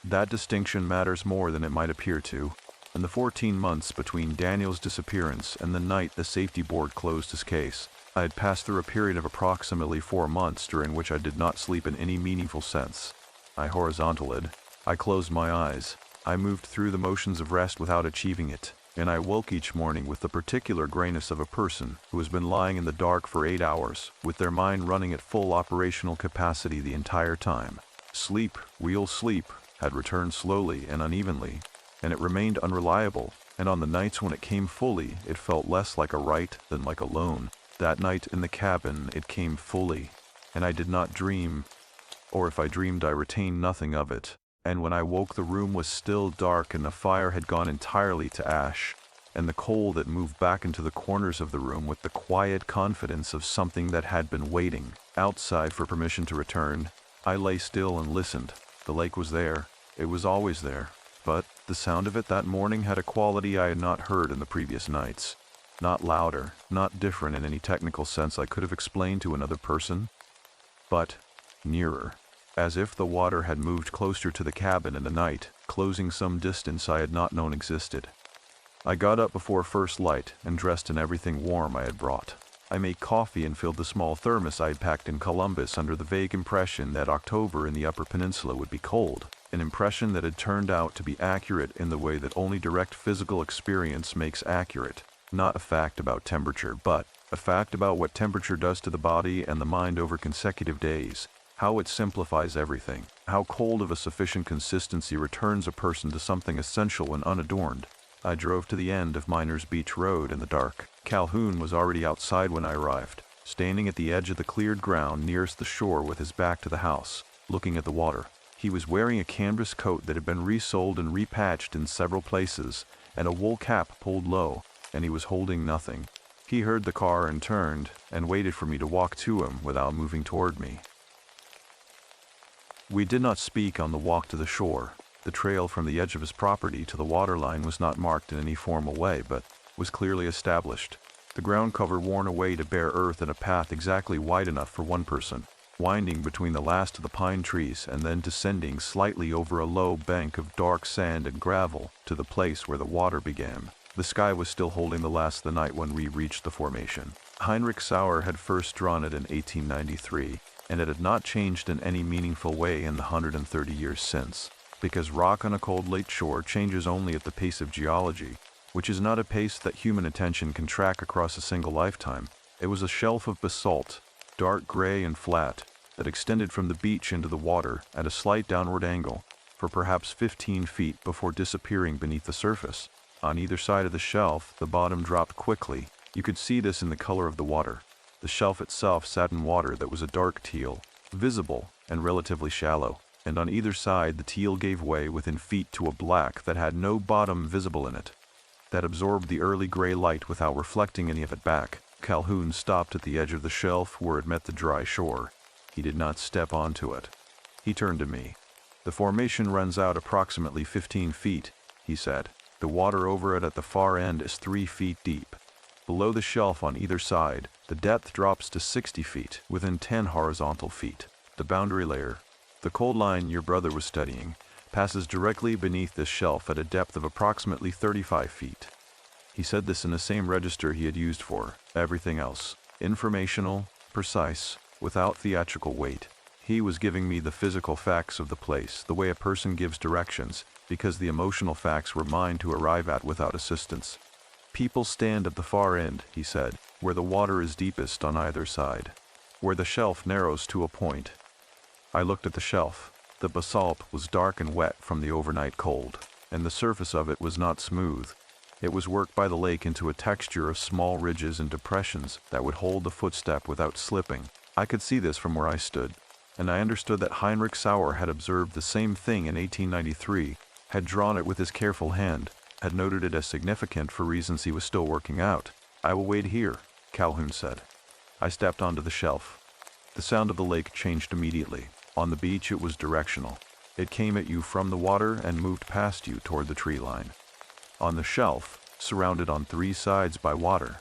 That distinction matters more than it might appear to. In the 14 months between Daniel's disappearance and the night the safety board closed his case, I had passed through a period of approximately 4 months during which I did not sleep in any meaningful sense. I horizontaled. I closed my eyes. I moved through the motions of rest without achieving it, and I woke each morning with the particular grayness of a person who has been lying in the dark for 8 hours, with their mind running at full operational capacity the entire time. Sleep, real sleep, had returned slowly and unevenly, and it remained unreliable, and on the nights when it came fully, it felt less like a right than like a loan. That night in the cabin, it came fully, and I did not dream, or if I dreamed I retained nothing of it. And when I woke, the room was still dark and the fire had gone entirely to ash, and the coal that moved back into the corners of the room with the quiet confidence of something that had been waiting outside for permission to return. I lay still and listened. The lake was there. It was always there. But the sound of it that morning had a quality I had not heard in the previous nights. Not louder, not different in any technical sense I could have explained to another person, but nearer. As if the water had moved closer to the cabin in the night, closing some distance I had not known existed. I got up before first light and dressed in everything warm I had brought. I made coffee and filled the small thermos I had packed in Columbus under the vague impression that October in the Upper Peninsula would be cold, an impression that had turned out to be accurate in the way that only direct physical experience makes accurate. Not a fact about temperature, but a fact about what temperature does to the body and the mind over consecutive days. How it simplifies everything, how cold of a sufficient consistency returns a person to something essential when unadorned. I drove to the end of Miners Beach Road in the dark. Calhoun was already outside when I arrived, standing at the edge of the cleared ground nearest the shore with his back to the house, looking at the water. He was wearing a canvas coat that had been resoled and repatched in several places, and a wool cap pulled low, and he was holding nothing. He heard the car and turned, and waited for me to walk to him without moving toward me. We did not speak on the walk to the shore. The trail from the edge of his property to the waterline was not marked in any formal way, but was clearly established. The ground cover worn away to bare earth and a path exactly wide enough for one person, winding between the last of the pine trees and then descending slightly over a low bank of dark sand and gravel to the place where the water began. The sky was still holding the last of the night when we reached the formation. Heinrich Sauer had first drawn it in 1893. And it had not changed in any meaningful way in the 130 years since, because rock on a cold lake shore changes only at the pace of geology, which is not a pace that human attention can track across a single lifetime. It was a shelf of basalt, dark gray and flat, that extended from the beach into the water at a slight downward angle for perhaps 15 feet before disappearing beneath the surface. On either side of the shelf, the bottom dropped quickly. You could see this in the color of the water. The shelf itself sat in water that was a dark teal, visible and relatively shallow, and on either side the teal gave way within feet to a black that had no bottom visible in it, that absorbed the early gray light without reflecting any of it back. Calhoun stopped at the edge of the shelf where it met the dry shore. He did not step onto it. He turned to me. "The formation runs out approximately 15 feet, he said. "The water over it at the far end is 3 feet deep. Below the shelf on either side, the depth drops to 60 feet, within 10 horizontal feet. The boundary layer, the cold line your brother was studying, passes directly beneath this shelf at a depth of approximately 35 feet. He said this in the same register he had used for everything else, informational, precise, without theatrical weight. He was giving me the physical facts of the place, the way a person gives directions, because the emotional facts were mine to arrive at without assistance. People stand at the far end, he said, where the water is deepest on either side, where the shelf narrows to a point. I looked at the shelf. The basalt was dark and wet from the overnight cold, and the surface of it was not smooth. It was worked by the lake into a texture of small ridges and depressions that would hold the footstep without slipping. I could see this from where I stood, and I understood that Heinrich Sauer had observed the same thing in 1893, had drawn it with his careful hand, had noted it as significant for reasons he was still working out. "I will wait here," Calhoun said. I stepped onto the shelf. The sound of the lake changed immediately. On the beach it was directional. It came at you from the water and moved past you toward the tree line. On the shelf, surrounded on three sides by water,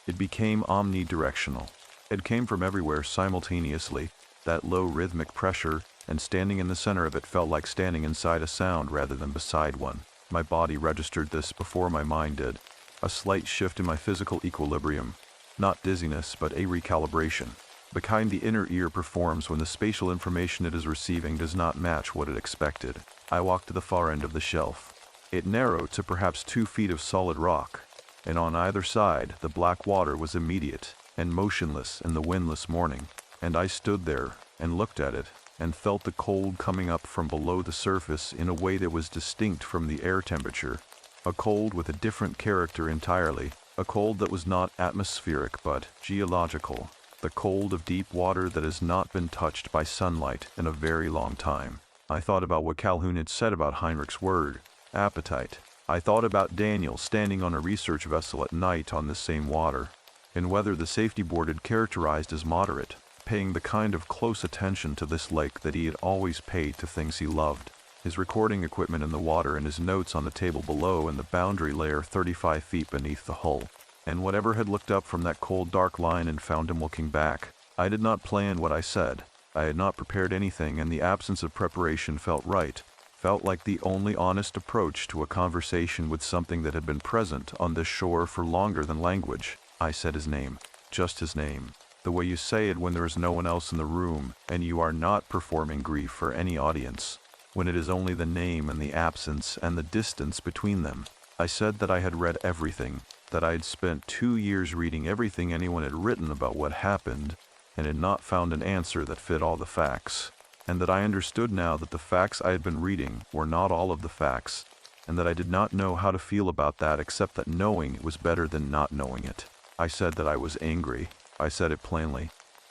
it became omnidirectional. It came from everywhere simultaneously, that low rhythmic pressure, and standing in the center of it felt like standing inside a sound rather than beside one. My body registered this before my mind did. A slight shift in my physical equilibrium. Not dizziness, but a recalibration. The kind the inner ear performs when the spatial information it is receiving does not match what it expected. I walked to the far end of the shelf. It narrowed to perhaps 2 feet of solid rock, and on either side the black water was immediate and motionless in the windless morning, and I stood there and looked at it and felt the cold coming up from below the surface in a way that was distinct from the air temperature, a cold with a different character entirely, a cold that was not atmospheric but geological, the cold of deep water that has not been touched by sunlight in a very long time. I thought about what Calhoun had said about Heinrich's word, appetite. I thought about Daniel standing on a research vessel at night on this same water, and whether the safety board had characterized as moderate, paying the kind of close attention to this lake that he had always paid to things he loved. His recording equipment in the water and his notes on the table below and the boundary layer 35 feet beneath the hull. And whatever had looked up from that cold dark line and found him looking back. I did not plan what I said. I had not prepared anything, and the absence of preparation felt right. Felt like the only honest approach to a conversation with something that had been present on this shore for longer than language. I said his name. Just his name. The way you say it when there is no one else in the room, and you are not performing grief for any audience. When it is only the name and the absence and the distance between them. I said that I had read everything, that I had spent 2 years reading everything anyone had written about what happened, and had not found an answer that fit all the facts, and that I understood now that the facts I had been reading were not all of the facts, and that I did not know how to feel about that except that knowing it was better than not knowing it. I said that I was angry. I said it plainly,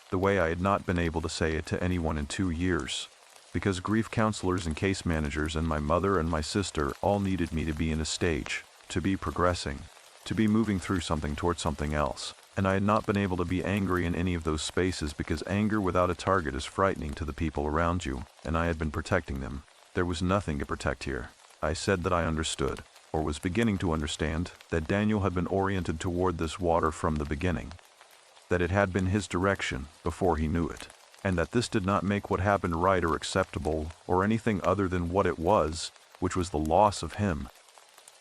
the way I had not been able to say it to anyone in 2 years, because grief counselors and case managers and my mother and my sister all needed me to be in a stage, to be progressing, to be moving through something towards something else, and I had not been able to be angry in any of those spaces because anger without a target is frightening to the people around you, and I had been protecting them. There was nothing to protect here. I said that I understood, or was beginning to understand, that Daniel had been oriented toward this water from the beginning, that it had been his direction before he knew it, and that this did not make what happened right or acceptable or anything other than what it was, which was the loss of him.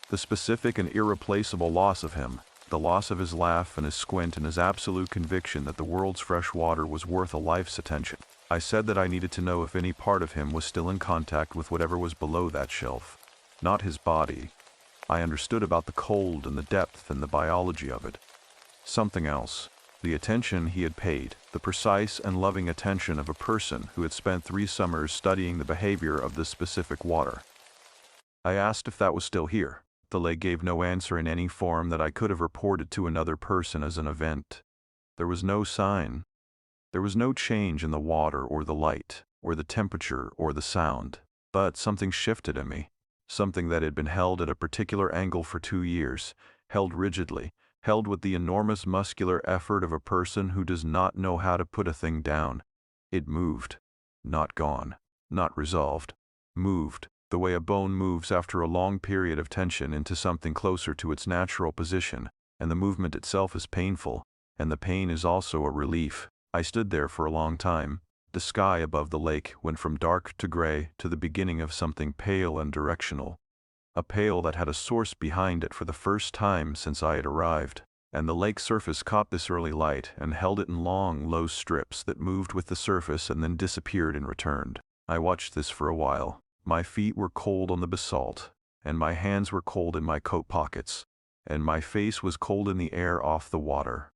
The specific and irreplaceable loss of him, the loss of his laugh and his squint and his absolute conviction that the world's fresh water was worth a life's attention. I said that I needed to know if any part of him was still in contact with whatever was below that shelf. Not his body. I understood about the cold and the depth and the biology of it. Something else. The attention he had paid, the precise and loving attention of a person who had spent 3 summers studying the behavior of this specific water. I asked if that was still here. The lake gave no answer in any form that I could have reported to another person as an event. There was no sign. There was no change in the water or the light, or the temperature or the sound. But something shifted in me. Something that had been held at a particular angle for 2 years, held rigidly, held with the enormous muscular effort of a person who does not know how to put a thing down. It moved. Not gone. Not resolved. Moved, the way a bone moves after a long period of tension into something closer to its natural position, and the movement itself is painful, and the pain is also a relief. I stood there for a long time. The sky above the lake went from dark to gray to the beginning of something pale and directional. A pale that had a source behind it for the first time since I had arrived, and the lake surface caught this early light and held it in long, low strips that moved with the surface and then disappeared and returned. I watched this for a while. My feet were cold on the basalt, and my hands were cold in my coat pockets, and my face was cold in the air off the water.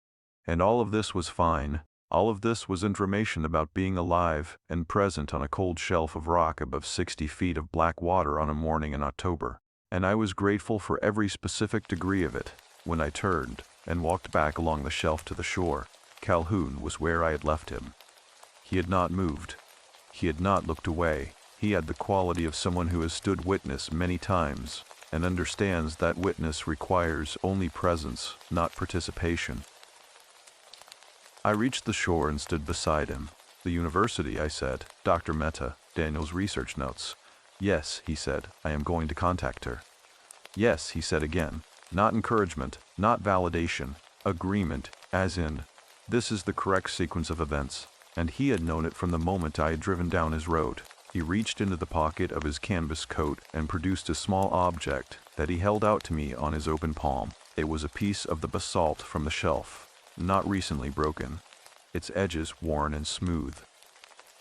And all of this was fine, All of this was information about being alive and present on a cold shelf of rock above 60 feet of black water on a morning in October, and I was grateful for every specific degree of it. When I turned and walked back along the shelf to the shore, Calhoun was where I had left him. He had not moved. He had not looked away. He had the quality of someone who has stood witness many times and understands that witness requires only presence, not participation. I reached the shore and stood beside him. "The university," I said. "Dr. Mehta, Daniel's research notes." "Yes," he said, "I am going to contact her." "Yes," he said again. Not encouragement, not validation. Agreement, as in, this is the correct sequence of events. And he had known it from the moment I had driven down his road. He reached into the pocket of his canvas coat and produced a small object that he held out to me on his open palm. It was a piece of the basalt from the shelf, not recently broken, its edges worn and smooth.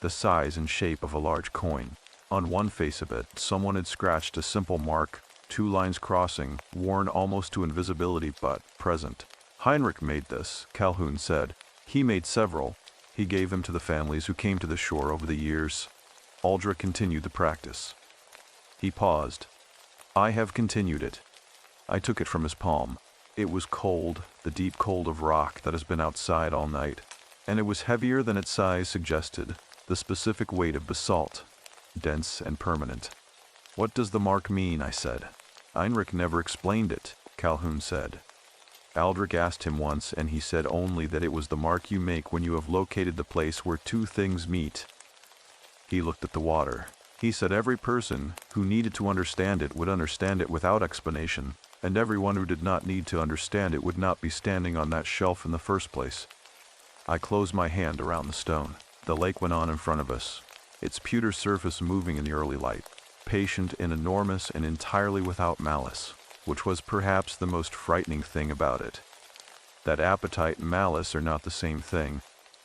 The size and shape of a large coin. On one face of it, someone had scratched a simple mark, 2 lines crossing, worn almost to invisibility but present. "Heinrich made this," Calhoun said. "He made several. He gave them to the families who came to the shore over the years." Aldrich continued the practice. He paused. "I have continued it." I took it from his palm. It was cold, the deep cold of rock that has been outside all night, and it was heavier than its size suggested, the specific weight of basalt, dense and permanent. "What does the mark mean?" I said. "Heinrich never explained it," Calhoun said. Aldrich asked him once, and he said only that it was the mark you make when you have located the place where 2 things meet. He looked at the water. He said every person who needed to understand it would understand it without explanation, and everyone who did not need to understand it would not be standing on that shelf in the first place. I closed my hand around the stone. The lake went on in front of us, its pewter surface moving in the early light, patient and enormous and entirely without malice, which was perhaps the most frightening thing about it. That appetite and malice are not the same thing,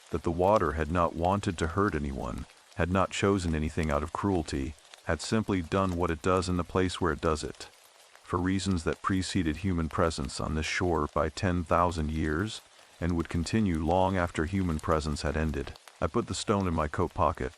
that the water had not wanted to hurt anyone, had not chosen anything out of cruelty, had simply done what it does in the place where it does it, for reasons that preceded human presence on this shore by 10,000 years, and would continue long after human presence had ended. I put the stone in my coat pocket.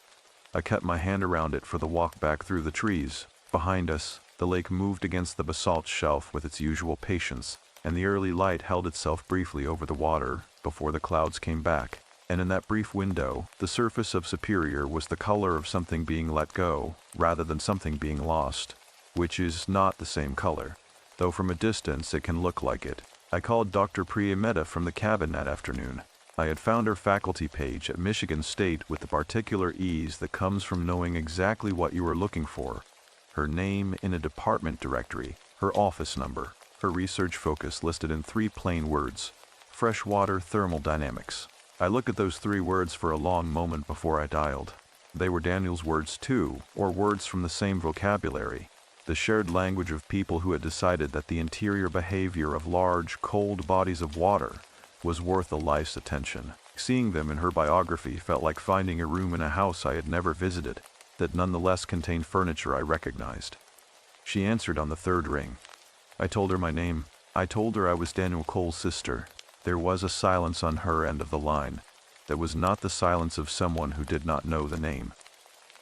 I kept my hand around it for the walk back through the trees. Behind us, the lake moved against the basalt shelf with its usual patience, and the early light held itself briefly over the water before the clouds came back. And in that brief window, the surface of Superior was the color of something being let go, rather than something being lost, which is not the same color, though from a distance it can look like it. I called Dr. Priya Mehta from the cabin that afternoon. I had found her faculty page at Michigan State with the particular ease that comes from knowing exactly what you are looking for. Her name in a department directory, her office number, her research focus listed in 3 plain words: freshwater thermodynamics. I looked at those 3 words for a long moment before I dialed. They were Daniel's words too, or words from the same vocabulary, the shared language of people who had decided that the interior behavior of large, cold bodies of water was worth a life's attention. Seeing them in her biography felt like finding a room in a house I had never visited, that nonetheless contained furniture I recognized. She answered on the 3rd ring. I told her my name. I told her I was Daniel Cole's sister. There was a silence on her end of the line. That was not the silence of someone who did not know the name.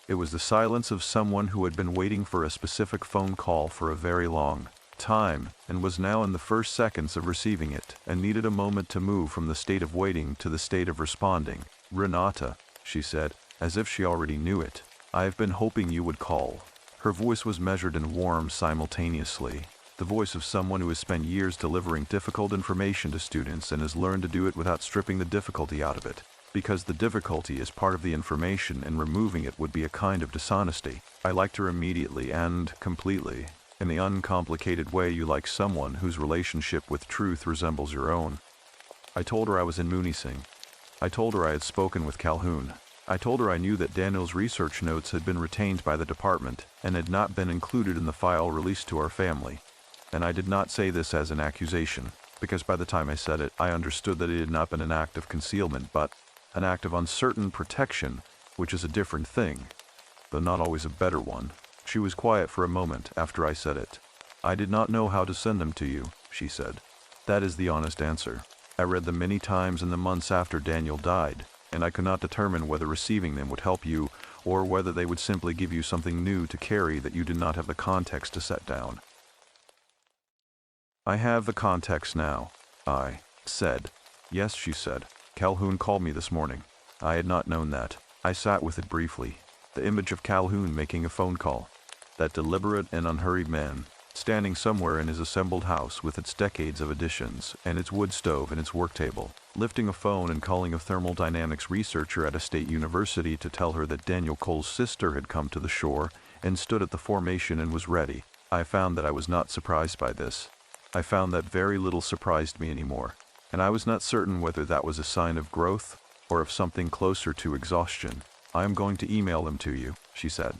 It was the silence of someone who had been waiting for a specific phone call for a very long time, and was now in the first seconds of receiving it, and needed a moment to move from the state of waiting to the state of responding. "Renata," she said, as if she already knew it. "I have been hoping you would call." Her voice was measured and warm simultaneously, the voice of someone who has spent years delivering difficult information to students and has learned to do it without stripping the difficulty out of it, because the difficulty is part of the information and removing it would be a kind of dishonesty. I liked her immediately and completely, in the uncomplicated way you like someone whose relationship with truth resembles your own. I told her I was in Munising. I told her I had spoken with Calhoun. I told her I knew that Daniel's research notes had been retained by the department and had not been included in the file released to our family. And I did not say this as an accusation, because by the time I said it, I understood that it had not been an act of concealment, but an act of uncertain protection, which is a different thing, though not always a better one. She was quiet for a moment after I said it. "I did not know how to send them to you," she said. "That is the honest answer. I read them many times in the months after Daniel died, and I could not determine whether receiving them would help you or whether they would simply give you something new to carry that you did not have the context to set down. I have the context now, I said. Yes, she said. Calhoun called me this morning. I had not known that. I sat with it briefly. The image of Calhoun making a phone call. That deliberate and unhurried man, standing somewhere in his assembled house with its decades of additions and its wood stove and its work table, lifting a phone and calling a thermodynamics researcher at a state university to tell her that Daniel Cole's sister had come to the shore and stood at the formation and was ready. I found that I was not surprised by this. I found that very little surprised me anymore, and I was not certain whether that was a sign of growth or of something closer to exhaustion. I am going to email them to you, she said.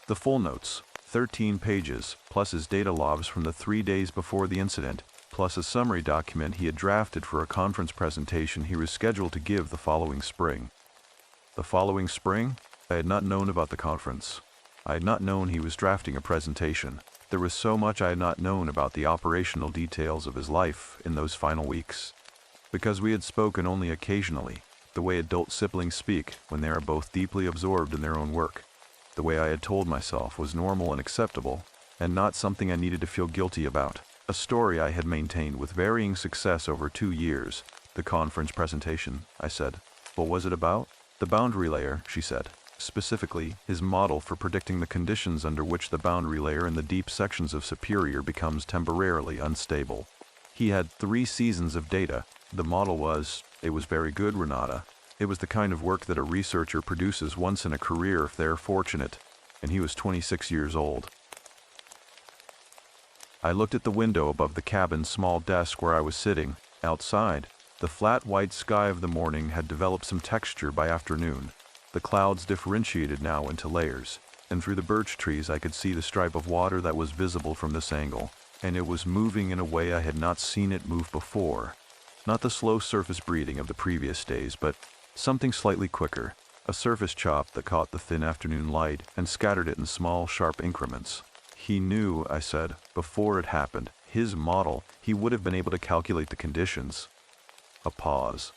The full notes, 13 pages, plus his data logs from the 3 days before the incident, plus a summary document he had drafted for a conference presentation he was scheduled to give the following spring. The following spring? I had not known about the conference. I had not known he was drafting a presentation. There was so much I had not known about the operational details of his life in those final weeks. Because we had spoken only occasionally, the way adult siblings speak when they are both deeply absorbed in their own work. The way I had told myself was normal and acceptable, and not something I needed to feel guilty about. A story I had maintained with varying success over 2 years. The conference presentation, I said. What was it about? The boundary layer, she said. Specifically, his model for predicting the conditions under which the boundary layer in the deep sections of Superior becomes temporarily unstable. He had 3 seasons of data. The model was, it was very good, Renata. It was the kind of work that a researcher produces once in a career if they are fortunate, and he was 26 years old. I looked at the window above the cabin's small desk where I was sitting. Outside, the flat white sky of the morning had developed some texture by afternoon. The clouds differentiated now into layers, and through the birch trees I could see the stripe of water that was visible from this angle, and it was moving in a way I had not seen it move before. Not the slow surface breathing of the previous days, but something slightly quicker, a surface chop that caught the thin afternoon light and scattered it in small, sharp increments. He knew, I said, before it happened, his model, he would have been able to calculate the conditions. A pause.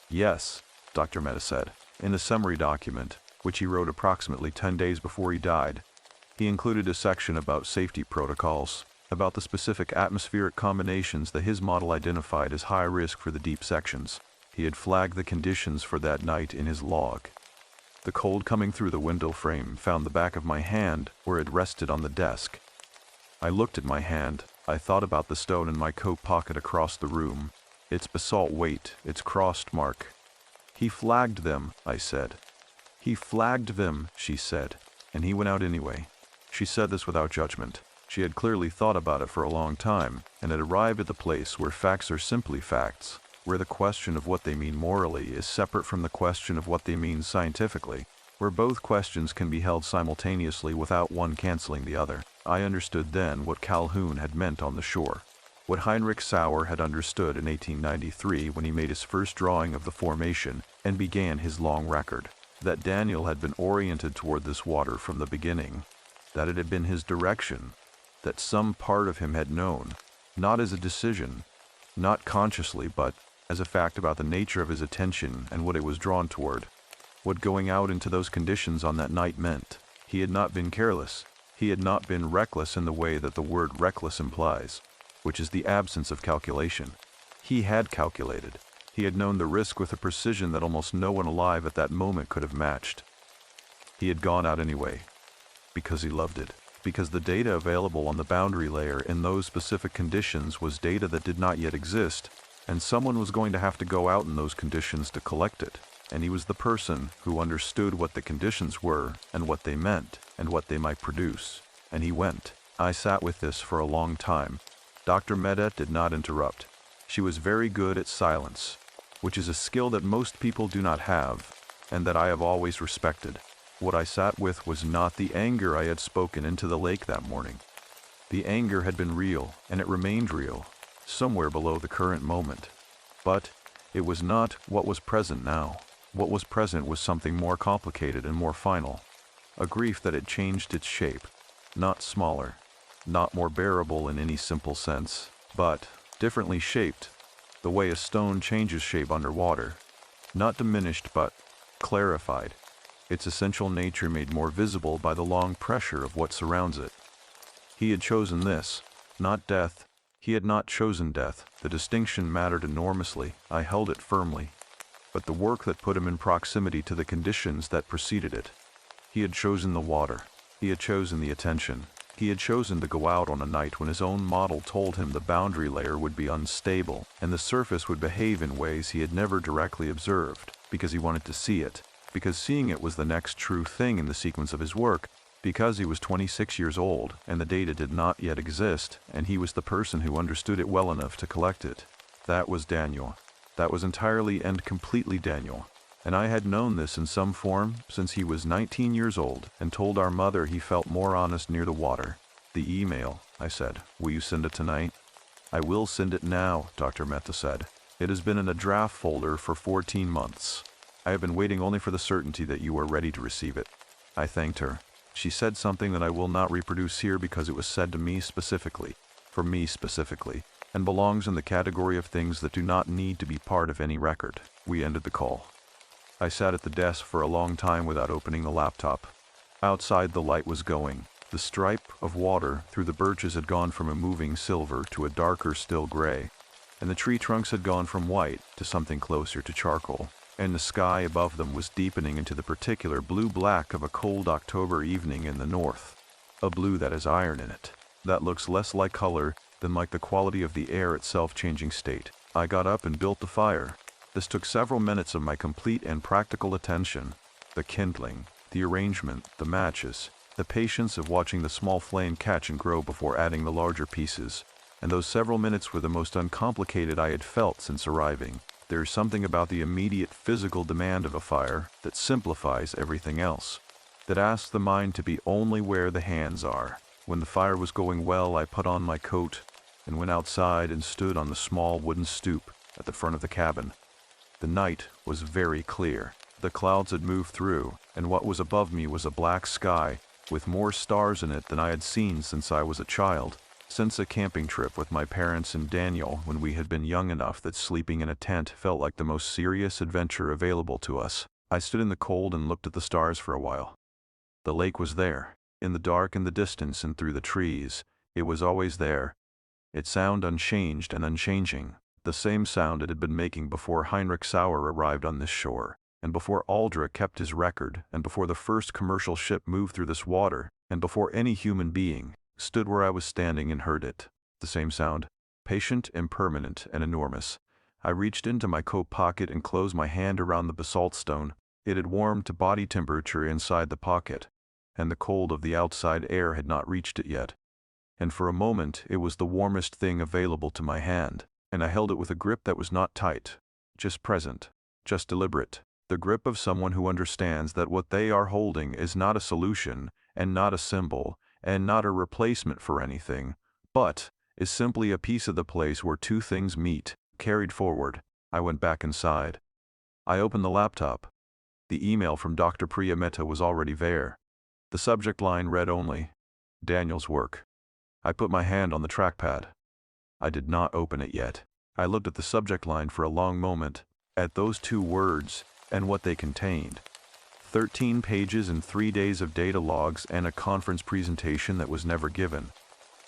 Yes, Dr. Mehta said. In the summary document, which he wrote approximately 10 days before he died, he included a section about safety protocols, about the specific atmospheric combinations that his model identified as high risk for the deep sections. He had flagged the conditions for that night in his log. The cold coming through the window frame found the back of my hand where it rested on the desk. I looked at my hand. I thought about the stone in my coat pocket across the room, its basalt weight, its crossed mark. He flagged them, I said. He flagged them, she said, and he went out anyway. She said this without judgment. She had clearly thought about it for a long time, and had arrived at the place where facts are simply facts, where the question of what they mean morally is separate from the question of what they mean scientifically, where both questions can be held simultaneously without one canceling the other. I understood then what Calhoun had meant on the shore, what Heinrich Sauer had understood in 1893 when he made his first drawing of the formation and began his long record, that Daniel had been oriented toward this water from the beginning, that it had been his direction, that some part of him had known, not as a decision, not consciously, but as a fact about the nature of his attention and what it was drawn toward, what going out into those conditions on that night meant. He had not been careless. He had not been reckless in the way that the word reckless implies, which is the absence of calculation. He had calculated. He had known the risk with a precision that almost no one alive at that moment could have matched. He had gone out anyway, because he loved it, because the data available on the boundary layer in those specific conditions was data that did not yet exist, and someone was going to have to go out in those conditions to collect it, and he was the person who understood what the conditions were and what they meant and what they might produce, and he went. I sat with this for a long time. Dr. Mehta did not interrupt. She was very good at silence, which is a skill that most people do not have, and that I have always respected. What I sat with was not the anger I had spoken into the lake that morning. The anger had been real, and it remained real, somewhere below the current moment. But it was not what was present now. What was present was something more complicated and more final. A grief that had changed its shape, not smaller, not more bearable in any simple sense, but differently shaped, the way a stone changes shape underwater, not diminished but clarified, its essential nature made more visible by the long pressure of what surrounds it. He had chosen this, not death. He had not chosen death. The distinction mattered enormously. I held it firmly. But the work that put him in proximity to the conditions that preceded it. He had chosen the water. He had chosen the attention. He had chosen to go out on a night when his own model told him the boundary layer would be unstable and the surface would behave in ways he had never directly observed, because he wanted to see it, because seeing it was the next true thing in the sequence of his work, because he was 26 years old and the data did not yet exist and he was the person who understood it well enough to collect it. That was Daniel. That was entirely and completely Daniel. And I had known this in some form since he was 19 years old and told our mother he felt more honest near the water. The email, I said. Will you send it tonight? I will send it now, Dr. Mehta said. It has been in a draft folder for 14 months. I have been waiting only for the certainty that you are ready to receive it. I thanked her. She said something that I will not reproduce here because it was said to me specifically, for me specifically, and belongs in the category of things that do not need to be part of any record. We ended the call. I sat at the desk for a long time without opening the laptop. Outside the light was going. The stripe of water through the birches had gone from a moving silver to a darker still gray, and the tree trunks had gone from white to something closer to charcoal, and the sky above them was deepening into the particular blue-black of a cold October evening in the north. A blue that has iron in it, that looks less like color than like the quality of the air itself changing state. I got up and built the fire. This took several minutes of my complete and practical attention. The kindling, the arrangement, the matches, the patience of watching the small flame catch and grow before adding the larger pieces. And those several minutes were the most uncomplicated I had felt since arriving. There is something about the immediate physical demand of a fire that simplifies everything else, that asks the mind to be only where the hands are. When the fire was going well, I put on my coat and went outside and stood on the small wooden stoop at the front of the cabin. The night was very clear. The clouds had moved through, and what was above me was a black sky with more stars in it than I had seen since I was a child, since a camping trip with my parents and Daniel when we had been young enough that sleeping in a tent felt like the most serious adventure available to us. I stood in the cold and looked at the stars for a while. The lake was there, in the dark in the distance and through the trees. It was always there. Its sound unchanged and unchanging. The same sound it had been making before Heinrich Sauer arrived on this shore, and before Aldrich kept his record, and before the first commercial ship moved through this water, and before any human being stood where I was standing and heard it. The same sound, patient, impermanent, and enormous. I reached into my coat pocket and closed my hand around the basalt stone. It had warmed to body temperature inside the pocket, and the cold of the outside air had not reached it yet. And for a moment it was the warmest thing available to my hand. And I held it with a grip that was not tight, just present, just deliberate, the grip of someone who understands that what they are holding is not a solution, and not a symbol, and not a replacement for anything, but is simply a piece of the place where two things meet, carried forward. I went back inside. I opened the laptop. The email from Dr. Priya Mehta was already there. The subject line read only, Daniel's work. I put my hand on the trackpad. I did not open it yet. I looked at the subject line for a long moment, at those two words and what they contained. 13 pages and 3 days of data logs and a conference presentation that was never given.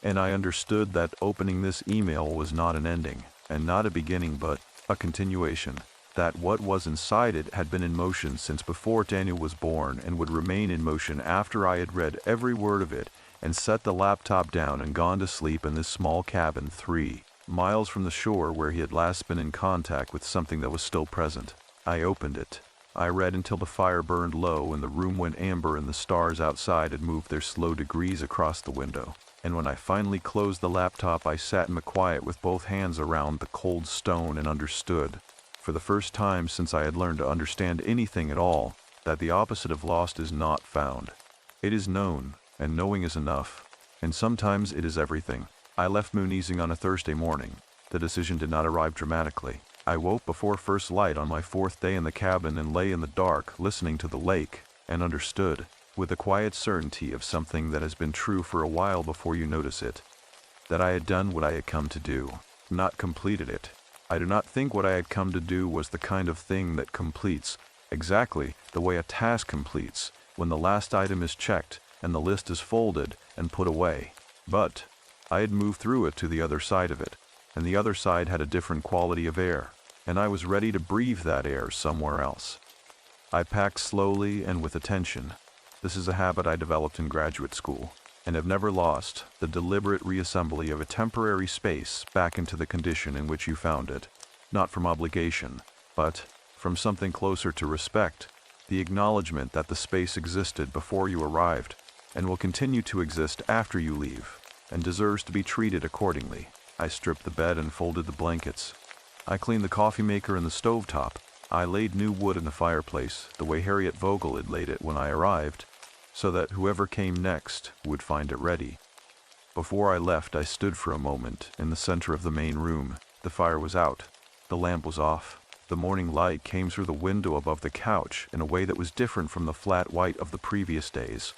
And I understood that opening this email was not an ending, and not a beginning but a continuation. That what was inside it had been in motion since before Daniel was born and would remain in motion after I had read every word of it and set the laptop down and gone to sleep in this small cabin 3 miles from the shore where he had last been in contact with something that was still present. I opened it. I read until the fire burned low and the room went amber and the stars outside had moved their slow degrees across the window. And when I finally closed the laptop, I sat in the quiet with both hands around the cold stone and understood, for the first time since I had learned to understand anything at all, that the opposite of lost is not found. It is known, and knowing is enough, and sometimes it is everything. I left mooneasing on a Thursday morning. The decision did not arrive dramatically. I woke before first light on my 4th day in the cabin and lay in the dark, listening to the lake, and understood, with the quiet certainty of something that has been true for a while before you notice it, that I had done what I had come to do, not completed it. I do not think what I had come to do was the kind of thing that completes Exactly the way a task completes, when the last item is checked and the list is folded and put away. But I had moved through it to the other side of it, and the other side had a different quality of air, and I was ready to breathe that air somewhere else. I packed slowly and with attention. This is a habit I developed in graduate school, and have never lost, the deliberate reassembly of a temporary space back into the condition in which you found it, not from obligation, but from something closer to respect, the acknowledgement that the space existed before you arrived, and will continue to exist after you leave, and deserves to be treated accordingly. I stripped the bed and folded the blankets. I cleaned the coffee maker and the stovetop. I laid new wood in the fireplace, the way Harriet Vogel had laid it when I arrived, so that whoever came next would find it ready. Before I left, I stood for a moment in the center of the main room. The fire was out. The lamp was off. The morning light came through the window above the couch in a way that was different from the flat white of the previous days.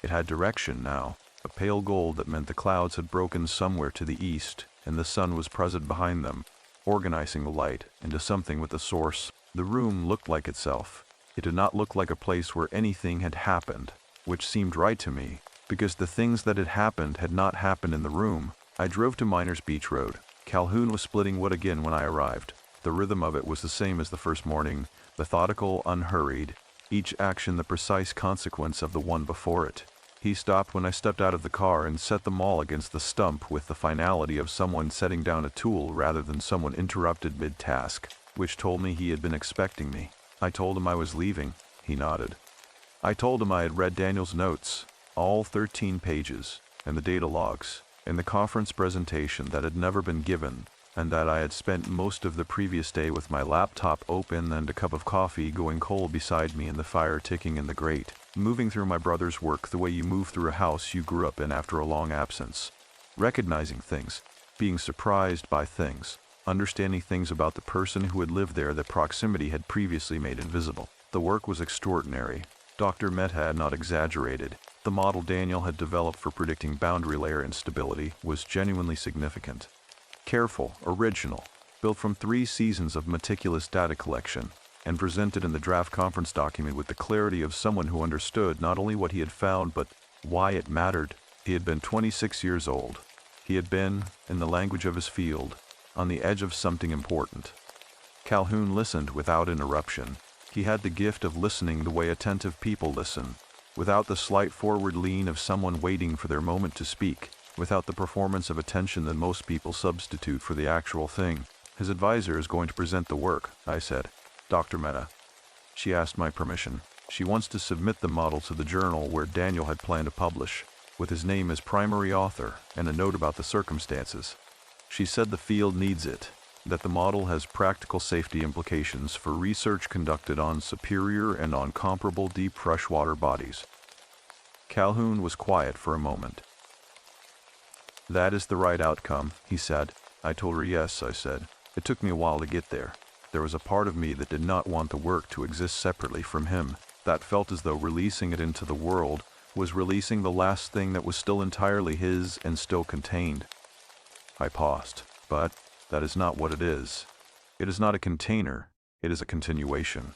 It had direction now, a pale gold that meant the clouds had broken somewhere to the east, and the sun was present behind them, organizing the light into something with a source. The room looked like itself. It did not look like a place where anything had happened, which seemed right to me, because the things that had not happened in the room. I drove to Miners Beach Road. Calhoun was splitting wood again when I arrived. The rhythm of it was the same as the first morning, methodical, unhurried, each action the precise consequence of the one before it. He stopped when I stepped out of the car and set them all against the stump with the finality of someone setting down a tool rather than someone interrupted mid-task, which told me he had been expecting me. I told him I was leaving. He nodded. I told him I had read Daniel's notes, all 13 pages, and the data logs, and the conference presentation that had never been given, and that I had spent most of the previous day with my laptop open and a cup of coffee going cold beside me and the fire ticking in the grate, moving through my brother's work the way you move through a house you grew up in after a long absence, recognizing things, being surprised by things, understanding things about the person who had lived there that proximity had previously made invisible. The work was extraordinary. Dr. Mehta had not exaggerated. The model Daniel had developed for predicting boundary layer instability was genuinely significant. Careful, original, built from 3 seasons of meticulous data collection, and presented in the draft conference document with the clarity of someone who understood not only what he had found but why it mattered. He had been 26 years old. He had been, in the language of his field, on the edge of something important. Calhoun listened without interruption. He had the gift of listening the way attentive people listen, without the slight forward lean of someone waiting for their moment to speak, without the performance of attention that most people substitute for the actual thing. His advisor is going to present the work, I said. Dr. Mehta. She asked my permission. She wants to submit the model to the journal where Daniel had planned to publish, with his name as primary author and a note about the circumstances. She said the field needs it, that the model has practical safety implications for research conducted on superior and on comparable deep freshwater bodies. Calhoun was quiet for a moment. That is the right outcome, he said. I told her yes, I said. It took me a while to get there. There was a part of me that did not want the work to exist separately from him, that felt as though releasing it into the world was releasing the last thing that was still entirely his and still contained. I paused. But that is not what it is. It is not a container, it is a continuation.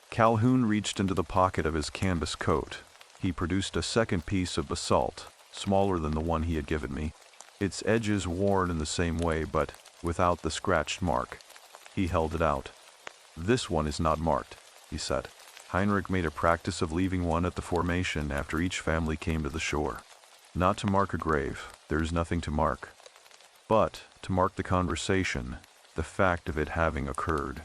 Calhoun reached into the pocket of his canvas coat. He produced a second piece of basalt, smaller than the one he had given me, its edges worn in the same way but without the scratched mark. He held it out. This one is not marked, he said. Heinrich made a practice of leaving one at the formation after each family came to the shore. Not to mark a grave, there is nothing to mark, but to mark the conversation, the fact of it having occurred.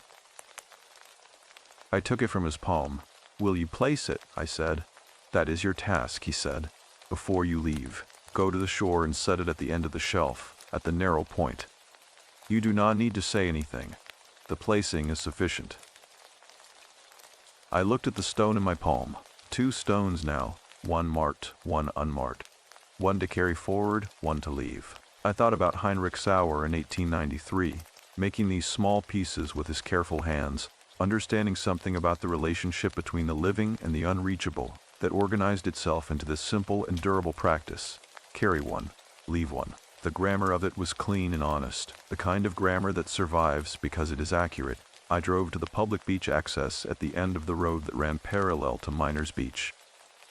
I took it from his palm. Will you place it? I said. That is your task, he said. Before you leave, go to the shore and set it at the end of the shelf, at the narrow point. You do not need to say anything. The placing is sufficient. I looked at the stone in my palm. 2 stones now, one marked, one unmarked. One to carry forward, one to leave. I thought about Heinrich Sauer in 1893, making these small pieces with his careful hands, understanding something about the relationship between the living and the unreachable that organized itself into this simple and durable practice. Carry one, leave one. The grammar of it was clean and honest, the kind of grammar that survives because it is accurate. I drove to the public beach access at the end of the road that ran parallel to Miners Beach.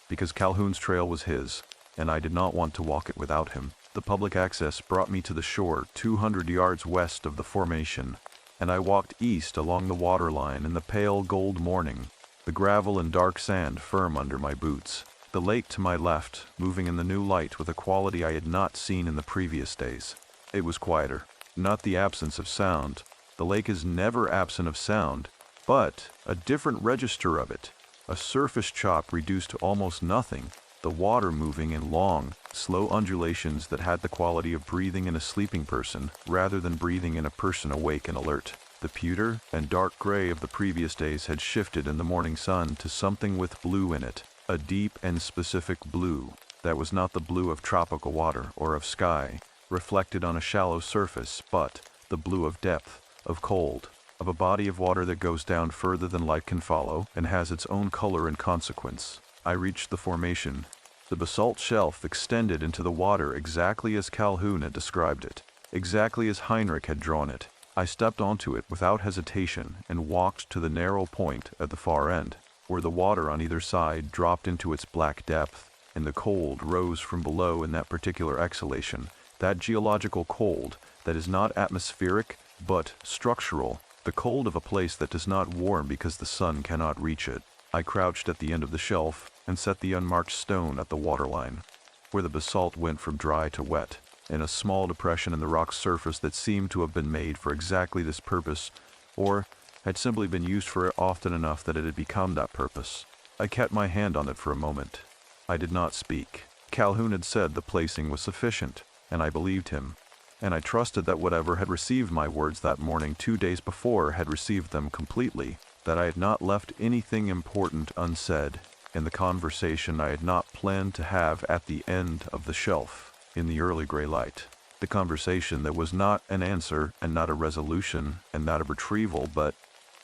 Because Calhoun's trail was his, and I did not want to walk it without him, the public access brought me to the shore 200 yards west of the formation, and I walked east along the waterline in the pale gold morning, the gravel and dark sand firm under my boots. The lake to my left, moving in the new light with a quality I had not seen in the previous days. It was quieter, not the absence of sound. The lake is never absent of sound, but a different register of it. A surface chop reduced to almost nothing, the water moving in long, slow undulations that had the quality of breathing in a sleeping person rather than breathing in a person awake and alert. The pewter and dark gray of the previous days had shifted in the morning sun to something with blue in it, a deep and specific blue that was not the blue of tropical water or of sky, reflected on a shallow surface, but the blue of depth, of cold, of a body of water that goes down further than light can follow and has its own color and consequence. I reached the formation. The basalt shelf extended into the water exactly as Calhoun had described it, exactly as Heinrich had drawn it. I stepped onto it without hesitation and walked to the narrow point at the far end, where the water on either side dropped into its black depth, and the cold rose from below in that particular exhalation, that geological cold that is not atmospheric but structural, the cold of a place that does not warm because the sun cannot reach it. I crouched at the end of the shelf and set the unmarked stone at the waterline, where the basalt went from dry to wet, in a small depression in the rock's surface that seemed to have been made for exactly this purpose, or had simply been used for it often enough that it had become that purpose. I kept my hand on it for a moment. I did not speak. Calhoun had said the placing was sufficient, and I believed him, and I trusted that whatever had received my words that morning 2 days before had received them completely, that I had not left anything important unsaid in the conversation I had not planned to have at the end of the shelf in the early gray light. The conversation that was not an answer and not a resolution and not a retrieval, but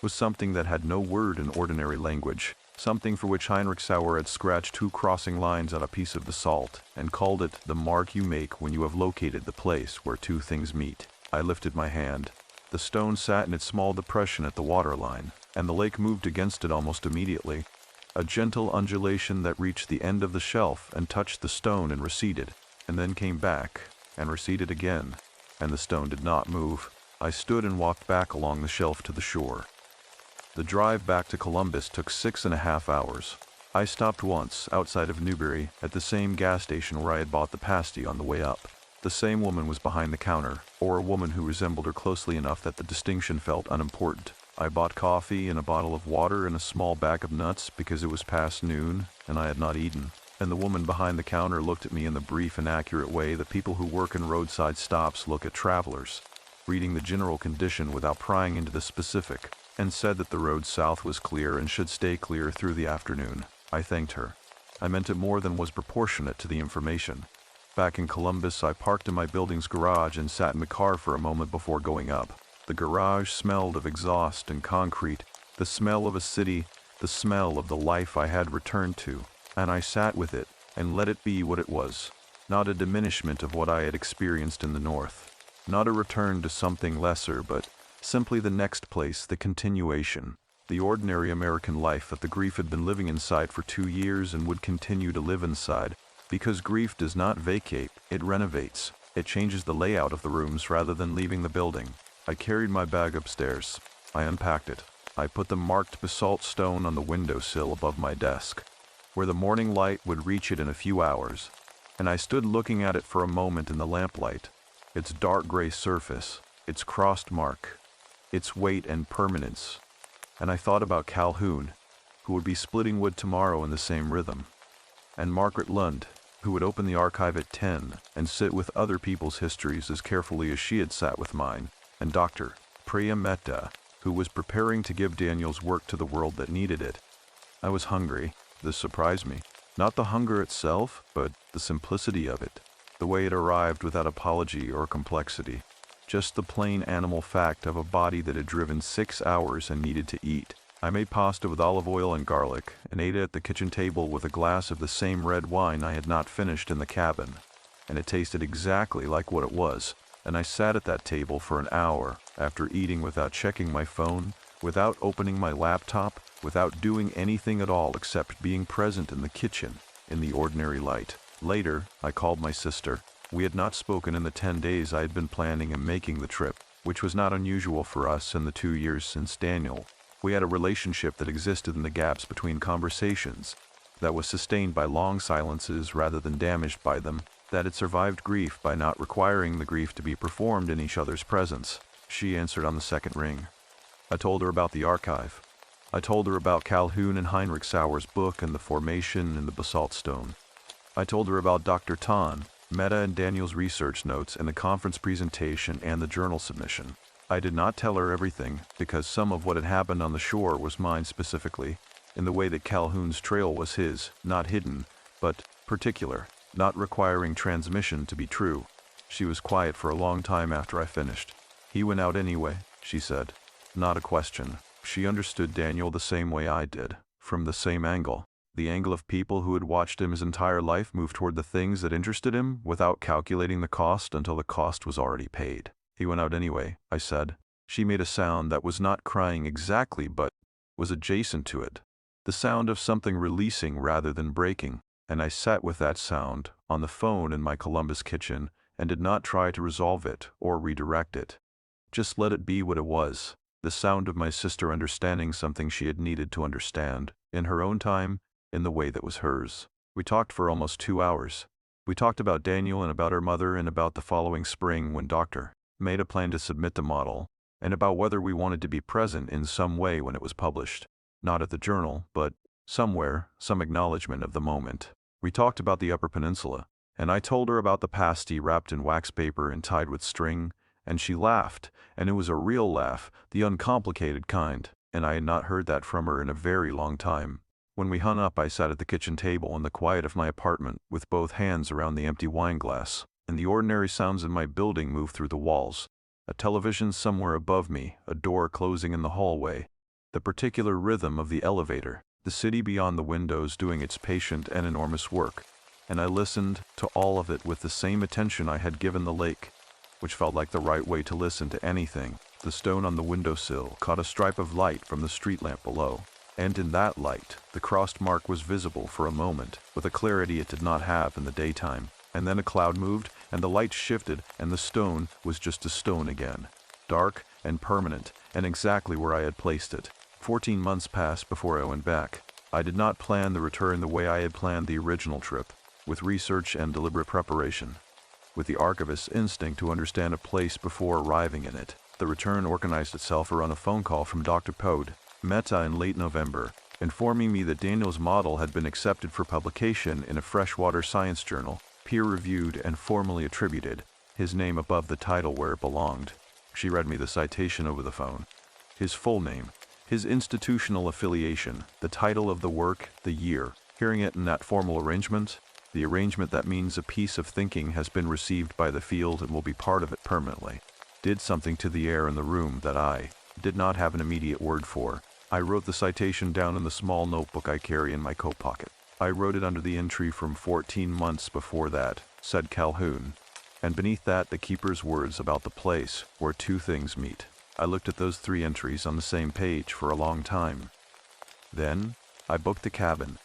was something that had no word in ordinary language, something for which Heinrich Sauer had scratched 2 crossing lines on a piece of basalt and called it the mark you make when you have located the place where 2 things meet. I lifted my hand. The stone sat in its small depression at the waterline, and the lake moved against it almost immediately. A gentle undulation that reached the end of the shelf and touched the stone and receded, and then came back and receded again, and the stone did not move. I stood and walked back along the shelf to the shore. The drive back to Columbus took 6.5 hours. I stopped once, outside of Newbury, at the same gas station where I had bought the pasty on the way up. The same woman was behind the counter, or a woman who resembled her closely enough that the distinction felt unimportant. I bought coffee and a bottle of water and a small bag of nuts because it was past noon and I had not eaten. And the woman behind the counter looked at me in the brief and accurate way that people who work in roadside stops look at travelers, reading the general condition without prying into the specific, and said that the road south was clear and should stay clear through the afternoon. I thanked her. I meant it more than was proportionate to the information. Back in Columbus, I parked in my building's garage and sat in the car for a moment before going up. The garage smelled of exhaust and concrete, the smell of a city, the smell of the life I had returned to, and I sat with it and let it be what it was, not a diminishment of what I had experienced in the north, not a return to something lesser, but simply the next place, the continuation, the ordinary American life that the grief had been living inside for 2 years and would continue to live inside, because grief does not vacate, it renovates, it changes the layout of the rooms rather than leaving the building. I carried my bag upstairs. I unpacked it. I put the marked basalt stone on the windowsill above my desk, where the morning light would reach it in a few hours, and I stood looking at it for a moment in the lamplight, its dark gray surface, its crossed mark, its weight and permanence, and I thought about Calhoun, who would be splitting wood tomorrow in the same rhythm, and Margaret Lund, who would open the archive at 10 and sit with other people's histories as carefully as she had sat with mine, and Dr. Priya Mehta, who was preparing to give Daniel's work to the world that needed it. I was hungry. This surprised me. Not the hunger itself, but the simplicity of it, the way it arrived without apology or complexity. Just the plain animal fact of a body that had driven 6 hours and needed to eat. I made pasta with olive oil and garlic, and ate it at the kitchen table with a glass of the same red wine I had not finished in the cabin, and it tasted exactly like what it was. And I sat at that table for an hour after eating without checking my phone, without opening my laptop, without doing anything at all except being present in the kitchen, in the ordinary light. Later, I called my sister. We had not spoken in the 10 days I had been planning and making the trip, which was not unusual for us in the 2 years since Daniel. We had a relationship that existed in the gaps between conversations, that was sustained by long silences rather than damaged by them, that had survived grief by not requiring the grief to be performed in each other's presence. She answered on the second ring. I told her about the archive. I told her about Calhoun and Heinrich Sauer's book and the formation in the basalt stone. I told her about Dr. Tan, Meta and Daniel's research notes and the conference presentation and the journal submission. I did not tell her everything because some of what had happened on the shore was mine specifically, in the way that Calhoun's trail was his, not hidden, but particular, not requiring transmission to be true. She was quiet for a long time after I finished. He went out anyway, she said. Not a question. She understood Daniel the same way I did, from the same angle. The angle of people who had watched him his entire life move toward the things that interested him without calculating the cost until the cost was already paid. He went out anyway, I said. She made a sound that was not crying exactly but was adjacent to it. The sound of something releasing rather than breaking, and I sat with that sound on the phone in my Columbus kitchen and did not try to resolve it or redirect it. Just let it be what it was, the sound of my sister understanding something she had needed to understand, in her own time, in the way that was hers. We talked for almost 2 hours. We talked about Daniel and about her mother and about the following spring when Dr. made a plan to submit the model, and about whether we wanted to be present in some way when it was published. Not at the journal, but somewhere, some acknowledgement of the moment. We talked about the Upper Peninsula, and I told her about the pasty wrapped in wax paper and tied with string, and she laughed, and it was a real laugh, the uncomplicated kind, and I had not heard that from her in a very long time. When we hung up, I sat at the kitchen table in the quiet of my apartment with both hands around the empty wine glass, and the ordinary sounds in my building moved through the walls. A television somewhere above me, a door closing in the hallway, the particular rhythm of the elevator, the city beyond the windows doing its patient and enormous work, and I listened to all of it with the same attention I had given the lake, which felt like the right way to listen to anything. The stone on the windowsill caught a stripe of light from the street lamp below, and in that light, the crossed mark was visible for a moment, with a clarity it did not have in the daytime. And then a cloud moved, and the light shifted, and the stone was just a stone again, dark and permanent, and exactly where I had placed it. 14 months passed before I went back. I did not plan the return the way I had planned the original trip, with research and deliberate preparation, with the archivist's instinct to understand a place before arriving in it. The return organized itself around a phone call from Dr. Pode, Meta in late November, informing me that Daniel's model had been accepted for publication in a freshwater science journal, peer-reviewed and formally attributed, his name above the title where it belonged. She read me the citation over the phone. His full name, his institutional affiliation, the title of the work, the year. Hearing it in that formal arrangement, the arrangement that means a piece of thinking has been received by the field and will be part of it permanently, did something to the air in the room that I did not have an immediate word for. I wrote the citation down in the small notebook I carry in my coat pocket. I wrote it under the entry from 14 months before that, said Calhoun, and beneath that the keeper's words about the place where two things meet. I looked at those 3 entries on the same page for a long time. Then, I booked the cabin.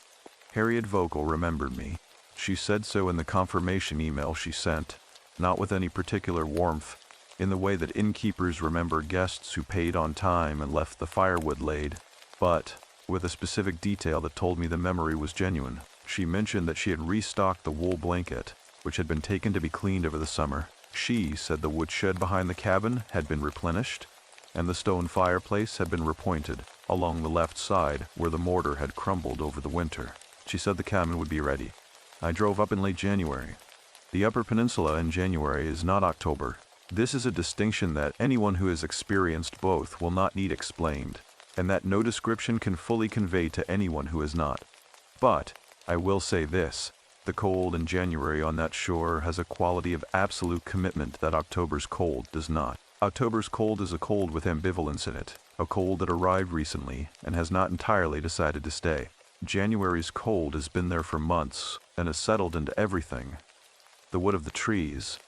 Harriet Vogel remembered me. She said so in the confirmation email she sent, not with any particular warmth, in the way that innkeepers remember guests who paid on time and left the firewood laid, but with a specific detail that told me the memory was genuine. She mentioned that she had restocked the wool blanket, which had been taken to be cleaned over the summer. She said the woodshed behind the cabin had been replenished, and the stone fireplace had been repointed along the left side where the mortar had crumbled over the winter. She said the cabin would be ready. I drove up in late January. The Upper Peninsula in January is not October. This is a distinction that anyone who has experienced both will not need explained, and that no description can fully convey to anyone who has not. But I will say this, the cold in January on that shore has a quality of absolute commitment that October's cold does not. October's cold is a cold with ambivalence in it, a cold that arrived recently and has not entirely decided to stay. January's cold has been there for months and has settled into everything. The wood of the trees,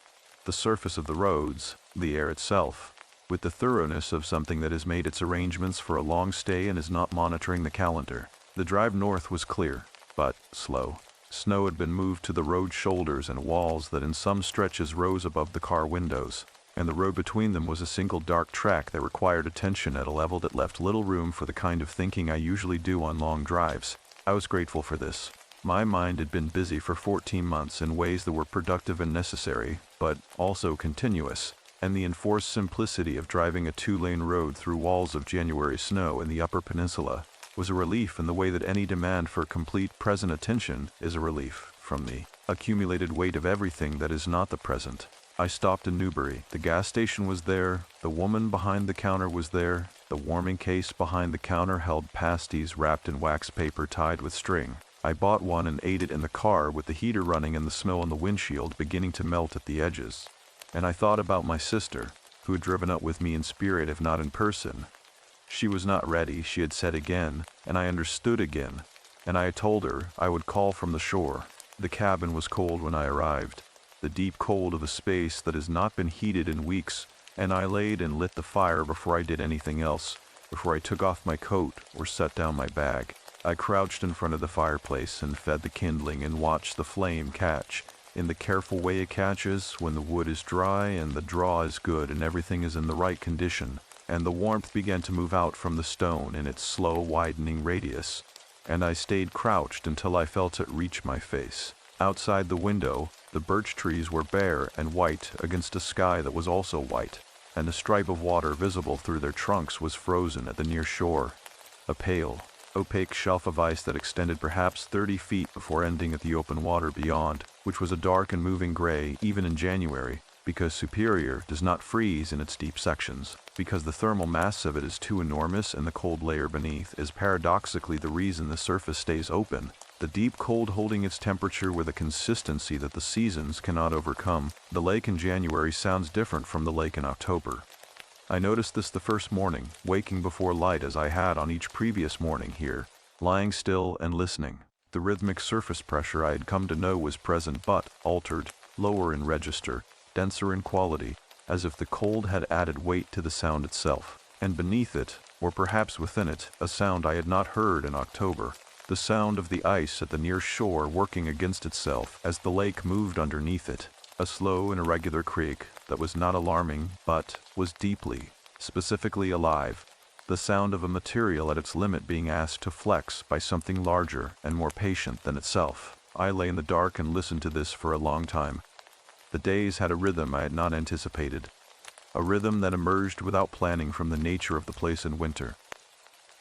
the surface of the roads, the air itself. with the thoroughness of something that has made its arrangements for a long stay and is not monitoring the calendar. The drive north was clear, but slow. Snow had been moved to the road shoulders and walls that in some stretches rose above the car windows, and the road between them was a single dark track that required attention at a level that left little room for the kind of thinking I usually do on long drives. I was grateful for this. My mind had been busy for 14 months in ways that were productive and necessary, but also continuous, and the enforced simplicity of driving a 2-lane road through walls of January snow in the Upper Peninsula was a relief in the way that any demand for complete present attention is a relief from the accumulated weight of everything that is not the present. I stopped in Newbury. The gas station was there, the woman behind the counter was there, the warming case behind the counter held pasties wrapped in wax paper tied with string. I bought one and ate it in the car with the heater running and the snow on the windshield beginning to melt at the edges. And I thought about my sister, who had driven up with me in spirit if not in person. She was not ready, she had said again, and I understood again, and I had told her I would call from the shore. The cabin was cold when I arrived, the deep cold of a space that has not been heated in weeks, and I laid and lit the fire before I did anything else, before I took off my coat or set down my bag. I crouched in front of the fireplace and fed the kindling and watched the flame catch, in the careful way it catches when the wood is dry and the draw is good and everything is in the right condition. And the warmth began to move out from the stone in its slow widening radius, and I stayed crouched until I felt it reach my face. Outside the window, the birch trees were bare and white against a sky that was also white, and a stripe of water visible through their trunks was frozen at the near shore, a pale, opaque shelf of ice that extended perhaps 30 feet before ending at the open water beyond, which was a dark and moving gray even in January, because Superior does not freeze in its deep sections, because the thermal mass of it is too enormous and the cold layer beneath is paradoxically the reason the surface stays open, the deep cold holding its temperature with a consistency that the seasons cannot overcome. The lake in January sounds different from the lake in October. I noticed this the first morning, waking before light as I had on each previous morning here, lying still and listening. The rhythmic surface pressure I had come to know was present but altered, lower in register, denser in quality, as if the cold had added weight to the sound itself, and beneath it, or perhaps within it, a sound I had not heard in October, the sound of the ice at the near shore working against itself as the lake moved underneath it, a slow and irregular creak that was not alarming but was deeply, specifically alive, the sound of a material at its limit being asked to flex by something larger and more patient than itself. I lay in the dark and listened to this for a long time. The days had a rhythm I had not anticipated, a rhythm that emerged without planning from the nature of the place in winter.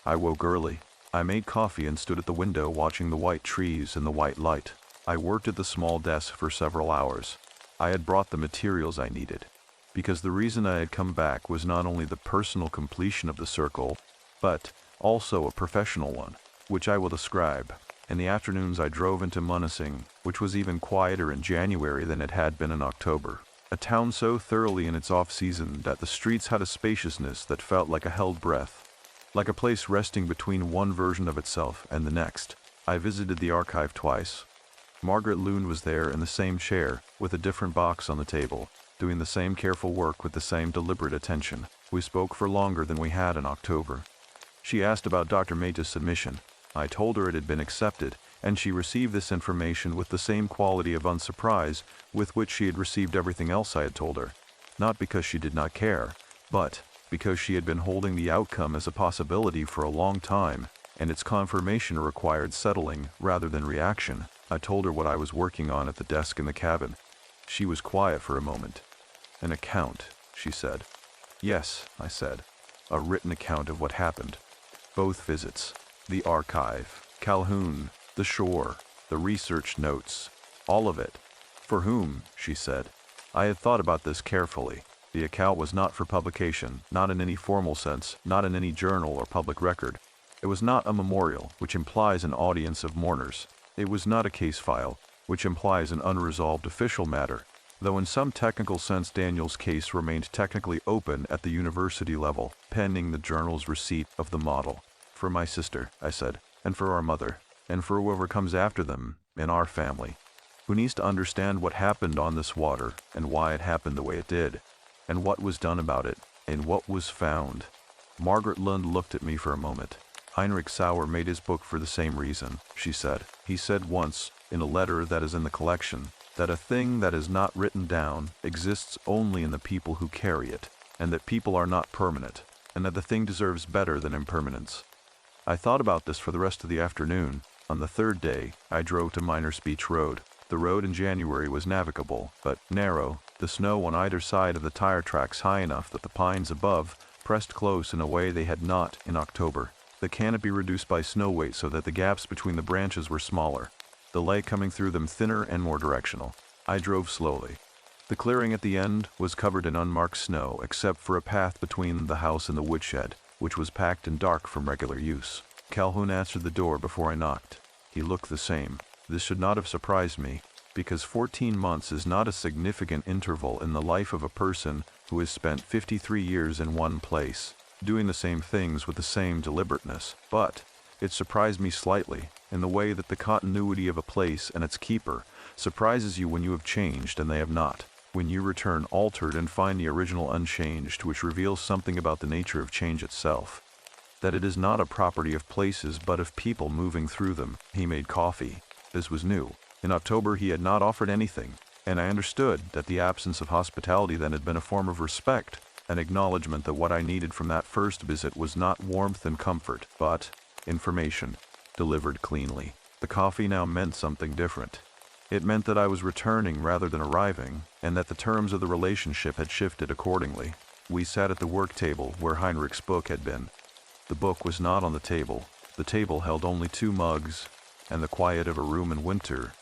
I woke early. I made coffee and stood at the window watching the white trees and the white light. I worked at the small desk for several hours. I had brought the materials I needed, because the reason I had come back was not only the personal completion of the circle, but also a professional one, which I will describe. In the afternoons I drove into Munising, which was even quieter in January than it had been in October. A town so thoroughly in its off-season that the streets had a spaciousness that felt like a held breath, like a place resting between one version of itself and the next. I visited the archive twice. Margaret Loon was there in the same chair, with a different box on the table, doing the same careful work with the same deliberate attention. We spoke for longer than we had in October. She asked about Dr. Mehta's submission. I told her it had been accepted, and she received this information with the same quality of unsurprise with which she had received everything else I had told her, not because she did not care, but because she had been holding the outcome as a possibility for a long time, and its confirmation required settling rather than reaction. I told her what I was working on at the desk in the cabin. She was quiet for a moment. "An account," she said. "Yes," I said. "A written account of what happened. Both visits. The archive, Calhoun, the shore, the research notes, all of it." "For whom?" she said. I had thought about this carefully. The account was not for publication, not in any formal sense, not in any journal or public record. It was not a memorial, which implies an audience of mourners. It was not a case file, which implies an unresolved official matter, though in some technical sense Daniel's case remained technically open at the university level, pending the journal's receipt of the model. "For my sister," I said, "and for our mother, and for whoever comes after them, in our family, who needs to understand what happened on this water, and why it happened the way it did, and what was done about it, in what was found. Margaret Lund looked at me for a moment. Heinrich Sauer made his book for the same reason, she said. He said once, in a letter that is in the collection, that a thing that is not written down exists only in the people who carry it, and that people are not permanent, and that the thing deserves better than impermanence. I thought about this for the rest of the afternoon. On the third day, I drove to Miners Beach Road. The road in January was navigable, but narrow, the snow on either side of the tire tracks high enough that the pines above pressed close in a way they had not in October. The canopy reduced by snow weight so that the gaps between the branches were smaller, the light coming through them thinner and more directional. I drove slowly. The clearing at the end was covered in unmarked snow except for a path between the house and the woodshed, which was packed and dark from regular use. Calhoun answered the door before I knocked. He looked the same. This should not have surprised me, because 14 months is not a significant interval in the life of a person who has spent 53 years in one place, doing the same things with the same deliberateness. But it surprised me slightly, in the way that the continuity of a place and its keeper surprises you when you have changed and they have not, when you return altered and find the original unchanged, which reveals something about the nature of change itself. That it is not a property of places but of people moving through them. He made coffee. This was new. In October he had not offered anything, and I understood that the absence of hospitality then had been a form of respect, an acknowledgement that what I needed from that first visit was not warmth and comfort, but information, delivered cleanly. The coffee now meant something different. It meant that I was returning rather than arriving, and that the terms of the relationship had shifted accordingly. We sat at the work table where Heinrich's book had been. The book was not on the table. The table held only 2 mugs, and the quiet of a room in winter,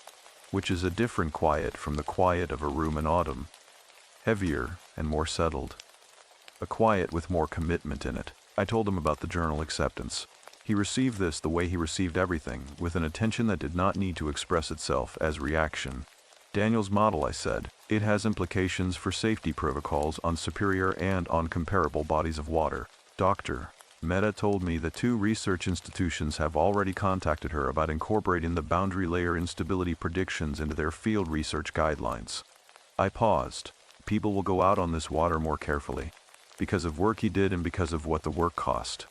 which is a different quiet from the quiet of a room in autumn, heavier and more settled. A quiet with more commitment in it. I told him about the journal acceptance. He received this the way he received everything, with an attention that did not need to express itself as reaction. Daniel's model, I said. It has implications for safety protocols on superior and on comparable bodies of water. Dr. Mehta told me that 2 research institutions have already contacted her about incorporating the boundary layer instability predictions into their field research guidelines. I paused. People will go out on this water more carefully, because of work he did and because of what the work cost.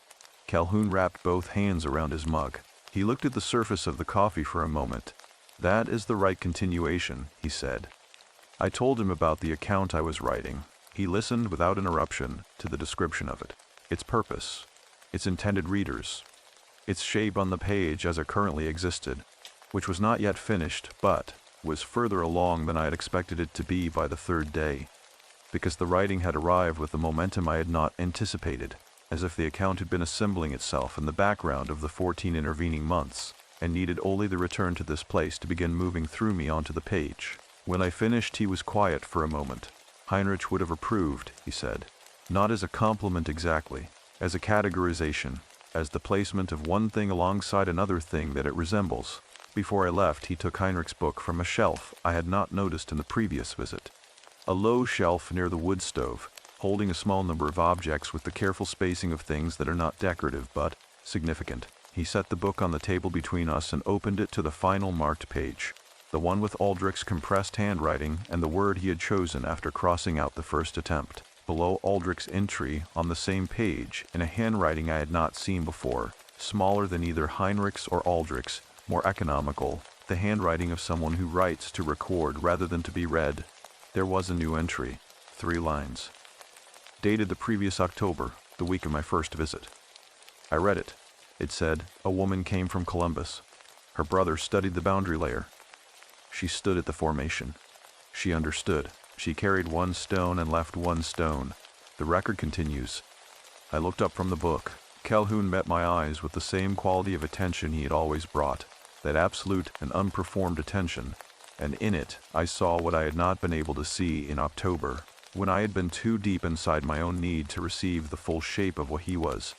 Calhoun wrapped both hands around his mug. He looked at the surface of the coffee for a moment. That is the right continuation, he said. I told him about the account I was writing. He listened without interruption to the description of it, its purpose, its intended readers, its shape on the page as it currently existed, which was not yet finished, but was further along than I had expected it to be by the 3rd day, because the writing had arrived with the momentum I had not anticipated, as if the account had been assembling itself in the background of the 14 intervening months, and needed only the return to this place to begin moving through me onto the page. When I finished, he was quiet for a moment. Heinrich would have approved, he said, not as a compliment exactly, as a categorization, as the placement of one thing alongside another thing that it resembles. Before I left, he took Heinrich's book from a shelf I had not noticed in the previous visit. A low shelf near the wood stove, holding a small number of objects with the careful spacing of things that are not decorative but significant. He set the book on the table between us and opened it to the final marked page, the one with Aldrich's compressed handwriting and the word he had chosen after crossing out the first attempt. Below Aldrich's entry on the same page, in a handwriting I had not seen before, smaller than either Heinrich's or Aldrich's, more economical, the handwriting of someone who writes to record rather than to be read, there was a new entry, 3 lines. Dated the previous October, the week of my first visit. I read it. It said, a woman came from Columbus. Her brother studied the boundary layer. She stood at the formation. She understood. She carried 1 stone and left 1 stone. The record continues. I looked up from the book. Calhoun met my eyes with the same quality of attention he had always brought, that absolute and unperformed attention, and in it I saw what I had not been able to see in October, when I had been too deep inside my own need to receive the full shape of what he was.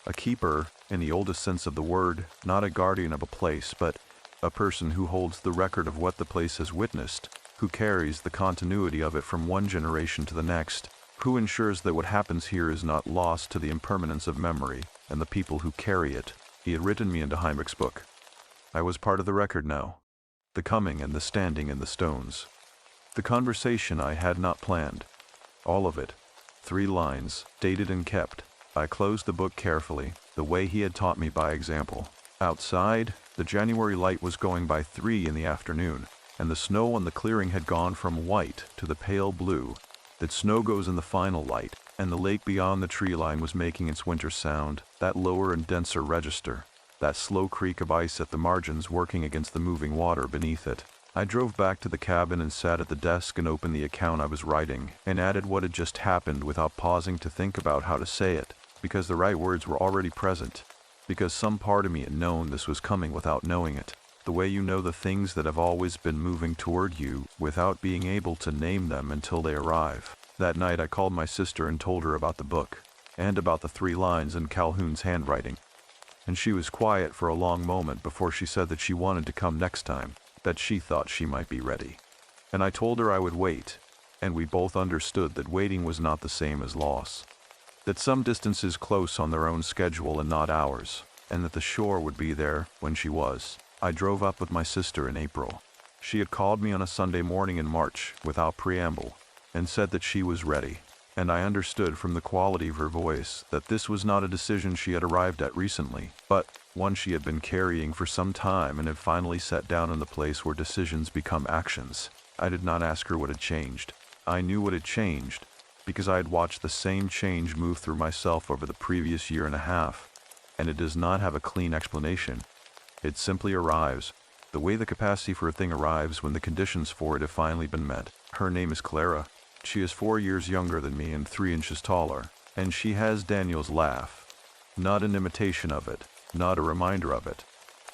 A keeper, in the oldest sense of the word, not a guardian of a place, but a person who holds the record of what the place has witnessed, who carries the continuity of it from one generation to the next, who ensures that what happens here is not lost to the impermanence of memory and the people who carry it. He had written me into Heinrich's book. I was part of the record now. The coming and the standing in the stones. The conversation I had not planned. All of it. 3 lines, dated and kept. I closed the book carefully, the way he had taught me by example. Outside, the January light was going by 3 in the afternoon, and the snow on the clearing had gone from white to the pale blue that snow goes in the final light, and the lake beyond the tree line was making its winter sound, that lower and denser register, that slow creak of ice at the margins working against the moving water beneath it. I drove back to the cabin and sat at the desk and opened the account I was writing, and added what had just happened without pausing to think about how to say it, because the right words were already present, because some part of me had known this was coming without knowing it, the way you know the things that have always been moving toward you without being able to name them until they arrive. That night I called my sister and told her about the book, and about the 3 lines in Calhoun's handwriting, and she was quiet for a long moment before she said that she wanted to come next time, that she thought she might be ready. And I told her I would wait, and we both understood that waiting was not the same as loss, that some distance is close on their own schedule and not ours, and that the shore would be there when she was. I drove up with my sister in April. She had called me on a Sunday morning in March, without preamble, and said that she was ready, and I understood from the quality of her voice that this was not a decision she had arrived at recently, but one she had been carrying for some time and had finally set down in the place where decisions become actions. I did not ask her what had changed. I knew what had changed, because I had watched the same change move through myself over the previous year and a half, and it does not have a clean explanation. It simply arrives, the way the capacity for a thing arrives when the conditions for it have finally been met. Her name is Clara. She is 4 years younger than me and 3 inches taller, and she has Daniel's laugh. Not an imitation of it, not a reminder of it,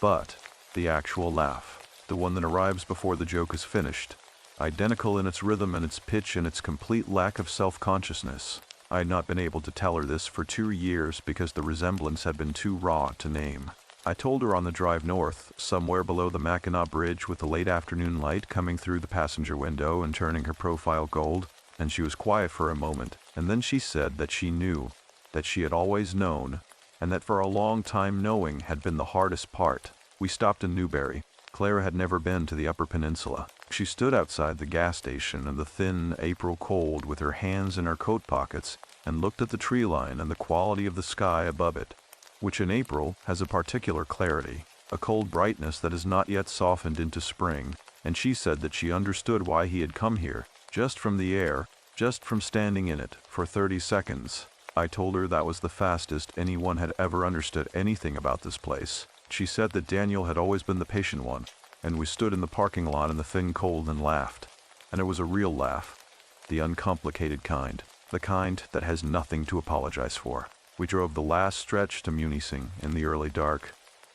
but the actual laugh, the one that arrives before the joke is finished, identical in its rhythm and its pitch and its complete lack of self-consciousness. I had not been able to tell her this for 2 years because the resemblance had been too raw to name. I told her on the drive north, somewhere below the Mackinac Bridge with the late afternoon light coming through the passenger window and turning her profile gold, and she was quiet for a moment, and then she said that she knew, that she had always known, and that for a long time knowing had been the hardest part. We stopped in Newbury. Clara had never been to the Upper Peninsula. She stood outside the gas station in the thin April cold with her hands in her coat pockets and looked at the tree line and the quality of the sky above it, which in April has a particular clarity, a cold brightness that has not yet softened into spring, and she said that she understood why he had come here, just from the air, just from standing in it, for 30 seconds. I told her that was the fastest anyone had ever understood anything about this place. She said that Daniel had always been the patient one, and we stood in the parking lot in the thin cold and laughed. And it was a real laugh, the uncomplicated kind, the kind that has nothing to apologize for. We drove the last stretch to Munising in the early dark.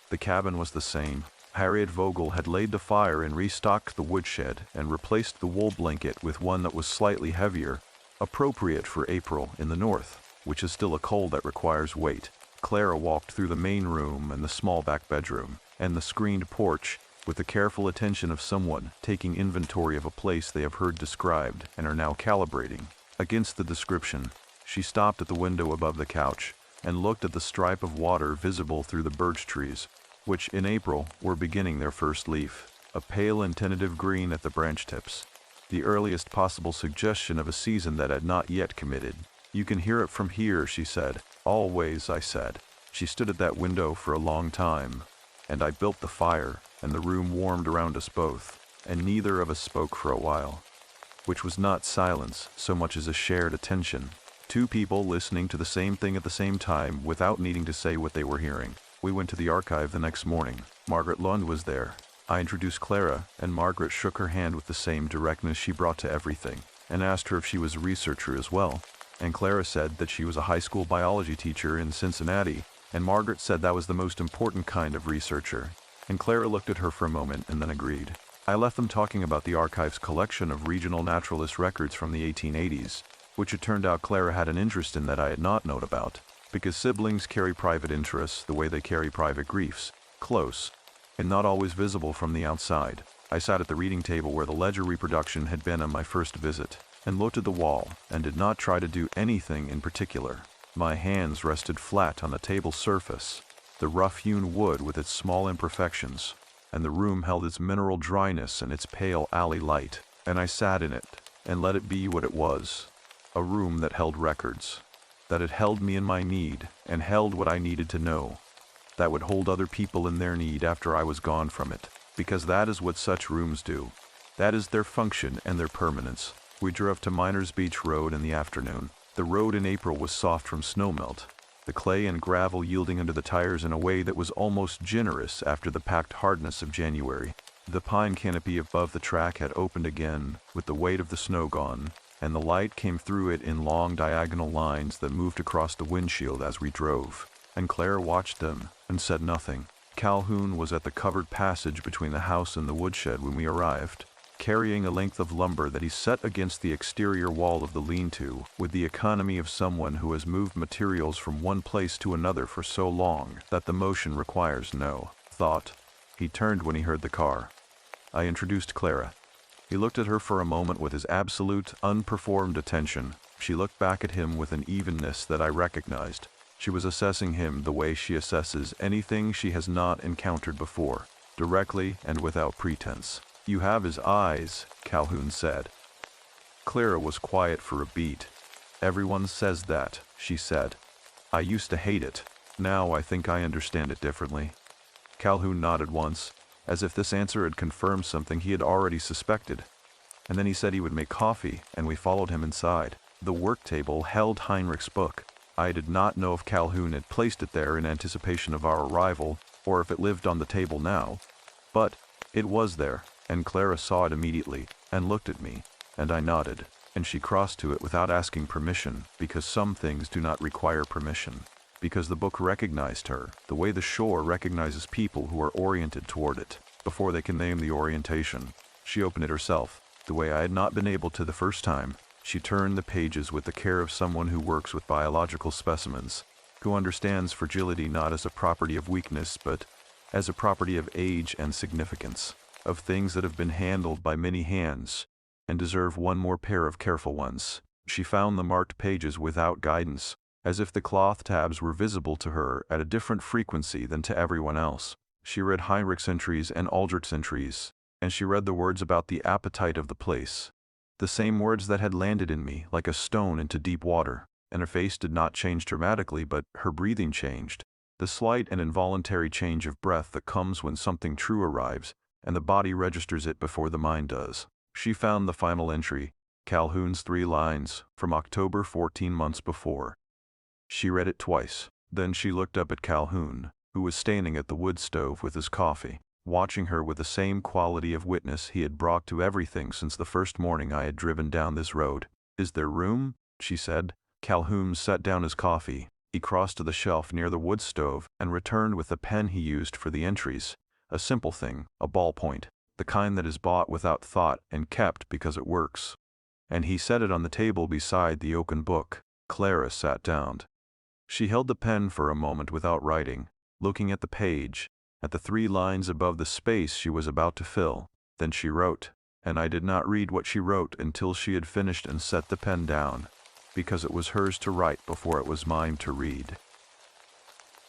The cabin was the same. Harriet Vogel had laid the fire and restocked the woodshed and replaced the wool blanket with one that was slightly heavier, appropriate for April in the north, which is still a cold that requires weight. Clara walked through the main room and the small back bedroom, and the screened porch, with the careful attention of someone taking inventory of a place they have heard described and are now calibrating. Against the description, she stopped at the window above the couch and looked at the stripe of water visible through the birch trees, which in April were beginning their first leaf, a pale and tentative green at the branch tips, the earliest possible suggestion of a season that had not yet committed. "You can hear it from here," she said. "Always," I said. She stood at that window for a long time, and I built the fire, and the room warmed around us both, and neither of us spoke for a while, which was not silence so much as a shared attention. 2 people listening to the same thing at the same time without needing to say what they were hearing. We went to the archive the next morning. Margaret Lund was there. I introduced Clara, and Margaret shook her hand with the same directness she brought to everything, and asked her if she was a researcher as well. And Clara said that she was a high school biology teacher in Cincinnati, and Margaret said that was the most important kind of researcher. And Clara looked at her for a moment and then agreed. I left them talking about the archive's collection of regional naturalist records from the 1880s, which it turned out Clara had an interest in that I had not known about, because siblings carry private interests the way they carry private griefs, close, and not always visible from the outside. I sat at the reading table where the ledger reproduction had been on my first visit, and looked at the wall, and did not try to do anything in particular. My hands rested flat on the table surface, the rough-hewn wood with its small imperfections, and the room held its mineral dryness and its pale alley light, and I sat in it, and let it be what it was, A room that held records. That it held me in my need, and held what I needed to know. That would hold other people in their need after I was gone from it. Because that is what such rooms do. That is their function and their permanence. We drove to Miners Beach Road in the afternoon. The road in April was soft from snowmelt, the clay and gravel yielding under the tires in a way that was almost generous after the packed hardness of January. The pine canopy above the track had opened again, with the weight of the snow gone, and the light came through it in long diagonal lines that moved across the windshield as we drove. And Clara watched them, and said nothing. Calhoun was at the covered passage between the house and the woodshed when we arrived, carrying a length of lumber that he set against the exterior wall of the lean-to, with the economy of someone who has moved materials from one place to another for so long that the motion requires no thought. He turned when he heard the car. I introduced Clara. He looked at her for a moment with his absolute, unperformed attention. She looked back at him with an evenness that I recognized. She was assessing him the way she assesses anything she has not encountered before, directly and without pretense. "You have his eyes," Calhoun said. Clara was quiet for a beat. "Everyone says that," she said. "I used to hate it. Now I think I understand it differently." Calhoun nodded once, as if this answer had confirmed something he had already suspected. And then he said he would make coffee, and we followed him inside. The work table held Heinrich's book. I did not know if Calhoun had placed it there in anticipation of our arrival, or if it lived on the table now. But it was there, and Clara saw it immediately, and looked at me, and I nodded, and she crossed to it without asking permission, because some things do not require permission. Because the book recognized her, the way the shore recognizes people who are oriented toward it, before they can name the orientation. She opened it herself, the way I had not been able to the first time. She turned the pages with the care of someone who works with biological specimens, who understands fragility not as a property of weakness, but as a property of age and significance, of things that have been handled by many hands, and deserve one more pair of careful ones. She found the marked pages without guidance, as if the cloth tabs were visible to her at a different frequency than to everyone else. She read Heinrich's entries and Aldrich's entries, and she read the words about the appetite of the place. The same words that had landed in me like a stone into deep water, and her face did not change dramatically, but her breathing changed. The slight and involuntary change of breath that comes when something true arrives, and the body registers it before the mind does. She found the final entry, Calhoun's 3 lines, from October 14 months before. She read it twice. Then she looked up at Calhoun, who was standing at the wood stove with his coffee, watching her with the same quality of witness he had brought to everything since the first morning I had driven down this road. "Is there room?" she said. Calhoun set down his coffee. He crossed to the shelf near the wood stove and returned with the pen he used for the entries. A simple thing, a ballpoint, the kind that is bought without thought and kept because it works. And he set it on the table beside the oaken book. Clara sat down. She held the pen for a moment without writing, looking at the page, at the 3 lines above the space she was about to fill. Then she wrote, and I did not read what she wrote until she had finished and set the pen down, because it was hers to write before it was mine to read.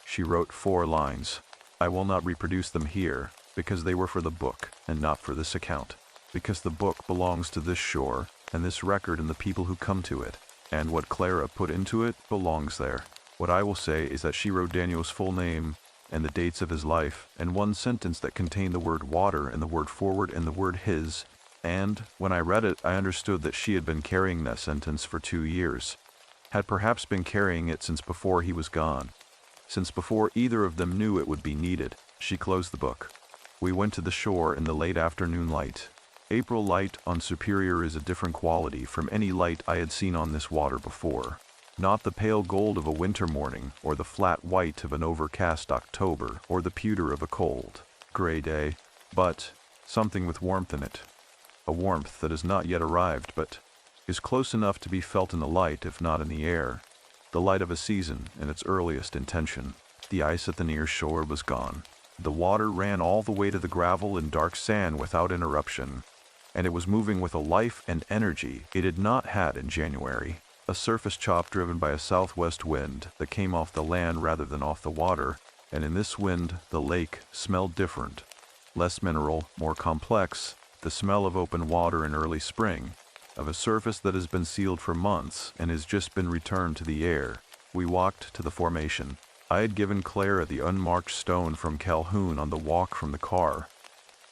She wrote 4 lines. I will not reproduce them here, because they were for the book, and not for this account, because the book belongs to this shore, and this record and the people who come to it, and what Clara put into it belongs there. What I will say is that she wrote Daniel's full name, and the dates of his life, and 1 sentence that contained the word water and the word forward and the word his, and, when I read it, I understood that she had been carrying that sentence for 2 years, had perhaps been carrying it since before he was gone, since before either of them knew it would be needed. She closed the book. We went to the shore in the late afternoon light. April light on Superior is a different quality from any light I had seen on this water before. Not the pale gold of a winter morning, or the flat white of an overcast October, or the pewter of a cold, gray day, but something with warmth in it. A warmth that has not yet arrived, but is close enough to be felt in the light, if not in the air. The light of a season in its earliest intention. The ice at the near shore was gone. The water ran all the way to the gravel and dark sand without interruption, and it was moving with a life and energy it had not had in January. A surface chop driven by a southwest wind that came off the land rather than off the water, and in this wind the lake smelled different, less mineral, more complex, the smell of open water in early spring, of a surface that has been sealed for months and has just been returned to the air. We walked to the formation. I had given Clara the unmarked stone from Calhoun on the walk from the car.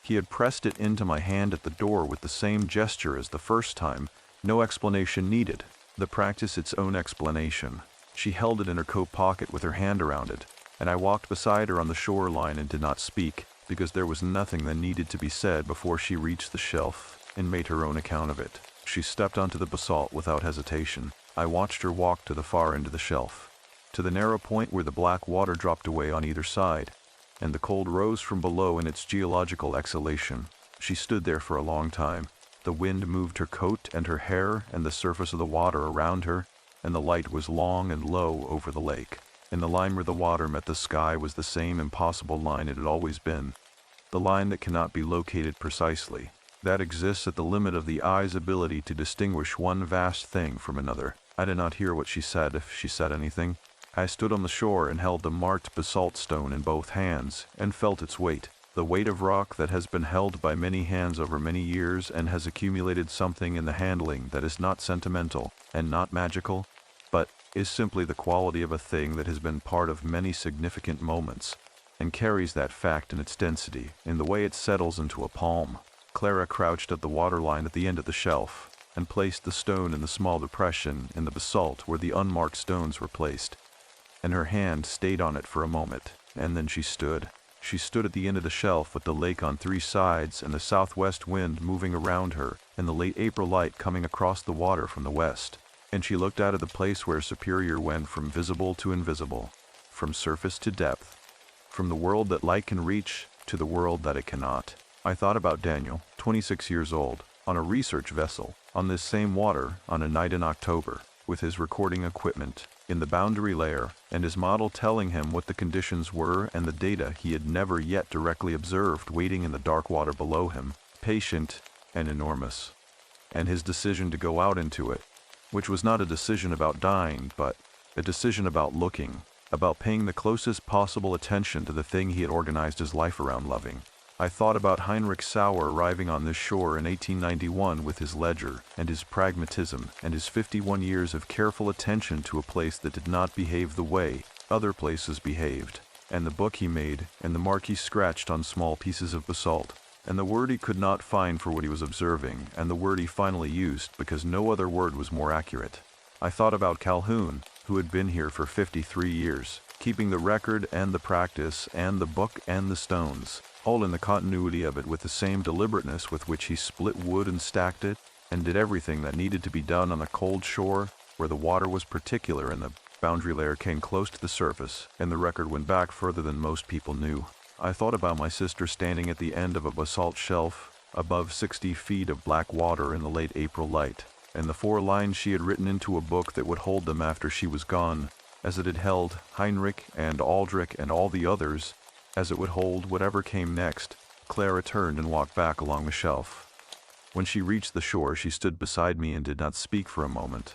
He had pressed it into my hand at the door with the same gesture as the first time, no explanation needed, the practice its own explanation. She held it in her coat pocket with her hand around it, and I walked beside her on the shoreline and did not speak, because there was nothing that needed to be said before she reached the shelf and made her own account of it. She stepped onto the basalt without hesitation. I watched her walk to the far end of the shelf, to the narrow point where the black water dropped away on either side, and the cold rose from below in its geological exhalation. She stood there for a long time. The wind moved her coat and her hair and the surface of the water around her, and the light was long and low over the lake. In the line where the water met the sky was the same impossible line it had always been, the line that cannot be located precisely, that exists at the limit of the eye's ability to distinguish one vast thing from another. I did not hear what she said, if she said anything. I stood on the shore and held the marked basalt stone in both hands, and felt its weight, the weight of rock that has been held by many hands over many years and has accumulated something in the handling that is not sentimental and not magical, but is simply the quality of a thing that has been part of many significant moments, and carries that fact in its density, in the way it settles into a palm. Clara crouched at the waterline at the end of the shelf, and placed the stone in the small depression in the basalt where the unmarked stones were placed, and her hand stayed on it for a moment, and then she stood. She stood at the end of the shelf with the lake on three sides and the southwest wind moving around her and the late April light coming across the water from the west. And she looked out at the place where Superior went from visible to invisible, from surface to depth, from the world that light can reach to the world that it cannot. I thought about Daniel, 26 years old, on a research vessel, on this same water on a night in October, with his recording equipment in the boundary layer and his model telling him what the conditions were and the data he had never yet directly observed waiting in the dark water below him, patient and enormous. And his decision to go out into it, which was not a decision about dying, but a decision about looking, about paying the closest possible attention to the thing he had organized his life around loving. I thought about Heinrich Sauer arriving on this shore in 1891 with his ledger and his pragmatism and his 51 years of careful attention to a place that did not behave the way other places behaved, and the book he made and the mark he scratched on small pieces of basalt, and the word he could not find for what he was observing, and the word he finally used because no other word was more accurate. I thought about Calhoun, who had been here for 53 years, keeping the record and the practice and the book and the stones, all in the continuity of it with the same deliberateness with which he split wood and stacked it, and did everything that needed to be done on a cold shore where the water was particular and the boundary layer came close to the surface, and the record went back further than most people knew. I thought about my sister standing at the end of a basalt shelf, above 60 feet of black water in the late April light, and the 4 lines she had written into a book that would hold them after she was gone, as it had held Heinrich and Aldrich and all the others, as it would hold whatever came next. Clara turned and walked back along the shelf. When she reached the shore, she stood beside me and did not speak for a moment.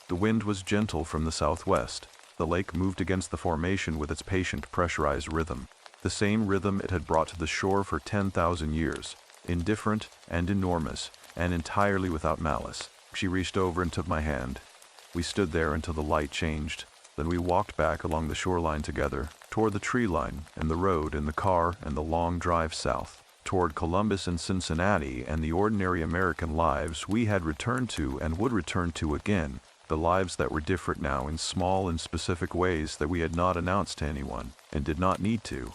The wind was gentle from the southwest. The lake moved against the formation with its patient, pressurized rhythm, the same rhythm it had brought to the shore for 10,000 years, indifferent and enormous, and entirely without malice. She reached over and took my hand. We stood there until the light changed. Then we walked back along the shoreline together, toward the tree line, and the road, and the car, and the long drive south, toward Columbus and Cincinnati, and the ordinary American lives we had returned to and would return to again, the lives that were different now in small and specific ways that we had not announced to anyone, and did not need to,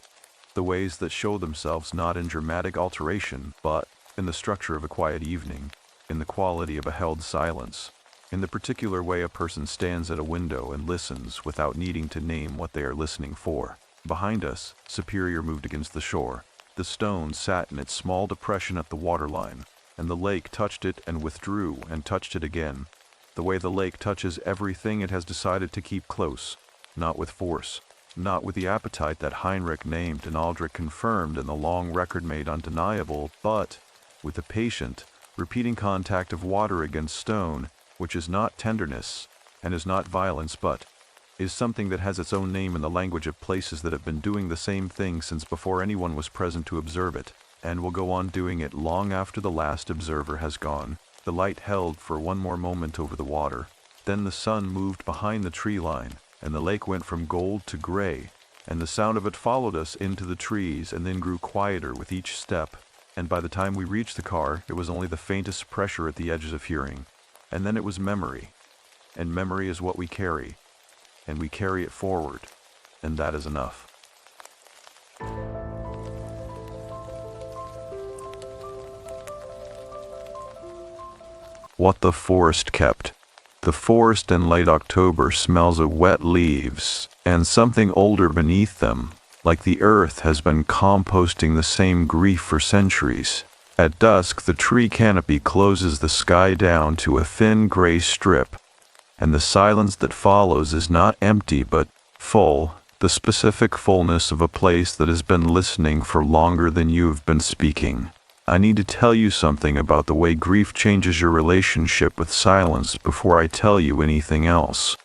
the ways that show themselves not in dramatic alteration, but in the structure of a quiet evening, in the quality of a held silence, in the particular way a person stands at a window and listens without needing to name what they are listening for. Behind us, Superior moved against the shore. The stone sat in its small depression at the waterline, and the lake touched it and withdrew and touched it again, the way the lake touches everything it has decided to keep close, not with force, not with the appetite that Heinrich named and Aldrich confirmed and the long record made undeniable, but with the patient, repeating contact of water against stone, which is not tenderness and is not violence, but is something that has its own name in the language of places that have been doing the same thing since before anyone was present to observe it, and will go on doing it long after the last observer has gone. The light held for one more moment over the water. Then the sun moved behind the tree line, and the lake went from gold to gray, and the sound of it followed us into the trees and then grew quieter with each step, and by the time we reached the car, it was only the faintest pressure at the edges of hearing. And then it was memory, and memory is what we carry, and we carry it forward, and that is enough. What the forest kept. The forest in late October smells of wet leaves and something older beneath them, like the earth has been composting the same grief for centuries. At dusk, the tree canopy closes the sky down to a thin gray strip, and the silence that follows is not empty but full, the specific fullness of a place that has been listening for longer than you have been speaking. I need to tell you something about the way grief changes your relationship with silence before I tell you anything else.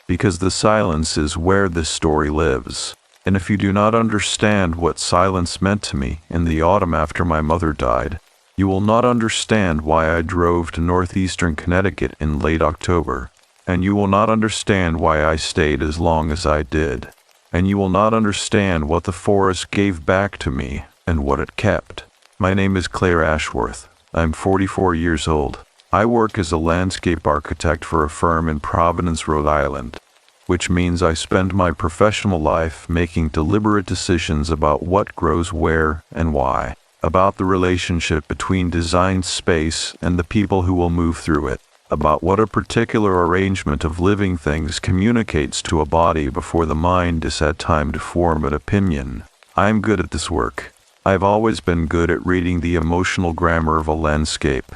Because the silence is where this story lives. And if you do not understand what silence meant to me in the autumn after my mother died, you will not understand why I drove to northeastern Connecticut in late October. And you will not understand why I stayed as long as I did. And you will not understand what the forest gave back to me and what it kept. My name is Claire Ashworth. I'm 44 years old. I work as a landscape architect for a firm in Providence, Rhode Island, which means I spend my professional life making deliberate decisions about what grows where and why, about the relationship between designed space and the people who will move through it, about what a particular arrangement of living things communicates to a body before the mind has had time to form an opinion. I'm good at this work. I've always been good at reading the emotional grammar of a landscape.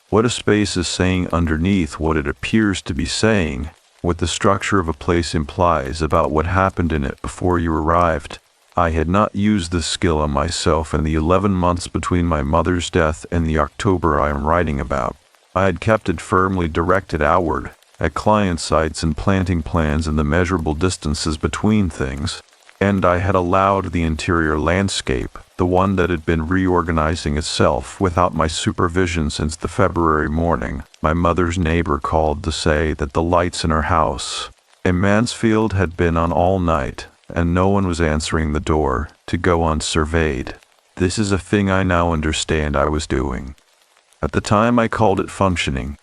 What a space is saying underneath what it appears to be saying, what the structure of a place implies about what happened in it before you arrived. I had not used this skill on myself in the 11 months between my mother's death and the October I am writing about. I had kept it firmly directed outward, at client sites and planting plans and the measurable distances between things, and I had allowed the interior landscape, the one that had been reorganizing itself without my supervision since the February morning my mother's neighbor called to say that the lights in her house in Mansfield had been on all night, and no one was answering the door, to go unsurveyed. This is a thing I now understand I was doing. At the time I called it functioning.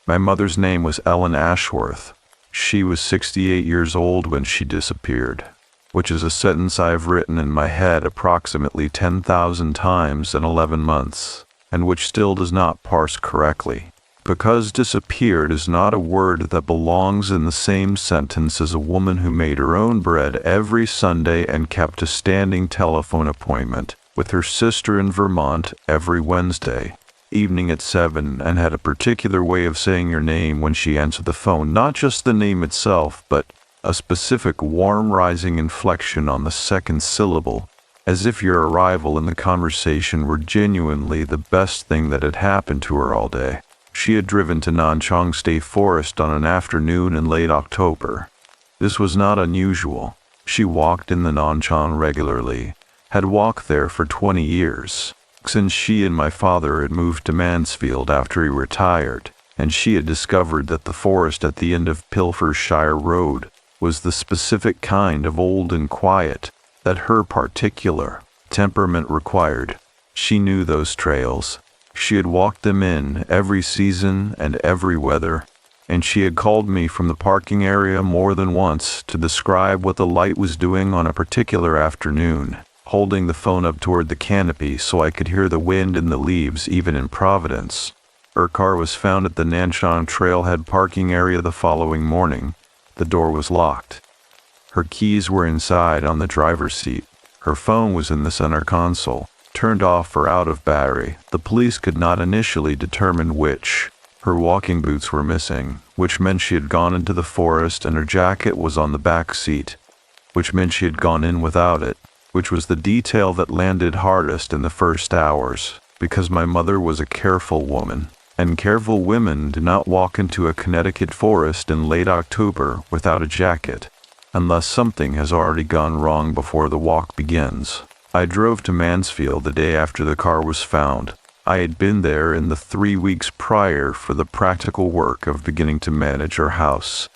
My mother's name was Ellen Ashworth. She was 68 years old when she disappeared, which is a sentence I have written in my head approximately 10,000 times in 11 months, and which still does not parse correctly. Because disappeared is not a word that belongs in the same sentence as a woman who made her own bread every Sunday and kept a standing telephone appointment with her sister in Vermont every Wednesday evening at 7 and had a particular way of saying your name when she answered the phone, not just the name itself, but a specific warm rising inflection on the second syllable, as if your arrival in the conversation were genuinely the best thing that had happened to her all day. She had driven to Nanchang State Forest on an afternoon in late October. This was not unusual. She walked in the Nanchang regularly, had walked there for 20 years, since she and my father had moved to Mansfield after he retired, and she had discovered that the forest at the end of Pilfershire Road was the specific kind of old and quiet that her particular temperament required. She knew those trails. She had walked them in every season and every weather, and she had called me from the parking area more than once to describe what the light was doing on a particular afternoon, holding the phone up toward the canopy so I could hear the wind in the leaves even in Providence. Her car was found at the Nanchang Trailhead parking area the following morning. The door was locked. Her keys were inside on the driver's seat. Her phone was in the center console, turned off or out of battery. The police could not initially determine which. Her walking boots were missing, which meant she had gone into the forest, and her jacket was on the back seat, which meant she had gone in without it, which was the detail that landed hardest in the first hours, because my mother was a careful woman, and careful women do not walk into a Connecticut forest in late October without a jacket, unless something has already gone wrong before the walk begins. I drove to Mansfield the day after the car was found. I had been there in the 3 weeks prior for the practical work of beginning to manage our house.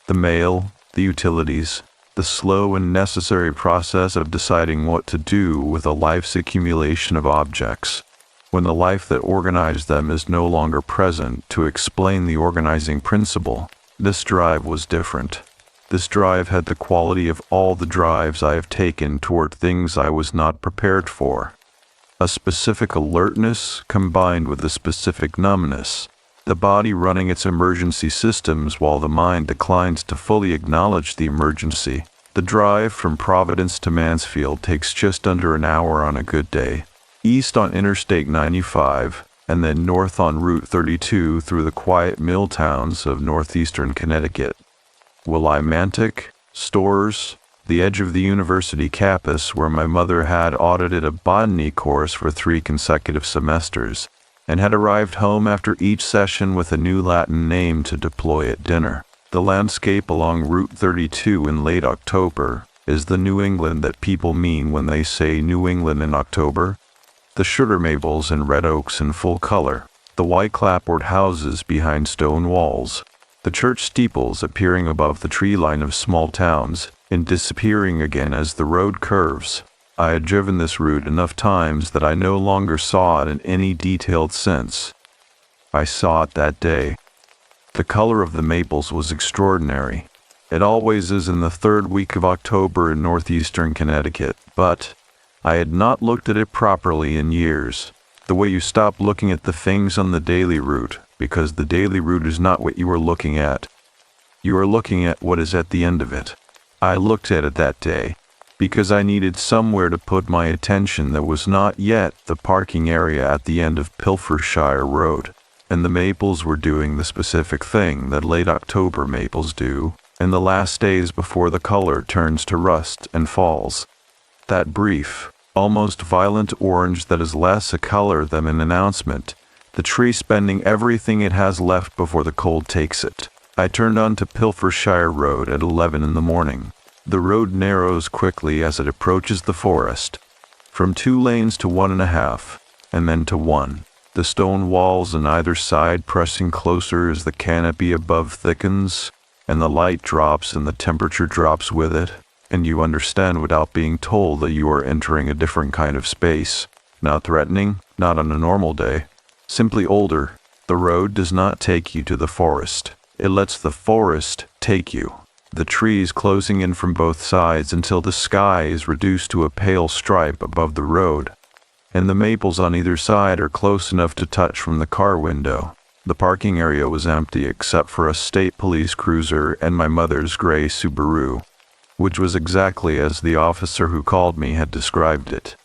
The mail, the utilities, the slow and necessary process of deciding what to do with a life's accumulation of objects, when the life that organized them is no longer present to explain the organizing principle. This drive was different. This drive had the quality of all the drives I have taken toward things I was not prepared for. A specific alertness combined with a specific numbness, the body running its emergency systems while the mind declines to fully acknowledge the emergency. The drive from Providence to Mansfield takes just under an hour on a good day, east on Interstate 95, and then north on Route 32 through the quiet mill towns of northeastern Connecticut. Willimantic, Storrs, the edge of the university campus where my mother had audited a botany course for 3 consecutive semesters, and had arrived home after each session with a new Latin name to deploy at dinner. The landscape along Route 32 in late October is the New England that people mean when they say New England in October. The sugar maples and red oaks in full color, the white clapboard houses behind stone walls, the church steeples appearing above the tree line of small towns and disappearing again as the road curves. I had driven this route enough times that I no longer saw it in any detailed sense. I saw it that day. The color of the maples was extraordinary. It always is in the 3rd week of October in northeastern Connecticut, but I had not looked at it properly in years. The way you stop looking at the things on the daily route, because the daily route is not what you are looking at. You are looking at what is at the end of it. I looked at it that day, because I needed somewhere to put my attention that was not yet the parking area at the end of Pilfershire Road, and the maples were doing the specific thing that late October maples do, in the last days before the color turns to rust and falls. That brief, almost violent orange that is less a color than an announcement, the tree spending everything it has left before the cold takes it. I turned onto Pilfershire Road at 11 in the morning. The road narrows quickly as it approaches the forest, from 2 lanes to 1.5, and then to 1. The stone walls on either side pressing closer as the canopy above thickens, and the light drops and the temperature drops with it, and you understand without being told that you are entering a different kind of space. Not threatening, not on a normal day. Simply older. The road does not take you to the forest. It lets the forest take you. The trees closing in from both sides until the sky is reduced to a pale stripe above the road, and the maples on either side are close enough to touch from the car window. The parking area was empty except for a state police cruiser and my mother's gray Subaru, which was exactly as the officer who called me had described it.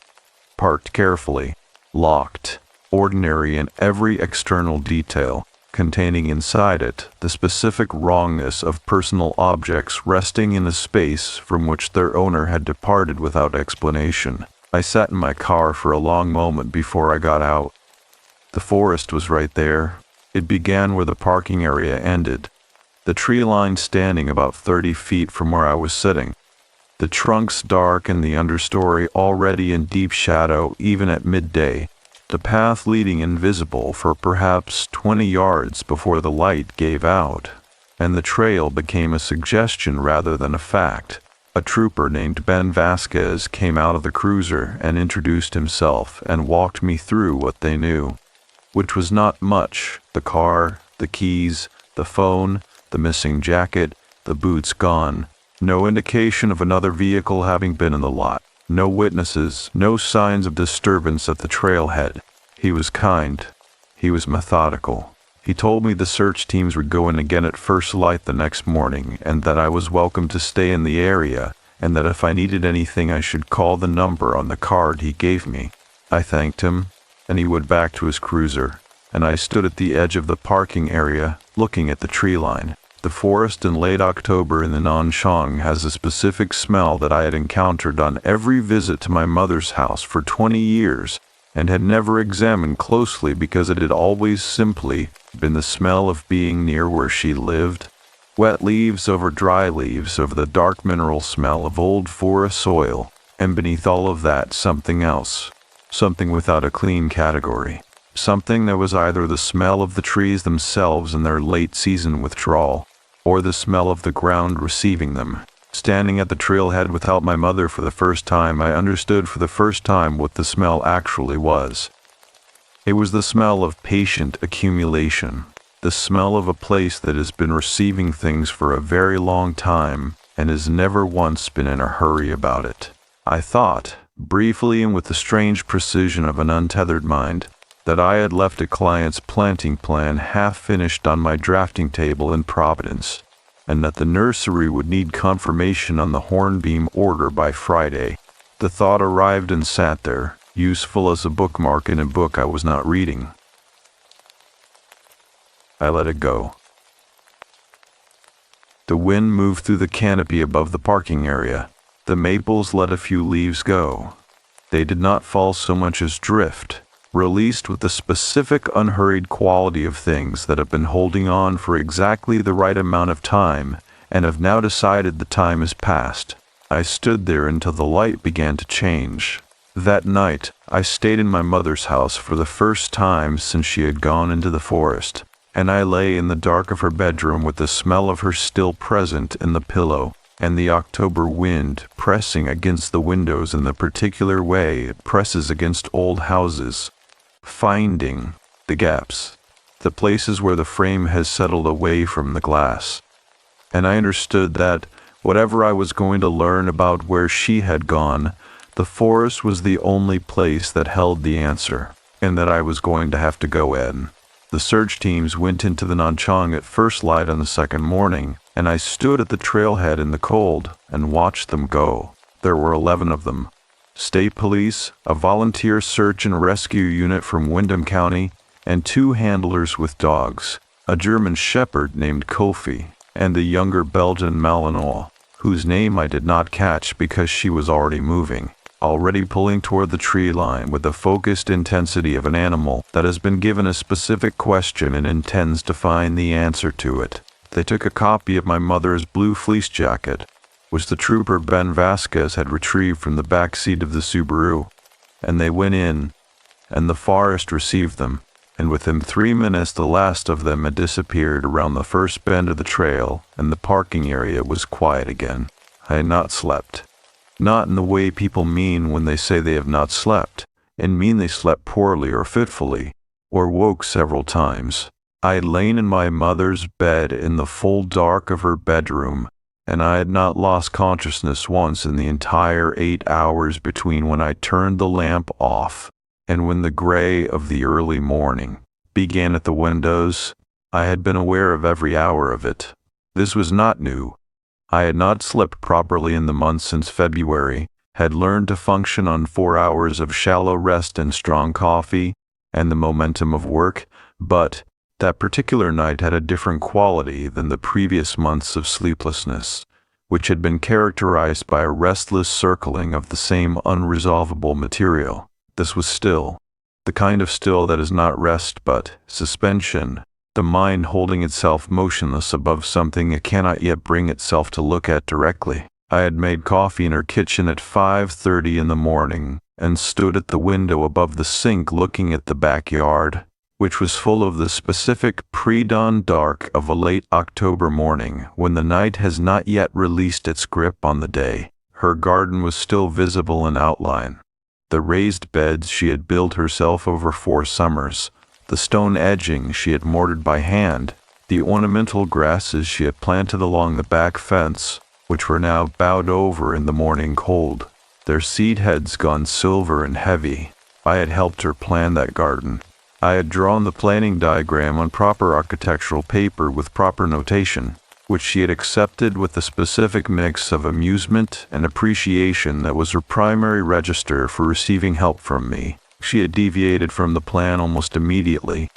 Parked carefully, locked, ordinary in every external detail, containing inside it the specific wrongness of personal objects resting in a space from which their owner had departed without explanation. I sat in my car for a long moment before I got out. The forest was right there. It began where the parking area ended, the tree line standing about 30 feet from where I was sitting, the trunks dark and the understory already in deep shadow even at midday, the path leading invisible for perhaps 20 yards before the light gave out, and the trail became a suggestion rather than a fact. A trooper named Ben Vasquez came out of the cruiser and introduced himself and walked me through what they knew, which was not much: the car, the keys, the phone, the missing jacket, the boots gone, no indication of another vehicle having been in the lot. No witnesses, no signs of disturbance at the trailhead. He was kind. He was methodical. He told me the search teams would go in again at first light the next morning, and that I was welcome to stay in the area, and that if I needed anything I should call the number on the card he gave me. I thanked him, and he went back to his cruiser, and I stood at the edge of the parking area, looking at the tree line. The forest in late October in the Nanchang has a specific smell that I had encountered on every visit to my mother's house for 20 years and had never examined closely because it had always simply been the smell of being near where she lived. Wet leaves over dry leaves, over the dark mineral smell of old forest soil, and beneath all of that something else, something without a clean category. Something that was either the smell of the trees themselves in their late season withdrawal, or the smell of the ground receiving them. Standing at the trailhead without my mother for the first time, I understood for the first time what the smell actually was. It was the smell of patient accumulation, the smell of a place that has been receiving things for a very long time and has never once been in a hurry about it. I thought, briefly and with the strange precision of an untethered mind, that I had left a client's planting plan half-finished on my drafting table in Providence, and that the nursery would need confirmation on the hornbeam order by Friday. The thought arrived and sat there, useful as a bookmark in a book I was not reading. I let it go. The wind moved through the canopy above the parking area. The maples let a few leaves go. They did not fall so much as drift, released with the specific unhurried quality of things that have been holding on for exactly the right amount of time and have now decided the time is past. I stood there until the light began to change. That night, I stayed in my mother's house for the first time since she had gone into the forest, and I lay in the dark of her bedroom with the smell of her still present in the pillow, and the October wind pressing against the windows in the particular way it presses against old houses, finding the gaps, the places where the frame has settled away from the glass. And I understood that, whatever I was going to learn about where she had gone, the forest was the only place that held the answer, and that I was going to have to go in. The search teams went into the Nanchang at first light on the second morning, and I stood at the trailhead in the cold and watched them go. There were 11 of them. State police, a volunteer search and rescue unit from Windham County, and 2 handlers with dogs, a German shepherd named Kofi, and the younger Belgian Malinois, whose name I did not catch because she was already moving, already pulling toward the tree line with the focused intensity of an animal that has been given a specific question and intends to find the answer to it. They took a copy of my mother's blue fleece jacket, which the trooper Ben Vasquez had retrieved from the back seat of the Subaru, and they went in, and the forest received them, and within 3 minutes the last of them had disappeared around the first bend of the trail, and the parking area was quiet again. I had not slept. Not in the way people mean when they say they have not slept, and mean they slept poorly or fitfully, or woke several times. I had lain in my mother's bed in the full dark of her bedroom, and I had not lost consciousness once in the entire 8 hours between when I turned the lamp off and when the gray of the early morning began at the windows. I had been aware of every hour of it. This was not new. I had not slept properly in the months since February, had learned to function on 4 hours of shallow rest and strong coffee and the momentum of work, but that particular night had a different quality than the previous months of sleeplessness, which had been characterized by a restless circling of the same unresolvable material. This was still, the kind of still that is not rest but suspension, the mind holding itself motionless above something it cannot yet bring itself to look at directly. I had made coffee in her kitchen at 5:30 in the morning and stood at the window above the sink looking at the backyard, which was full of the specific pre-dawn dark of a late October morning when the night has not yet released its grip on the day. Her garden was still visible in outline. The raised beds she had built herself over 4 summers, the stone edging she had mortared by hand, the ornamental grasses she had planted along the back fence, which were now bowed over in the morning cold, their seed heads gone silver and heavy. I had helped her plan that garden. I had drawn the planning diagram on proper architectural paper with proper notation, which she had accepted with the specific mix of amusement and appreciation that was her primary register for receiving help from me. She had deviated from the plan almost immediately,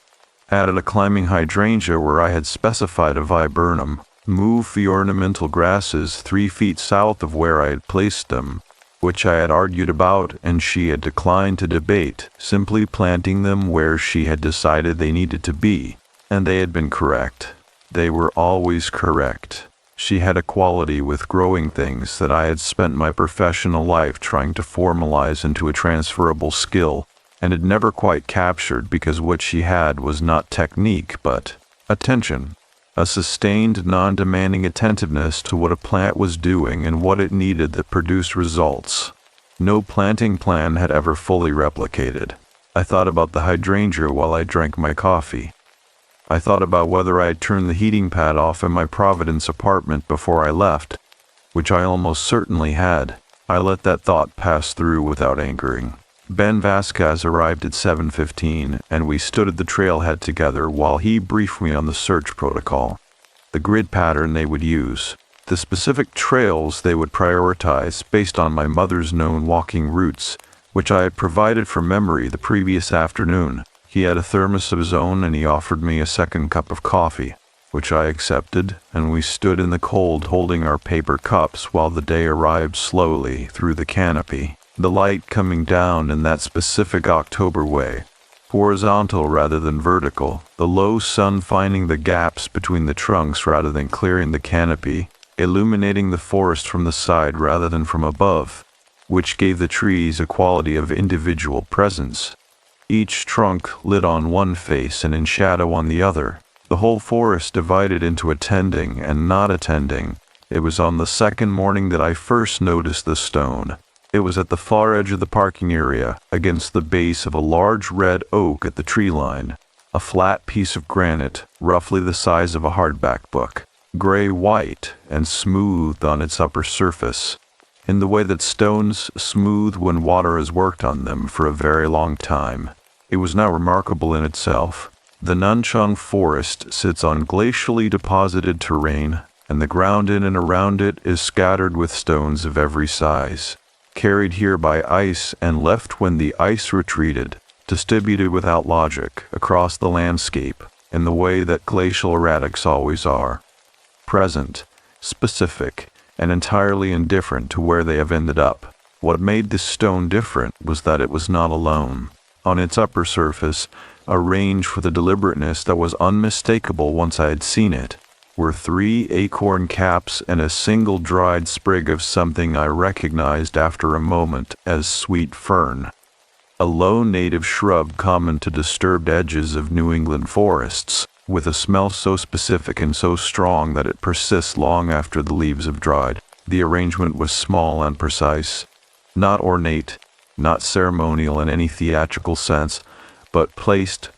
added a climbing hydrangea where I had specified a viburnum, moved the ornamental grasses 3 feet south of where I had placed them, which I had argued about and she had declined to debate, simply planting them where she had decided they needed to be, and they had been correct. They were always correct. She had a quality with growing things that I had spent my professional life trying to formalize into a transferable skill, and had never quite captured because what she had was not technique but attention. A sustained, non-demanding attentiveness to what a plant was doing and what it needed that produced results no planting plan had ever fully replicated. I thought about the hydrangea while I drank my coffee. I thought about whether I had turned the heating pad off in my Providence apartment before I left, which I almost certainly had. I let that thought pass through without angering. Ben Vasquez arrived at 7:15, and we stood at the trailhead together while he briefed me on the search protocol, the grid pattern they would use, the specific trails they would prioritize based on my mother's known walking routes, which I had provided from memory the previous afternoon. He had a thermos of his own, and he offered me a second cup of coffee, which I accepted, and we stood in the cold holding our paper cups while the day arrived slowly through the canopy, the light coming down in that specific October way, horizontal rather than vertical, the low sun finding the gaps between the trunks rather than clearing the canopy, illuminating the forest from the side rather than from above, which gave the trees a quality of individual presence. Each trunk lit on one face and in shadow on the other. The whole forest divided into attending and not attending. It was on the second morning that I first noticed the stone. It was at the far edge of the parking area, against the base of a large red oak at the tree line, a flat piece of granite, roughly the size of a hardback book, gray-white and smooth on its upper surface, in the way that stones smooth when water has worked on them for a very long time. It was now remarkable in itself. The Nunchung forest sits on glacially deposited terrain, and the ground in and around it is scattered with stones of every size, carried here by ice and left when the ice retreated, distributed without logic across the landscape in the way that glacial erratics always are, present, specific, and entirely indifferent to where they have ended up. What made this stone different was that it was not alone. On its upper surface, arranged with a deliberateness that was unmistakable once I had seen it, were 3 acorn caps and a single dried sprig of something I recognized after a moment as sweet fern, a low native shrub common to disturbed edges of New England forests, with a smell so specific and so strong that it persists long after the leaves have dried. The arrangement was small and precise, not ornate, not ceremonial in any theatrical sense, but placed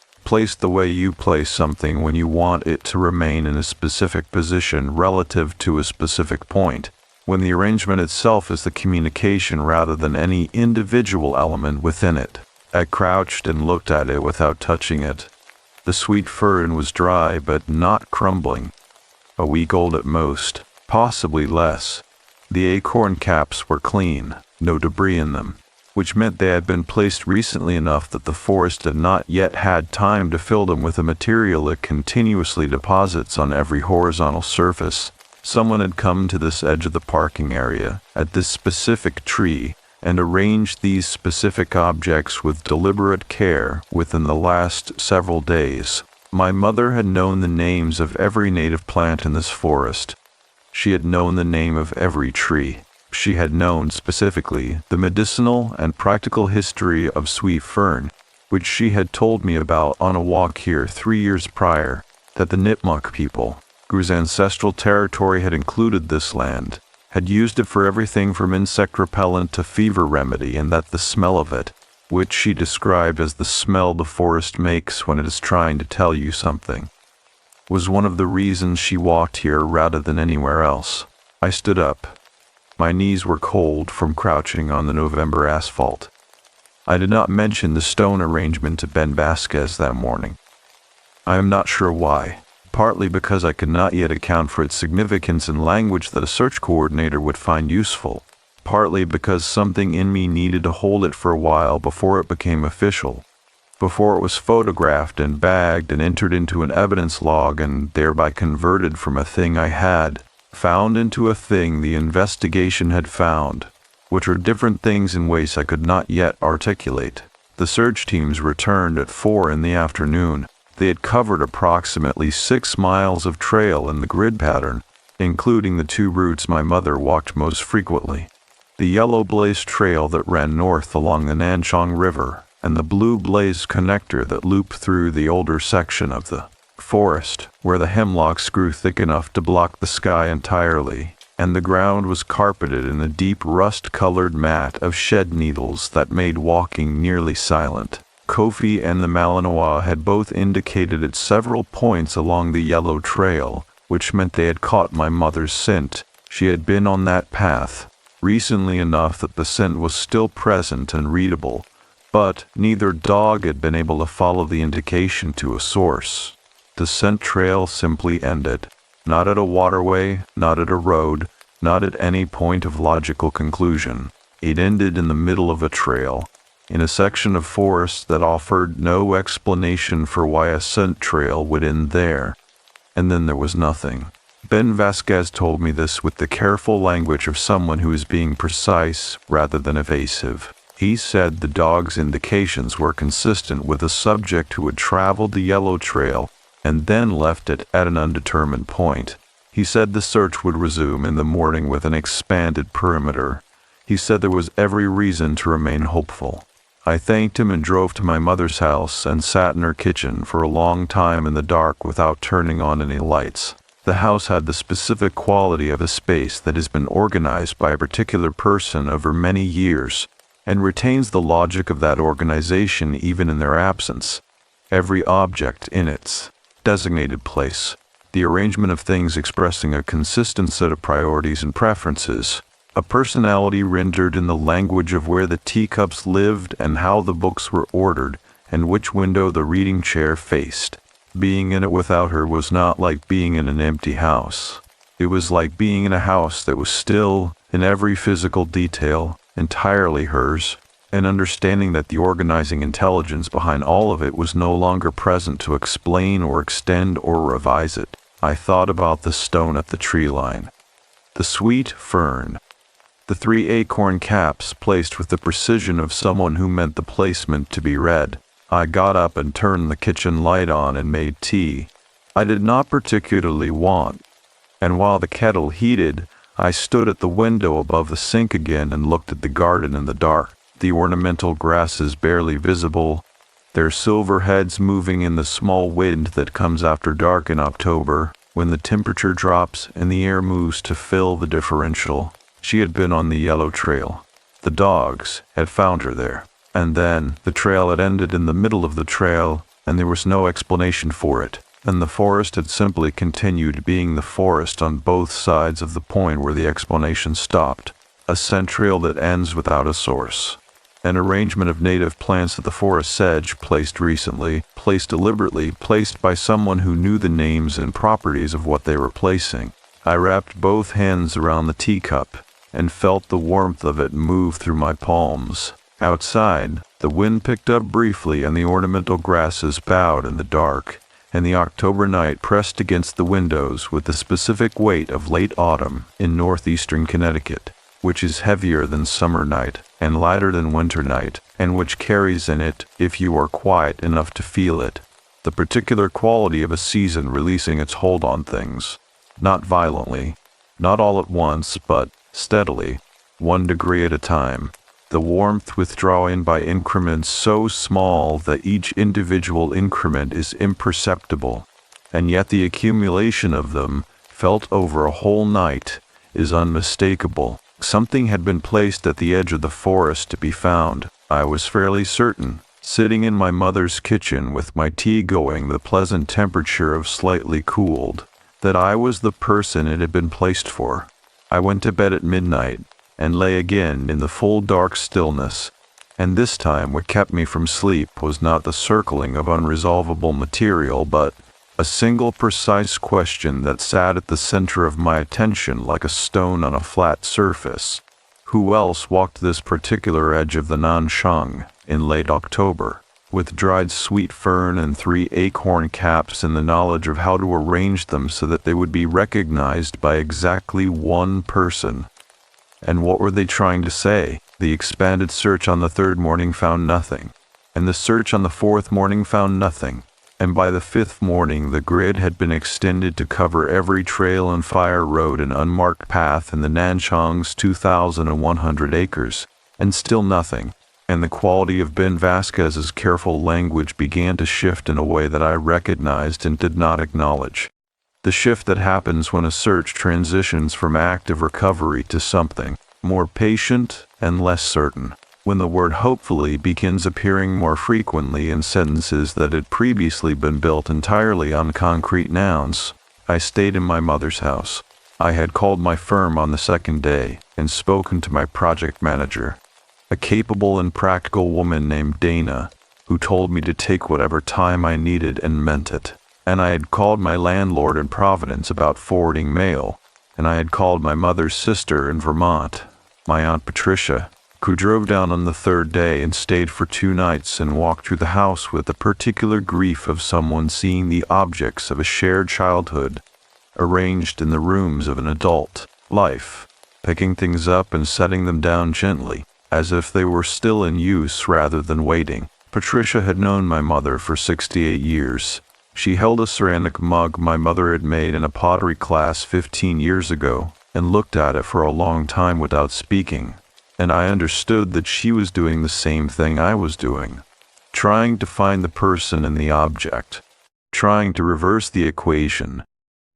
the way you place something when you want it to remain in a specific position relative to a specific point, when the arrangement itself is the communication rather than any individual element within it. I crouched and looked at it without touching it. The sweet fern was dry but not crumbling, a week old at most, possibly less. The acorn caps were clean, no debris in them, which meant they had been placed recently enough that the forest had not yet had time to fill them with a material it continuously deposits on every horizontal surface. Someone had come to this edge of the parking area, at this specific tree, and arranged these specific objects with deliberate care within the last several days. My mother had known the names of every native plant in this forest. She had known the name of every tree. She had known specifically the medicinal and practical history of sweet fern, which she had told me about on a walk here 3 years prior, that the Nipmuc people, whose ancestral territory had included this land, had used it for everything from insect repellent to fever remedy, and that the smell of it, which she described as the smell the forest makes when it is trying to tell you something, was one of the reasons she walked here rather than anywhere else. I stood up. My knees were cold from crouching on the November asphalt. I did not mention the stone arrangement to Ben Vasquez that morning. I am not sure why. Partly because I could not yet account for its significance in language that a search coordinator would find useful, partly because something in me needed to hold it for a while before it became official, before it was photographed and bagged and entered into an evidence log and thereby converted from a thing I had found into a thing the investigation had found, which are different things in ways I could not yet articulate. The search teams returned at 4 in the afternoon. They had covered approximately 6 miles of trail in the grid pattern, including the 2 routes my mother walked most frequently. The yellow blaze trail that ran north along the Nanchong River, and the blue blaze connector that looped through the older section of the forest, where the hemlocks grew thick enough to block the sky entirely, and the ground was carpeted in a deep rust-colored mat of shed needles that made walking nearly silent. Kofi and the Malinois had both indicated at several points along the yellow trail, which meant they had caught my mother's scent. She had been on that path recently enough that the scent was still present and readable, but neither dog had been able to follow the indication to a source. The scent trail simply ended. Not at a waterway, not at a road, not at any point of logical conclusion. It ended in the middle of a trail, in a section of forest that offered no explanation for why a scent trail would end there. And then there was nothing. Ben Vasquez told me this with the careful language of someone who is being precise rather than evasive. He said the dog's indications were consistent with a subject who had traveled the yellow trail and then left it at an undetermined point. He said the search would resume in the morning with an expanded perimeter. He said there was every reason to remain hopeful. I thanked him and drove to my mother's house and sat in her kitchen for a long time in the dark without turning on any lights. The house had the specific quality of a space that has been organized by a particular person over many years and retains the logic of that organization even in their absence. Every object in its designated place, the arrangement of things expressing a consistent set of priorities and preferences, a personality rendered in the language of where the teacups lived and how the books were ordered and which window the reading chair faced. Being in it without her was not like being in an empty house. It was like being in a house that was still, in every physical detail, entirely hers, and understanding that the organizing intelligence behind all of it was no longer present to explain or extend or revise it. I thought about the stone at the tree line, the sweet fern, the 3 acorn caps placed with the precision of someone who meant the placement to be read. I got up and turned the kitchen light on and made tea. I did not particularly want, and while the kettle heated, I stood at the window above the sink again and looked at the garden in the dark, the ornamental grasses barely visible, their silver heads moving in the small wind that comes after dark in October, when the temperature drops and the air moves to fill the differential. She had been on the yellow trail. The dogs had found her there. And then the trail had ended in the middle of the trail, and there was no explanation for it. And the forest had simply continued being the forest on both sides of the point where the explanation stopped. A scent trail that ends without a source. An arrangement of native plants at the forest edge placed recently, placed deliberately, placed by someone who knew the names and properties of what they were placing. I wrapped both hands around the teacup and felt the warmth of it move through my palms. Outside, the wind picked up briefly and the ornamental grasses bowed in the dark, and the October night pressed against the windows with the specific weight of late autumn in northeastern Connecticut, which is heavier than summer night and lighter than winter night, and which carries in it, if you are quiet enough to feel it, the particular quality of a season releasing its hold on things, not violently, not all at once, but steadily, 1 degree at a time, the warmth withdrawing by increments so small that each individual increment is imperceptible, and yet the accumulation of them, felt over a whole night, is unmistakable. Something had been placed at the edge of the forest to be found, I was fairly certain, sitting in my mother's kitchen with my tea going the pleasant temperature of slightly cooled, that I was the person it had been placed for. I went to bed at midnight, and lay again in the full dark stillness, and this time what kept me from sleep was not the circling of unresolvable material, but a single precise question that sat at the center of my attention like a stone on a flat surface. Who else walked this particular edge of the Nanshang in late October, with dried sweet fern and 3 acorn caps and the knowledge of how to arrange them so that they would be recognized by exactly one person? And what were they trying to say? The expanded search on the 3rd morning found nothing, and the search on the 4th morning found nothing, and by the 5th morning the grid had been extended to cover every trail and fire road and unmarked path in the Nanshang's 2,100 acres, and still nothing. and the quality of Ben Vasquez's careful language began to shift in a way that I recognized and did not acknowledge. The shift that happens when a search transitions from active recovery to something more patient and less certain, when the word hopefully begins appearing more frequently in sentences that had previously been built entirely on concrete nouns. I stayed in my mother's house. I had called my firm on the second day and spoken to my project manager, a capable and practical woman named Dana, who told me to take whatever time I needed and meant it. And I had called my landlord in Providence about forwarding mail, and I had called my mother's sister in Vermont, my Aunt Patricia, who drove down on the third day and stayed for 2 nights and walked through the house with the particular grief of someone seeing the objects of a shared childhood arranged in the rooms of an adult life, picking things up and setting them down gently, as if they were still in use rather than waiting. Patricia had known my mother for 68 years. She held a ceramic mug my mother had made in a pottery class 15 years ago and looked at it for a long time without speaking, and I understood that she was doing the same thing I was doing, trying to find the person in the object, trying to reverse the equation,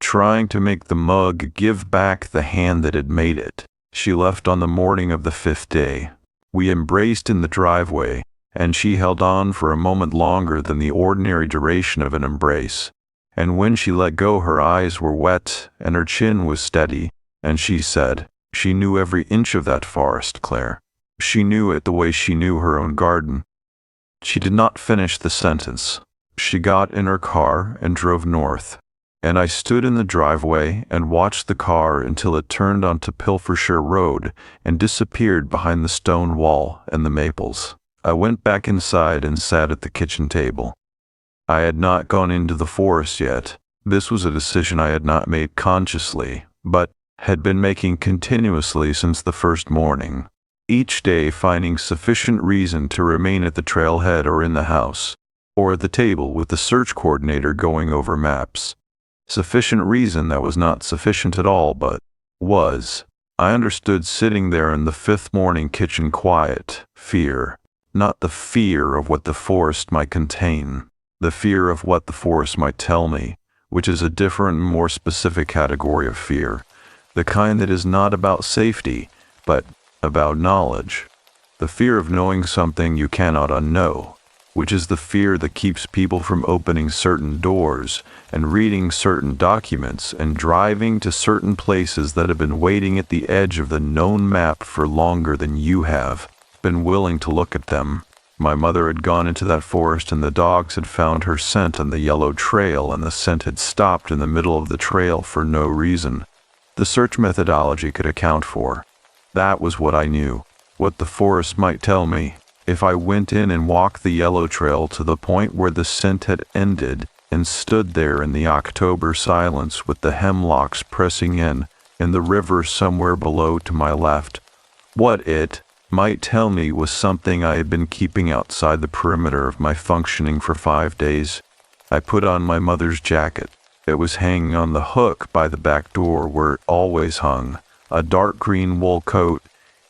trying to make the mug give back the hand that had made it. She left on the morning of the 5th day. We embraced in the driveway, and she held on for a moment longer than the ordinary duration of an embrace. And when she let go, her eyes were wet and her chin was steady, and she said, "She knew every inch of that forest, Claire. She knew it the way she knew her own garden." She did not finish the sentence. She got in her car and drove north, and I stood in the driveway and watched the car until it turned onto Pilfershire Road and disappeared behind the stone wall and the maples. I went back inside and sat at the kitchen table. I had not gone into the forest yet. This was a decision I had not made consciously, but had been making continuously since the first morning, each day finding sufficient reason to remain at the trailhead or in the house, or at the table with the search coordinator going over maps. Sufficient reason that was not sufficient at all, but was. I understood sitting there in the 5th morning kitchen quiet, fear. Not the fear of what the forest might contain, the fear of what the forest might tell me, which is a different and more specific category of fear, the kind that is not about safety, but about knowledge. The fear of knowing something you cannot unknow, which is the fear that keeps people from opening certain doors and reading certain documents and driving to certain places that have been waiting at the edge of the known map for longer than you have been willing to look at them. My mother had gone into that forest and the dogs had found her scent on the yellow trail, and the scent had stopped in the middle of the trail for no reason the search methodology could account for. That was what I knew, what the forest might tell me. If I went in and walked the yellow trail to the point where the scent had ended and stood there in the October silence with the hemlocks pressing in and the river somewhere below to my left, what it might tell me was something I had been keeping outside the perimeter of my functioning for 5 days. I put on my mother's jacket. It was hanging on the hook by the back door where it always hung, a dark green wool coat,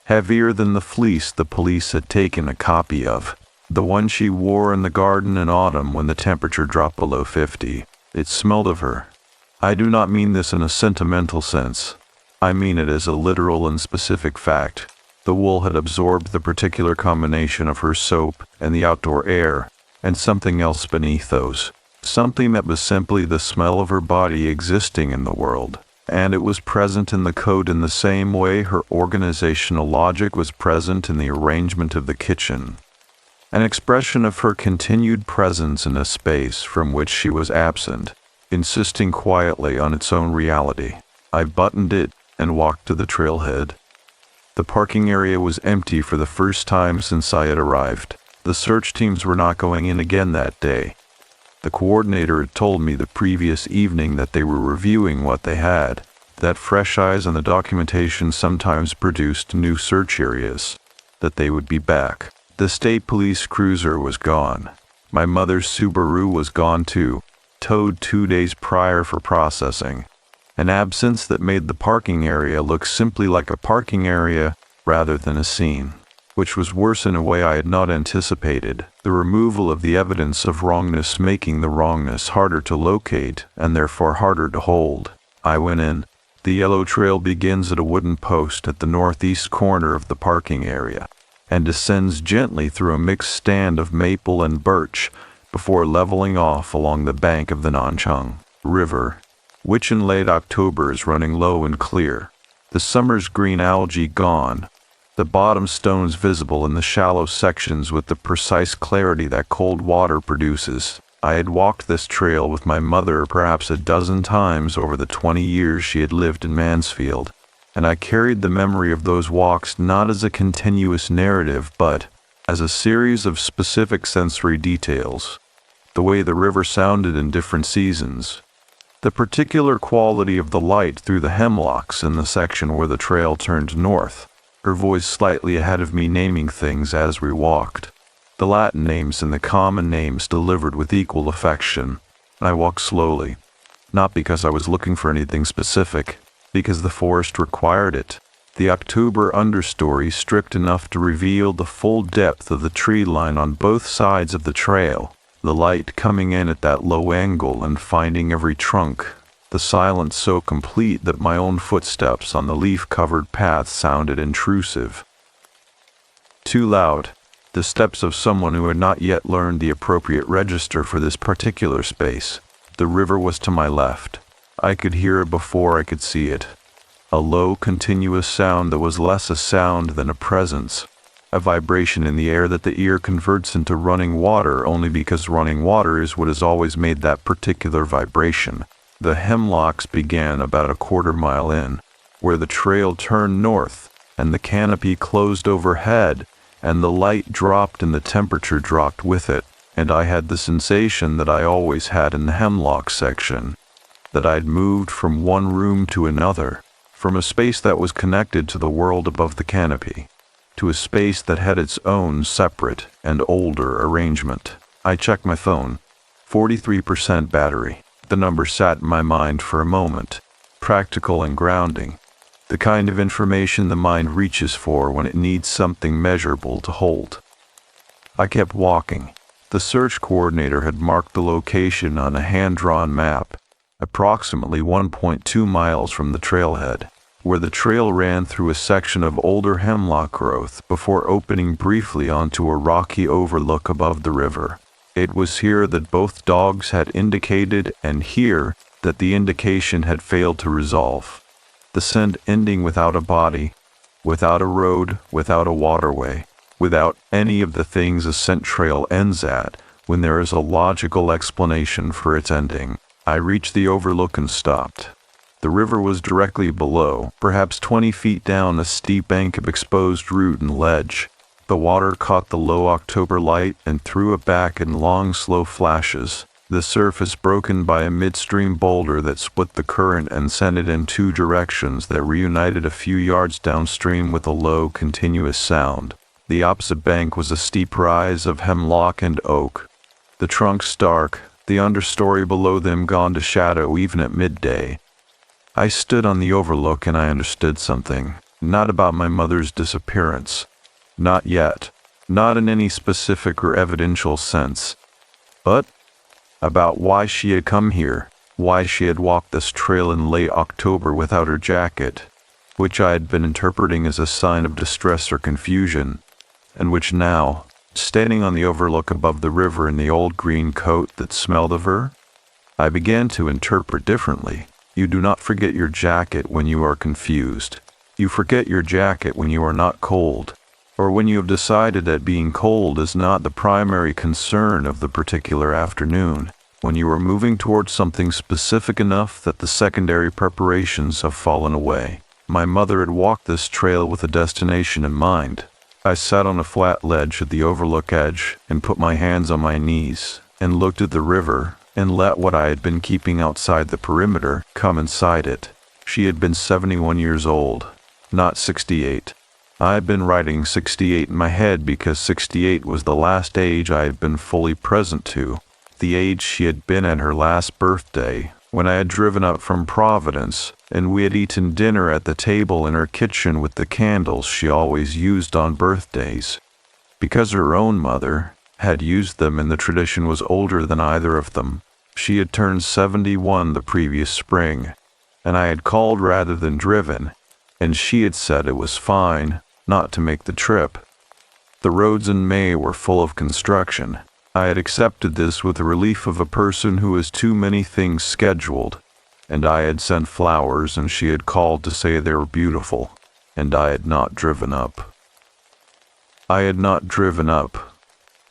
heavier than the fleece the police had taken a copy of, the one she wore in the garden in autumn when the temperature dropped below 50. It smelled of her. I do not mean this in a sentimental sense. I mean it as a literal and specific fact. The wool had absorbed the particular combination of her soap and the outdoor air, and something else beneath those. Something that was simply the smell of her body existing in the world. And it was present in the coat in the same way her organizational logic was present in the arrangement of the kitchen. An expression of her continued presence in a space from which she was absent, insisting quietly on its own reality. I buttoned it and walked to the trailhead. The parking area was empty for the first time since I had arrived. The search teams were not going in again that day. The coordinator had told me the previous evening that they were reviewing what they had, that fresh eyes on the documentation sometimes produced new search areas, that they would be back. The state police cruiser was gone. My mother's Subaru was gone too, towed 2 days prior for processing, an absence that made the parking area look simply like a parking area rather than a scene. which was worse in a way I had not anticipated, the removal of the evidence of wrongness making the wrongness harder to locate and therefore harder to hold. I went in. The yellow trail begins at a wooden post at the northeast corner of the parking area and descends gently through a mixed stand of maple and birch before leveling off along the bank of the Nanchang River, which in late October is running low and clear, the summer's green algae gone, the bottom stones visible in the shallow sections with the precise clarity that cold water produces. I had walked this trail with my mother perhaps a dozen times over the 20 years she had lived in Mansfield, and I carried the memory of those walks not as a continuous narrative but as a series of specific sensory details. The way the river sounded in different seasons, the particular quality of the light through the hemlocks in the section where the trail turned north, her voice slightly ahead of me naming things as we walked, the Latin names and the common names delivered with equal affection. I walked slowly, not because I was looking for anything specific, because the forest required it. The October understory stripped enough to reveal the full depth of the tree line on both sides of the trail, the light coming in at that low angle and finding every trunk, the silence so complete that my own footsteps on the leaf-covered path sounded intrusive. Too loud, the steps of someone who had not yet learned the appropriate register for this particular space. The river was to my left. I could hear it before I could see it. A low, continuous sound that was less a sound than a presence, a vibration in the air that the ear converts into running water only because running water is what has always made that particular vibration. The hemlocks began about a quarter-mile in, where the trail turned north, and the canopy closed overhead, and the light dropped and the temperature dropped with it, and I had the sensation that I always had in the hemlock section, that I'd moved from one room to another, from a space that was connected to the world above the canopy, to a space that had its own separate and older arrangement. I checked my phone. 43% battery. The number sat in my mind for a moment, practical and grounding, the kind of information the mind reaches for when it needs something measurable to hold. I kept walking. The search coordinator had marked the location on a hand-drawn map, approximately 1.2 miles from the trailhead, where the trail ran through a section of older hemlock growth before opening briefly onto a rocky overlook above the river. It was here that both dogs had indicated and here that the indication had failed to resolve. The scent ending without a body, without a road, without a waterway, without any of the things a scent trail ends at when there is a logical explanation for its ending. I reached the overlook and stopped. The river was directly below, perhaps 20 feet down a steep bank of exposed root and ledge. The water caught the low October light and threw it back in long, slow flashes, the surface broken by a midstream boulder that split the current and sent it in two directions that reunited a few yards downstream with a low, continuous sound. The opposite bank was a steep rise of hemlock and oak, the trunks stark, the understory below them gone to shadow even at midday. I stood on the overlook and I understood something, not about my mother's disappearance. Not yet, not in any specific or evidential sense, but about why she had come here, why she had walked this trail in late October without her jacket, which I had been interpreting as a sign of distress or confusion, and which now, standing on the overlook above the river in the old green coat that smelled of her, I began to interpret differently. You do not forget your jacket when you are confused. You forget your jacket when you are not cold, or when you have decided that being cold is not the primary concern of the particular afternoon, when you are moving towards something specific enough that the secondary preparations have fallen away. My mother had walked this trail with a destination in mind. I sat on a flat ledge at the overlook edge and put my hands on my knees and looked at the river and let what I had been keeping outside the perimeter come inside it. She had been 71 years old, not 68. I had been writing 68 in my head because 68 was the last age I had been fully present to, the age she had been at her last birthday, when I had driven up from Providence, and we had eaten dinner at the table in her kitchen with the candles she always used on birthdays. Because her own mother had used them and the tradition was older than either of them. She had turned 71 the previous spring, and I had called rather than driven, and she had said it was fine not to make the trip. The roads in May were full of construction. I had accepted this with the relief of a person who has too many things scheduled, and I had sent flowers and she had called to say they were beautiful, and I had not driven up. I had not driven up.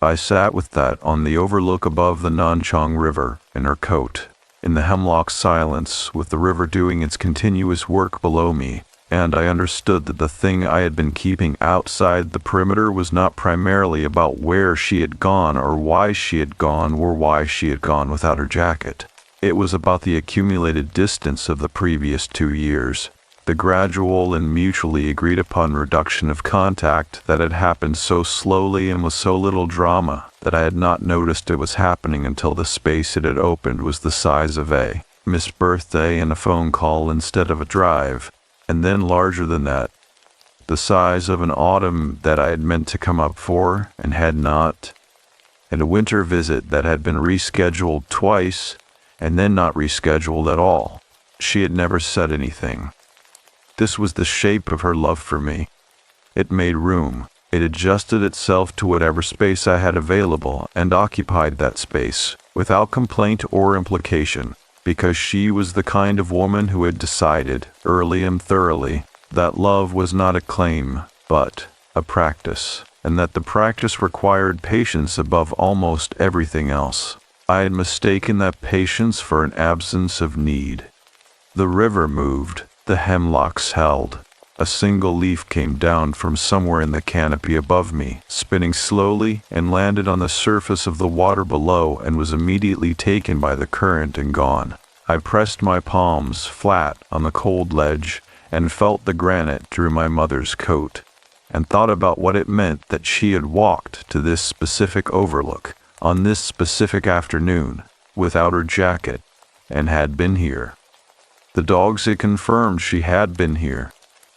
I sat with that on the overlook above the Nanchang River in her coat, in the hemlock silence with the river doing its continuous work below me, and I understood that the thing I had been keeping outside the perimeter was not primarily about where she had gone or why she had gone without her jacket. It was about the accumulated distance of the previous 2 years, the gradual and mutually agreed upon reduction of contact that had happened so slowly and with so little drama that I had not noticed it was happening until the space it had opened was the size of a missed birthday and a phone call instead of a drive. And then larger than that, the size of an autumn that I had meant to come up for and had not, and a winter visit that had been rescheduled twice and then not rescheduled at all. She had never said anything. This was the shape of her love for me. It made room. It adjusted itself to whatever space I had available and occupied that space without complaint or implication. Because she was the kind of woman who had decided, early and thoroughly, that love was not a claim, but a practice, and that the practice required patience above almost everything else. I had mistaken that patience for an absence of need. The river moved, the hemlocks held. A single leaf came down from somewhere in the canopy above me, spinning slowly, and landed on the surface of the water below and was immediately taken by the current and gone. I pressed my palms flat on the cold ledge and felt the granite through my mother's coat, and thought about what it meant that she had walked to this specific overlook, on this specific afternoon, without her jacket, and had been here. The dogs had confirmed she had been here.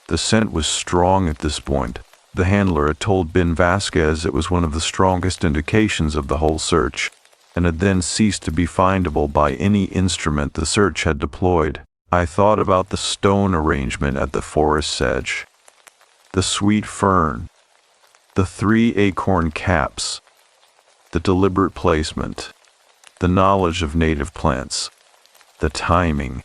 The scent was strong at this point. The handler had told Ben Vasquez it was one of the strongest indications of the whole search, and had then ceased to be findable by any instrument the search had deployed. I thought about the stone arrangement at the forest's edge, the sweet fern, the 3 acorn caps, the deliberate placement, the knowledge of native plants, the timing.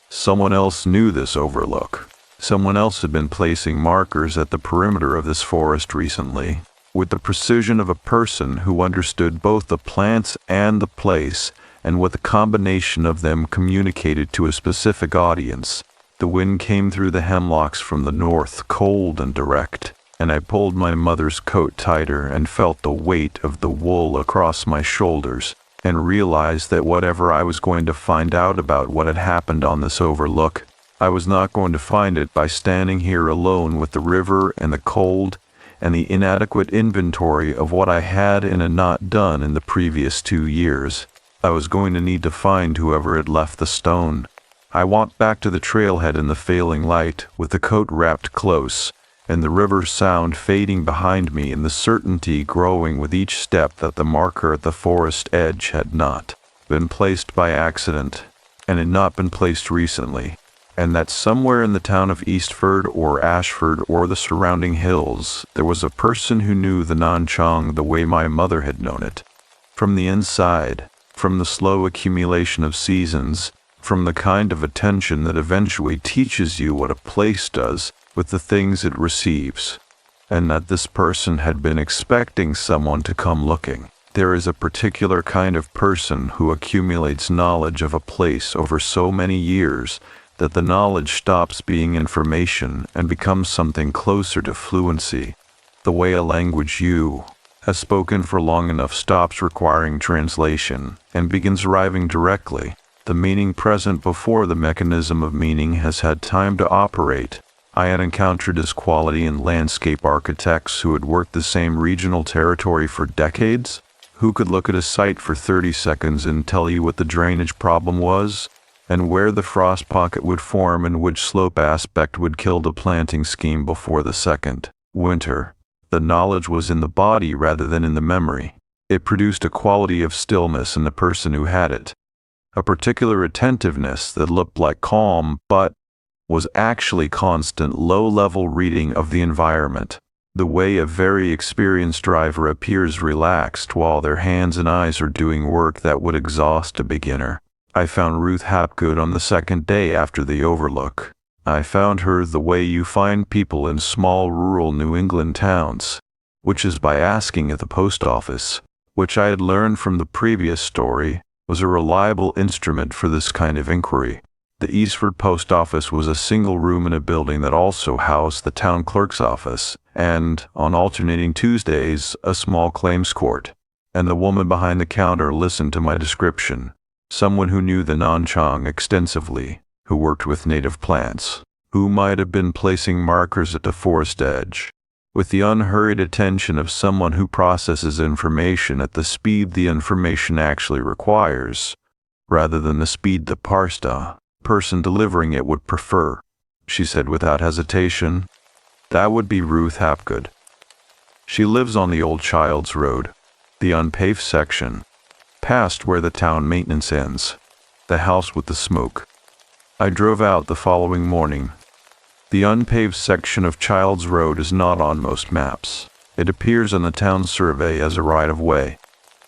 Someone else knew this overlook. Someone else had been placing markers at the perimeter of this forest recently, with the precision of a person who understood both the plants and the place and what the combination of them communicated to a specific audience. The wind came through the hemlocks from the north, cold and direct, and I pulled my mother's coat tighter and felt the weight of the wool across my shoulders, and realized that whatever I was going to find out about what had happened on this overlook, I was not going to find it by standing here alone with the river and the cold and the inadequate inventory of what I had and had not done in the previous 2 years. I was going to need to find whoever had left the stone. I walked back to the trailhead in the failing light, with the coat wrapped close, and the river sound fading behind me and the certainty growing with each step that the marker at the forest edge had not been placed by accident, and had not been placed recently, and that somewhere in the town of Eastford or Ashford or the surrounding hills there was a person who knew the Nanchang the way my mother had known it. From the inside, from the slow accumulation of seasons, from the kind of attention that eventually teaches you what a place does with the things it receives, and that this person had been expecting someone to come looking. There is a particular kind of person who accumulates knowledge of a place over so many years that the knowledge stops being information and becomes something closer to fluency, the way a language you have spoken for long enough stops requiring translation and begins arriving directly, the meaning present before the mechanism of meaning has had time to operate. I had encountered this quality in landscape architects who had worked the same regional territory for decades, who could look at a site for 30 seconds and tell you what the drainage problem was, and where the frost pocket would form and which slope aspect would kill the planting scheme before the second winter. The knowledge was in the body rather than in the memory. It produced a quality of stillness in the person who had it, a particular attentiveness that looked like calm but was actually constant low-level reading of the environment, the way a very experienced driver appears relaxed while their hands and eyes are doing work that would exhaust a beginner. I found Ruth Hapgood on the second day after the overlook. I found her the way you find people in small rural New England towns, which is by asking at the post office, which I had learned from the previous story was a reliable instrument for this kind of inquiry. The Eastford post office was a single room in a building that also housed the town clerk's office, and, on alternating Tuesdays, a small claims court. And the woman behind the counter listened to my description. Someone who knew the Nanchang extensively, who worked with native plants, who might have been placing markers at the forest edge, with the unhurried attention of someone who processes information at the speed the information actually requires, rather than the speed the person delivering it would prefer, she said without hesitation. That would be Ruth Hapgood. She lives on the old Child's Road, the unpaved section, past where the town maintenance ends, the house with the smoke. I drove out the following morning. The unpaved section of Child's Road is not on most maps. It appears on the town survey as a right-of-way,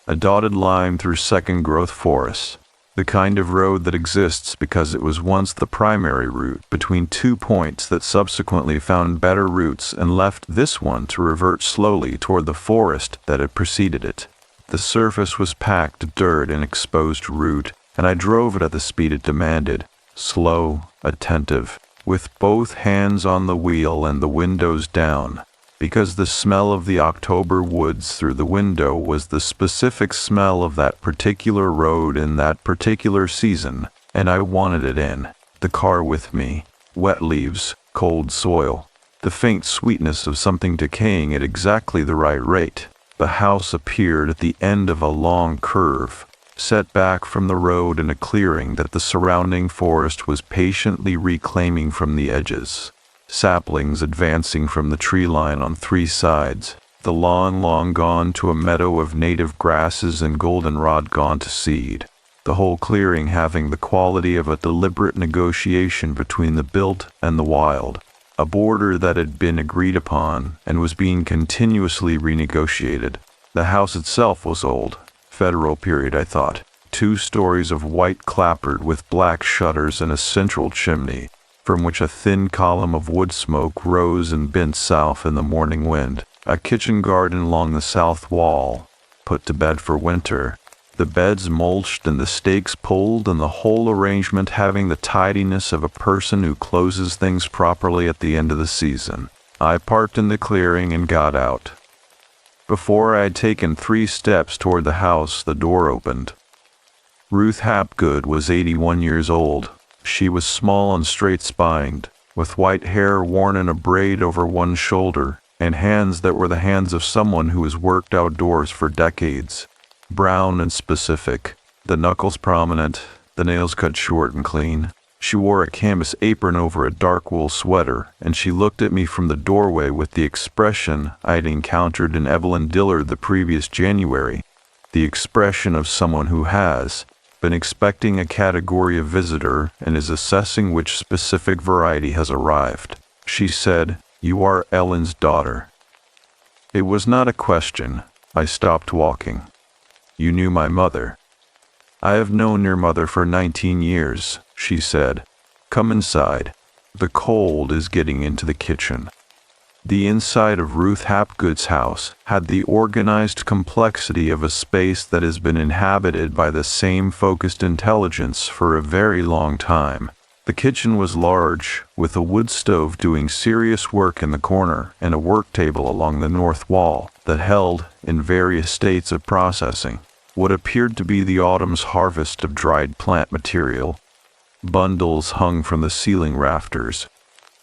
a dotted line through second-growth forests, the kind of road that exists because it was once the primary route between 2 points that subsequently found better routes and left this one to revert slowly toward the forest that had preceded it. The surface was packed with dirt and exposed root, and I drove it at the speed it demanded, slow, attentive, with both hands on the wheel and the windows down, because the smell of the October woods through the window was the specific smell of that particular road in that particular season, and I wanted it in the car with me. Wet leaves, cold soil, the faint sweetness of something decaying at exactly the right rate. The house appeared at the end of a long curve, set back from the road in a clearing that the surrounding forest was patiently reclaiming from the edges. Saplings advancing from the tree line on 3 sides, the lawn long gone to a meadow of native grasses and goldenrod gone to seed, the whole clearing having the quality of a deliberate negotiation between the built and the wild, a border that had been agreed upon and was being continuously renegotiated. The house itself was old, Federal period I thought, 2 stories of white clapboard with black shutters and a central chimney, from which a thin column of wood smoke rose and bent south in the morning wind, a kitchen garden along the south wall, put to bed for winter, the beds mulched and the stakes pulled, and the whole arrangement having the tidiness of a person who closes things properly at the end of the season. I parked in the clearing and got out. Before I had taken 3 steps toward the house, the door opened. Ruth Hapgood was 81 years old. She was small and straight-spined, with white hair worn in a braid over one shoulder, and hands that were the hands of someone who has worked outdoors for decades. Brown and specific, the knuckles prominent, the nails cut short and clean. She wore a canvas apron over a dark wool sweater, and she looked at me from the doorway with the expression I had encountered in Evelyn Dillard the previous January, the expression of someone who has been expecting a category of visitor and is assessing which specific variety has arrived. She said, "You are Ellen's daughter." It was not a question. I stopped walking. "You knew my mother." "I have known your mother for 19 years, she said. "Come inside. The cold is getting into the kitchen." The inside of Ruth Hapgood's house had the organized complexity of a space that has been inhabited by the same focused intelligence for a very long time. The kitchen was large, with a wood stove doing serious work in the corner and a work table along the north wall that held, in various states of processing, what appeared to be the autumn's harvest of dried plant material. Bundles hung from the ceiling rafters,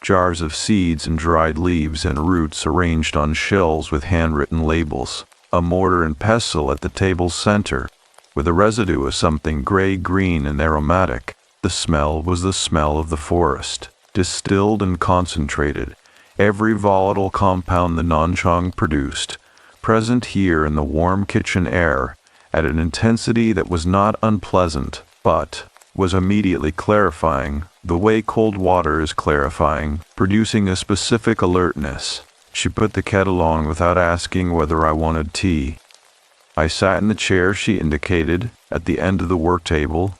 jars of seeds and dried leaves and roots arranged on shelves with handwritten labels. a mortar and pestle at the table's center, with a residue of something gray-green and aromatic. The smell was the smell of the forest, distilled and concentrated, every volatile compound the nanchang produced, present here in the warm kitchen air, at an intensity that was not unpleasant, but was immediately clarifying, the way cold water is clarifying, producing a specific alertness. She put the kettle on without asking whether I wanted tea. I sat in the chair she indicated, at the end of the work table,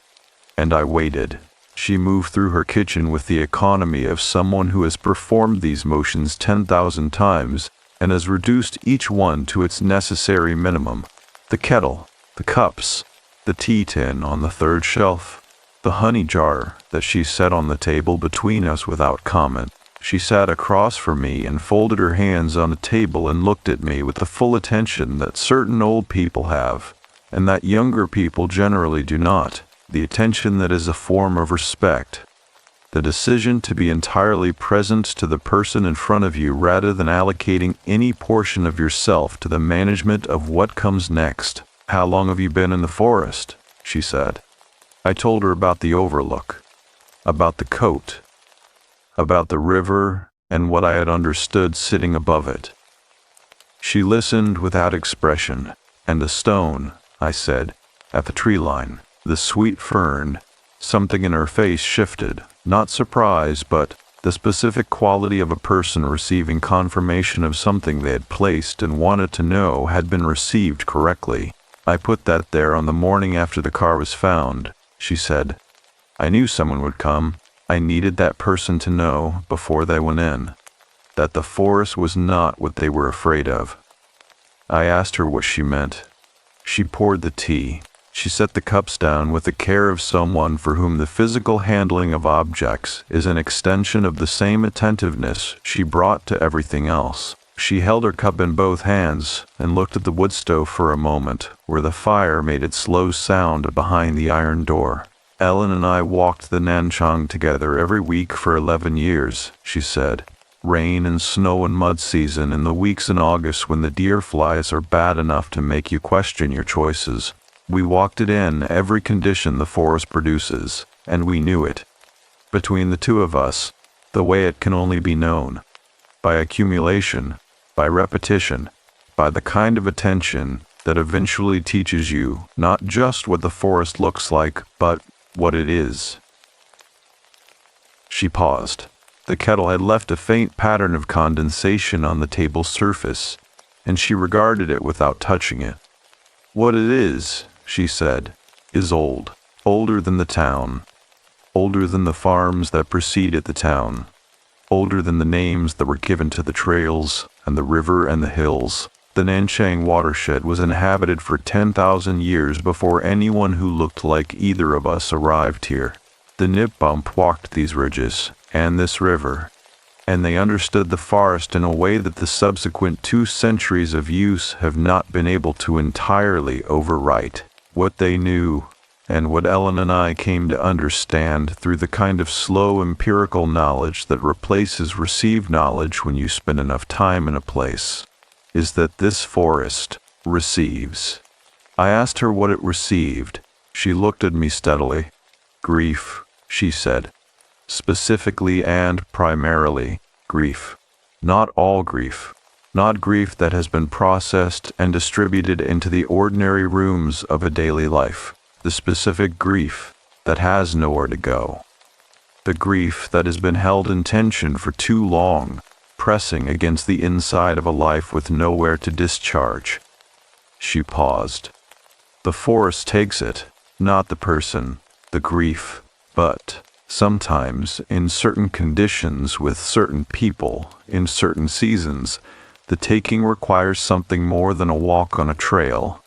and I waited. She moved through her kitchen with the economy of someone who has performed these motions 10,000 times and has reduced each one to its necessary minimum. The kettle, the cups, the tea tin on the third shelf, the honey jar that she set on the table between us without comment. She sat across from me and folded her hands on the table and looked at me with the full attention that certain old people have, and that younger people generally do not, the attention that is a form of respect. The decision to be entirely present to the person in front of you rather than allocating any portion of yourself to the management of what comes next. "How long have you been in the forest?" she said. I told her about the overlook, about the coat, about the river and what I had understood sitting above it. She listened without expression. "And the stone," I said, "at the tree line, the sweet fern." Something in her face shifted, not surprise, but the specific quality of a person receiving confirmation of something they had placed and wanted to know had been received correctly. "I put that there on the morning after the car was found," she said. "I knew someone would come. I needed that person to know, before they went in, that the forest was not what they were afraid of." I asked her what she meant. She poured the tea. She set the cups down with the care of someone for whom the physical handling of objects is an extension of the same attentiveness she brought to everything else. She held her cup in both hands and looked at the wood stove for a moment, where the fire made its slow sound behind the iron door. "Ellen and I walked the Nanchang together every week for 11 years, she said. "Rain and snow and mud season and the weeks in August when the deer flies are bad enough to make you question your choices. We walked it in every condition the forest produces, and we knew it. Between the two of us, the way it can only be known. By accumulation, by repetition, by the kind of attention that eventually teaches you not just what the forest looks like, but what it is." She paused. The kettle had left a faint pattern of condensation on the table's surface, and she regarded it without touching it. "What it is," she said, "is old. Older than the town. Older than the farms that preceded the town. Older than the names that were given to the trails and the river and the hills. The Nanchang watershed was inhabited for 10,000 years before anyone who looked like either of us arrived here. The Nipbump walked these ridges and this river, and they understood the forest in a way that the subsequent 2 centuries of use have not been able to entirely overwrite. What they knew, and what Ellen and I came to understand through the kind of slow empirical knowledge that replaces received knowledge when you spend enough time in a place, is that this forest receives." I asked her what it received. She looked at me steadily. "Grief," she said. "Specifically and primarily grief. Not all grief. Not grief that has been processed and distributed into the ordinary rooms of a daily life. The specific grief that has nowhere to go. The grief that has been held in tension for too long, pressing against the inside of a life with nowhere to discharge." She paused. "The forest takes it, not the person, the grief, but sometimes, in certain conditions with certain people, in certain seasons, the taking requires something more than a walk on a trail."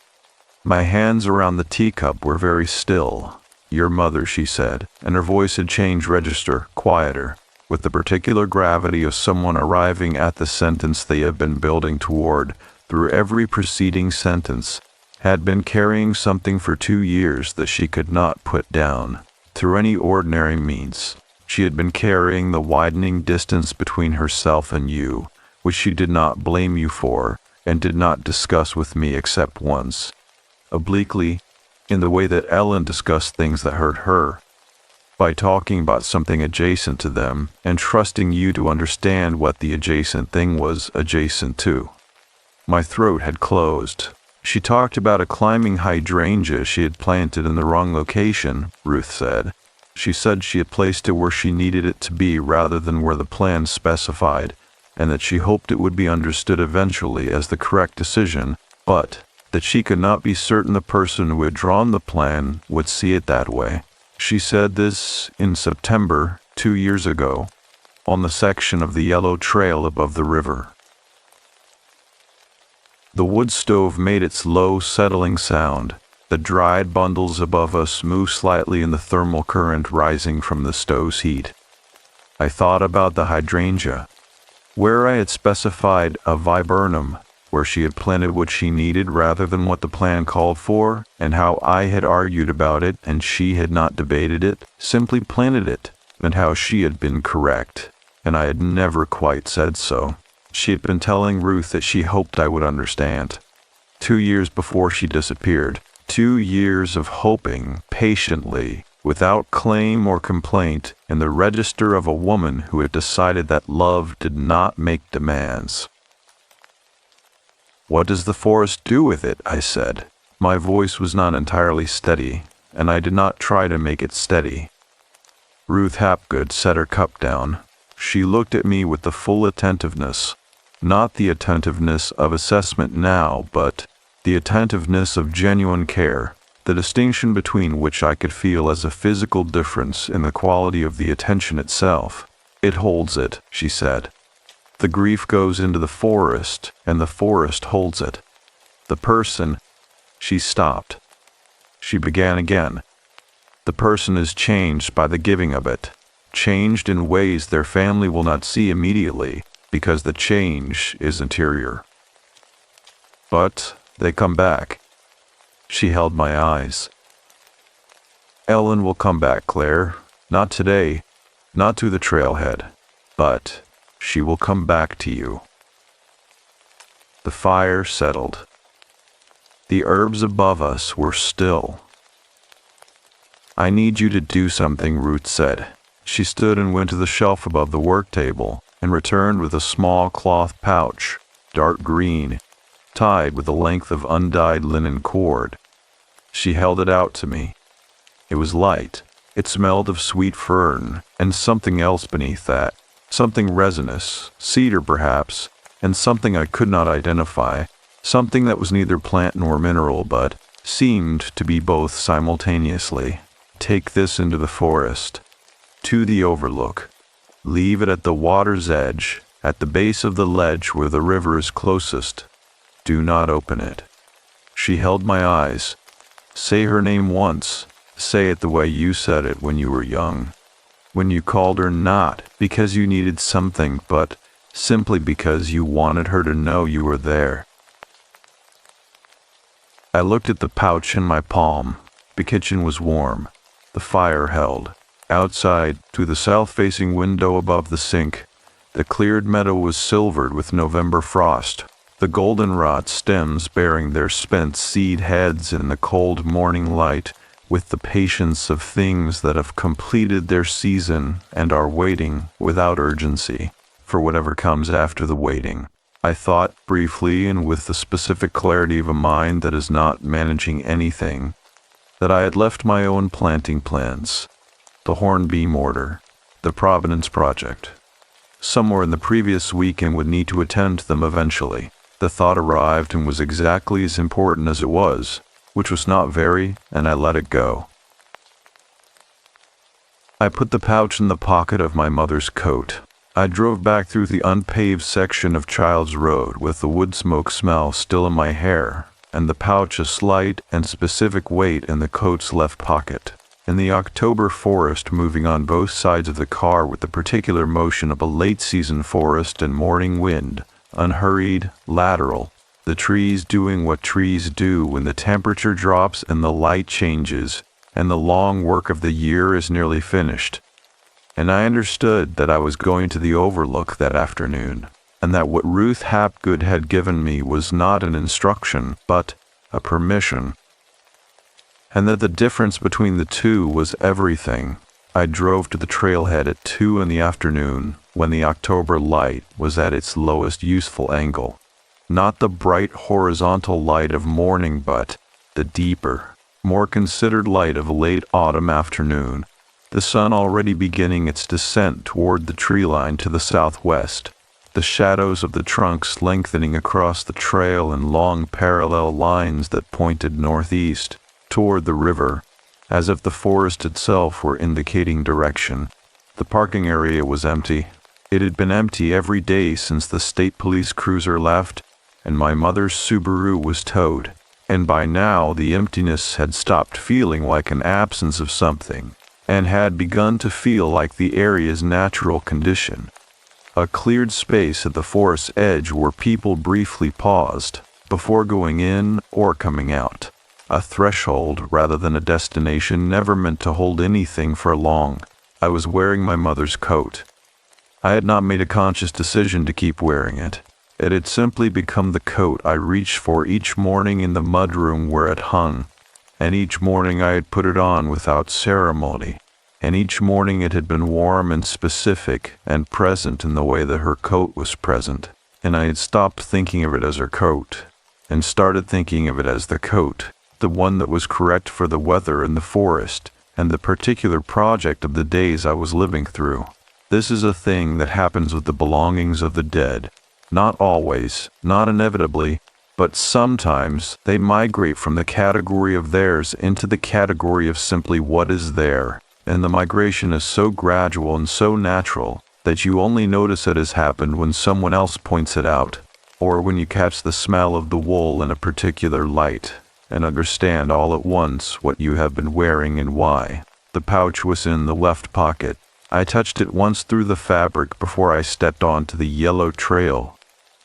My hands around the teacup were very still. "Your mother," she said, and her voice had changed register, quieter, with the particular gravity of someone arriving at the sentence they have been building toward through every preceding sentence, had been carrying something for 2 years that she could not put down through any ordinary means. She had been carrying the widening distance between herself and you, which she did not blame you for, and did not discuss with me except once, obliquely, in the way that Ellen discussed things that hurt her, by talking about something adjacent to them and trusting you to understand what the adjacent thing was adjacent to. My throat had closed. She talked about a climbing hydrangea she had planted in the wrong location, Ruth said. She said she had placed it where she needed it to be rather than where the plan specified, and that she hoped it would be understood eventually as the correct decision, but that she could not be certain the person who had drawn the plan would see it that way. She said this in September 2 years ago, on the section of the yellow trail above the river. The wood stove made its low, settling sound. The dried bundles above us moved slightly in the thermal current rising from the stove's heat. I thought about the hydrangea, where I had specified a viburnum, where she had planted what she needed rather than what the plan called for, and how I had argued about it and she had not debated it, simply planted it, and how she had been correct, and I had never quite said so. She had been telling Ruth that she hoped I would understand. 2 years before she disappeared. 2 years of hoping, patiently, without claim or complaint, in the register of a woman who had decided that love did not make demands. "What does the forest do with it?" I said. My voice was not entirely steady, and I did not try to make it steady. Ruth Hapgood set her cup down. She looked at me with the full attentiveness, not the attentiveness of assessment now, but the attentiveness of genuine care, the distinction between which I could feel as a physical difference in the quality of the attention itself. "It holds it," she said. "The grief goes into the forest, and the forest holds it. The person—" She stopped. She began again. "The person is changed by the giving of it, changed in ways their family will not see immediately, because the change is interior. But they come back." She held my eyes. "Ellen will come back, Claire. Not today, not to the trailhead, but she will come back to you." The fire settled. The herbs above us were still. "I need you to do something," Ruth said. She stood and went to the shelf above the work table and returned with a small cloth pouch, dark green, tied with a length of undyed linen cord. She held it out to me. It was light. It smelled of sweet fern and something else beneath that, something resinous, cedar perhaps, and something I could not identify, something that was neither plant nor mineral but seemed to be both simultaneously. "Take this into the forest, to the overlook. Leave it at the water's edge, at the base of the ledge where the river is closest. Do not open it." She held my eyes. "Say her name once. Say it the way you said it when you were young. When you called her not because you needed something, but simply because you wanted her to know you were there." I looked at the pouch in my palm. The kitchen was warm. The fire held. Outside, through the south-facing window above the sink, the cleared meadow was silvered with November frost, the goldenrod stems bearing their spent seed heads in the cold morning light with the patience of things that have completed their season and are waiting without urgency for whatever comes after the waiting. I thought briefly and with the specific clarity of a mind that is not managing anything, that I had left my own planting plans, the Hornby mortar, the Providence Project, somewhere in the previous week and would need to attend to them eventually. The thought arrived and was exactly as important as it was, which was not very, and I let it go. I put the pouch in the pocket of my mother's coat. I drove back through the unpaved section of Child's Road with the wood smoke smell still in my hair, and the pouch a slight and specific weight in the coat's left pocket. In the October forest moving on both sides of the car with the particular motion of a late-season forest and morning wind, unhurried, lateral, the trees doing what trees do when the temperature drops and the light changes, and the long work of the year is nearly finished. And I understood that I was going to the overlook that afternoon. and that what Ruth Hapgood had given me was not an instruction, but a permission, and that the difference between the two was everything. I drove to the trailhead at 2 in the afternoon, when the October light was at its lowest useful angle. Not the bright horizontal light of morning, but the deeper, more considered light of a late autumn afternoon, the sun already beginning its descent toward the tree line to the southwest, the shadows of the trunks lengthening across the trail in long parallel lines that pointed northeast, toward the river, as if the forest itself were indicating direction. The parking area was empty. It had been empty every day since the state police cruiser left and my mother's Subaru was towed, and by now the emptiness had stopped feeling like an absence of something, and had begun to feel like the area's natural condition. A cleared space at the forest's edge where people briefly paused, before going in or coming out. A threshold rather than a destination, never meant to hold anything for long. I was wearing my mother's coat. I had not made a conscious decision to keep wearing it. It had simply become the coat I reached for each morning in the mudroom where it hung, and each morning I had put it on without ceremony, and each morning it had been warm and specific and present in the way that her coat was present, and I had stopped thinking of it as her coat, and started thinking of it as the coat, the one that was correct for the weather in the forest and the particular project of the days I was living through. This is a thing that happens with the belongings of the dead. Not always, not inevitably, but sometimes they migrate from the category of theirs into the category of simply what is there, and the migration is so gradual and so natural that you only notice it has happened when someone else points it out, or when you catch the smell of the wool in a particular light, and understand all at once what you have been wearing and why. The pouch was in the left pocket. I touched it once through the fabric before I stepped onto the yellow trail.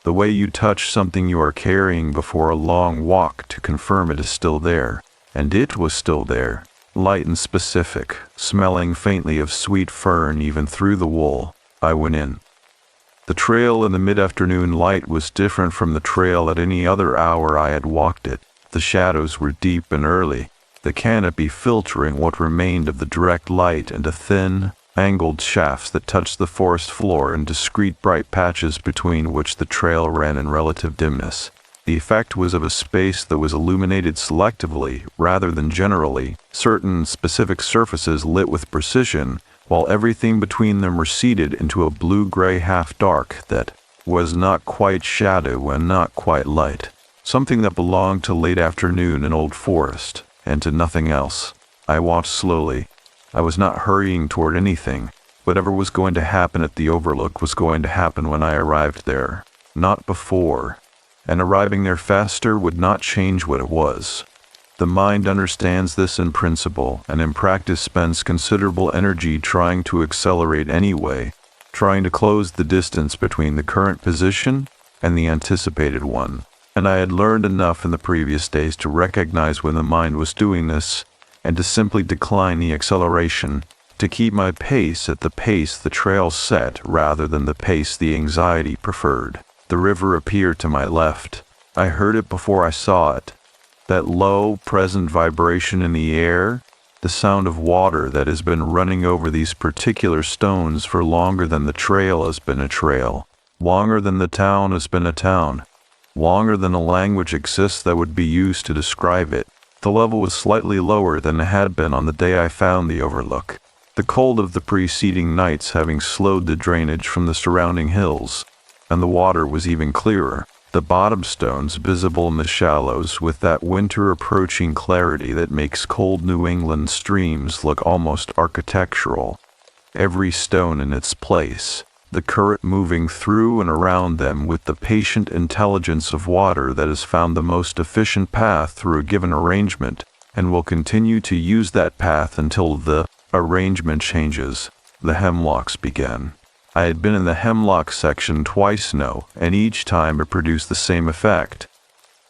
The way you touch something you are carrying before a long walk to confirm it is still there, and it was still there, light and specific, smelling faintly of sweet fern even through the wool. I went in. The trail in the mid-afternoon light was different from the trail at any other hour I had walked it. The shadows were deep and early, the canopy filtering what remained of the direct light into thin, angled shafts that touched the forest floor in discrete bright patches between which the trail ran in relative dimness. The effect was of a space that was illuminated selectively rather than generally, certain specific surfaces lit with precision, while everything between them receded into a blue-gray half-dark that was not quite shadow and not quite light. Something that belonged to late afternoon in Old Forest, and to nothing else. I walked slowly. I was not hurrying toward anything. Whatever was going to happen at the Overlook was going to happen when I arrived there, not before, and arriving there faster would not change what it was. The mind understands this in principle, and in practice spends considerable energy trying to accelerate anyway, trying to close the distance between the current position and the anticipated one. And I had learned enough in the previous days to recognize when the mind was doing this, and to simply decline the acceleration, to keep my pace at the pace the trail set rather than the pace the anxiety preferred. The river appeared to my left. I heard it before I saw it. That low, present vibration in the air, the sound of water that has been running over these particular stones for longer than the trail has been a trail, longer than the town has been a town, longer than a language exists that would be used to describe it. The level was slightly lower than it had been on the day I found the Overlook, the cold of the preceding nights having slowed the drainage from the surrounding hills, and the water was even clearer, the bottom stones visible in the shallows with that winter-approaching clarity that makes cold New England streams look almost architectural. Every stone in its place, the current moving through and around them with the patient intelligence of water that has found the most efficient path through a given arrangement, and will continue to use that path until the arrangement changes. The hemlocks began. I had been in the hemlock section twice now, and each time it produced the same effect.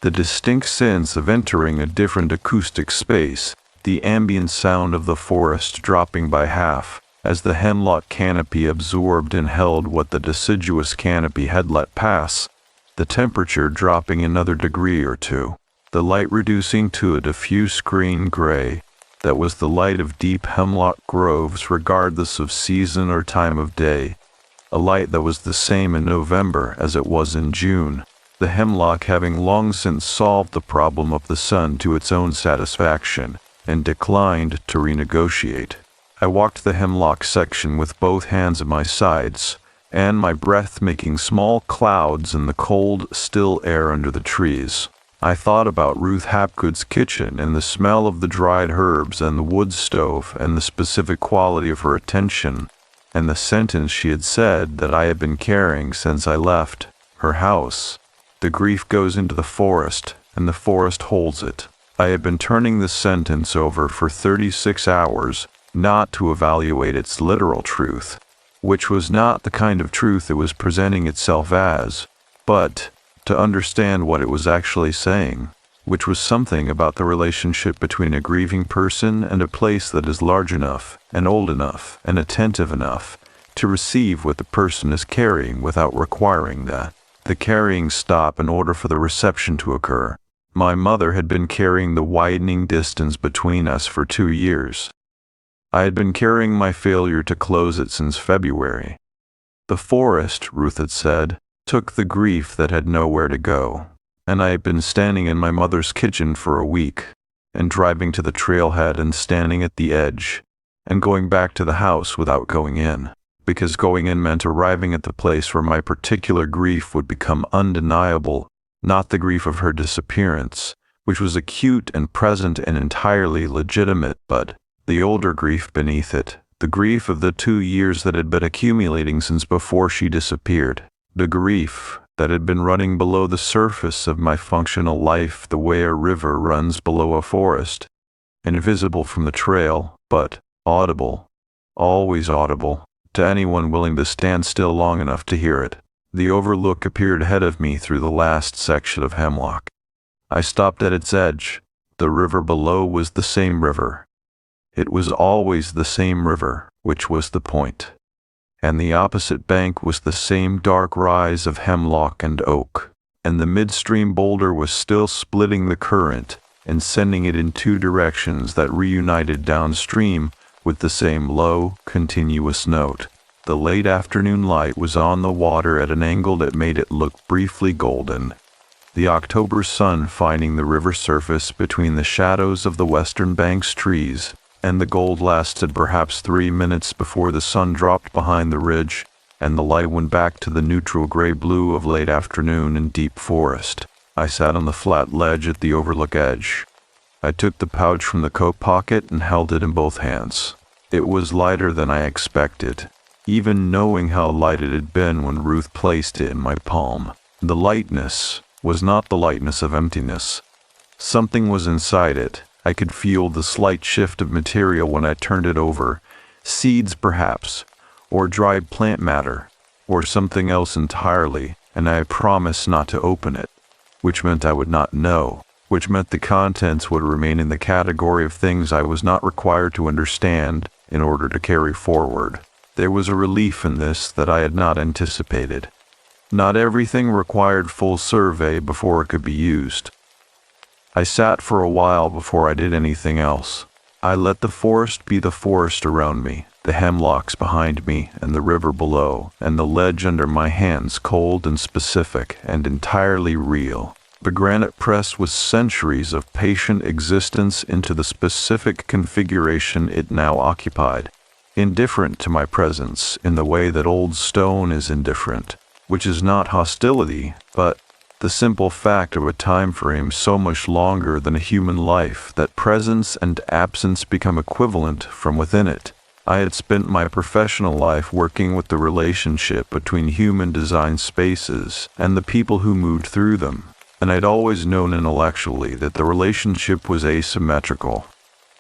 The distinct sense of entering a different acoustic space, the ambient sound of the forest dropping by half, as the hemlock canopy absorbed and held what the deciduous canopy had let pass, the temperature dropping another degree or two, the light reducing to a diffuse green gray that was the light of deep hemlock groves regardless of season or time of day, a light that was the same in November as it was in June, the hemlock having long since solved the problem of the sun to its own satisfaction and declined to renegotiate. I walked the hemlock section with both hands at my sides, and my breath making small clouds in the cold, still air under the trees. I thought about Ruth Hapgood's kitchen and the smell of the dried herbs and the wood stove and the specific quality of her attention, and the sentence she had said that I had been carrying since I left her house. The grief goes into the forest, and the forest holds it. I had been turning this sentence over for 36 hours, not to evaluate its literal truth, which was not the kind of truth it was presenting itself as, but to understand what it was actually saying, which was something about the relationship between a grieving person and a place that is large enough and old enough and attentive enough to receive what the person is carrying without requiring that the carrying stop in order for the reception to occur. My mother had been carrying the widening distance between us for 2 years. I had been carrying my failure to close it since February. The forest, Ruth had said, took the grief that had nowhere to go, and I had been standing in my mother's kitchen for a week, and driving to the trailhead and standing at the edge, and going back to the house without going in, because going in meant arriving at the place where my particular grief would become undeniable, not the grief of her disappearance, which was acute and present and entirely legitimate, but the older grief beneath it, the grief of the 2 years that had been accumulating since before she disappeared, the grief that had been running below the surface of my functional life the way a river runs below a forest, invisible from the trail, but audible, always audible, to anyone willing to stand still long enough to hear it. The overlook appeared ahead of me through the last section of hemlock. I stopped at its edge. The river below was the same river. It was always the same river, which was the point. And the opposite bank was the same dark rise of hemlock and oak, and the midstream boulder was still splitting the current and sending it in 2 directions that reunited downstream with the same low, continuous note. The late afternoon light was on the water at an angle that made it look briefly golden. The October sun finding the river surface between the shadows of the western bank's trees, and the gold lasted perhaps 3 minutes before the sun dropped behind the ridge, and the light went back to the neutral gray-blue of late afternoon in deep forest. I sat on the flat ledge at the overlook edge. I took the pouch from the coat pocket and held it in both hands. It was lighter than I expected, even knowing how light it had been when Ruth placed it in my palm. The lightness was not the lightness of emptiness. Something was inside it. I could feel the slight shift of material when I turned it over. Seeds, perhaps, or dried plant matter, or something else entirely, and I promised not to open it, which meant I would not know, which meant the contents would remain in the category of things I was not required to understand in order to carry forward. There was a relief in this that I had not anticipated. Not everything required full survey before it could be used. I sat for a while before I did anything else. I let the forest be the forest around me, the hemlocks behind me and the river below, and the ledge under my hands cold and specific and entirely real. The granite pressed with centuries of patient existence into the specific configuration it now occupied, indifferent to my presence in the way that old stone is indifferent, which is not hostility, but the simple fact of a time frame so much longer than a human life that presence and absence become equivalent from within it. I had spent my professional life working with the relationship between human designed spaces and the people who moved through them, and I'd always known intellectually that the relationship was asymmetrical,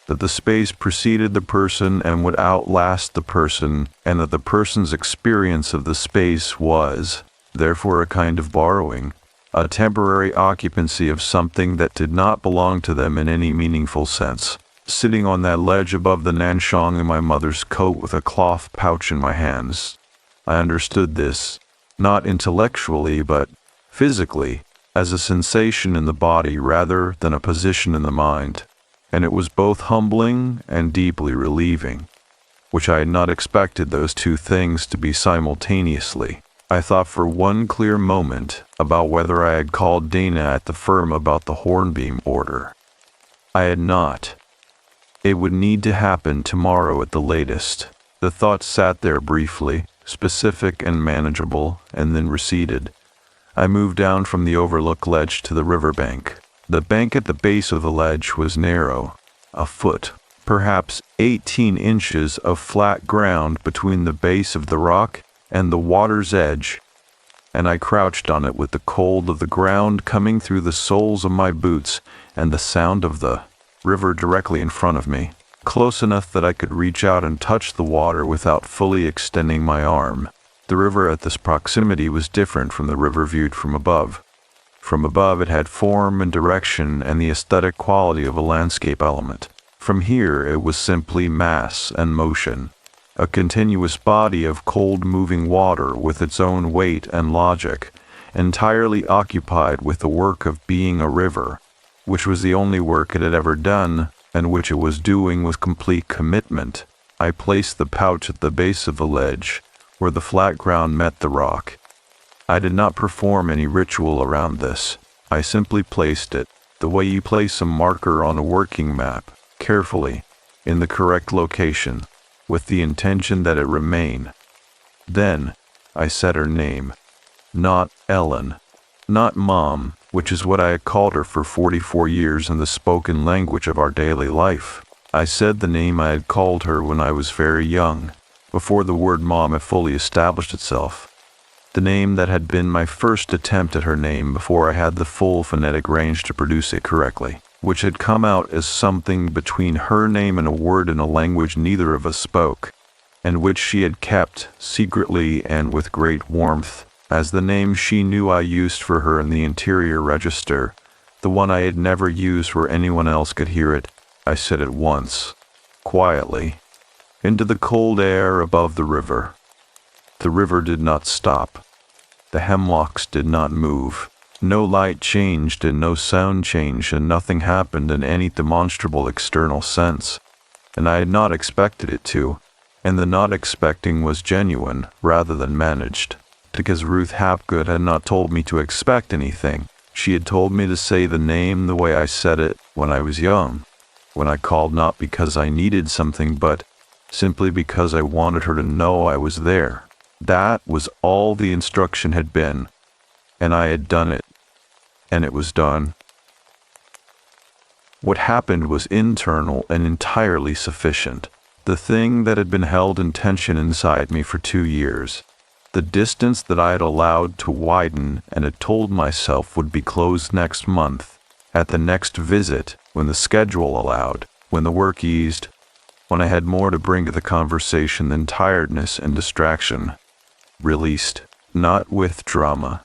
that the space preceded the person and would outlast the person, and that the person's experience of the space was, therefore, a kind of borrowing, a temporary occupancy of something that did not belong to them in any meaningful sense. sitting on that ledge above the nanshong in my mother's coat with a cloth pouch in my hands. I understood this, not intellectually but physically, as a sensation in the body rather than a position in the mind, and it was both humbling and deeply relieving, which I had not expected those two things to be simultaneously. I thought for one clear moment about whether I had called Dana at the firm about the hornbeam order. I had not. It would need to happen tomorrow at the latest. The thought sat there briefly, specific and manageable, and then receded. I moved down from the overlook ledge to the riverbank. The bank at the base of the ledge was narrow, a foot, perhaps 18 inches of flat ground between the base of the rock and the water's edge, and I crouched on it with the cold of the ground coming through the soles of my boots and the sound of the river directly in front of me, close enough that I could reach out and touch the water without fully extending my arm. The river at this proximity was different from the river viewed from above. From above it had form and direction and the aesthetic quality of a landscape element. From here it was simply mass and motion, a continuous body of cold moving water with its own weight and logic, entirely occupied with the work of being a river, which was the only work it had ever done, and which it was doing with complete commitment. I placed the pouch at the base of the ledge, where the flat ground met the rock. I did not perform any ritual around this. I simply placed it, the way you place a marker on a working map, carefully, in the correct location, with the intention that it remain. Then, I said her name. Not Ellen. Not Mom, which is what I had called her for 44 years in the spoken language of our daily life. I said the name I had called her when I was very young, before the word Mom had fully established itself. The name that had been my first attempt at her name before I had the full phonetic range to produce it correctly, which had come out as something between her name and a word in a language neither of us spoke, and which she had kept secretly and with great warmth, as the name she knew I used for her in the interior register, the one I had never used where anyone else could hear it. I said it once, quietly, into the cold air above the river. The river did not stop. The hemlocks did not move. No light changed and no sound changed, and nothing happened in any demonstrable external sense. And I had not expected it to, and the not expecting was genuine rather than managed, because Ruth Hapgood had not told me to expect anything. She had told me to say the name the way I said it when I was young, when I called not because I needed something but simply because I wanted her to know I was there. That was all the instruction had been, and I had done it, and it was done. What happened was internal and entirely sufficient. The thing that had been held in tension inside me for 2 years, the distance that I had allowed to widen and had told myself would be closed next month, at the next visit, when the schedule allowed, when the work eased, when I had more to bring to the conversation than tiredness and distraction. Released, not with drama,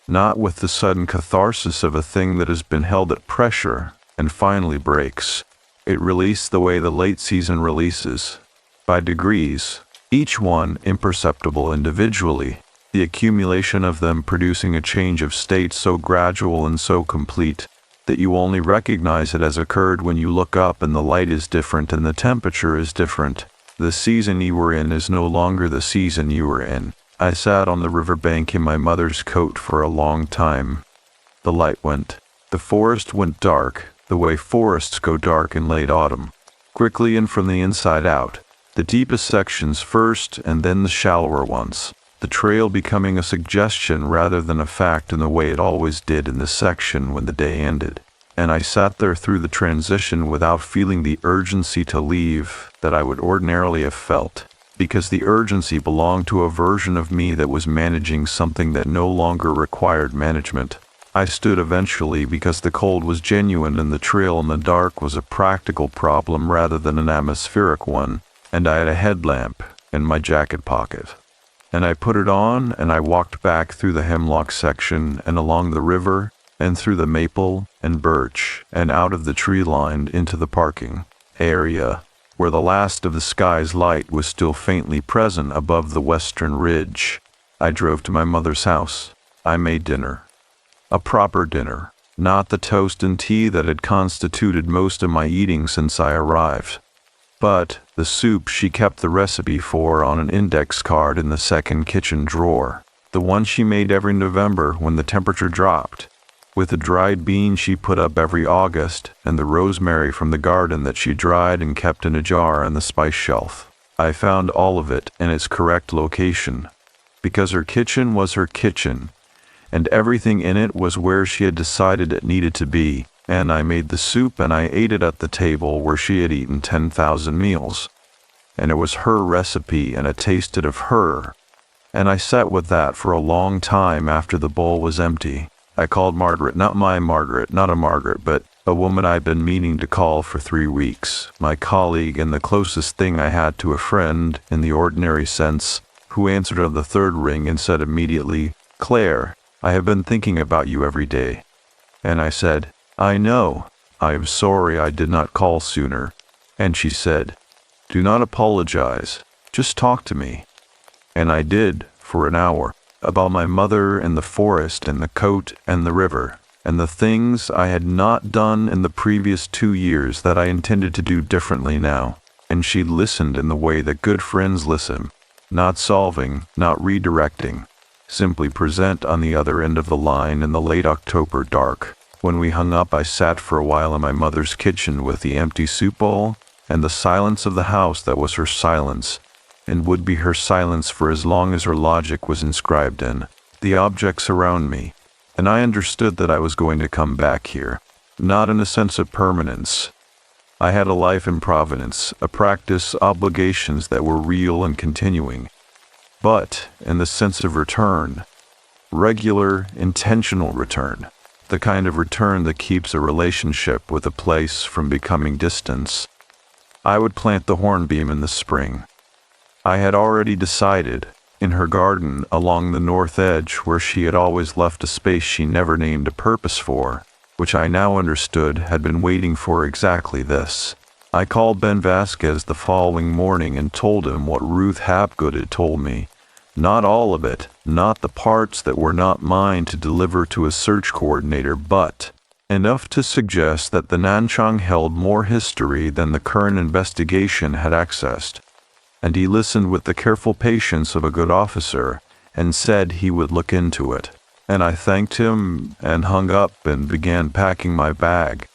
not with the sudden catharsis of a thing that has been held at pressure and finally breaks. It released the way the late season releases, by degrees, each one imperceptible individually, the accumulation of them producing a change of state so gradual and so complete that you only recognize it as occurred when you look up and the light is different and the temperature is different. The season you were in is no longer the season you were in. I sat on the riverbank in my mother's coat for a long time. The light went. The forest went dark, the way forests go dark in late autumn, quickly and from the inside out, the deepest sections first and then the shallower ones, the trail becoming a suggestion rather than a fact in the way it always did in this section when the day ended. And I sat there through the transition without feeling the urgency to leave that I would ordinarily have felt, because the urgency belonged to a version of me that was managing something that no longer required management. I stood eventually because the cold was genuine and the trail in the dark was a practical problem rather than an atmospheric one, and I had a headlamp in my jacket pocket. And I put it on and I walked back through the hemlock section and along the river and through the maple and birch and out of the tree line into the parking. area, where the last of the sky's light was still faintly present above the western ridge. I drove to my mother's house. I made dinner. A proper dinner, not the toast and tea that had constituted most of my eating since I arrived, but the soup she kept the recipe for on an index card in the second kitchen drawer, the one she made every November when the temperature dropped, with the dried beans she put up every August and the rosemary from the garden that she dried and kept in a jar on the spice shelf. I found all of it in its correct location, because her kitchen was her kitchen, and everything in it was where she had decided it needed to be, and I made the soup and I ate it at the table where she had eaten 10,000 meals. And it was her recipe and it tasted of her, and I sat with that for a long time after the bowl was empty. I called Margaret, not my Margaret, not a Margaret, but a woman I'd been meaning to call for 3 weeks, my colleague and the closest thing I had to a friend in the ordinary sense, who answered on the third ring and said immediately, "Claire, I have been thinking about you every day." And I said, "I know. I am sorry I did not call sooner." And she said, "Do not apologize. Just talk to me." And I did, for an hour, about my mother and the forest and the coat and the river, and the things I had not done in the previous 2 years that I intended to do differently now. And she listened in the way that good friends listen, not solving, not redirecting, simply present on the other end of the line in the late October dark. When we hung up, I sat for a while in my mother's kitchen with the empty soup bowl and the silence of the house that was her silence, and would be her silence for as long as her logic was inscribed in the objects around me, and I understood that I was going to come back here, not in a sense of permanence. I had a life in Providence, a practice, obligations that were real and continuing, but in the sense of return, regular, intentional return, the kind of return that keeps a relationship with a place from becoming distance. I would plant the hornbeam in the spring. I had already decided, in her garden along the north edge where she had always left a space she never named a purpose for, which I now understood had been waiting for exactly this. I called Ben Vasquez the following morning and told him what Ruth Hapgood had told me. Not all of it, not the parts that were not mine to deliver to a search coordinator, but enough to suggest that the Nanchang held more history than the current investigation had accessed. And he listened with the careful patience of a good officer and said he would look into it. And I thanked him and hung up and began packing my bag,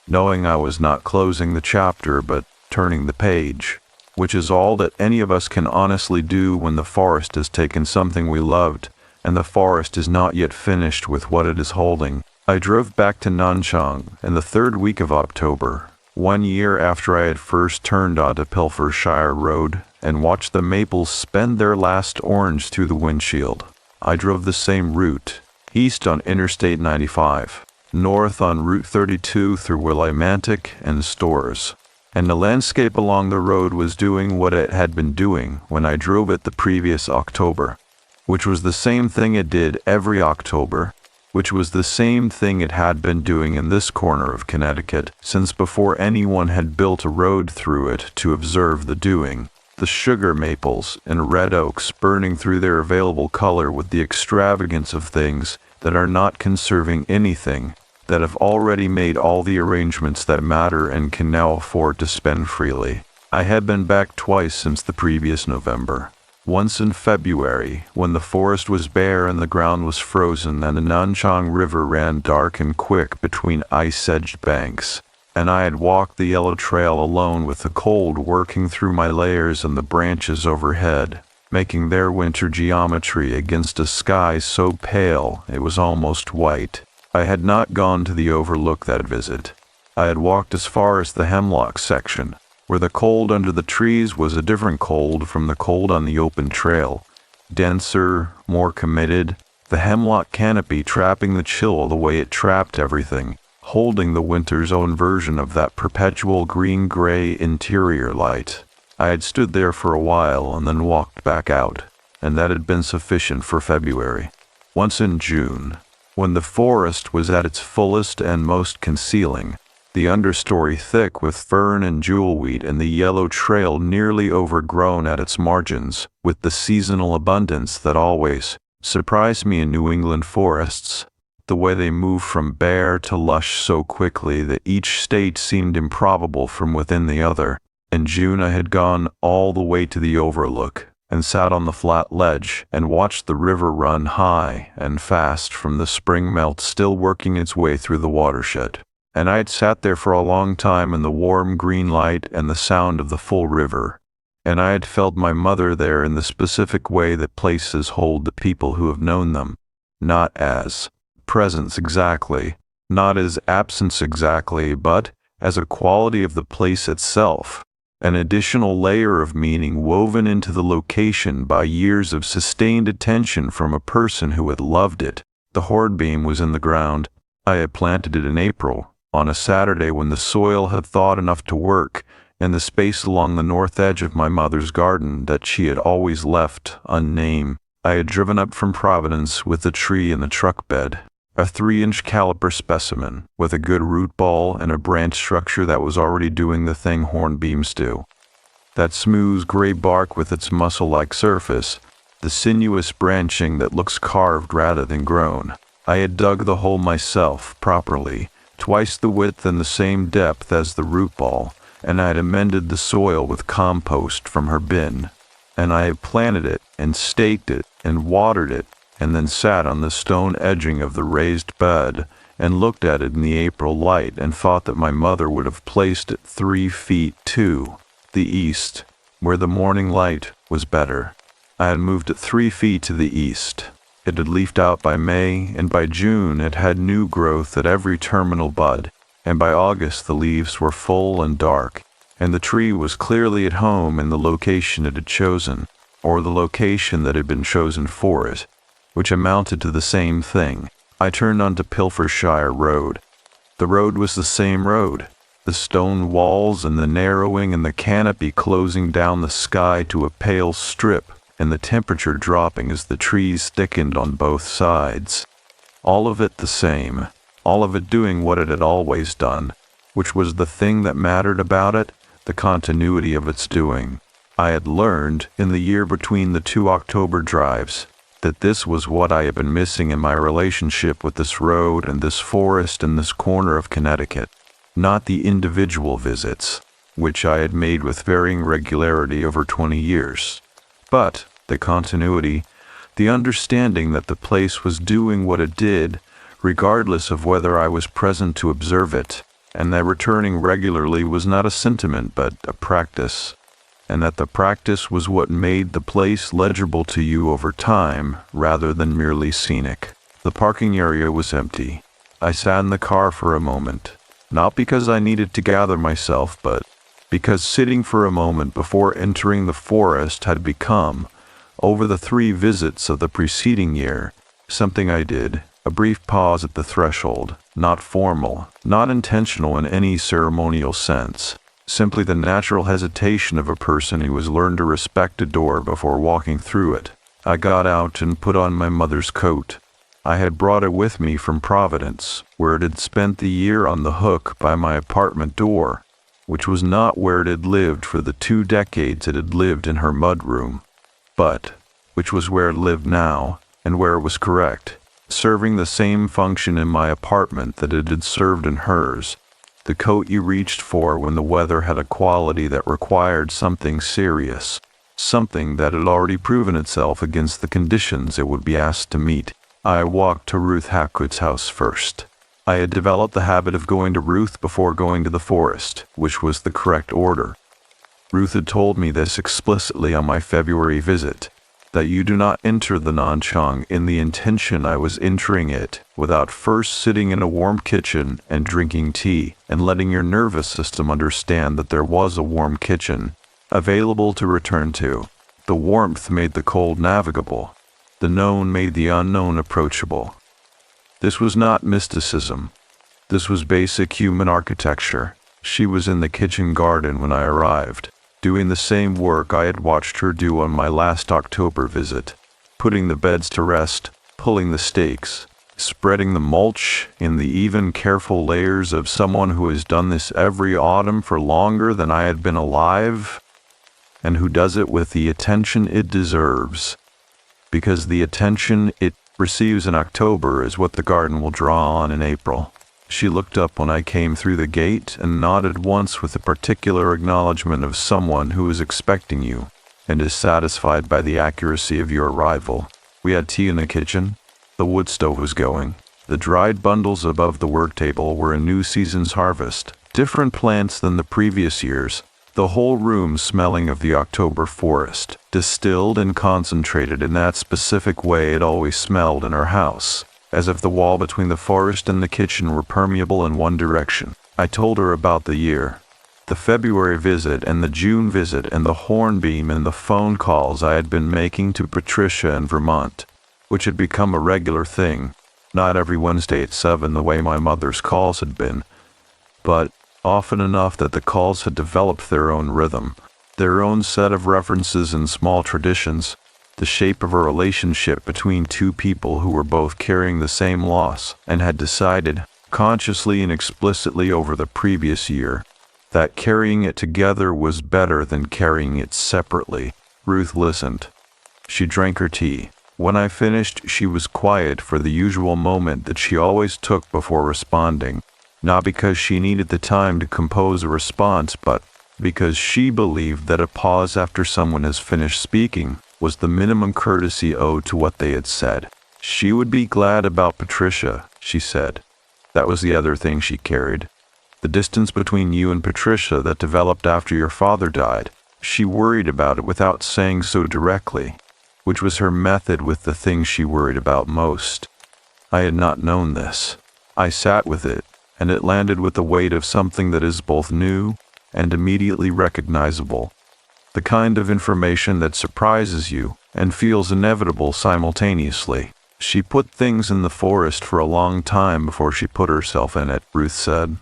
knowing I was not closing the chapter but turning the page, which is all that any of us can honestly do when the forest has taken something we loved and the forest is not yet finished with what it is holding. I drove back to Nanchang in the 3rd week of October, 1 year after I had first turned onto Pilfershire Road, and watched the maples spend their last orange through the windshield. I drove the same route, east on Interstate 95, north on Route 32 through Willimantic and Stores, and the landscape along the road was doing what it had been doing when I drove it the previous October, which was the same thing it did every October, which was the same thing it had been doing in this corner of Connecticut since before anyone had built a road through it to observe the doing. The sugar maples and red oaks burning through their available color with the extravagance of things that are not conserving anything, that have already made all the arrangements that matter and can now afford to spend freely. I had been back twice since the previous November. Once in February, when the forest was bare and the ground was frozen and the Nanchang River ran dark and quick between ice-edged banks, and I had walked the yellow trail alone with the cold working through my layers and the branches overhead, making their winter geometry against a sky so pale it was almost white. I had not gone to the overlook that visit. I had walked as far as the hemlock section, where the cold under the trees was a different cold from the cold on the open trail, denser, more committed, the hemlock canopy trapping the chill the way it trapped everything, holding the winter's own version of that perpetual green-gray interior light. I had stood there for a while and then walked back out, and that had been sufficient for February. Once in June, when the forest was at its fullest and most concealing, the understory thick with fern and jewelweed and the yellow trail nearly overgrown at its margins, with the seasonal abundance that always surprised me in New England forests, the way they move from bare to lush so quickly that each state seemed improbable from within the other. In June I had gone all the way to the overlook, and sat on the flat ledge and watched the river run high and fast from the spring melt still working its way through the watershed. And I had sat there for a long time in the warm green light and the sound of the full river, and I had felt my mother there in the specific way that places hold the people who have known them, not as presence exactly, not as absence exactly, but as a quality of the place itself, an additional layer of meaning woven into the location by years of sustained attention from a person who had loved it. The hornbeam was in the ground. I had planted it in April, on a Saturday when the soil had thawed enough to work, in the space along the north edge of my mother's garden that she had always left unnamed. I had driven up from Providence with the tree in the truck bed, a 3-inch caliper specimen, with a good root ball and a branch structure that was already doing the thing hornbeams do. That smooth gray bark with its muscle-like surface, the sinuous branching that looks carved rather than grown. I had dug the hole myself, properly, twice the width and the same depth as the root ball, and I had amended the soil with compost from her bin, and I had planted it and staked it and watered it, and then sat on the stone edging of the raised bed and looked at it in the April light and thought that my mother would have placed it 3 feet to the east, where the morning light was better. I had moved it 3 feet to the east. It had leafed out by May, and by June it had new growth at every terminal bud, and by August the leaves were full and dark, and the tree was clearly at home in the location it had chosen, or the location that had been chosen for it, which amounted to the same thing. I turned onto Pilfershire Road. The road was the same road, the stone walls and the narrowing and the canopy closing down the sky to a pale strip, and the temperature dropping as the trees thickened on both sides. All of it the same, all of it doing what it had always done, which was the thing that mattered about it, the continuity of its doing. I had learned, in the year between the 2 October drives, that this was what I had been missing in my relationship with this road and this forest and this corner of Connecticut, not the individual visits, which I had made with varying regularity over 20 years, but the continuity, the understanding that the place was doing what it did, regardless of whether I was present to observe it, and that returning regularly was not a sentiment but a practice, and that the practice was what made the place legible to you over time rather than merely scenic. The parking area was empty. I sat in the car for a moment, not because I needed to gather myself, but because sitting for a moment before entering the forest had become, over the 3 visits of the preceding year, something I did, a brief pause at the threshold, not formal, not intentional in any ceremonial sense, simply the natural hesitation of a person who has learned to respect a door before walking through it. I got out and put on my mother's coat. I had brought it with me from Providence, where it had spent the year on the hook by my apartment door, which was not where it had lived for the 2 decades it had lived in her mudroom, but which was where it lived now, and where it was correct, serving the same function in my apartment that it had served in hers, the coat you reached for when the weather had a quality that required something serious, something that had already proven itself against the conditions it would be asked to meet. I walked to Ruth Hackwood's house first. I had developed the habit of going to Ruth before going to the forest, which was the correct order. Ruth had told me this explicitly on my February visit, that you do not enter the Nanchang in the intention I was entering it without first sitting in a warm kitchen and drinking tea and letting your nervous system understand that there was a warm kitchen available to return to. The warmth made the cold navigable. The known made the unknown approachable. This was not mysticism. This was basic human architecture. She was in the kitchen garden when I arrived, doing the same work I had watched her do on my last October visit, putting the beds to rest, pulling the stakes, spreading the mulch in the even careful layers of someone who has done this every autumn for longer than I had been alive, and who does it with the attention it deserves, because the attention it receives in October is what the garden will draw on in April. She looked up when I came through the gate and nodded once with a particular acknowledgement of someone who is expecting you and is satisfied by the accuracy of your arrival. We had tea in the kitchen. The wood stove was going. The dried bundles above the work table were a new season's harvest, different plants than the previous years, the whole room smelling of the October forest, distilled and concentrated in that specific way it always smelled in our house, as if the wall between the forest and the kitchen were permeable in one direction. I told her about the year, the February visit and the June visit and the hornbeam and the phone calls I had been making to Patricia in Vermont, which had become a regular thing, not every Wednesday at 7 the way my mother's calls had been, but often enough that the calls had developed their own rhythm, their own set of references and small traditions, the shape of a relationship between two people who were both carrying the same loss and had decided, consciously and explicitly over the previous year, that carrying it together was better than carrying it separately. Ruth listened. She drank her tea. When I finished, she was quiet for the usual moment that she always took before responding, not because she needed the time to compose a response, but because she believed that a pause after someone has finished speaking was the minimum courtesy owed to what they had said. She would be glad about Patricia, she said. That was the other thing she carried. The distance between you and Patricia that developed after your father died. She worried about it without saying so directly, which was her method with the things she worried about most. I had not known this. I sat with it, and it landed with the weight of something that is both new and immediately recognizable. The kind of information that surprises you and feels inevitable simultaneously. She put things in the forest for a long time before she put herself in it, Ruth said.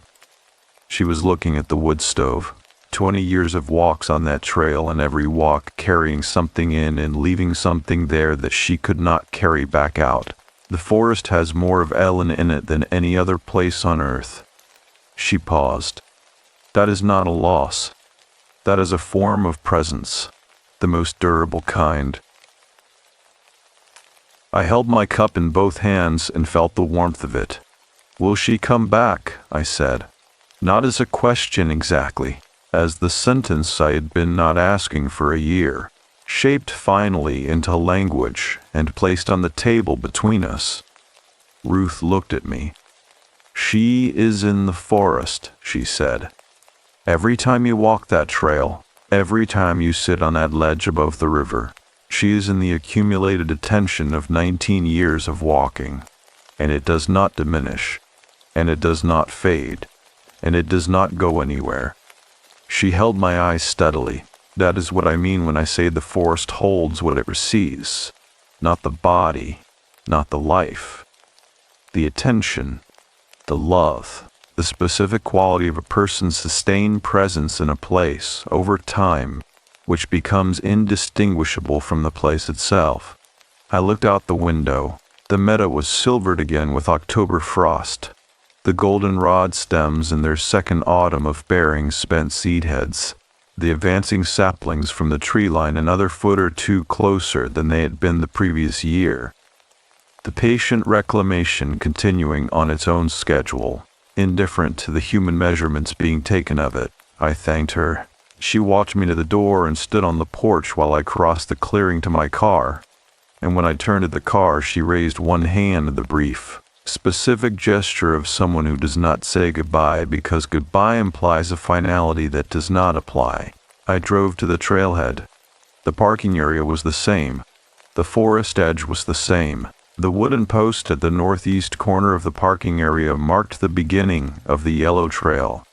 She was looking at the wood stove. 20 years of walks on that trail, and every walk carrying something in and leaving something there that she could not carry back out. The forest has more of Ellen in it than any other place on earth. She paused. That is not a loss. That is a form of presence, the most durable kind. I held my cup in both hands and felt the warmth of it. Will she come back? I said. Not as a question exactly, as the sentence I had been not asking for a year, shaped finally into language and placed on the table between us. Ruth looked at me. She is in the forest, she said. Every time you walk that trail, every time you sit on that ledge above the river, she is in the accumulated attention of 19 years of walking, and it does not diminish, and it does not fade, and it does not go anywhere. She held my eyes steadily. That is what I mean when I say the forest holds what it receives, not the body, not the life, the attention, the love. The specific quality of a person's sustained presence in a place over time, which becomes indistinguishable from the place itself. I looked out the window. The meadow was silvered again with October frost. The goldenrod stems in their second autumn of bearing spent seed heads. The advancing saplings from the tree line another foot or two closer than they had been the previous year. The patient reclamation continuing on its own schedule. Indifferent to the human measurements being taken of it. I thanked her. She walked me to the door and stood on the porch while I crossed the clearing to my car. And when I turned to the car, she raised one hand in the brief, specific gesture of someone who does not say goodbye because goodbye implies a finality that does not apply. I drove to the trailhead. The parking area was the same. The forest edge was the same. The wooden post at the northeast corner of the parking area marked the beginning of the yellow trail,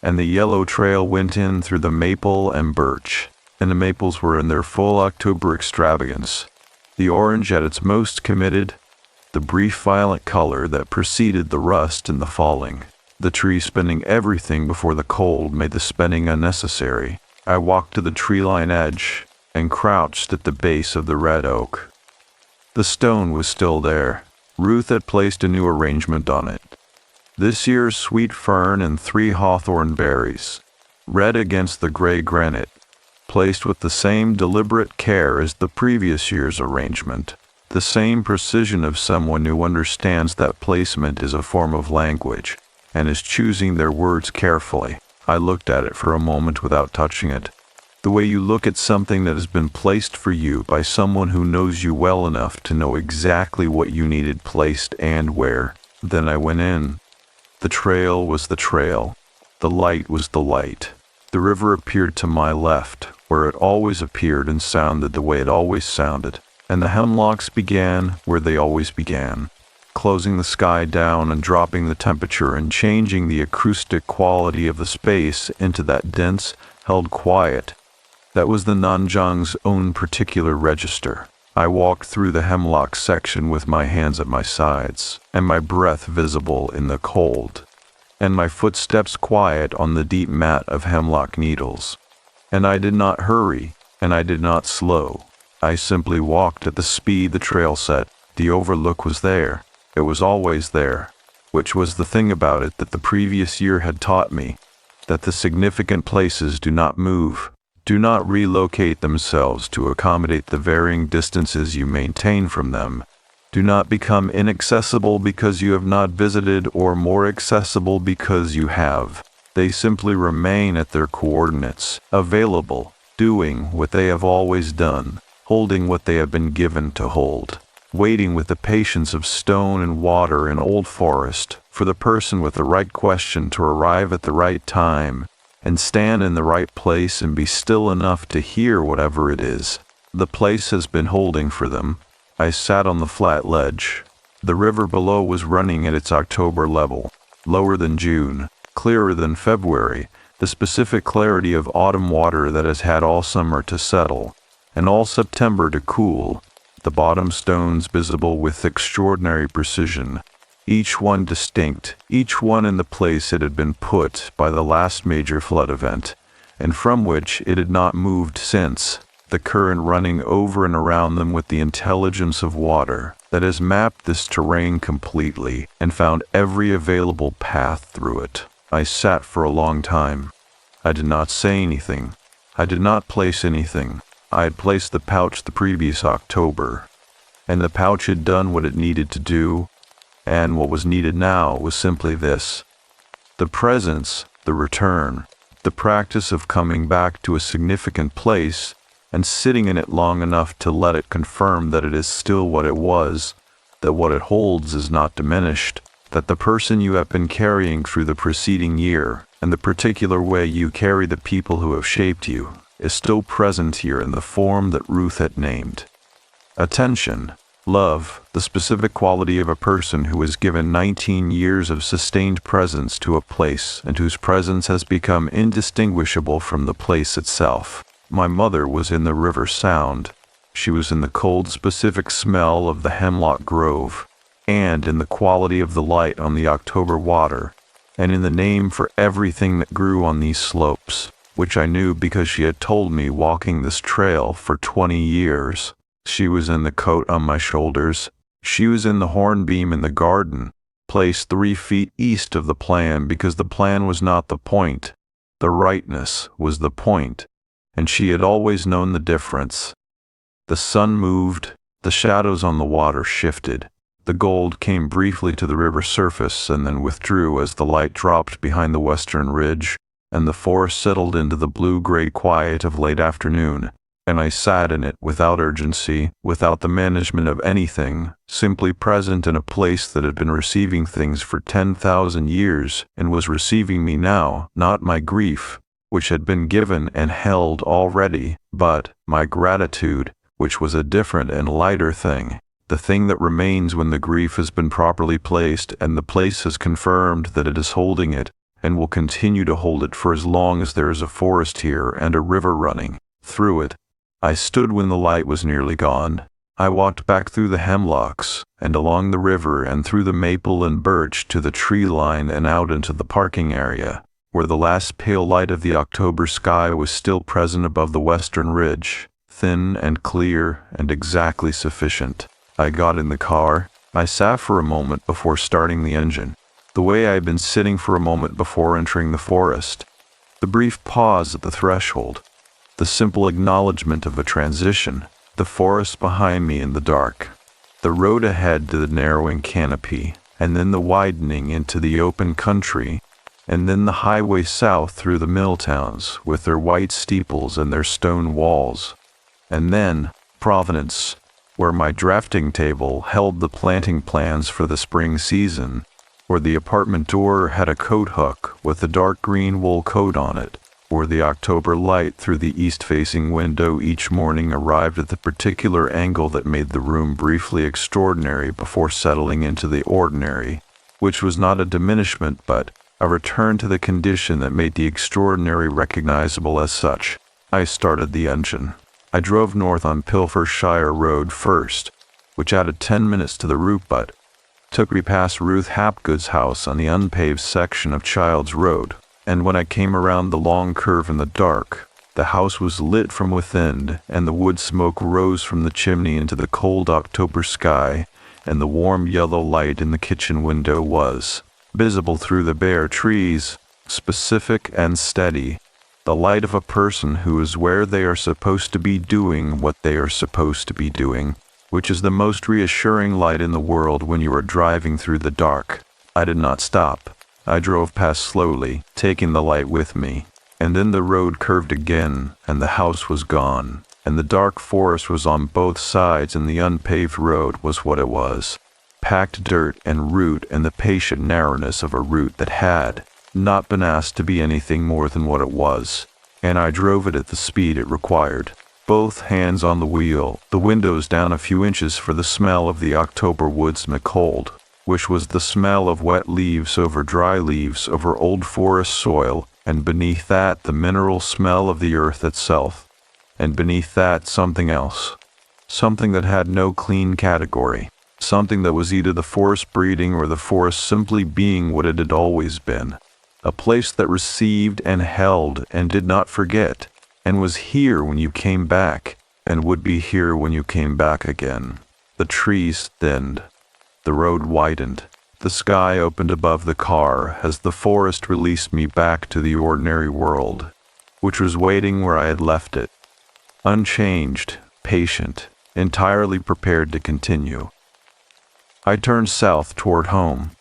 and the yellow trail went in through the maple and birch, and the maples were in their full October extravagance, the orange at its most committed, the brief violet color that preceded the rust and the falling, the tree spending everything before the cold made the spending unnecessary. I walked to the tree line edge and crouched at the base of the red oak. The stone was still there, Ruth had placed a new arrangement on it. This year's sweet fern and 3 hawthorn berries, red against the gray granite, placed with the same deliberate care as the previous year's arrangement, the same precision of someone who understands that placement is a form of language and is choosing their words carefully. I looked at it for a moment without touching it. The way you look at something that has been placed for you by someone who knows you well enough to know exactly what you needed placed and where. Then I went in. The trail was the trail. The light was the light. The river appeared to my left, where it always appeared and sounded the way it always sounded, and the hemlocks began where they always began, closing the sky down and dropping the temperature and changing the acoustic quality of the space into that dense, held quiet. That was the Nanjang's own particular register. I walked through the hemlock section with my hands at my sides, and my breath visible in the cold, and my footsteps quiet on the deep mat of hemlock needles. And I did not hurry, and I did not slow. I simply walked at the speed the trail set. The overlook was there. It was always there, which was the thing about it that the previous year had taught me, that the significant places do not move, do not relocate themselves to accommodate the varying distances you maintain from them, do not become inaccessible because you have not visited or more accessible because you have. They simply remain at their coordinates, available, doing what they have always done, holding what they have been given to hold, waiting with the patience of stone and water in old forest for the person with the right question to arrive at the right time, and stand in the right place and be still enough to hear whatever it is the place has been holding for them. I sat on the flat ledge. The river below was running at its October level, lower than June, clearer than February, the specific clarity of autumn water that has had all summer to settle, and all September to cool, the bottom stones visible with extraordinary precision, each one distinct, each one in the place it had been put by the last major flood event, and from which it had not moved since, the current running over and around them with the intelligence of water that has mapped this terrain completely and found every available path through it. I sat for a long time. I did not say anything. I did not place anything. I had placed the pouch the previous October, and the pouch had done what it needed to do, and what was needed now was simply this: the presence, the return, the practice of coming back to a significant place and sitting in it long enough to let it confirm that it is still what it was, that what it holds is not diminished, that the person you have been carrying through the preceding year, and the particular way you carry the people who have shaped you, is still present here in the form that Ruth had named. Attention, love, the specific quality of a person who has given 19 years of sustained presence to a place and whose presence has become indistinguishable from the place itself. My mother was in the river sound. She was in the cold specific smell of the hemlock grove, and in the quality of the light on the October water, and in the name for everything that grew on these slopes, which I knew because she had told me walking this trail for 20 years. She was in the coat on my shoulders. She was in the hornbeam in the garden, placed 3 feet east of the plan because the plan was not the point. The rightness was the point, and she had always known the difference. The sun moved, the shadows on the water shifted. The gold came briefly to the river surface and then withdrew as the light dropped behind the western ridge, and the forest settled into the blue-gray quiet of late afternoon, and I sat in it without urgency, without the management of anything, simply present in a place that had been receiving things for 10,000 years and was receiving me now, not my grief, which had been given and held already, but my gratitude, which was a different and lighter thing, the thing that remains when the grief has been properly placed and the place has confirmed that it is holding it and will continue to hold it for as long as there is a forest here and a river running through it. I stood when the light was nearly gone. I walked back through the hemlocks and along the river and through the maple and birch to the tree line and out into the parking area, where the last pale light of the October sky was still present above the western ridge, thin and clear and exactly sufficient. I got in the car. I sat for a moment before starting the engine, the way I had been sitting for a moment before entering the forest. The brief pause at the threshold, the simple acknowledgement of a transition, the forest behind me in the dark, the road ahead to the narrowing canopy, and then the widening into the open country, and then the highway south through the mill towns with their white steeples and their stone walls, and then Providence, where my drafting table held the planting plans for the spring season, where the apartment door had a coat hook with a dark green wool coat on it, where the October light through the east-facing window each morning arrived at the particular angle that made the room briefly extraordinary before settling into the ordinary, which was not a diminishment but a return to the condition that made the extraordinary recognizable as such. I started the engine. I drove north on Pilfershire Road first, which added 10 minutes to the route but took me past Ruth Hapgood's house on the unpaved section of Child's Road, and when I came around the long curve in the dark, the house was lit from within, and the wood smoke rose from the chimney into the cold October sky, and the warm yellow light in the kitchen window was visible through the bare trees, specific and steady, the light of a person who is where they are supposed to be doing what they are supposed to be doing, which is the most reassuring light in the world when you are driving through the dark. I did not stop. I drove past slowly, taking the light with me, and then the road curved again, and the house was gone, and the dark forest was on both sides, and the unpaved road was what it was. Packed dirt and root and the patient narrowness of a route that had not been asked to be anything more than what it was, and I drove it at the speed it required. Both hands on the wheel, the windows down a few inches for the smell of the October woods cold, which was the smell of wet leaves over dry leaves over old forest soil, and beneath that the mineral smell of the earth itself, and beneath that something else, something that had no clean category, something that was either the forest breeding or the forest simply being what it had always been, a place that received and held and did not forget, and was here when you came back, and would be here when you came back again. The trees thinned. The road widened. The sky opened above the car as the forest released me back to the ordinary world, which was waiting where I had left it, unchanged, patient, entirely prepared to continue. I turned south toward home.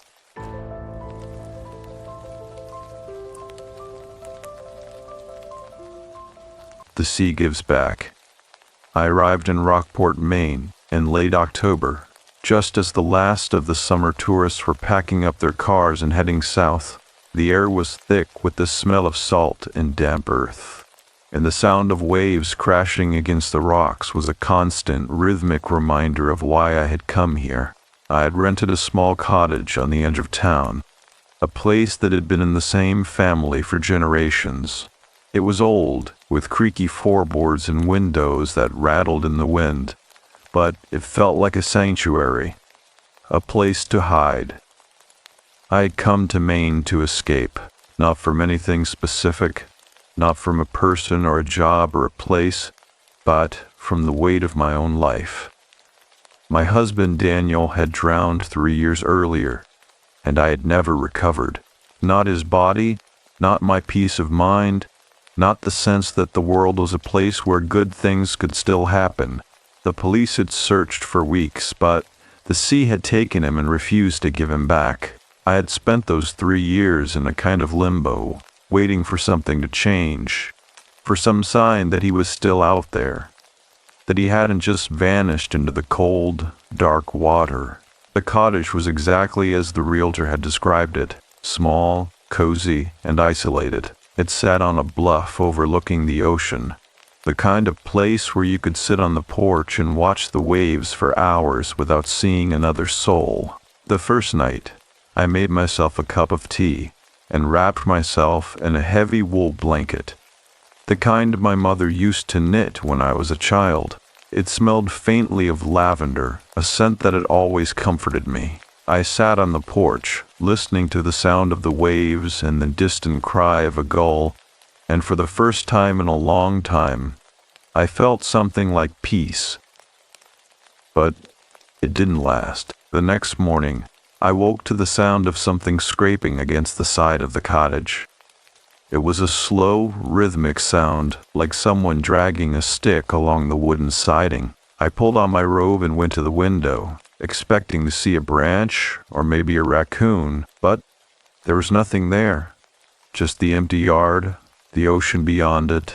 The sea gives back. I arrived in Rockport, Maine, in late October, just as the last of the summer tourists were packing up their cars and heading south. The air was thick with the smell of salt and damp earth, and the sound of waves crashing against the rocks was a constant, rhythmic reminder of why I had come here. I had rented a small cottage on the edge of town, a place that had been in the same family for generations. It was old, with creaky floorboards and windows that rattled in the wind, but it felt like a sanctuary, a place to hide. I had come to Maine to escape, not from anything specific, not from a person or a job or a place, but from the weight of my own life. My husband Daniel had drowned 3 years earlier, and I had never recovered. Not his body, not my peace of mind, not the sense that the world was a place where good things could still happen. The police had searched for weeks, but the sea had taken him and refused to give him back. I had spent those 3 years in a kind of limbo, waiting for something to change, for some sign that he was still out there, that he hadn't just vanished into the cold, dark water. The cottage was exactly as the realtor had described it, small, cozy, and isolated. It sat on a bluff overlooking the ocean, the kind of place where you could sit on the porch and watch the waves for hours without seeing another soul. The first night, I made myself a cup of tea and wrapped myself in a heavy wool blanket, the kind my mother used to knit when I was a child. It smelled faintly of lavender, a scent that had always comforted me. I sat on the porch, listening to the sound of the waves and the distant cry of a gull, and for the first time in a long time, I felt something like peace. But It didn't last. The next morning, I woke to the sound of something scraping against the side of the cottage. It was a slow, rhythmic sound, like someone dragging a stick along the wooden siding. I pulled on my robe and went to the window, expecting to see a branch or maybe a raccoon, but there was nothing there. Just the empty yard, the ocean beyond it,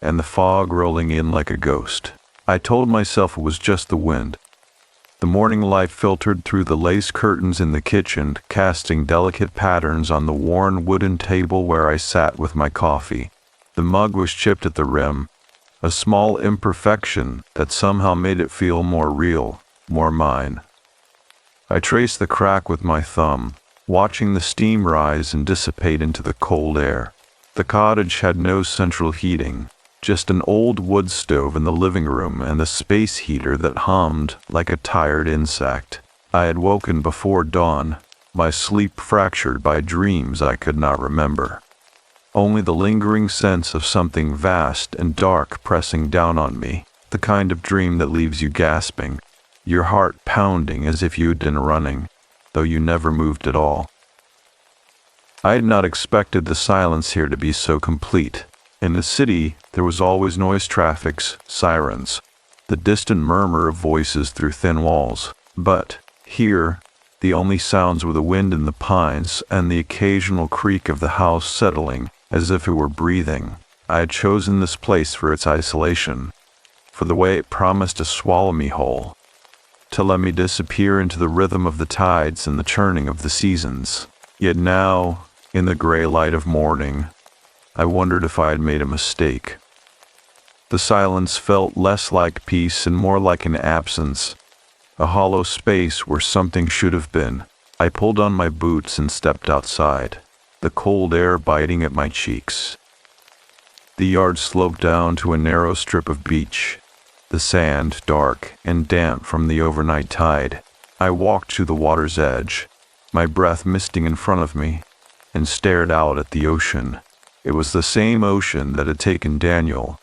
and the fog rolling in like a ghost. I told myself it was just the wind. The morning light filtered through the lace curtains in the kitchen, casting delicate patterns on the worn wooden table where I sat with my coffee. The mug was chipped at the rim, a small imperfection that somehow made it feel more real, more mine. I traced the crack with my thumb, watching the steam rise and dissipate into the cold air. The cottage had no central heating, just an old wood stove in the living room and the space heater that hummed like a tired insect. I had woken before dawn, my sleep fractured by dreams I could not remember. Only the lingering sense of something vast and dark pressing down on me, the kind of dream that leaves you gasping, your heart pounding as if you'd been running, though you never moved at all. I had not expected the silence here to be so complete. In the city, there was always noise, traffics, sirens, the distant murmur of voices through thin walls. But here, the only sounds were the wind in the pines and the occasional creak of the house settling, as if it were breathing. I had chosen this place for its isolation, for the way it promised to swallow me whole, to let me disappear into the rhythm of the tides and the churning of the seasons. Yet now, in the gray light of morning, I wondered if I had made a mistake. The silence felt less like peace and more like an absence, a hollow space where something should have been. I pulled on my boots and stepped outside, the cold air biting at my cheeks. The yard sloped down to a narrow strip of beach, the sand dark and damp from the overnight tide. I walked to the water's edge, my breath misting in front of me, and stared out at the ocean. It was the same ocean that had taken Daniel,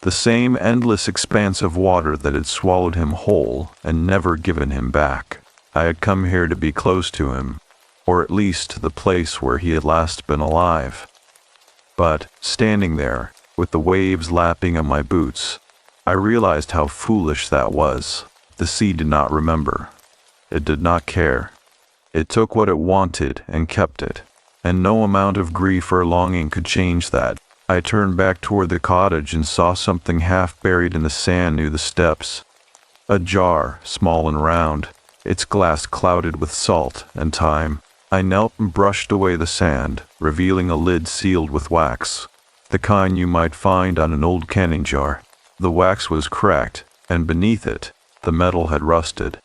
the same endless expanse of water that had swallowed him whole and never given him back. I had come here to be close to him, or at least the place where he had last been alive. But, standing there, with the waves lapping at my boots, I realized how foolish that was. The sea did not remember. It did not care. It took what it wanted and kept it. And no amount of grief or longing could change that. I turned back toward the cottage and saw something half buried in the sand near the steps. A jar, small and round, its glass clouded with salt and time. I knelt and brushed away the sand, revealing a lid sealed with wax, the kind you might find on an old canning jar. The wax was cracked, and beneath it, the metal had rusted.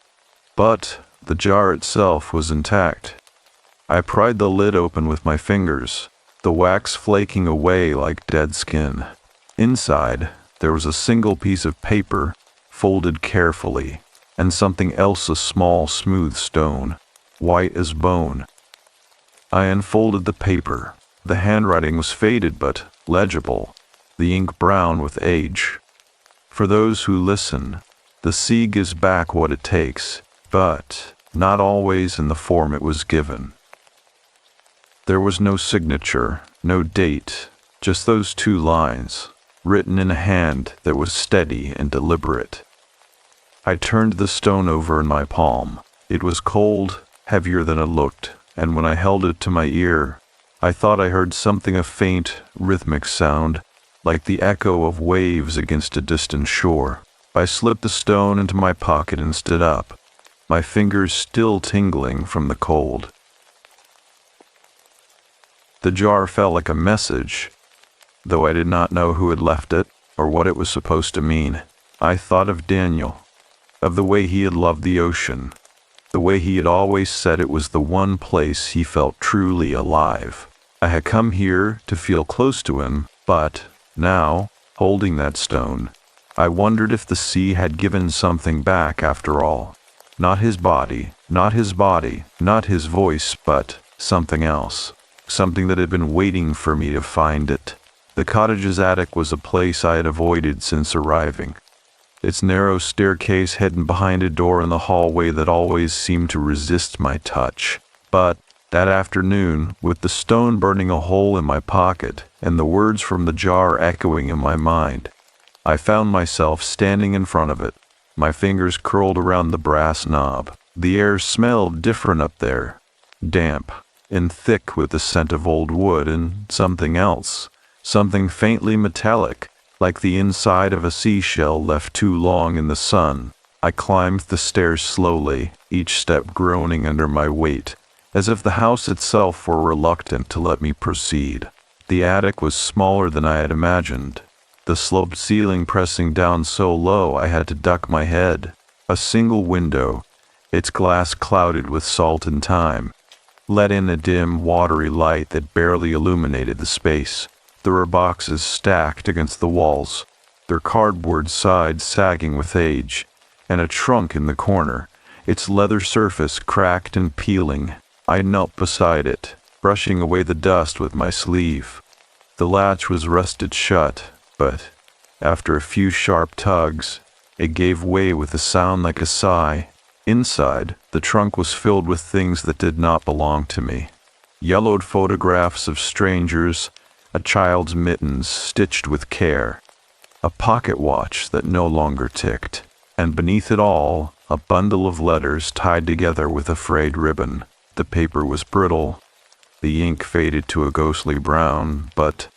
But the jar itself was intact. I pried the lid open with my fingers, the wax flaking away like dead skin. Inside, there was a single piece of paper, folded carefully, and something else, a small, smooth stone, white as bone. I unfolded the paper. The handwriting was faded but legible, the ink brown with age. For those who listen, the sea gives back what it takes, but not always in the form it was given. There was no signature, no date, just those two lines, written in a hand that was steady and deliberate. I turned the stone over in my palm. It was cold, heavier than it looked, and when I held it to my ear, I thought I heard something, a faint, rhythmic sound, like the echo of waves against a distant shore. I slipped the stone into my pocket and stood up, my fingers still tingling from the cold. The jar felt like a message, though I did not know who had left it or what it was supposed to mean. I thought of Daniel, of the way he had loved the ocean, the way he had always said it was the one place he felt truly alive. I had come here to feel close to him, but now, holding that stone, I wondered if the sea had given something back after all. Not his body, not his voice, but something else. Something that had been waiting for me to find it. The cottage's attic was a place I had avoided since arriving. its narrow staircase hidden behind a door in the hallway that always seemed to resist my touch. But that afternoon, with the stone burning a hole in my pocket and the words from the jar echoing in my mind, I found myself standing in front of it, my fingers curled around the brass knob. The air smelled different up there, damp and thick with the scent of old wood and something else, something faintly metallic, like the inside of a seashell left too long in the sun. I climbed the stairs slowly, each step groaning under my weight, as if the house itself were reluctant to let me proceed. The attic was smaller than I had imagined, the sloped ceiling pressing down so low I had to duck my head. A single window, its glass clouded with salt and time, let in a dim, watery light that barely illuminated the space. There were boxes stacked against the walls, their cardboard sides sagging with age, and a trunk in the corner, its leather surface cracked and peeling. I knelt beside it, brushing away the dust with my sleeve. The latch was rusted shut, but after a few sharp tugs, it gave way with a sound like a sigh. Inside, the trunk was filled with things that did not belong to me. Yellowed photographs of strangers, a child's mittens stitched with care, a pocket watch that no longer ticked, and beneath it all, a bundle of letters tied together with a frayed ribbon. The paper was brittle, the ink faded to a ghostly brown, but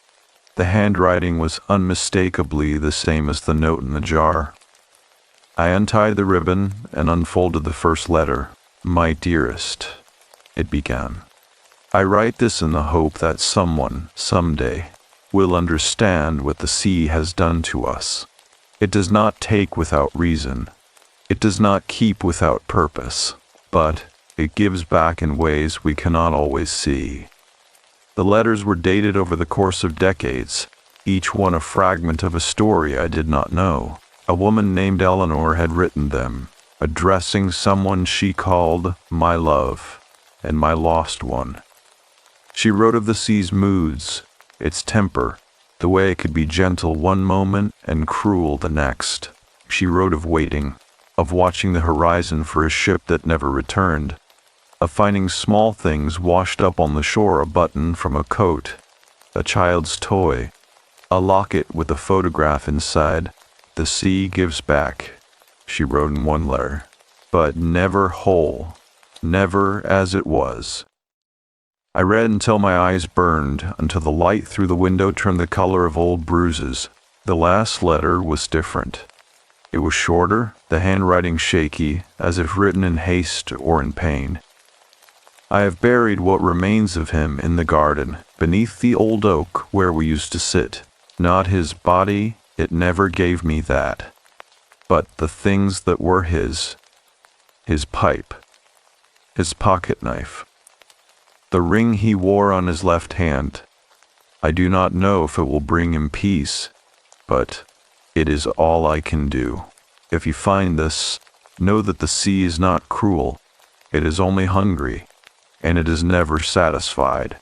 the handwriting was unmistakably the same as the note in the jar. I untied the ribbon and unfolded the first letter. "My dearest," it began. "I write this in the hope that someone, someday, will understand what the sea has done to us. It does not take without reason. It does not keep without purpose, but it gives back in ways we cannot always see." The letters were dated over the course of decades, each one a fragment of a story I did not know. A woman named Eleanor had written them, addressing someone she called my love and my lost one. She wrote of the sea's moods, its temper, the way it could be gentle one moment and cruel the next. She wrote of waiting, of watching the horizon for a ship that never returned, of finding small things washed up on the shore, a button from a coat, a child's toy, a locket with a photograph inside. "The sea gives back," she wrote in one letter, "but never whole, never as it was." I read until my eyes burned, until the light through the window turned the color of old bruises. The last letter was different. It was shorter, the handwriting shaky, as if written in haste or in pain. "I have buried what remains of him in the garden, beneath the old oak where we used to sit. Not his body, it never gave me that, but the things that were his pipe, his pocket knife, the ring he wore on his left hand. I do not know if it will bring him peace, but it is all I can do. If you find this, know that the sea is not cruel. It is only hungry, and it is never satisfied."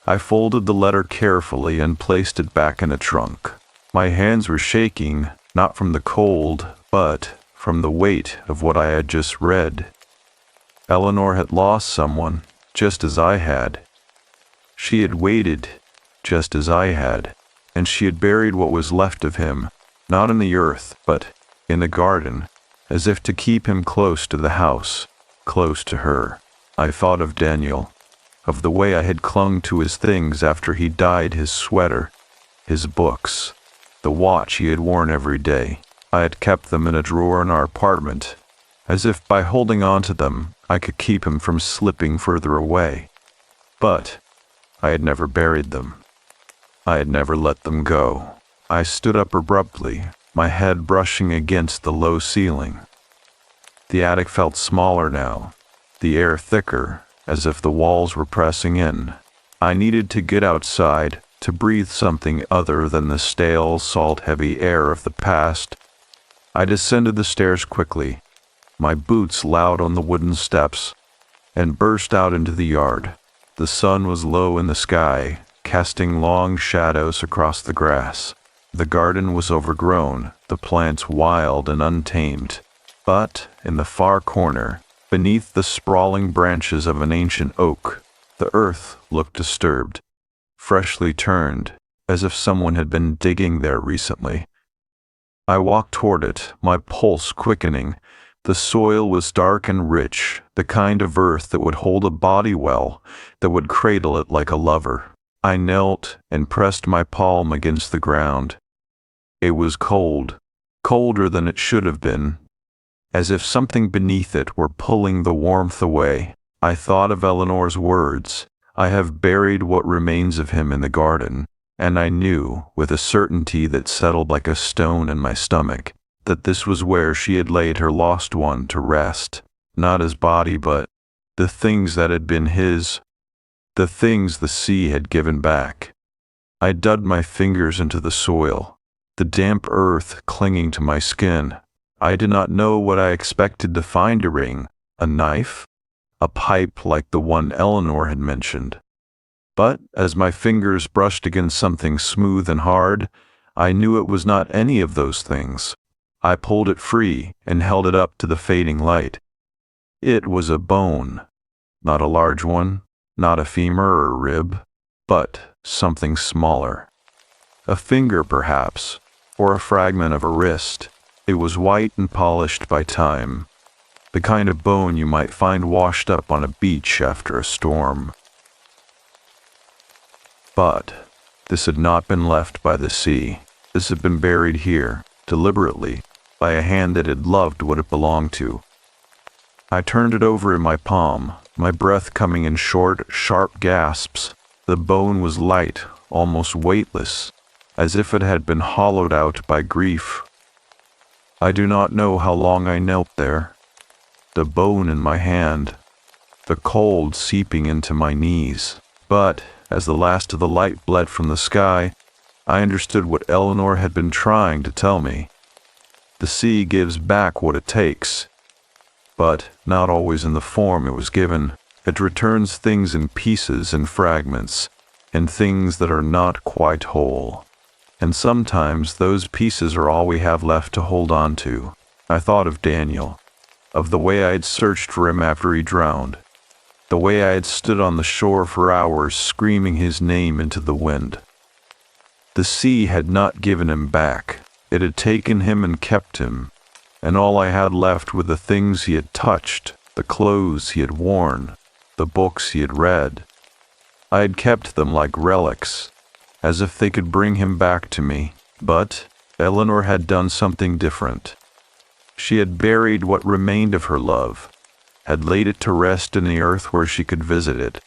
I folded the letter carefully and placed it back in a trunk. My hands were shaking, not from the cold, but from the weight of what I had just read. Eleanor had lost someone, just as I had. She had waited, just as I had, and she had buried what was left of him, not in the earth, but in the garden, as if to keep him close to the house, close to her. I thought of Daniel, of the way I had clung to his things after he died, his sweater, his books, the watch he had worn every day. I had kept them in a drawer in our apartment, as if by holding on to them I could keep him from slipping further away. But I had never buried them. I had never let them go. I stood up abruptly, my head brushing against the low ceiling. The attic felt smaller now, the air thicker, as if the walls were pressing in. I needed to get outside, to breathe something other than the stale, salt-heavy air of the past. I descended the stairs quickly, my boots loud on the wooden steps, and burst out into the yard. The sun was low in the sky, casting long shadows across the grass. The garden was overgrown, the plants wild and untamed. But, in the far corner, beneath the sprawling branches of an ancient oak, the earth looked disturbed, freshly turned, as if someone had been digging there recently. I walked toward it, my pulse quickening. The soil was dark and rich, the kind of earth that would hold a body well, that would cradle it like a lover. I knelt and pressed my palm against the ground. It was cold, colder than it should have been, as if something beneath it were pulling the warmth away. I thought of Eleanor's words, "I have buried what remains of him in the garden," and I knew, with a certainty that settled like a stone in my stomach, that this was where she had laid her lost one to rest, not his body but the things that had been his, the things the sea had given back. I dug my fingers into the soil, the damp earth clinging to my skin. I did not know what I expected to find: a ring, a knife, a pipe like the one Eleanor had mentioned. But as my fingers brushed against something smooth and hard, I knew it was not any of those things. I pulled it free and held it up to the fading light. It was a bone, not a large one, not a femur or rib, but something smaller. A finger, perhaps, or a fragment of a wrist. It was white and polished by time, the kind of bone you might find washed up on a beach after a storm. But this had not been left by the sea. This had been buried here, deliberately, by a hand that had loved what it belonged to. I turned it over in my palm, my breath coming in short, sharp gasps. The bone was light, almost weightless, as if it had been hollowed out by grief. I do not know how long I knelt there, the bone in my hand, the cold seeping into my knees. But as the last of the light bled from the sky, I understood what Eleanor had been trying to tell me. The sea gives back what it takes, but not always in the form it was given. It returns things in pieces and fragments, and things that are not quite whole. And sometimes those pieces are all we have left to hold on to. I thought of Daniel, of the way I had searched for him after he drowned, the way I had stood on the shore for hours screaming his name into the wind. The sea had not given him back. It had taken him and kept him, and all I had left were the things he had touched, the clothes he had worn, the books he had read. I had kept them like relics, as if they could bring him back to me. But Eleanor had done something different. She had buried what remained of her love, had laid it to rest in the earth where she could visit it,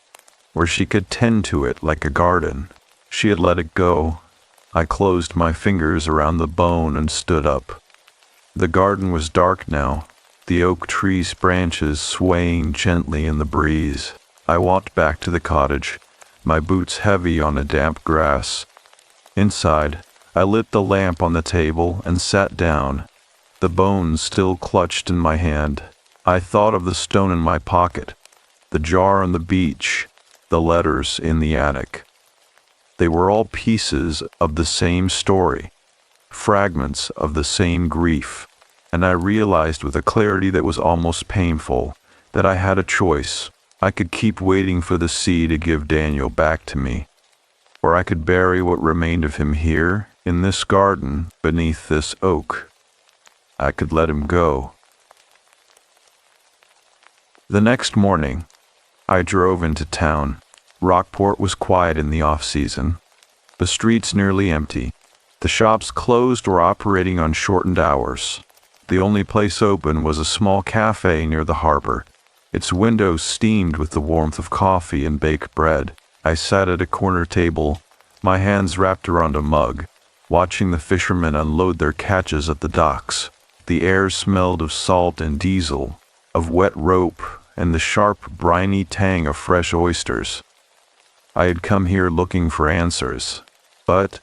where she could tend to it like a garden. She had let it go. I closed my fingers around the bone and stood up. The garden was dark now, the oak tree's branches swaying gently in the breeze. I walked back to the cottage, my boots heavy on the damp grass. Inside, I lit the lamp on the table and sat down, the bones still clutched in my hand. I thought of the stone in my pocket, the jar on the beach, the letters in the attic. They were all pieces of the same story, fragments of the same grief, and I realized with a clarity that was almost painful that I had a choice. I could keep waiting for the sea to give Daniel back to me, or I could bury what remained of him here, in this garden, beneath this oak. I could let him go. The next morning, I drove into town. Rockport was quiet in the off-season, the streets nearly empty, the shops closed or operating on shortened hours. The only place open was a small cafe near the harbor. Its windows steamed with the warmth of coffee and baked bread. I sat at a corner table, my hands wrapped around a mug, watching the fishermen unload their catches at the docks. The air smelled of salt and diesel, of wet rope, and the sharp, briny tang of fresh oysters. I had come here looking for answers, but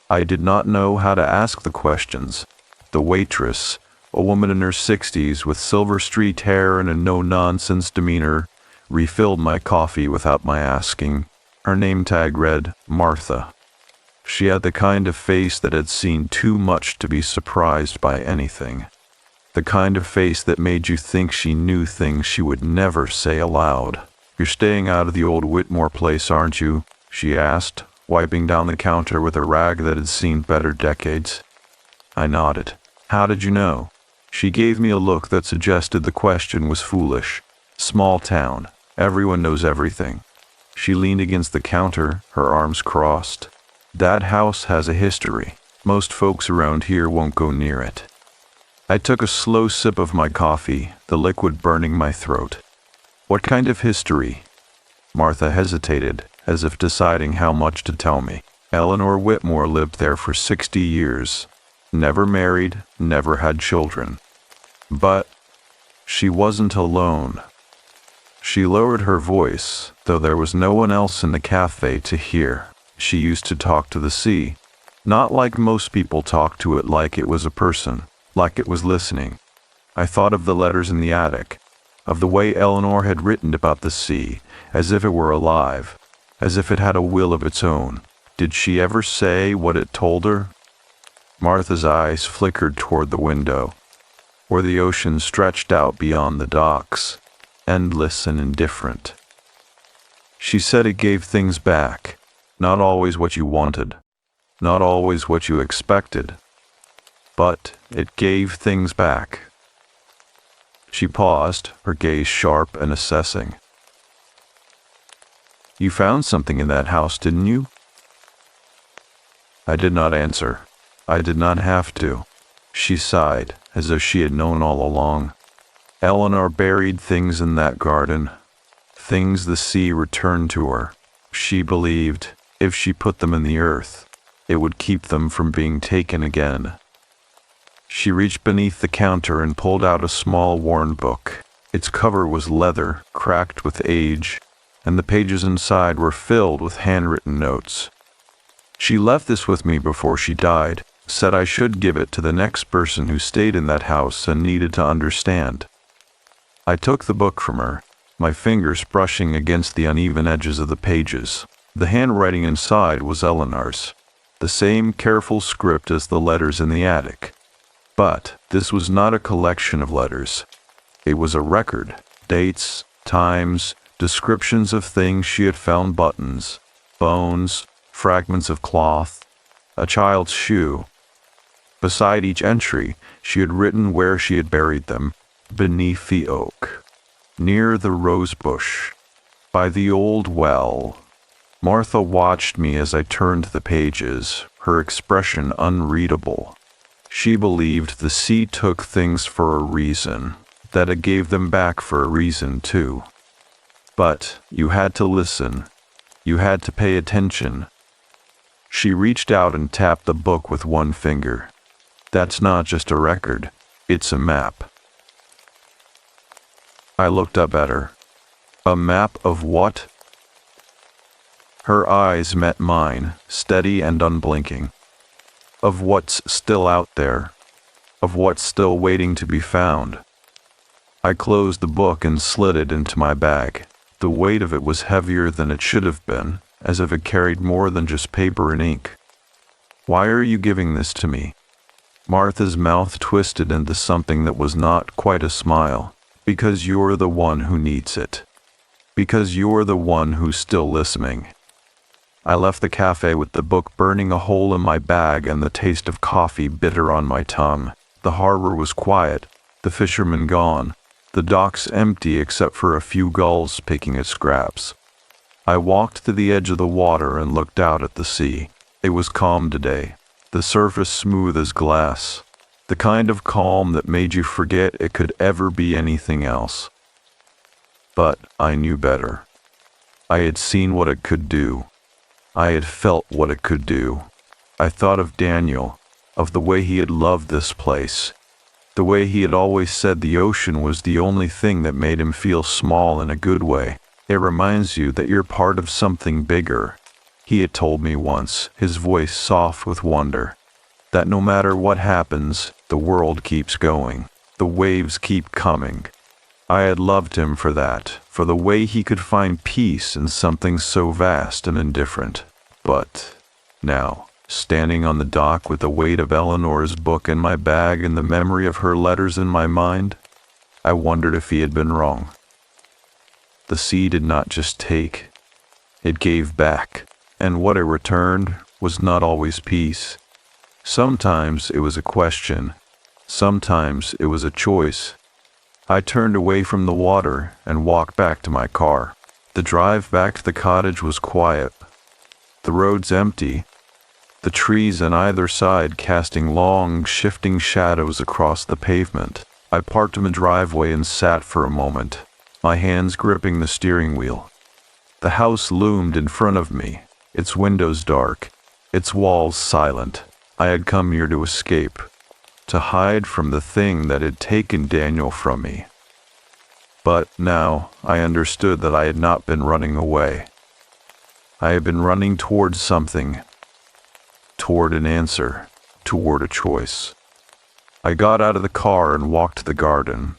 I did not know how to ask the questions. The waitress, a woman in her 60s with silver-streaked hair and a no-nonsense demeanor, refilled my coffee without my asking. Her name tag read Martha. She had the kind of face that had seen too much to be surprised by anything. The kind of face that made you think she knew things she would never say aloud. "You're staying out of the old Whitmore place, aren't you?" she asked, wiping down the counter with a rag that had seen better decades. I nodded. "How did you know?" She gave me a look that suggested the question was foolish. Small town. Everyone knows everything. She leaned against the counter, her arms crossed. "That house has a history. Most folks around here won't go near it." I took a slow sip of my coffee, the liquid burning my throat. "What kind of history?" Martha hesitated, as if deciding how much to tell me. "Eleanor Whitmore lived there for 60 years. Never married, never had children. But she wasn't alone." She lowered her voice, though there was no one else in the cafe to hear. She used to talk to the sea, not like most people talk to it like it was a person, like it was listening. I thought of the letters in the attic, of the way Eleanor had written about the sea, as if it were alive, as if it had a will of its own. Did she ever say what it told her? Martha's eyes flickered toward the window, where the ocean stretched out beyond the docks, endless and indifferent. She said it gave things back, not always what you wanted, not always what you expected, but it gave things back. She paused, her gaze sharp and assessing. "You found something in that house, didn't you?" I did not answer. I did not have to. She sighed, as though she had known all along. Eleanor buried things in that garden, things the sea returned to her. She believed, if she put them in the earth, it would keep them from being taken again. She reached beneath the counter and pulled out a small worn book. Its cover was leather, cracked with age, and the pages inside were filled with handwritten notes. She left this with me before she died, said I should give it to the next person who stayed in that house and needed to understand. I took the book from her, my fingers brushing against the uneven edges of the pages. The handwriting inside was Eleanor's, the same careful script as the letters in the attic. But this was not a collection of letters. It was a record, dates, times, descriptions of things she had found: buttons, bones, fragments of cloth, a child's shoe. Beside each entry, she had written where she had buried them: beneath the oak, near the rose bush, by the old well. Martha watched me as I turned the pages, her expression unreadable. She believed the sea took things for a reason, that it gave them back for a reason too. But you had to listen. You had to pay attention. She reached out and tapped the book with one finger. "That's not just a record, it's a map." I looked up at her. "A map of what?" Her eyes met mine, steady and unblinking. "Of what's still out there, of what's still waiting to be found." I closed the book and slid it into my bag. The weight of it was heavier than it should have been, as if it carried more than just paper and ink. "Why are you giving this to me?" Martha's mouth twisted into something that was not quite a smile. "Because you're the one who needs it. Because you're the one who's still listening." I left the cafe with the book burning a hole in my bag and the taste of coffee bitter on my tongue. The harbor was quiet, the fishermen gone, the docks empty except for a few gulls picking at scraps. I walked to the edge of the water and looked out at the sea. It was calm today, the surface smooth as glass, the kind of calm that made you forget it could ever be anything else. But I knew better. I had seen what it could do. I had felt what it could do. I thought of Daniel, of the way he had loved this place, the way he had always said the ocean was the only thing that made him feel small in a good way. "It reminds you that you're part of something bigger," he had told me once, his voice soft with wonder. "That no matter what happens, the world keeps going. The waves keep coming." I had loved him for that, for the way he could find peace in something so vast and indifferent. But now, standing on the dock with the weight of Eleanor's book in my bag and the memory of her letters in my mind, I wondered if he had been wrong. The sea did not just take, it gave back, and what it returned was not always peace. Sometimes it was a question, sometimes it was a choice. I turned away from the water and walked back to my car. The drive back to the cottage was quiet, the roads empty, the trees on either side casting long, shifting shadows across the pavement. I parked in the driveway and sat for a moment, my hands gripping the steering wheel. The house loomed in front of me, its windows dark, its walls silent. I had come here to escape, to hide from the thing that had taken Daniel from me. But now I understood that I had not been running away. I had been running towards something, toward an answer, toward a choice. I got out of the car and walked to the garden.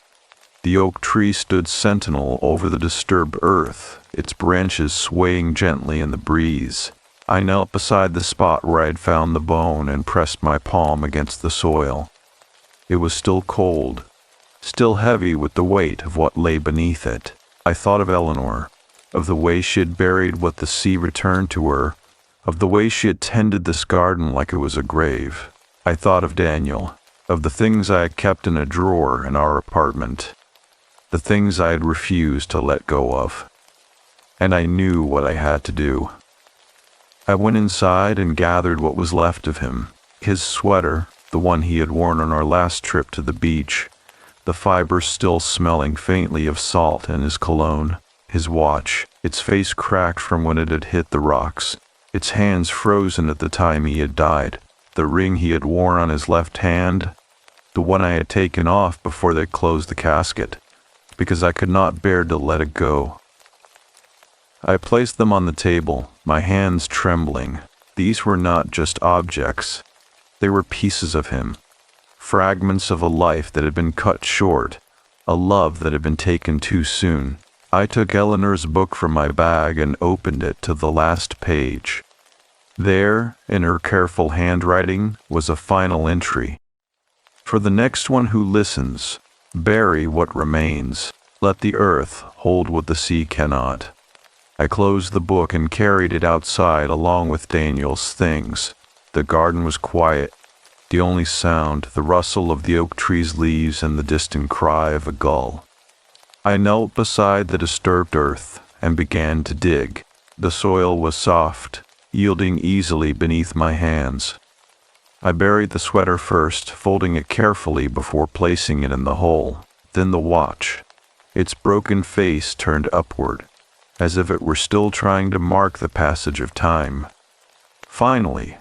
The oak tree stood sentinel over the disturbed earth, its branches swaying gently in the breeze. I knelt beside the spot where I had found the bone and pressed my palm against the soil. It was still cold, still heavy with the weight of what lay beneath it. I thought of Eleanor, of the way she had buried what the sea returned to her, of the way she had tended this garden like it was a grave. I thought of Daniel, of the things I had kept in a drawer in our apartment, the things I had refused to let go of. And I knew what I had to do. I went inside and gathered what was left of him, his sweater, the one he had worn on our last trip to the beach, the fibers still smelling faintly of salt in his cologne, his watch, its face cracked from when it had hit the rocks, its hands frozen at the time he had died, the ring he had worn on his left hand, the one I had taken off before they closed the casket, because I could not bear to let it go. I placed them on the table, my hands trembling. These were not just objects. They were pieces of him, fragments of a life that had been cut short, a love that had been taken too soon. I took Eleanor's book from my bag and opened it to the last page. There, in her careful handwriting, was a final entry. For the next one who listens, bury what remains. Let the earth hold what the sea cannot. I closed the book and carried it outside along with Daniel's things. The garden was quiet, the only sound, the rustle of the oak tree's leaves and the distant cry of a gull. I knelt beside the disturbed earth and began to dig. The soil was soft, yielding easily beneath my hands. I buried the sweater first, folding it carefully before placing it in the hole. Then the watch, its broken face turned upward, as if it were still trying to mark the passage of time. Finally,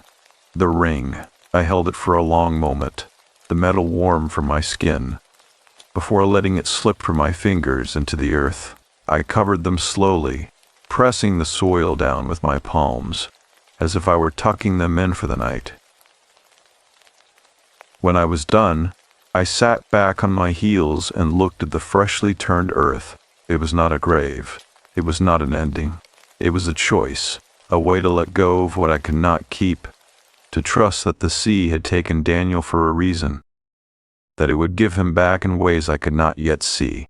the ring. I held it for a long moment, the metal warm from my skin. Before letting it slip from my fingers into the earth, I covered them slowly, pressing the soil down with my palms, as if I were tucking them in for the night. When I was done, I sat back on my heels and looked at the freshly turned earth. It was not a grave. It was not an ending. It was a choice, a way to let go of what I could not keep, to trust that the sea had taken Daniel for a reason, that it would give him back in ways I could not yet see.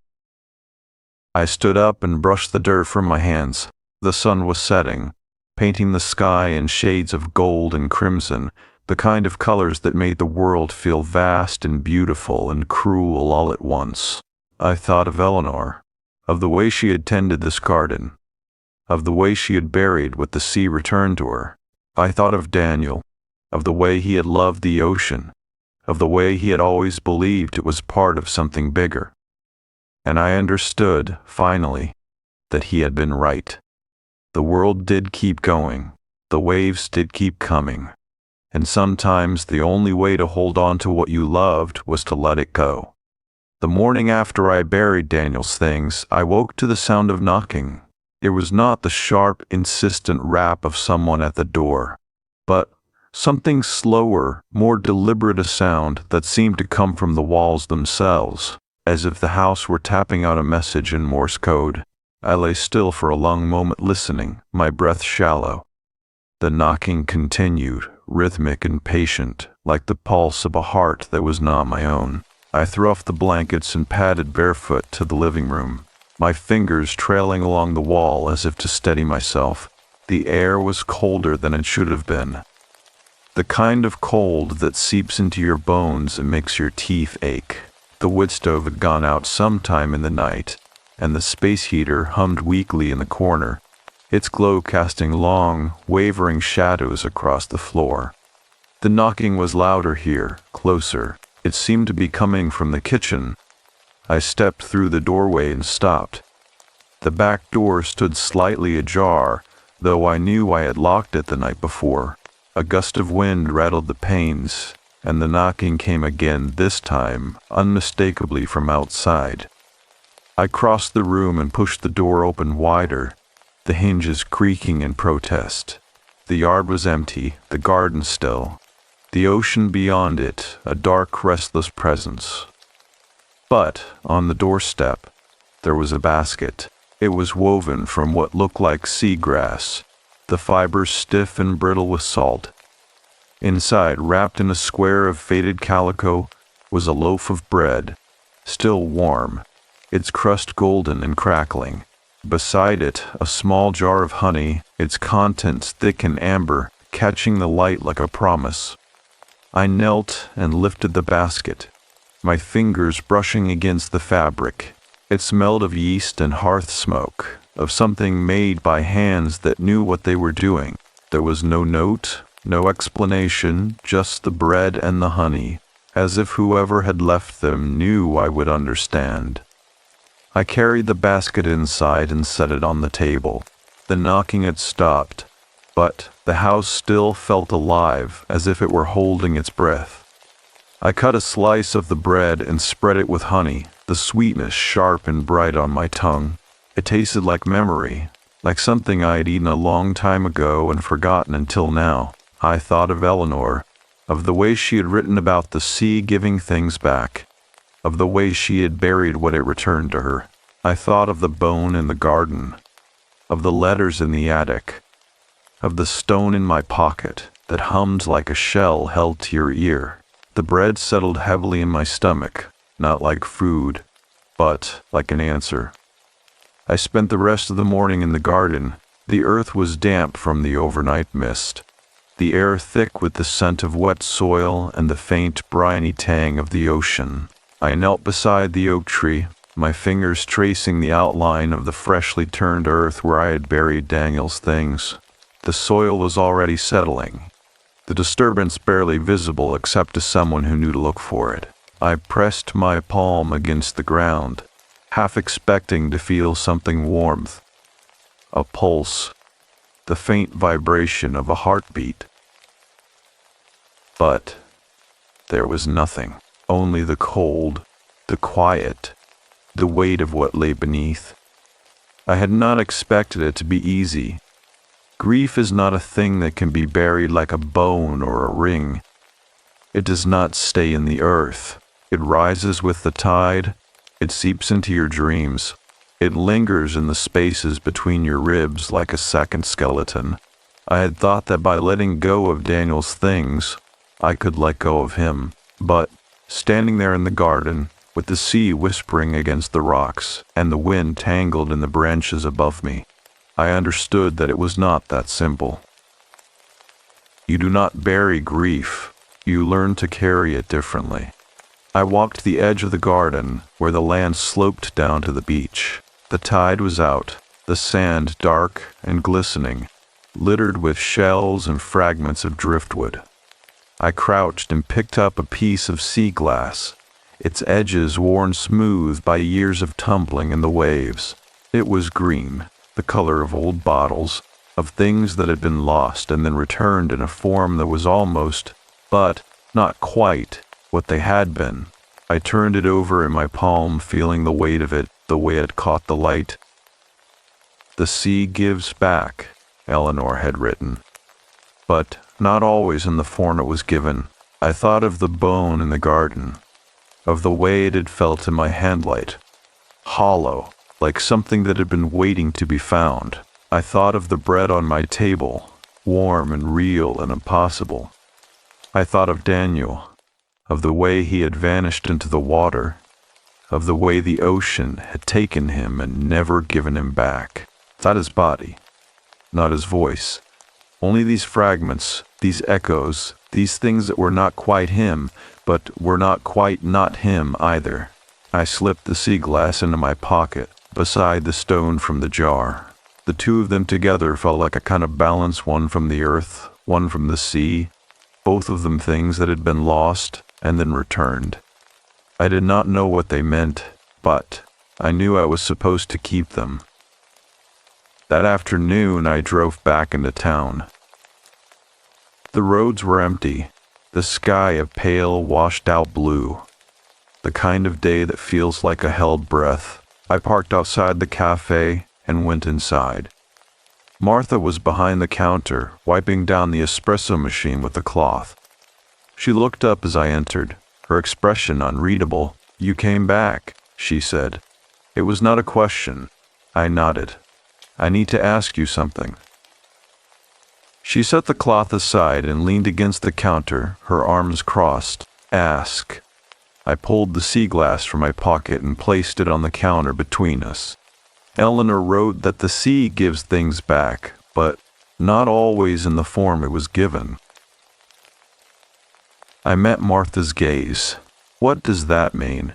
I stood up and brushed the dirt from my hands. The sun was setting, painting the sky in shades of gold and crimson, the kind of colors that made the world feel vast and beautiful and cruel all at once. I thought of Eleanor, of the way she had tended this garden, of the way she had buried what the sea returned to her. I thought of Daniel, of the way he had loved the ocean, of the way he had always believed it was part of something bigger. And I understood, finally, that he had been right. The world did keep going, the waves did keep coming, and sometimes the only way to hold on to what you loved was to let it go. The morning after I buried Daniel's things, I woke to the sound of knocking. It was not the sharp, insistent rap of someone at the door, but something slower, more deliberate, a sound that seemed to come from the walls themselves, as if the house were tapping out a message in Morse code. I lay still for a long moment listening, my breath shallow. The knocking continued, rhythmic and patient, like the pulse of a heart that was not my own. I threw off the blankets and padded barefoot to the living room, my fingers trailing along the wall as if to steady myself. The air was colder than it should have been. The kind of cold that seeps into your bones and makes your teeth ache. The wood stove had gone out sometime in the night, and the space heater hummed weakly in the corner, its glow casting long, wavering shadows across the floor. The knocking was louder here, closer. It seemed to be coming from the kitchen. I stepped through the doorway and stopped. The back door stood slightly ajar, though I knew I had locked it the night before. A gust of wind rattled the panes, and the knocking came again, this time unmistakably from outside. I crossed the room and pushed the door open wider, the hinges creaking in protest. The yard was empty, the garden still, the ocean beyond it, a dark, restless presence. But on the doorstep, there was a basket. It was woven from what looked like seagrass, the fibers stiff and brittle with salt. Inside, wrapped in a square of faded calico, was a loaf of bread, still warm, its crust golden and crackling. Beside it, a small jar of honey, its contents thick and amber, catching the light like a promise. I knelt and lifted the basket, my fingers brushing against the fabric. It smelled of yeast and hearth smoke, of something made by hands that knew what they were doing. There was no note, no explanation, just the bread and the honey, as if whoever had left them knew I would understand. I carried the basket inside and set it on the table. The knocking had stopped, but the house still felt alive, as if it were holding its breath. I cut a slice of the bread and spread it with honey, the sweetness sharp and bright on my tongue. It tasted like memory, like something I had eaten a long time ago and forgotten until now. I thought of Eleanor, of the way she had written about the sea giving things back, of the way she had buried what it returned to her. I thought of the bone in the garden, of the letters in the attic, of the stone in my pocket that hummed like a shell held to your ear. The bread settled heavily in my stomach, not like food, but like an answer. I spent the rest of the morning in the garden. The earth was damp from the overnight mist, the air thick with the scent of wet soil and the faint, briny tang of the ocean. I knelt beside the oak tree, my fingers tracing the outline of the freshly turned earth where I had buried Daniel's things. The soil was already settling, the disturbance barely visible except to someone who knew to look for it. I pressed my palm against the ground, half expecting to feel something warmth, a pulse, the faint vibration of a heartbeat. But there was nothing, only the cold, the quiet, the weight of what lay beneath. I had not expected it to be easy. Grief is not a thing that can be buried like a bone or a ring. It does not stay in the earth. It rises with the tide. It seeps into your dreams. It lingers in the spaces between your ribs like a second skeleton. I had thought that by letting go of Daniel's things, I could let go of him. But, standing there in the garden, with the sea whispering against the rocks and the wind tangled in the branches above me, I understood that it was not that simple. You do not bury grief. You learn to carry it differently. I walked the edge of the garden, where the land sloped down to the beach. The tide was out, the sand dark and glistening, littered with shells and fragments of driftwood. I crouched and picked up a piece of sea glass, its edges worn smooth by years of tumbling in the waves. It was green, the color of old bottles, of things that had been lost and then returned in a form that was almost, but not quite, what they had been. I turned it over in my palm, feeling the weight of it, the way it caught the light. "The sea gives back," Eleanor had written. But not always in the form it was given. I thought of the bone in the garden, of the way it had felt in my handlight, hollow, like something that had been waiting to be found. I thought of the bread on my table, warm and real and impossible. I thought of Daniel, of the way he had vanished into the water, of the way the ocean had taken him and never given him back. Not his body, not his voice. Only these fragments, these echoes, these things that were not quite him, but were not quite not him either. I slipped the sea glass into my pocket, beside the stone from the jar. The two of them together felt like a kind of balance, one from the earth, one from the sea, both of them things that had been lost and then returned. I did not know what they meant, but I knew I was supposed to keep them. That afternoon I drove back into town. The roads were empty, the sky a pale, washed-out blue, the kind of day that feels like a held breath. I parked outside the cafe and went inside. Martha was behind the counter, wiping down the espresso machine with a cloth. She looked up as I entered, her expression unreadable. "You came back," she said. It was not a question. I nodded. "I need to ask you something." She set the cloth aside and leaned against the counter, her arms crossed. "Ask." I pulled the sea glass from my pocket and placed it on the counter between us. Eleanor wrote that the sea gives things back, but not always in the form it was given. I met Martha's gaze. "What does that mean?"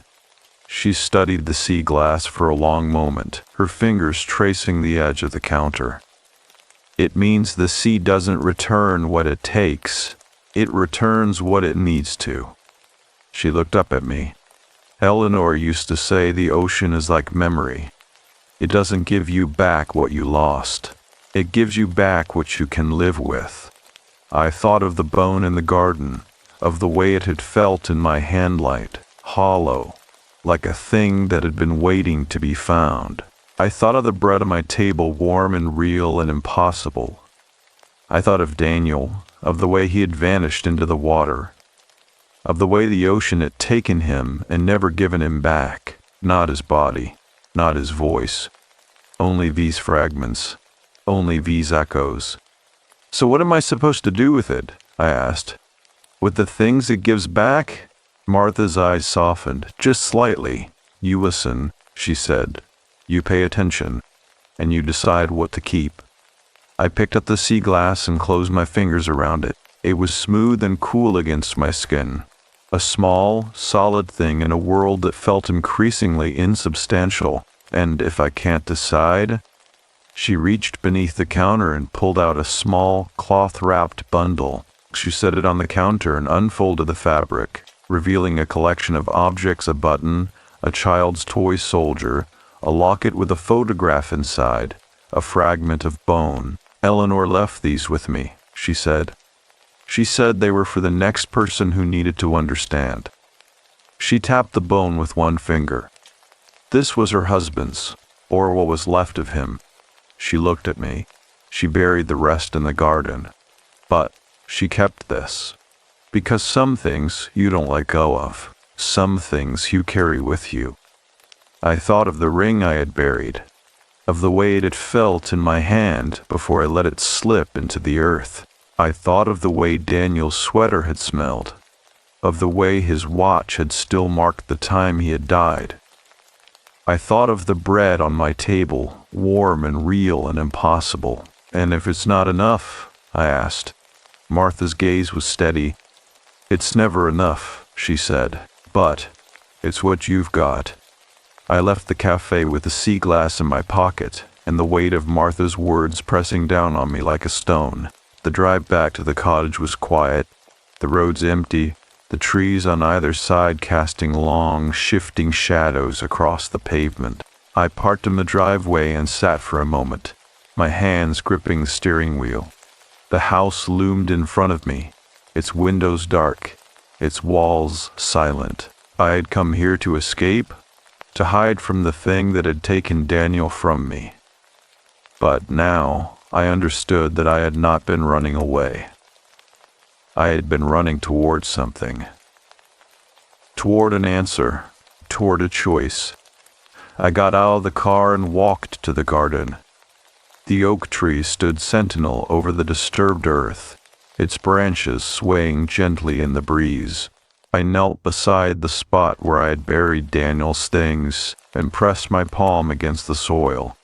She studied the sea glass for a long moment, her fingers tracing the edge of the counter. "It means the sea doesn't return what it takes. It returns what it needs to." She looked up at me. "Eleanor used to say the ocean is like memory. It doesn't give you back what you lost. It gives you back what you can live with." I thought of the bone in the garden, of the way it had felt in my handlight, hollow, like a thing that had been waiting to be found. I thought of the bread on my table, warm and real and impossible. I thought of Daniel, of the way he had vanished into the water, of the way the ocean had taken him and never given him back, not his body, not his voice, only these fragments, only these echoes. "So what am I supposed to do with it?" I asked. "With the things it gives back?" Martha's eyes softened, just slightly. "You listen," she said. "You pay attention, and you decide what to keep." I picked up the sea glass and closed my fingers around it. It was smooth and cool against my skin. A small, solid thing in a world that felt increasingly insubstantial. And if I can't decide? She reached beneath the counter and pulled out a small, cloth-wrapped bundle. She set it on the counter and unfolded the fabric, revealing a collection of objects: a button, a child's toy soldier, a locket with a photograph inside, a fragment of bone. "Eleanor left these with me," she said. "She said they were for the next person who needed to understand." She tapped the bone with one finger. This was her husband's, or what was left of him. She looked at me. She buried the rest in the garden. But she kept this. Because some things you don't let go of. Some things you carry with you. I thought of the ring I had buried, of the way it had felt in my hand before I let it slip into the earth. I thought of the way Daniel's sweater had smelled, of the way his watch had still marked the time he had died. I thought of the bread on my table, warm and real and impossible. "And if it's not enough?" I asked. Martha's gaze was steady. "It's never enough," she said, "but it's what you've got." I left the cafe with the sea glass in my pocket and the weight of Martha's words pressing down on me like a stone. The drive back to the cottage was quiet, the roads empty, the trees on either side casting long, shifting shadows across the pavement. I parked in the driveway and sat for a moment, my hands gripping the steering wheel. The house loomed in front of me, its windows dark, its walls silent. I had come here to escape, to hide from the thing that had taken Daniel from me. But now I understood that I had not been running away. I had been running toward something. Toward an answer, toward a choice. I got out of the car and walked to the garden. The oak tree stood sentinel over the disturbed earth, its branches swaying gently in the breeze. I knelt beside the spot where I had buried Daniel's things and pressed my palm against the soil.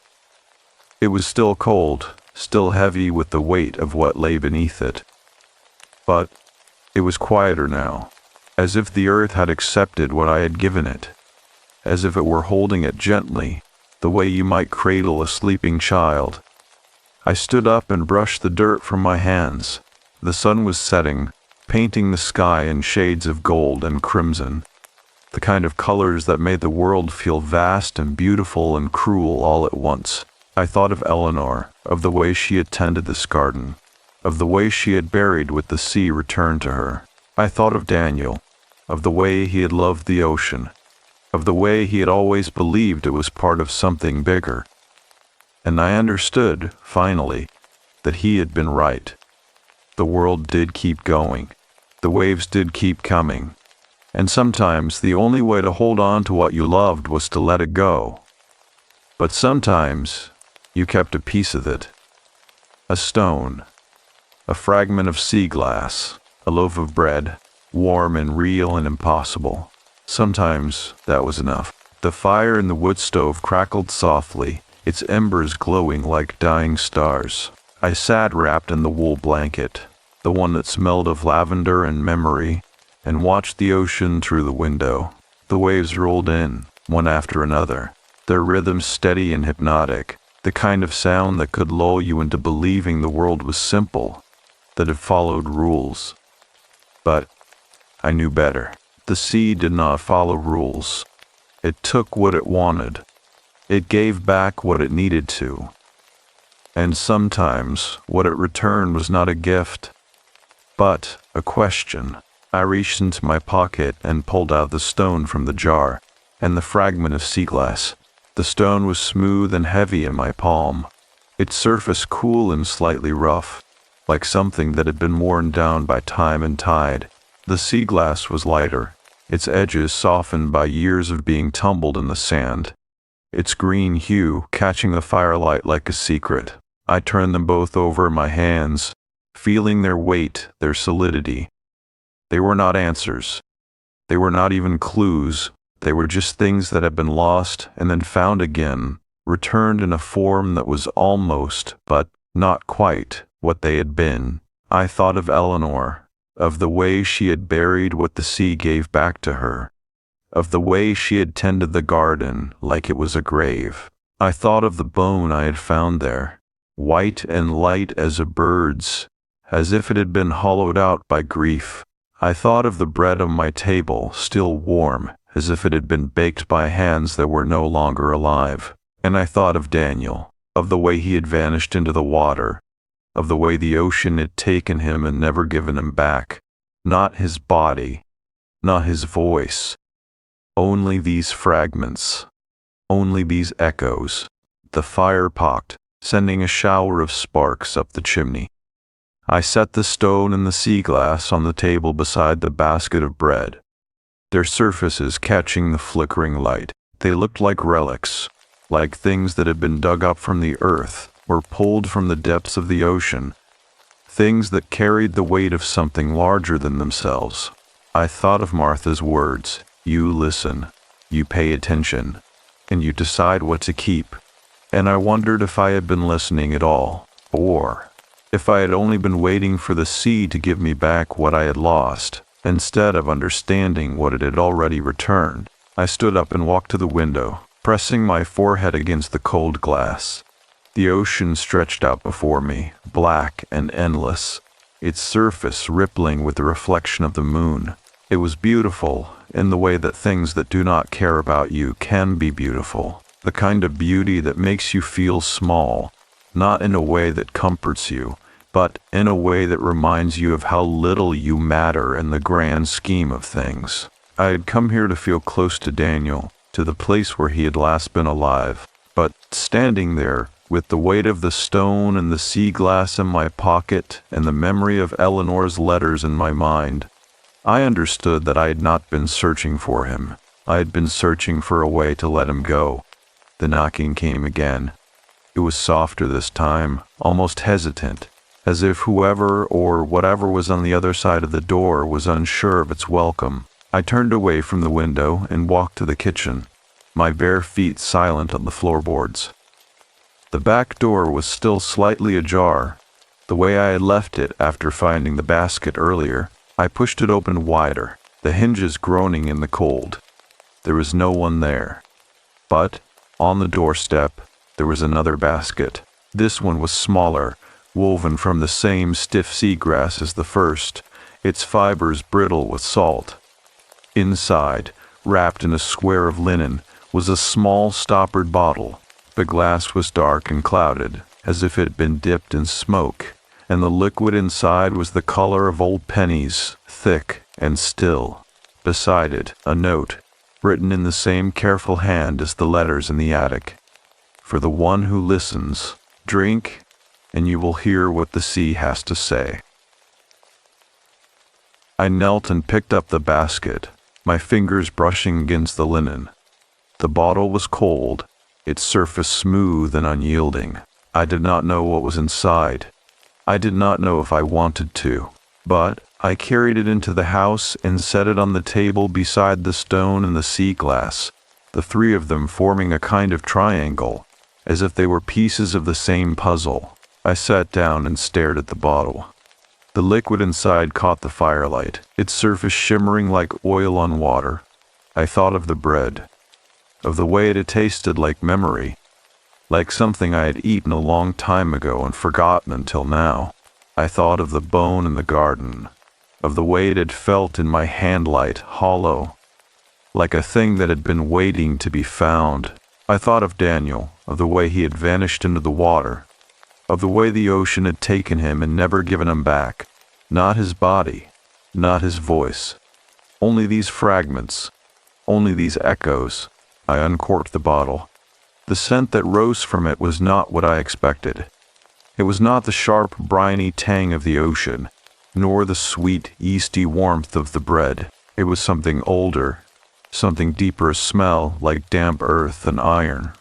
It was still cold, still heavy with the weight of what lay beneath it. But it was quieter now, as if the earth had accepted what I had given it, as if it were holding it gently, the way you might cradle a sleeping child. I stood up and brushed the dirt from my hands. The sun was setting, painting the sky in shades of gold and crimson, the kind of colors that made the world feel vast and beautiful and cruel all at once. I thought of Eleanor, of the way she had tended this garden, of the way she had buried with the sea returned to her. I thought of Daniel, of the way he had loved the ocean, of the way he had always believed it was part of something bigger. And I understood, finally, that he had been right. The world did keep going. The waves did keep coming. And sometimes the only way to hold on to what you loved was to let it go. But sometimes you kept a piece of it. A stone, a fragment of sea glass, a loaf of bread, warm and real and impossible. Sometimes that was enough. The fire in the wood stove crackled softly, its embers glowing like dying stars. I sat wrapped in the wool blanket, the one that smelled of lavender and memory, and watched the ocean through the window. The waves rolled in, one after another, their rhythm steady and hypnotic, the kind of sound that could lull you into believing the world was simple, that it followed rules. But I knew better. The sea did not follow rules. It took what it wanted. It gave back what it needed to. And sometimes what it returned was not a gift, but a question. I reached into my pocket and pulled out the stone from the jar and the fragment of sea glass. The stone was smooth and heavy in my palm, its surface cool and slightly rough, like something that had been worn down by time and tide. The sea glass was lighter, its edges softened by years of being tumbled in the sand, its green hue catching the firelight like a secret. I turned them both over in my hands, feeling their weight, their solidity. They were not answers. They were not even clues. They were just things that had been lost and then found again, returned in a form that was almost, but not quite, what they had been. I thought of Eleanor, of the way she had buried what the sea gave back to her, of the way she had tended the garden like it was a grave. I thought of the bone I had found there, white and light as a bird's, as if it had been hollowed out by grief. I thought of the bread on my table, still warm, as if it had been baked by hands that were no longer alive. And I thought of Daniel, of the way he had vanished into the water, of the way the ocean had taken him and never given him back. Not his body, not his voice, only these fragments, only these echoes. The fire pocked, sending a shower of sparks up the chimney. I set the stone and the sea glass on the table beside the basket of bread, their surfaces catching the flickering light. They looked like relics, like things that had been dug up from the earth or pulled from the depths of the ocean, things that carried the weight of something larger than themselves. I thought of Martha's words, "You listen, you pay attention, and you decide what to keep." And I wondered if I had been listening at all, or if I had only been waiting for the sea to give me back what I had lost, instead of understanding what it had already returned. I stood up and walked to the window, pressing my forehead against the cold glass. The ocean stretched out before me, black and endless, its surface rippling with the reflection of the moon. It was beautiful in the way that things that do not care about you can be beautiful, the kind of beauty that makes you feel small, not in a way that comforts you, but in a way that reminds you of how little you matter in the grand scheme of things. I had come here to feel close to Daniel, to the place where he had last been alive, but standing there, with the weight of the stone and the sea glass in my pocket and the memory of Eleanor's letters in my mind, I understood that I had not been searching for him. I had been searching for a way to let him go. The knocking came again. It was softer this time, almost hesitant, as if whoever or whatever was on the other side of the door was unsure of its welcome. I turned away from the window and walked to the kitchen, my bare feet silent on the floorboards. The back door was still slightly ajar, the way I had left it after finding the basket earlier. I pushed it open wider, the hinges groaning in the cold. There was no one there. But, on the doorstep, there was another basket. This one was smaller, woven from the same stiff seagrass as the first, its fibers brittle with salt. Inside, wrapped in a square of linen, was a small stoppered bottle. The glass was dark and clouded, as if it had been dipped in smoke, and the liquid inside was the color of old pennies, thick and still. Beside it, a note, written in the same careful hand as the letters in the attic. For the one who listens, drink, and you will hear what the sea has to say. I knelt and picked up the basket, my fingers brushing against the linen. The bottle was cold, its surface smooth and unyielding. I did not know what was inside. I did not know if I wanted to, but I carried it into the house and set it on the table beside the stone and the sea glass, the three of them forming a kind of triangle, as if they were pieces of the same puzzle. I sat down and stared at the bottle. The liquid inside caught the firelight, its surface shimmering like oil on water. I thought of the bread, of the way it had tasted like memory, like something I had eaten a long time ago and forgotten until now. I thought of the bone in the garden, of the way it had felt in my handlight, hollow, like a thing that had been waiting to be found. I thought of Daniel, of the way he had vanished into the water, of the way the ocean had taken him and never given him back. Not his body, not his voice, only these fragments, only these echoes. I uncorked the bottle. The scent that rose from it was not what I expected. It was not the sharp, briny tang of the ocean, nor the sweet, yeasty warmth of the bread. It was something older, something deeper smell, like damp earth and iron,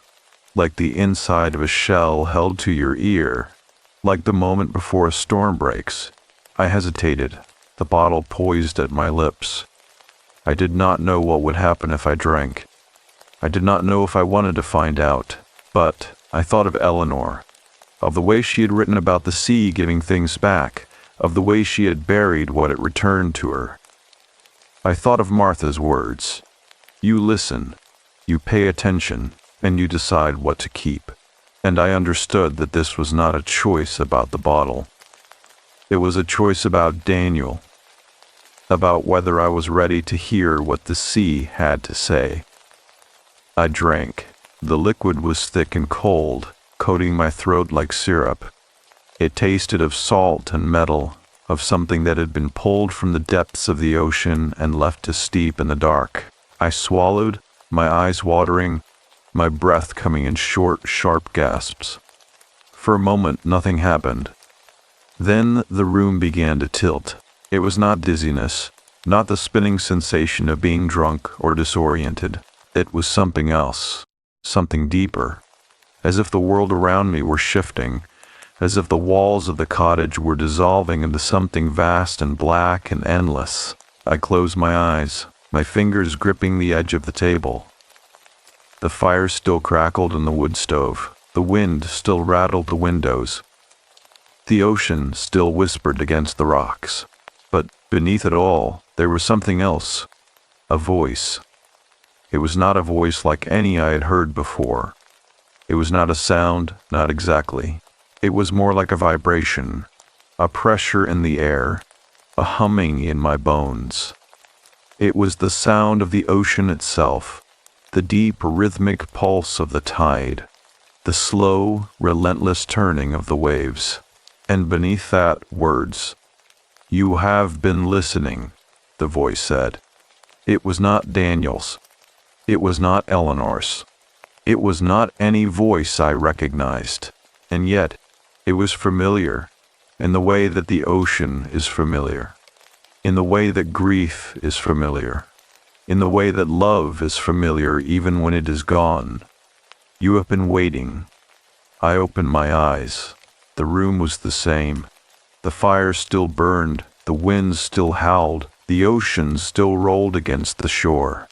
like the inside of a shell held to your ear, like the moment before a storm breaks. I hesitated, the bottle poised at my lips. I did not know what would happen if I drank. I did not know if I wanted to find out, but I thought of Eleanor, of the way she had written about the sea giving things back, of the way she had buried what it returned to her. I thought of Martha's words. You listen, you pay attention, and you decide what to keep. And I understood that this was not a choice about the bottle. It was a choice about Daniel, about whether I was ready to hear what the sea had to say. I drank. The liquid was thick and cold, coating my throat like syrup. It tasted of salt and metal, of something that had been pulled from the depths of the ocean and left to steep in the dark. I swallowed, my eyes watering, my breath coming in short, sharp gasps. For a moment, nothing happened. Then the room began to tilt. It was not dizziness, not the spinning sensation of being drunk or disoriented. It was something else, something deeper, as if the world around me were shifting, as if the walls of the cottage were dissolving into something vast and black and endless. I closed my eyes, my fingers gripping the edge of the table. The fire still crackled in the wood stove. The wind still rattled the windows. The ocean still whispered against the rocks. But beneath it all, there was something else, a voice. It was not a voice like any I had heard before. It was not a sound, not exactly. It was more like a vibration, a pressure in the air, a humming in my bones. It was the sound of the ocean itself, the deep rhythmic pulse of the tide, the slow, relentless turning of the waves. And beneath that, words. You have been listening, the voice said. It was not Daniel's. It was not Eleanor's. It was not any voice I recognized. And yet, it was familiar, in the way that the ocean is familiar, in the way that grief is familiar, in the way that love is familiar even when it is gone. You have been waiting. I opened my eyes. The room was the same. The fire still burned, the winds still howled, the ocean still rolled against the shore.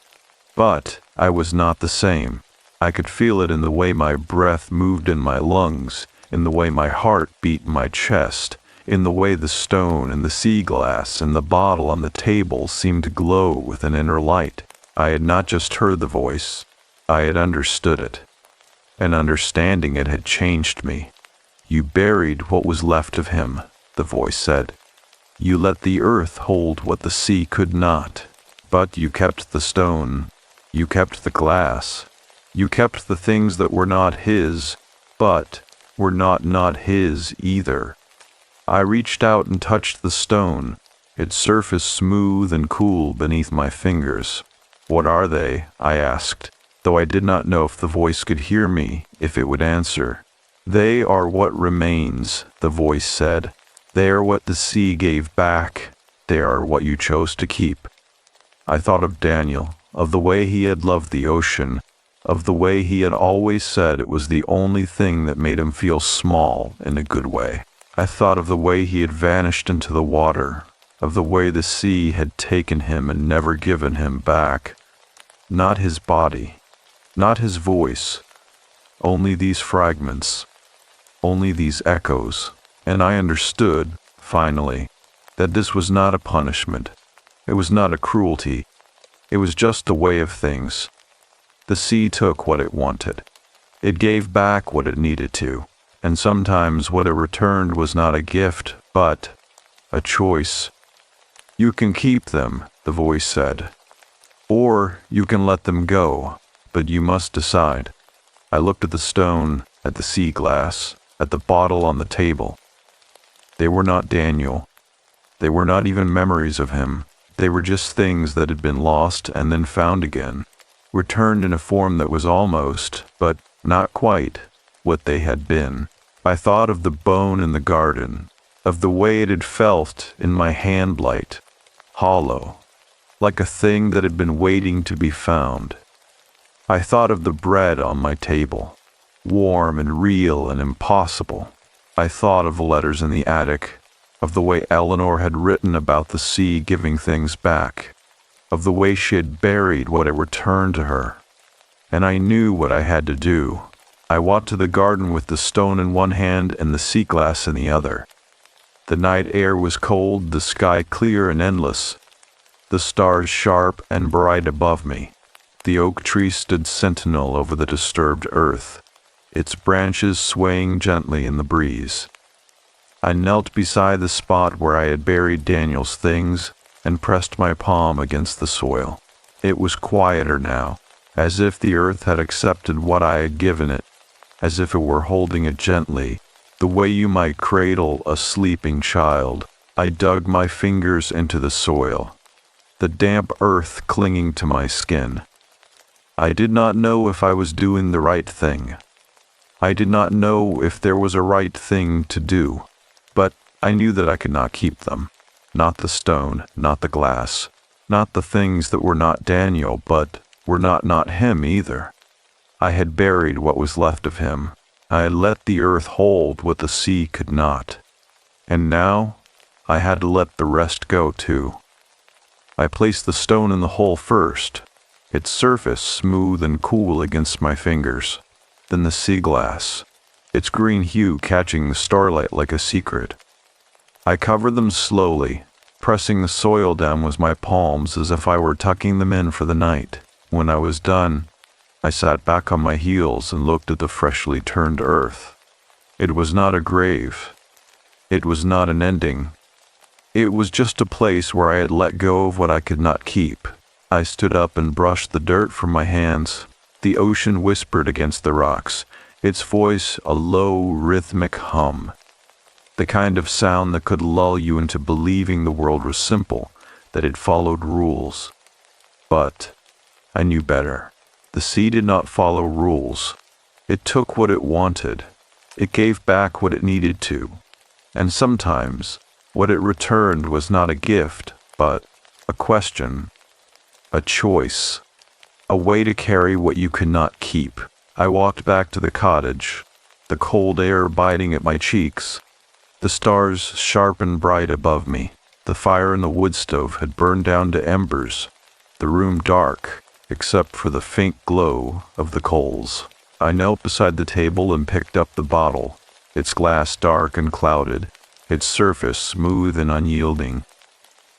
But I was not the same. I could feel it in the way my breath moved in my lungs, in the way my heart beat in my chest, in the way the stone and the sea glass and the bottle on the table seemed to glow with an inner light. I had not just heard the voice, I had understood it. And understanding it had changed me. You buried what was left of him, the voice said. You let the earth hold what the sea could not. But you kept the stone, you kept the glass, you kept the things that were not his, but were not his either. I reached out and touched the stone, its surface smooth and cool beneath my fingers. What are they? I asked, though I did not know if the voice could hear me, if it would answer. They are what remains, the voice said. They are what the sea gave back. They are what you chose to keep. I thought of Daniel, of the way he had loved the ocean, of the way he had always said it was the only thing that made him feel small in a good way. I thought of the way he had vanished into the water, of the way the sea had taken him and never given him back. Not his body, not his voice, only these fragments, only these echoes. And I understood, finally, that this was not a punishment. It was not a cruelty. It was just the way of things. The sea took what it wanted. It gave back what it needed to. And sometimes what it returned was not a gift, but a choice. You can keep them, the voice said. Or you can let them go, but you must decide. I looked at the stone, at the sea glass, at the bottle on the table. They were not Daniel. They were not even memories of him. They were just things that had been lost and then found again, returned in a form that was almost, but not quite, what they had been. I thought of the bone in the garden, of the way it had felt in my hand light, hollow, like a thing that had been waiting to be found. I thought of the bread on my table, warm and real and impossible. I thought of the letters in the attic, of the way Eleanor had written about the sea giving things back, of the way she had buried what had returned to her. And I knew what I had to do. I walked to the garden with the stone in one hand and the sea glass in the other. The night air was cold, the sky clear and endless, the stars sharp and bright above me. The oak tree stood sentinel over the disturbed earth, its branches swaying gently in the breeze. I knelt beside the spot where I had buried Daniel's things and pressed my palm against the soil. It was quieter now, as if the earth had accepted what I had given it, as if it were holding it gently, the way you might cradle a sleeping child. I dug my fingers into the soil, the damp earth clinging to my skin. I did not know if I was doing the right thing. I did not know if there was a right thing to do, but I knew that I could not keep them. Not the stone, not the glass, not the things that were not Daniel, but were not him either. I had buried what was left of him. I had let the earth hold what the sea could not. And now I had to let the rest go too. I placed the stone in the hole first, its surface smooth and cool against my fingers. Then the sea glass, its green hue catching the starlight like a secret. I covered them slowly, pressing the soil down with my palms as if I were tucking them in for the night. When I was done, I sat back on my heels and looked at the freshly turned earth. It was not a grave. It was not an ending. It was just a place where I had let go of what I could not keep. I stood up and brushed the dirt from my hands. The ocean whispered against the rocks, its voice a low, rhythmic hum. The kind of sound that could lull you into believing the world was simple, that it followed rules. But I knew better. The sea did not follow rules. It took what it wanted. It gave back what it needed to. And sometimes, what it returned was not a gift, but a question, a choice, a way to carry what you could not keep. I walked back to the cottage. the cold air biting at my cheeks, the stars sharp and bright above me. The fire in the wood stove had burned down to embers, the room dark, except for the faint glow of the coals. I knelt beside the table and picked up the bottle, its glass dark and clouded, its surface smooth and unyielding.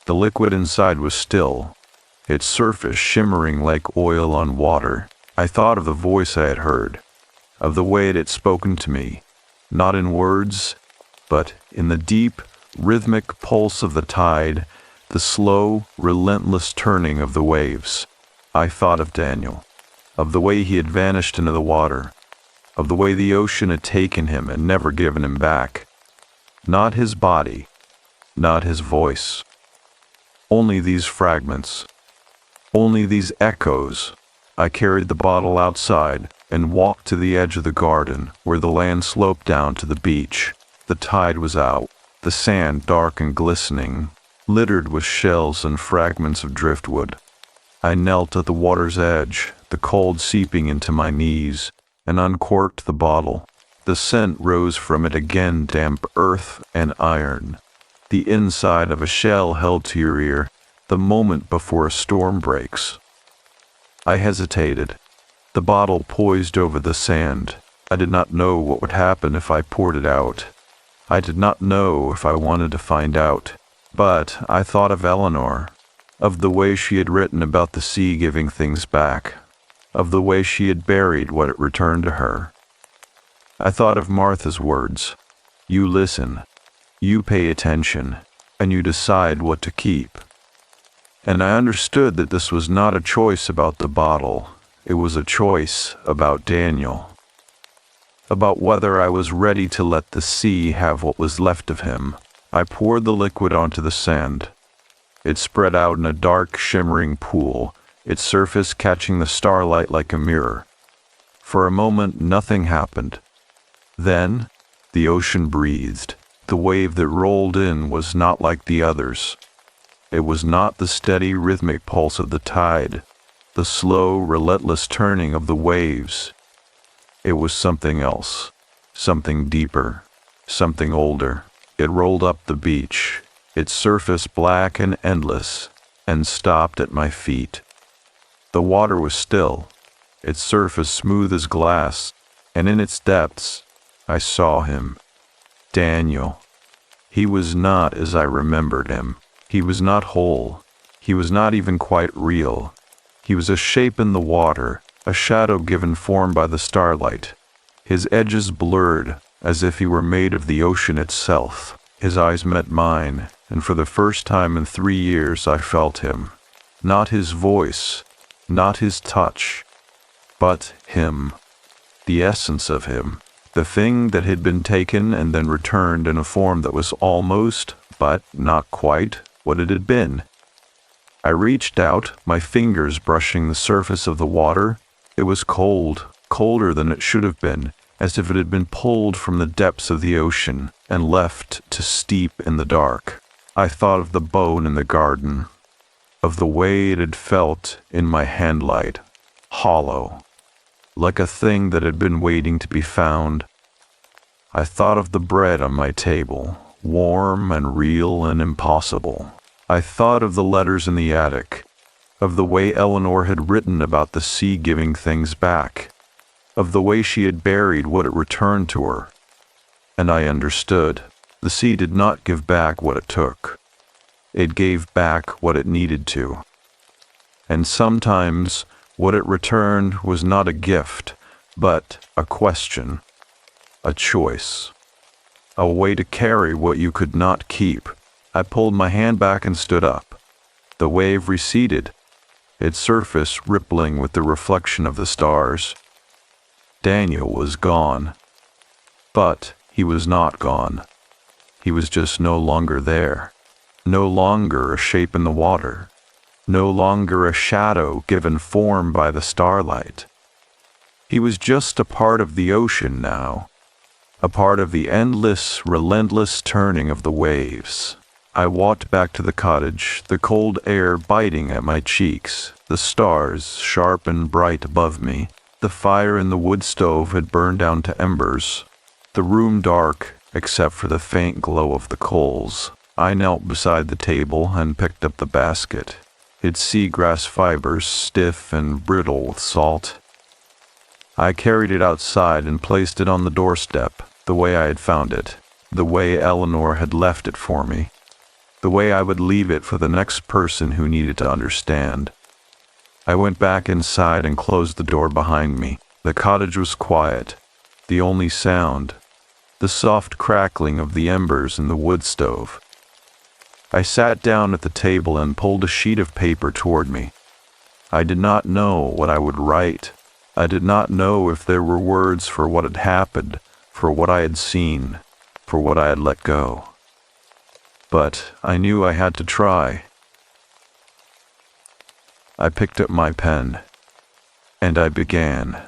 The liquid inside was still, its surface shimmering like oil on water. I thought of the voice I had heard, of the way it had spoken to me, not in words, but in the deep, rhythmic pulse of the tide, the slow, relentless turning of the waves. I thought of Daniel, of the way he had vanished into the water, of the way the ocean had taken him and never given him back. Not his body, not his voice. Only these fragments, only these echoes. I carried the bottle outside and walked to the edge of the garden where the land sloped down to the beach. The tide was out, the sand dark and glistening, littered with shells and fragments of driftwood. I knelt at the water's edge, the cold seeping into my knees, and uncorked the bottle. The scent rose from it again, damp earth and iron. The inside of a shell held to your ear, the moment before a storm breaks. I hesitated, the bottle poised over the sand. I did not know what would happen if I poured it out. I did not know if I wanted to find out. But I thought of Eleanor, of the way she had written about the sea giving things back, of the way she had buried what it returned to her. I thought of Martha's words, "You listen, you pay attention, and you decide what to keep." And I understood that this was not a choice about the bottle, it was a choice about Daniel. About whether I was ready to let the sea have what was left of him. I poured the liquid onto the sand. It spread out in a dark, shimmering pool, its surface catching the starlight like a mirror. For a moment, nothing happened. Then, the ocean breathed. The wave that rolled in was not like the others. It was not the steady, rhythmic pulse of the tide, the slow, relentless turning of the waves. It was something else, something deeper, something older. It rolled up the beach, its surface black and endless, and stopped at my feet. The water was still, its surface smooth as glass, and in its depths, I saw him. Daniel. He was not as I remembered him. He was not whole. He was not even quite real. He was a shape in the water, a shadow given form by the starlight. His edges blurred, as if he were made of the ocean itself. His eyes met mine, and for the first time in 3 years I felt him. Not his voice, not his touch, but him. The essence of him. The thing that had been taken and then returned in a form that was almost, but not quite, what it had been. I reached out, my fingers brushing the surface of the water. It was cold, colder than it should have been, as if it had been pulled from the depths of the ocean and left to steep in the dark. I thought of the bone in the garden, of the way it had felt in my handlight, hollow, like a thing that had been waiting to be found. I thought of the bread on my table, warm and real and impossible. I thought of the letters in the attic, of the way Eleanor had written about the sea giving things back, of the way she had buried what it returned to her. And I understood. The sea did not give back what it took. It gave back what it needed to. And sometimes what it returned was not a gift, but a question, a choice, a way to carry what you could not keep. I pulled my hand back and stood up. The wave receded, its surface rippling with the reflection of the stars. Daniel was gone. But he was not gone. He was just no longer there. No longer a shape in the water. No longer a shadow given form by the starlight. He was just a part of the ocean now. A part of the endless, relentless turning of the waves. I walked back to the cottage, the cold air biting at my cheeks, the stars sharp and bright above me. The fire in the wood stove had burned down to embers. The room dark, except for the faint glow of the coals. I knelt beside the table and picked up the basket, its seagrass fibers stiff and brittle with salt. I carried it outside and placed it on the doorstep, the way I had found it, the way Eleanor had left it for me, the way I would leave it for the next person who needed to understand. I went back inside and closed the door behind me. The cottage was quiet. The only sound, the soft crackling of the embers in the wood stove. I sat down at the table and pulled a sheet of paper toward me. I did not know what I would write. I did not know if there were words for what had happened, for what I had seen, for what I had let go. But I knew I had to try. I picked up my pen, and I began.